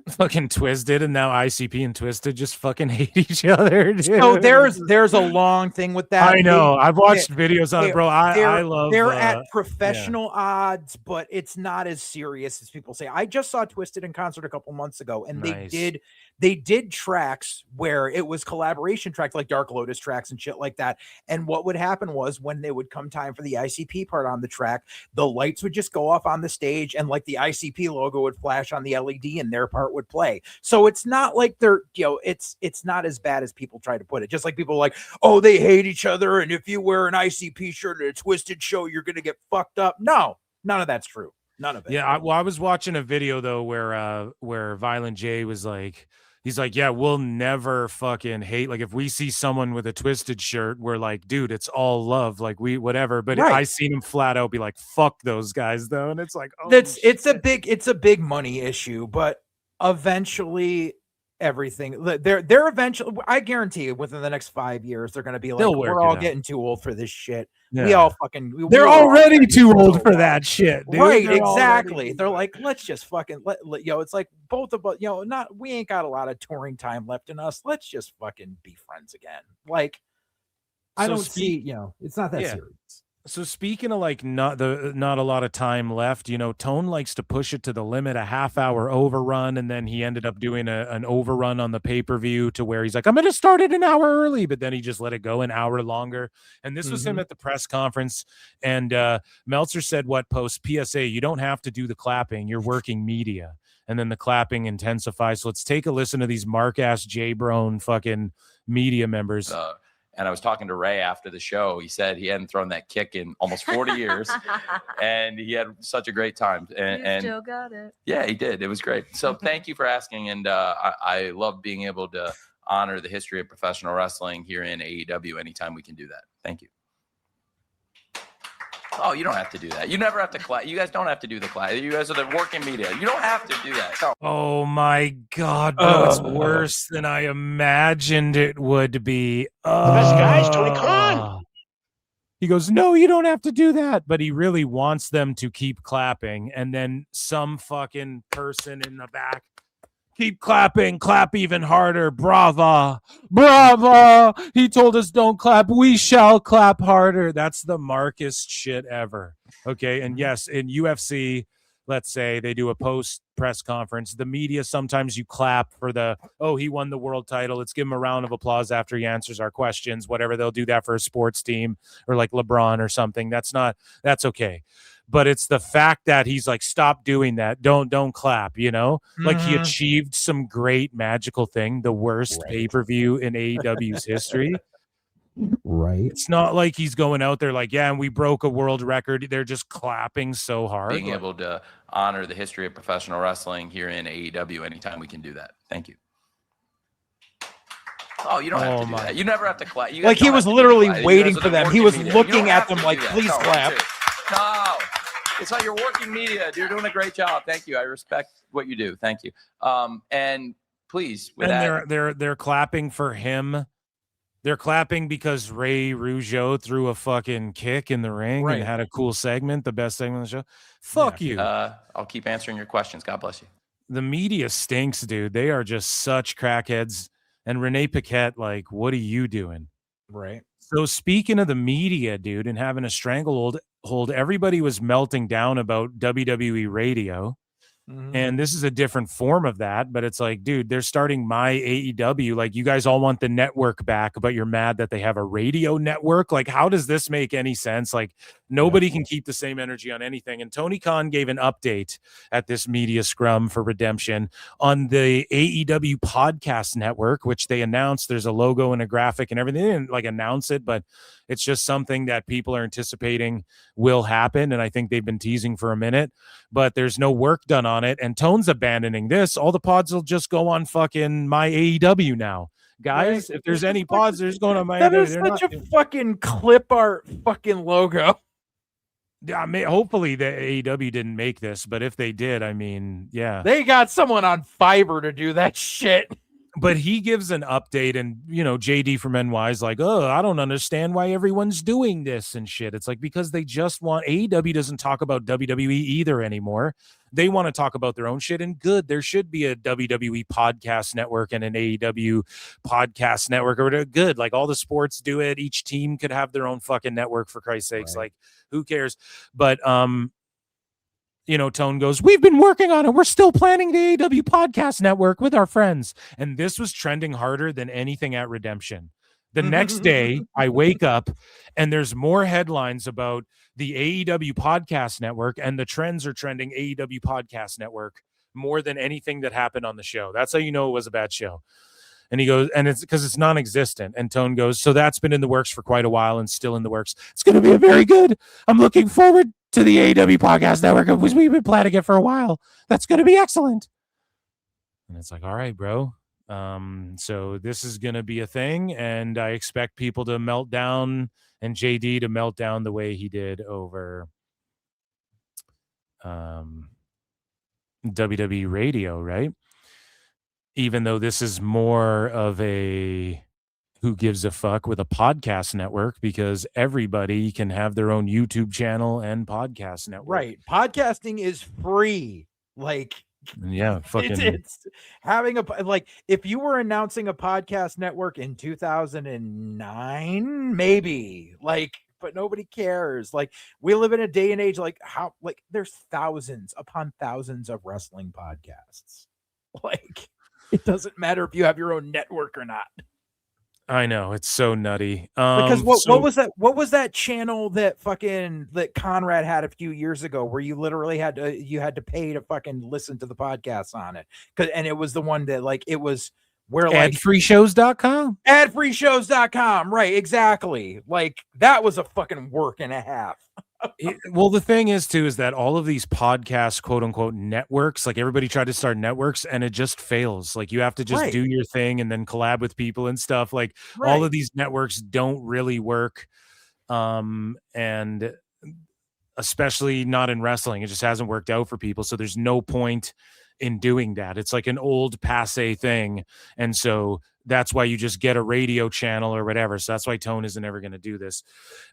Fucking Twisted, and now ICP and Twisted just fucking hate each other, dude. So there's a long thing with that. I know. I've watched videos on it, bro. I love. They're at professional odds, but it's not as serious as people say. I just saw Twisted in concert a couple months ago, and they did tracks where it was collaboration tracks like Dark Lotus tracks and shit like that. And what would happen was when they would come time for the ICP part on the track, the lights would just go off on the stage, and like the ICP logo would flash on the LED, and their part would play. So it's not like they're, it's not as bad as people try to put it. Just like people are like, oh, they hate each other, and if you wear an ICP shirt at a Twisted show, you're gonna get fucked up. No, none of that's true. None of it. Yeah, I was watching a video though where Violent J was like, he's like, yeah, we'll never fucking hate. Like if we see someone with a Twisted shirt, we're like, dude, it's all love. Like we whatever. But Right. I seen him flat out be like, fuck those guys though, and it's like, oh, it's a big money issue, but eventually everything they're eventually, I guarantee you, within the next 5 years they're going to be like, They'll work we're it all out. getting too old for this shit. Yeah. We all fucking they're already too old for that shit, dude. Right, They're exactly. already- They're like, let's just fucking let it's like both of us, we ain't got a lot of touring time left in us. Let's just fucking be friends again. Like, I So don't see, it's not that Yeah. serious. So speaking of like not a lot of time left, Tone likes to push it to the limit, a half-hour overrun, and then he ended up doing an overrun on the pay-per-view to where he's like, I'm going to start it an hour early, but then he just let it go an hour longer. And this was him at the press conference, and Meltzer said, what post PSA, you don't have to do the clapping, you're working media. And then the clapping intensifies. So let's take a listen to these Mark-ass J-Brone fucking media members. And I was talking to Ray after the show. He said he hadn't thrown that kick in almost 40 years, and he had such a great time. And still got it. Yeah, he did. It was great. So thank you for asking. And I love being able to honor the history of professional wrestling here in AEW anytime we can do that. Thank you. Oh, you don't have to do that. You never have to clap. You guys don't have to do the clap. You guys are the working media. You don't have to do that. No. Oh my God, bro, it's worse than I imagined it would be. best guys, Tony Khan. He goes, no, you don't have to do that. But he really wants them to keep clapping. And then some fucking person in the back, keep clapping, clap even harder. Brava, brava. He told us don't clap. We shall clap harder. That's the Marcus shit ever. Okay. And yes, in UFC, let's say they do a post press conference. The media, sometimes you clap for he won the world title. Let's give him a round of applause after he answers our questions, whatever. They'll do that for a sports team or like LeBron or something. That's okay. But it's the fact that he's like, stop doing that. Don't clap, like he achieved some great magical thing, the worst pay-per-view in AEW's history. Right. It's not like he's going out there like, yeah, and we broke a world record. They're just clapping so hard. Being able to honor the history of professional wrestling here in AEW anytime we can do that. Thank you. Oh, you don't have to do that. You never have to clap. Like he was literally waiting for them. He was looking at them like, please clap. No, it's not your working media. You're doing a great job. Thank you. I respect what you do. Thank you. And please, with and they're clapping for him. They're clapping because Ray Rougeau threw a fucking kick in the ring and had a cool segment, the best segment of the show. Fuck you. I'll keep answering your questions. God bless you. The media stinks, dude. They are just such crackheads. And Renee Paquette, like, what are you doing? Right. So speaking of the media, dude, and having a stranglehold, everybody was melting down about WWE radio. And this is a different form of that, but it's like, dude, they're starting my AEW. Like, you guys all want the network back, but you're mad that they have a radio network. Like, how does this make any sense? Like, nobody can keep the same energy on anything. And Tony Khan gave an update at this media scrum for Redemption on the AEW podcast network, which they announced. There's a logo and a graphic and everything. They didn't like announce it, but it's just something that people are anticipating will happen. And I think they've been teasing for a minute, but there's no work done on it. And Tone's abandoning this. All the pods will just go on fucking my AEW now. Guys, if there's any pods, there's going on my That AEW. is such a fucking clip art fucking logo. Yeah, hopefully the AEW didn't make this, but if they did, I mean, yeah. They got someone on Fiverr to do that shit. But he gives an update, and JD from NY is like, oh, I don't understand why everyone's doing this and shit. It's like, because they just want AEW doesn't talk about WWE either anymore. They want to talk about their own shit, and good. There should be a WWE podcast network and an AEW podcast network, or good. Like, all the sports do it. Each team could have their own fucking network, for Christ's sakes. Like, who cares? But Tone goes, we've been working on it. We're still planning the AEW podcast network with our friends. And this was trending harder than anything at Redemption. The next day, I wake up and there's more headlines about the AEW podcast network, and the trends are trending AEW podcast network more than anything that happened on the show. That's how you know it was a bad show. And he goes, and it's because it's non-existent. And Tone goes, so that's been in the works for quite a while and still in the works. It's going to be a very good. I'm looking forward to the AEW podcast network. We've been planning it for a while. That's going to be excellent. And it's like, all right, bro. So this is going to be a thing. And I expect people to melt down, and JD to melt down the way he did over WWE Radio, right? Even though this is more of a who gives a fuck with a podcast network, because everybody can have their own YouTube channel and podcast network. Right. Podcasting is free. Like, yeah, fucking it's having like, if you were announcing a podcast network in 2009, maybe, like, but nobody cares. Like, we live in a day and age, like, how, like, there's thousands upon thousands of wrestling podcasts. Like, it doesn't matter if you have your own network or not. I know, it's so nutty. Because what was that channel that Conrad had a few years ago, where you literally had to pay to fucking listen to the podcasts on it? And it was the one that, like, it was where, like, adfreeshows.com. Adfreeshows.com, right? Exactly. Like, that was a fucking work and a half. Well, the thing is too, is that all of these podcast, quote unquote, networks, like, everybody tried to start networks and it just fails. Like, you have to just do your thing and then collab with people and stuff. Like, all of these networks don't really work. And especially not in wrestling, it just hasn't worked out for people. So there's no point in doing that. It's like an old passe thing. And so that's why you just get a radio channel or whatever. So that's why Tone isn't ever going to do this.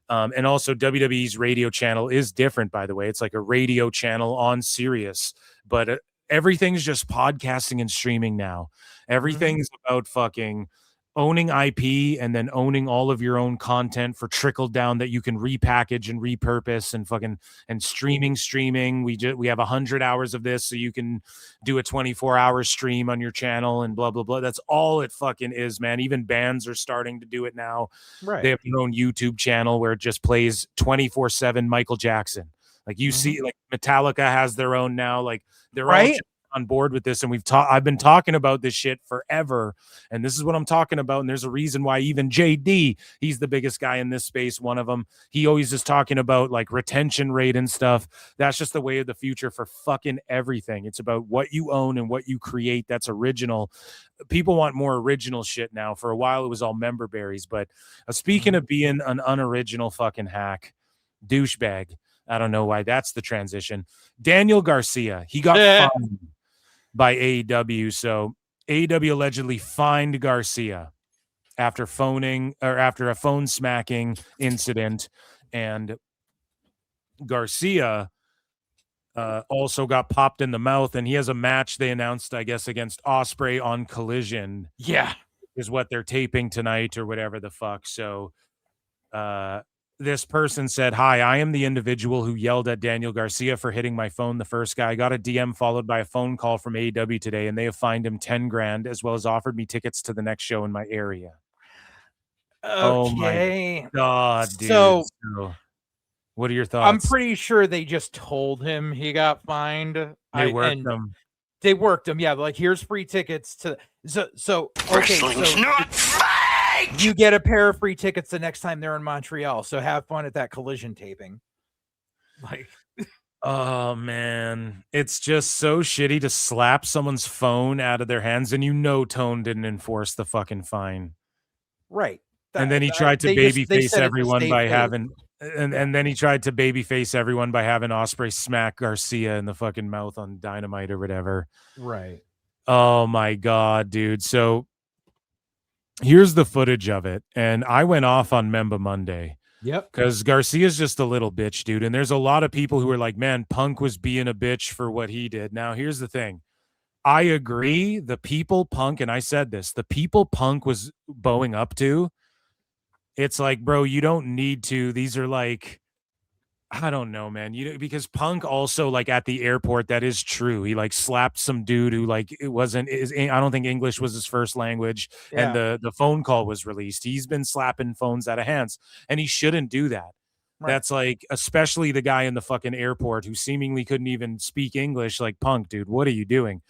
And also WWE's radio channel is different, by the way. It's like a radio channel on Sirius, but everything's just podcasting and streaming now. Everything's about fucking owning IP and then owning all of your own content for trickle down that you can repackage and repurpose and fucking and streaming. We have 100 hours of this, so you can do a 24-hour stream on your channel and blah blah blah. That's all it fucking is, man. Even bands are starting to do it now. Right. They have their own YouTube channel where it just plays 24/7 Michael Jackson. Like, you see, like, Metallica has their own now. Like, they're all on board with this, and I've been talking about this shit forever, and this is what I'm talking about. And there's a reason why even JD, he's the biggest guy in this space, one of them, he always is talking about, like, retention rate and stuff. That's just the way of the future for fucking everything. It's about what you own and what you create that's original. People want more original shit now. For a while it was all member berries, but speaking of being an unoriginal fucking hack douchebag, I don't know why that's the transition. Daniel Garcia, he got fined by AEW. So AEW allegedly fined Garcia after a phone smacking incident. And Garcia also got popped in the mouth, and he has a match they announced, I guess, against Ospreay on Collision. Yeah. Is what they're taping tonight or whatever the fuck. So this person said, "Hi, I am the individual who yelled at Daniel Garcia for hitting my phone. The first guy got a DM followed by a phone call from AEW today, and they have fined him 10 grand as well as offered me tickets to the next show in my area." Oh Okay. my God, dude. So, what are your thoughts? I'm pretty sure they just told him he got fined. They worked him. They worked him. Yeah. Like, here's free tickets to, so okay. Wrestling's not fake! You get a pair of free tickets the next time they're in Montreal. So have fun at that Collision taping. Like, oh man, it's just so shitty to slap someone's phone out of their hands, and Tone didn't enforce the fucking fine. Right. And then he tried to babyface everyone by having, and then he tried to babyface everyone by having Ospreay smack Garcia in the fucking mouth on Dynamite or whatever. Right. Oh my God, dude. So here's the footage of it. And I went off on Memba Monday. Yep. Because Garcia's just a little bitch, dude. And there's a lot of people who are like, man, Punk was being a bitch for what he did. Now, here's the thing. I agree. The people Punk, and I said this, the people Punk was bowing up to, it's like, bro, you don't need to. These are like, I don't know, man. Because Punk also, like, at the airport, that is true. He like slapped some dude who, like, I don't think English was his first language, and the phone call was released. He's been slapping phones out of hands, and he shouldn't do that. Right. That's like, especially the guy in the fucking airport who seemingly couldn't even speak English. Like, Punk, dude, what are you doing?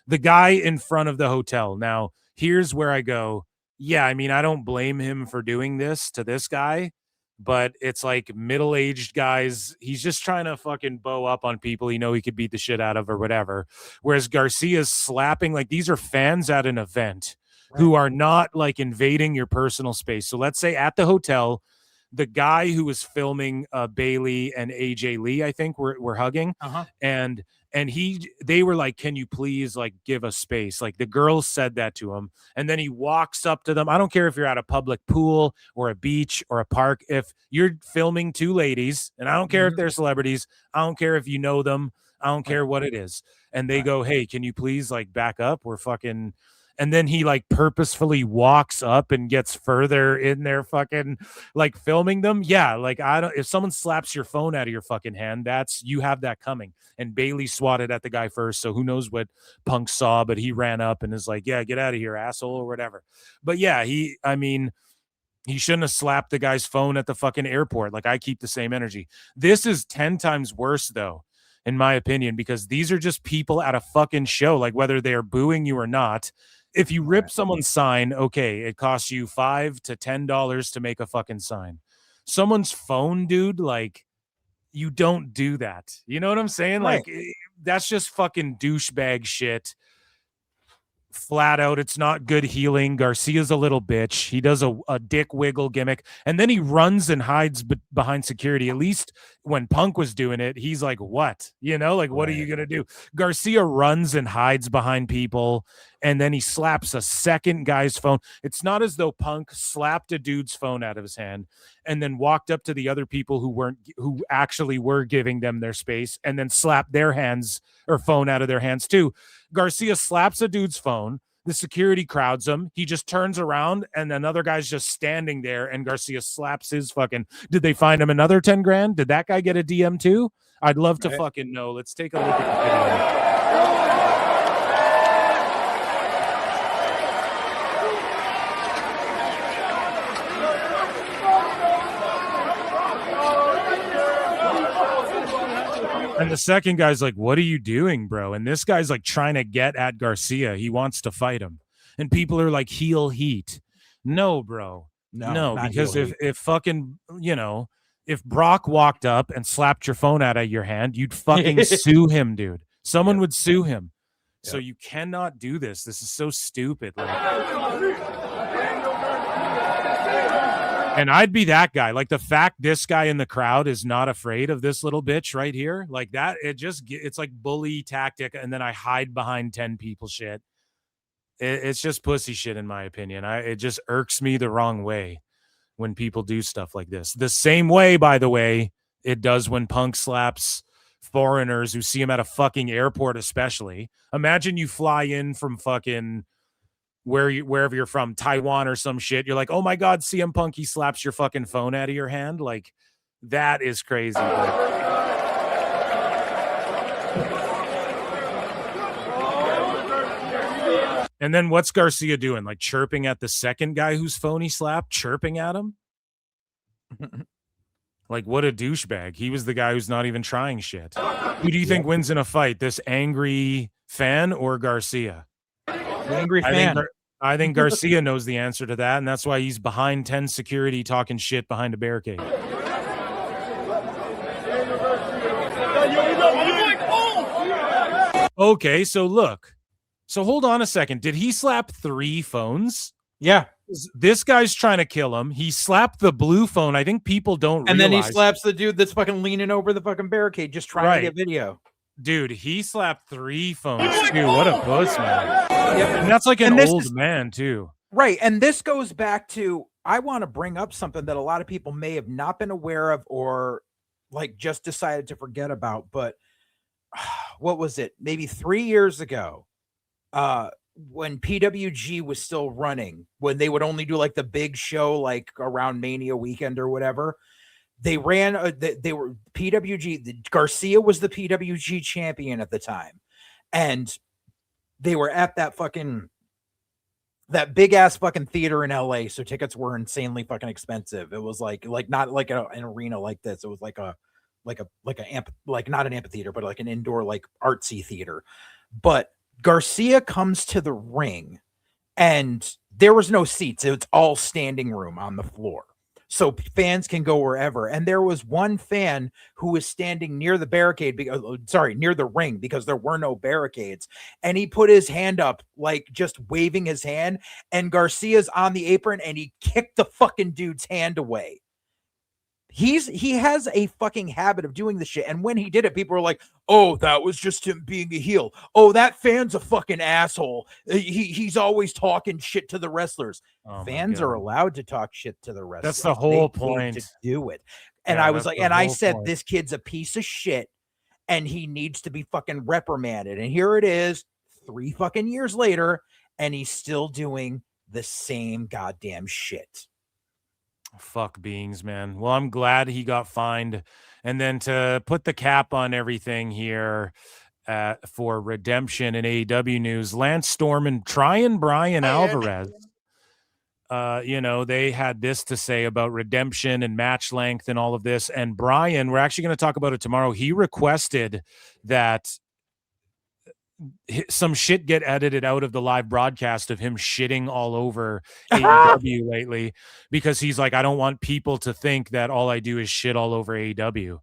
The guy in front of the hotel. Now, here's where I go. Yeah, I mean, I don't blame him for doing this to this guy, but it's like middle-aged guys. He's just trying to fucking bow up on people he could beat the shit out of or whatever. Whereas Garcia's slapping, like, these are fans at an event who are not like invading your personal space. So let's say at the hotel, the guy who was filming Bailey and AJ Lee, I think, were hugging, and they were like, "Can you please like give us space?" Like, the girls said that to him, and then he walks up to them. I don't care if you're at a public pool or a beach or a park. If you're filming two ladies, and I don't care if they're celebrities, I don't care if you know them, I don't care what it is, and they go, "Hey, can you please like back up? We're fucking." And then he like purposefully walks up and gets further in there fucking like filming them. Yeah. Like, if someone slaps your phone out of your fucking hand, you have that coming. And Bailey swatted at the guy first. So who knows what Punk saw, but he ran up and is like, "Yeah, get out of here, asshole," or whatever. But yeah, he shouldn't have slapped the guy's phone at the fucking airport. Like, I keep the same energy. This is 10 times worse though, in my opinion, because these are just people at a fucking show. Like, whether they are booing you or not, if you rip someone's sign, okay, it costs you $5 to $10 to make a fucking sign. Someone's phone, dude, like, you don't do that. You know what I'm saying? Right. Like, that's just fucking douchebag shit. Flat out, it's not good healing. Garcia's a little bitch. He does a dick wiggle gimmick, and then he runs and hides behind security. At least when Punk was doing it, he's like, what? Like, what are you going to do? Garcia runs and hides behind people, and then he slaps a second guy's phone. It's not as though Punk slapped a dude's phone out of his hand and then walked up to the other people who actually were giving them their space and then slapped their hands or phone out of their hands too. Garcia slaps a dude's phone. The security crowds him. He just turns around and another guy's just standing there, and Garcia slaps his fucking. Did they find him another 10 grand? Did that guy get a DM too? I'd love to fucking know. Let's take a look at the video. And the second guy's like, "What are you doing, bro?" And this guy's like trying to get at Garcia. He wants to fight him. And people are like, heel heat. No, bro. No, because if fucking, if Brock walked up and slapped your phone out of your hand, you'd fucking sue him, dude. Someone would sue him. So you cannot do this. This is so stupid. And I'd be that guy. Like, the fact this guy in the crowd is not afraid of this little bitch right here, like that, it's like bully tactic. And then I hide behind 10 people shit. It's just pussy shit, in my opinion. It just irks me the wrong way when people do stuff like this. The same way, by the way, it does when Punk slaps foreigners who see him at a fucking airport, especially. Imagine you fly in from fucking wherever you're from, Taiwan or some shit. You're like, oh my God, CM Punk, he slaps your fucking phone out of your hand. Like, that is crazy. And then what's Garcia doing? Like chirping at the second guy whose phone he slapped, chirping at him? Like, what a douchebag. He was the guy who's not even trying shit. Who do you think wins in a fight, this angry fan or Garcia? The angry fan. I think Garcia knows the answer to that, and that's why he's behind 10 security talking shit behind a barricade. Okay, so look. So hold on a second. Did he slap 3 phones? Yeah. This guy's trying to kill him. He slapped the blue phone. I think people don't And realize. then he slaps the dude that's fucking leaning over the fucking barricade just trying to get video. Dude, he slapped 3 phones too. What a puss, man. Yep. And that's like an old man too. Right. And this goes back to, I want to bring up something that a lot of people may have not been aware of or like just decided to forget about. But what was it? Maybe 3 years ago, when PWG was still running, when they would only do like the big show, like around Mania weekend or whatever, they ran, they were PWG. Garcia was the PWG champion at the time. And they were at that big ass fucking theater in LA. So tickets were insanely fucking expensive. It was like not like an arena like this. It was like not an amphitheater, but like an indoor, like artsy theater. But Garcia comes to the ring and there was no seats. It's all standing room on the floor. So fans can go wherever. And there was one fan who was standing near the barricade, near the ring, because there were no barricades. And he put his hand up, like just waving his hand. And Garcia's on the apron and he kicked the fucking dude's hand away. He has a fucking habit of doing this shit. And when he did it, people were like, oh, that was just him being a heel. Oh, that fan's a fucking asshole. He's always talking shit to the wrestlers. Fans are allowed to talk shit to the wrestlers. That's the whole point. To do it. And I was like, and I said, this kid's a piece of shit and he needs to be fucking reprimanded. And here it is 3 fucking years later, and he's still doing the same goddamn shit. Fuck beings, man. Well, I'm glad he got fined. And then to put the cap on everything here for redemption in AEW news, Lance Storm and Brian Alvarez, they had this to say about redemption and match length and all of this. And Brian, we're actually going to talk about it tomorrow. He requested that some shit get edited out of the live broadcast of him shitting all over AEW lately, because he's like, I don't want people to think that all I do is shit all over AEW.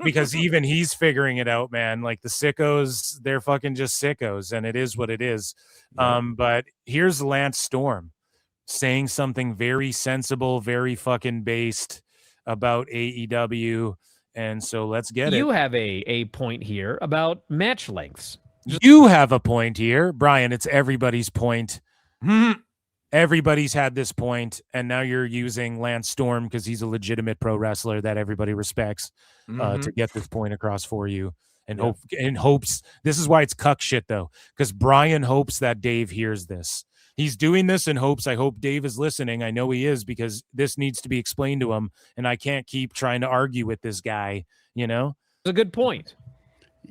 Because even he's figuring it out, man. Like the sickos, they're fucking just sickos, and it is what it is. But here's Lance Storm saying something very sensible, very fucking based about AEW. And so let's get it. You have a point here about match lengths. You have a point here, Brian. It's everybody's point. Everybody's had this point, and now you're using Lance Storm because he's a legitimate pro wrestler that everybody respects to get this point across for you. And hopes this is why it's cuck shit though, because Brian hopes that Dave hears this. He's doing this in hopes. I hope Dave is listening. I know he is, because this needs to be explained to him, and I can't keep trying to argue with this guy. It's a good point.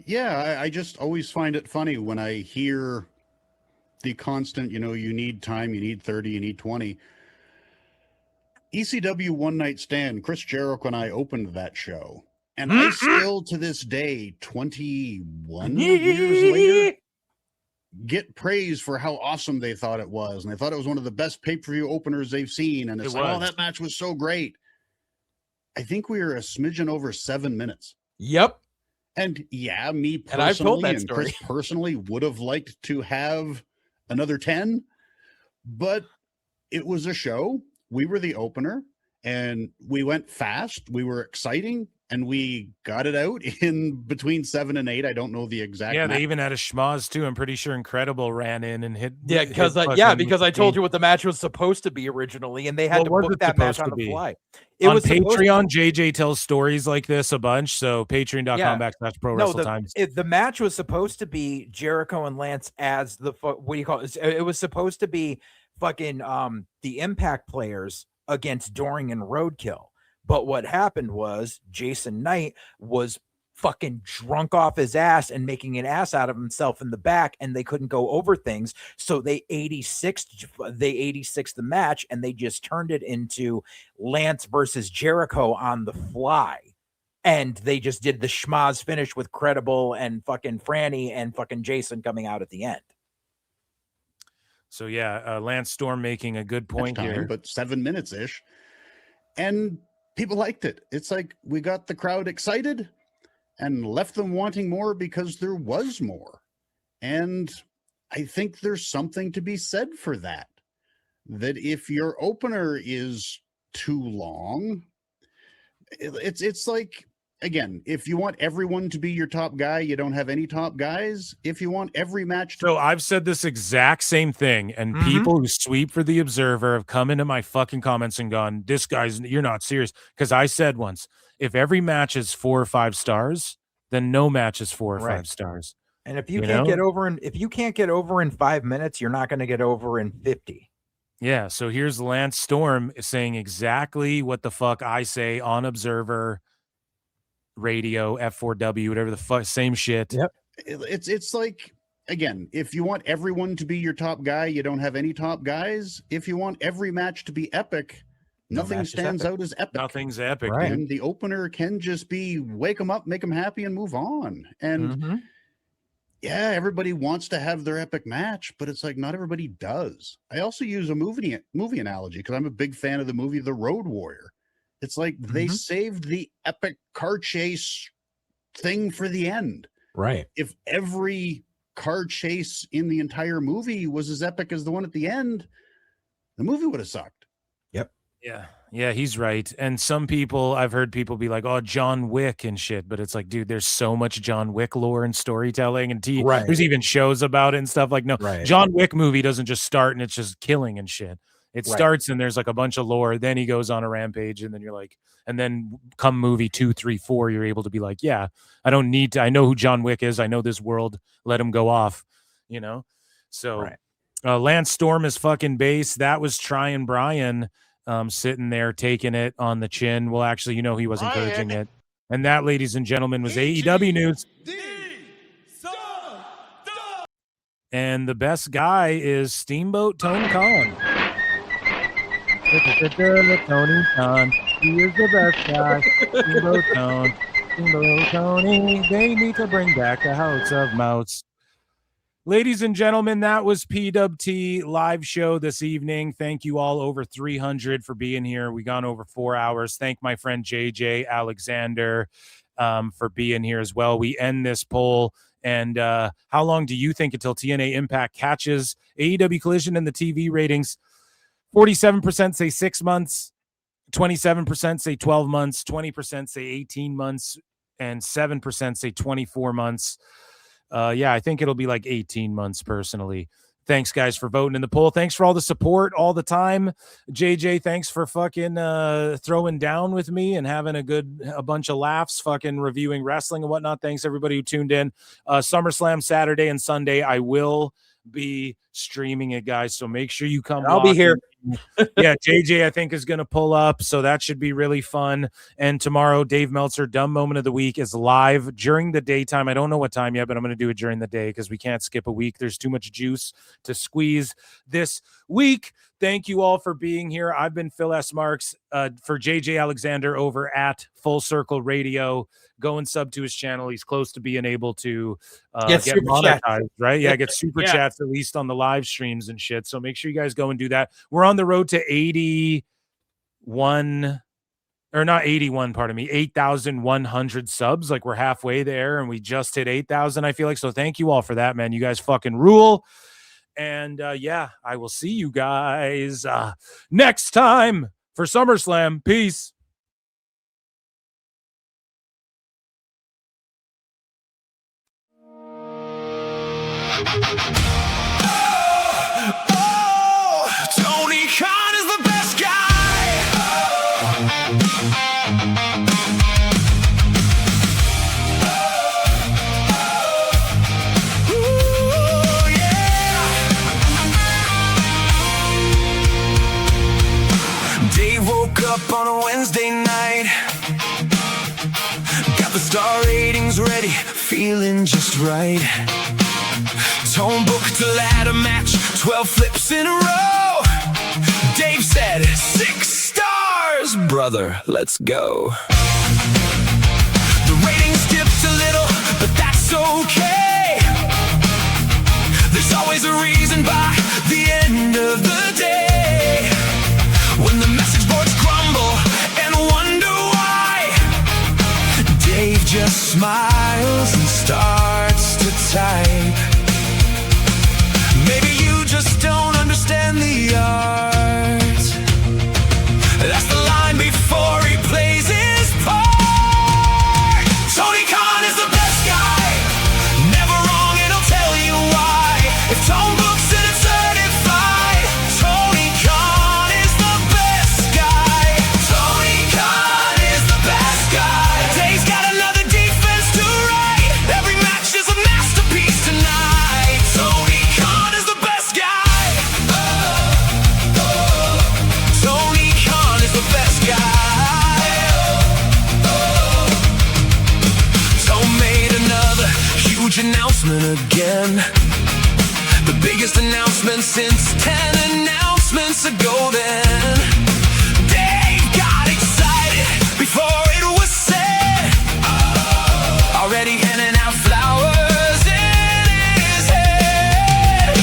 Yeah, I just always find it funny when I hear the constant, you need time, you need 30, you need 20. ECW One Night Stand, Chris Jericho and I opened that show. And I still, to this day, 21 years later, get praise for how awesome they thought it was. And they thought it was one of the best pay-per-view openers they've seen. And it's like, oh, that match was so great. I think we were a smidgen over 7 minutes. Yep. And yeah, me personally, and I've told that story. Chris personally would have liked to have another 10, but it was a show. We were the opener, And we went fast. We were exciting, and we got it out in between 7 and 8. I don't know the exact. Yeah, match. they even had a schmoz too. I'm pretty sure Incredible ran in and hit. Yeah, because I told you what the match was supposed to be originally, and they had to book that match on the fly. It on was Patreon. JJ tells stories like this a bunch. So patreon.com/pro-wrestle-times. The match was supposed to be Jericho and Lance as the what do you call it? It was supposed to be fucking the Impact players against Doring and Roadkill. But what happened was Jason Knight was fucking drunk off his ass and making an ass out of himself in the back, and they couldn't go over things. So they 86'd the match, and they just turned it into Lance versus Jericho on the fly. And they just did the schmaz finish with Credible and fucking Franny and fucking Jason coming out at the end. So yeah, Lance Storm making a good point here, but 7 minutes ish, and people liked it. It's like we got the crowd excited and left them wanting more because there was more. And I think there's something to be said for that. That if your opener is too long, it's like, again, if you want everyone to be your top guy, you don't have any top guys. If you want every match to... So I've said this exact same thing, and people who sweep for the Observer have come into my fucking comments and gone, this guy's, you're not serious. Because I said once, if every match is 4 or 5 stars, then no match is 4 or 5 stars. And if you can't get over in 5 minutes, you're not going to get over in 50. Yeah, so here's Lance Storm saying exactly what the fuck I say on Observer Radio, F4W, whatever the fuck, same shit. Yep. It's like, again, if you want everyone to be your top guy, you don't have any top guys. If you want every match to be epic, nothing stands out as epic. Nothing's epic. Right. And the opener can just be wake them up, make them happy, and move on. And yeah, everybody wants to have their epic match, but it's like not everybody does. I also use a movie analogy because I'm a big fan of the movie The Road Warrior. It's like they saved the epic car chase thing for the end. Right. If every car chase in the entire movie was as epic as the one at the end, the movie would have sucked. Yep. Yeah, he's right. And some people, I've heard people be like, oh, John Wick and shit. But it's like, dude, there's so much John Wick lore and storytelling. And there's even shows about it and stuff. Like, no, John Wick movie doesn't just start and it's just killing and shit. It starts and there's like a bunch of lore. Then he goes on a rampage. And then you're like, and then come movie 2, 3, 4, you're able to be like, yeah, I don't need to. I know who John Wick is. I know this world. Let him go off, you know? So Lance Storm is fucking base. That was Trying Brian sitting there taking it on the chin. Well, actually, you know, he was encouraging it. And that, ladies and gentlemen, was AEW news. And the best guy is Steamboat Tony Khan. Tony Khan. He is the best guy. Steamboat Tony. Steamboat Tony. They need to bring back the House of Mouse. Ladies and gentlemen, that was PWT live show this evening. Thank you all, over 300, for being here. We gone over 4 hours. Thank my friend JJ Alexander for being here as well. We end this poll. And how long do you think until TNA Impact catches AEW Collision in the TV ratings? 47% say 6 months, 27% say 12 months, 20% say 18 months, and 7% say 24 months. Yeah, I think it'll be like 18 months personally. Thanks, guys, for voting in the poll. Thanks for all the support all the time. JJ, thanks for fucking throwing down with me and having a bunch of laughs, fucking reviewing wrestling and whatnot. Thanks, everybody who tuned in. SummerSlam Saturday and Sunday, I will be streaming it, guys, so make sure you come. I'll be here. Yeah, JJ I think is going to pull up, so that should be really fun. And tomorrow, Dave Meltzer Dumb Moment of the Week is live during the daytime. I don't know what time yet, but I'm going to do it during the day because we can't skip a week. There's too much juice to squeeze this week. Thank you all for being here. I've been Phil S. Marks for JJ Alexander over at Full Circle Radio. Go and sub to his channel. He's close to being able to get monetized, right? Yeah, get super chats at least on the live streams and shit. So make sure you guys go and do that. We're on the road to 8,100 subs. Like, we're halfway there and we just hit 8,000, I feel like. So thank you all for that, man. You guys fucking rule. And yeah, I will see you guys next time. for SummerSlam. Peace. Tony Khan is the best guy. Ooh, yeah. Dave woke up on a Wednesday night, got the star ratings ready, feeling just right. Tone booked a ladder match, 12 flips in a row. Dave said, 6 stars, brother, let's go. The ratings dipped a little, but that's okay. There's always a reason by the end of the day. When the message boards crumble and wonder why, Dave just smiles and starts to type. Maybe you just don't understand the art. That's the line before he plays his part. Tony Khan is the best guy, never wrong and he'll tell you why. If Tone books it, it's certified. Tony Khan is the best guy. Tony Khan is the best guy. Dave's got another defense to write. Every match is a masterpiece tonight. Tony Khan is the best guy. Tony Khan is the best guy. Tone made another huge announcement again. The biggest announcement since 10 announcements ago then. Dave got excited before it was said. Already handing out flowers in his head.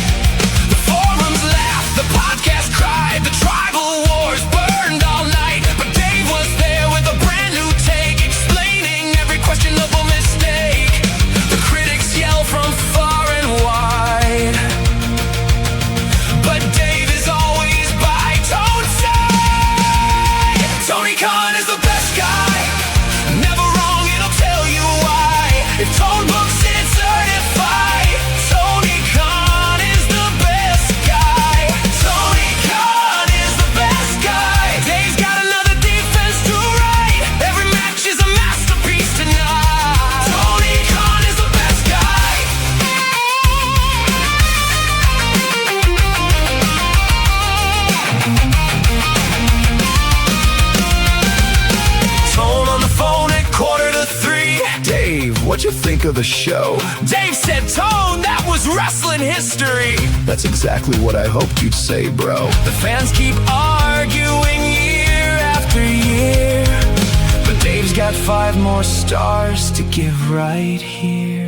The forums laughed, the podcast cried, the tribal wars burned all night. But Dave was there with a brand new take, explaining every questionable mistake. The critics yell from far and wide, but Dave is always by Tone's side. Tony Khan is the best guy, never wrong and I'll tell you why. If Tone books it, it's certified. Tony Khan is the best guy. Tony Khan is the best guy. Dave's got another defense to write. Every match is a masterpiece tonight. Tony Khan is the best guy. Tone on the phone at 2:45. Dave, what'd you think of the show? Dave said, Tone, that was wrestling history. That's exactly what I hoped you'd say, bro. The fans keep arguing year after year, but Dave's got 5 more stars to give right here.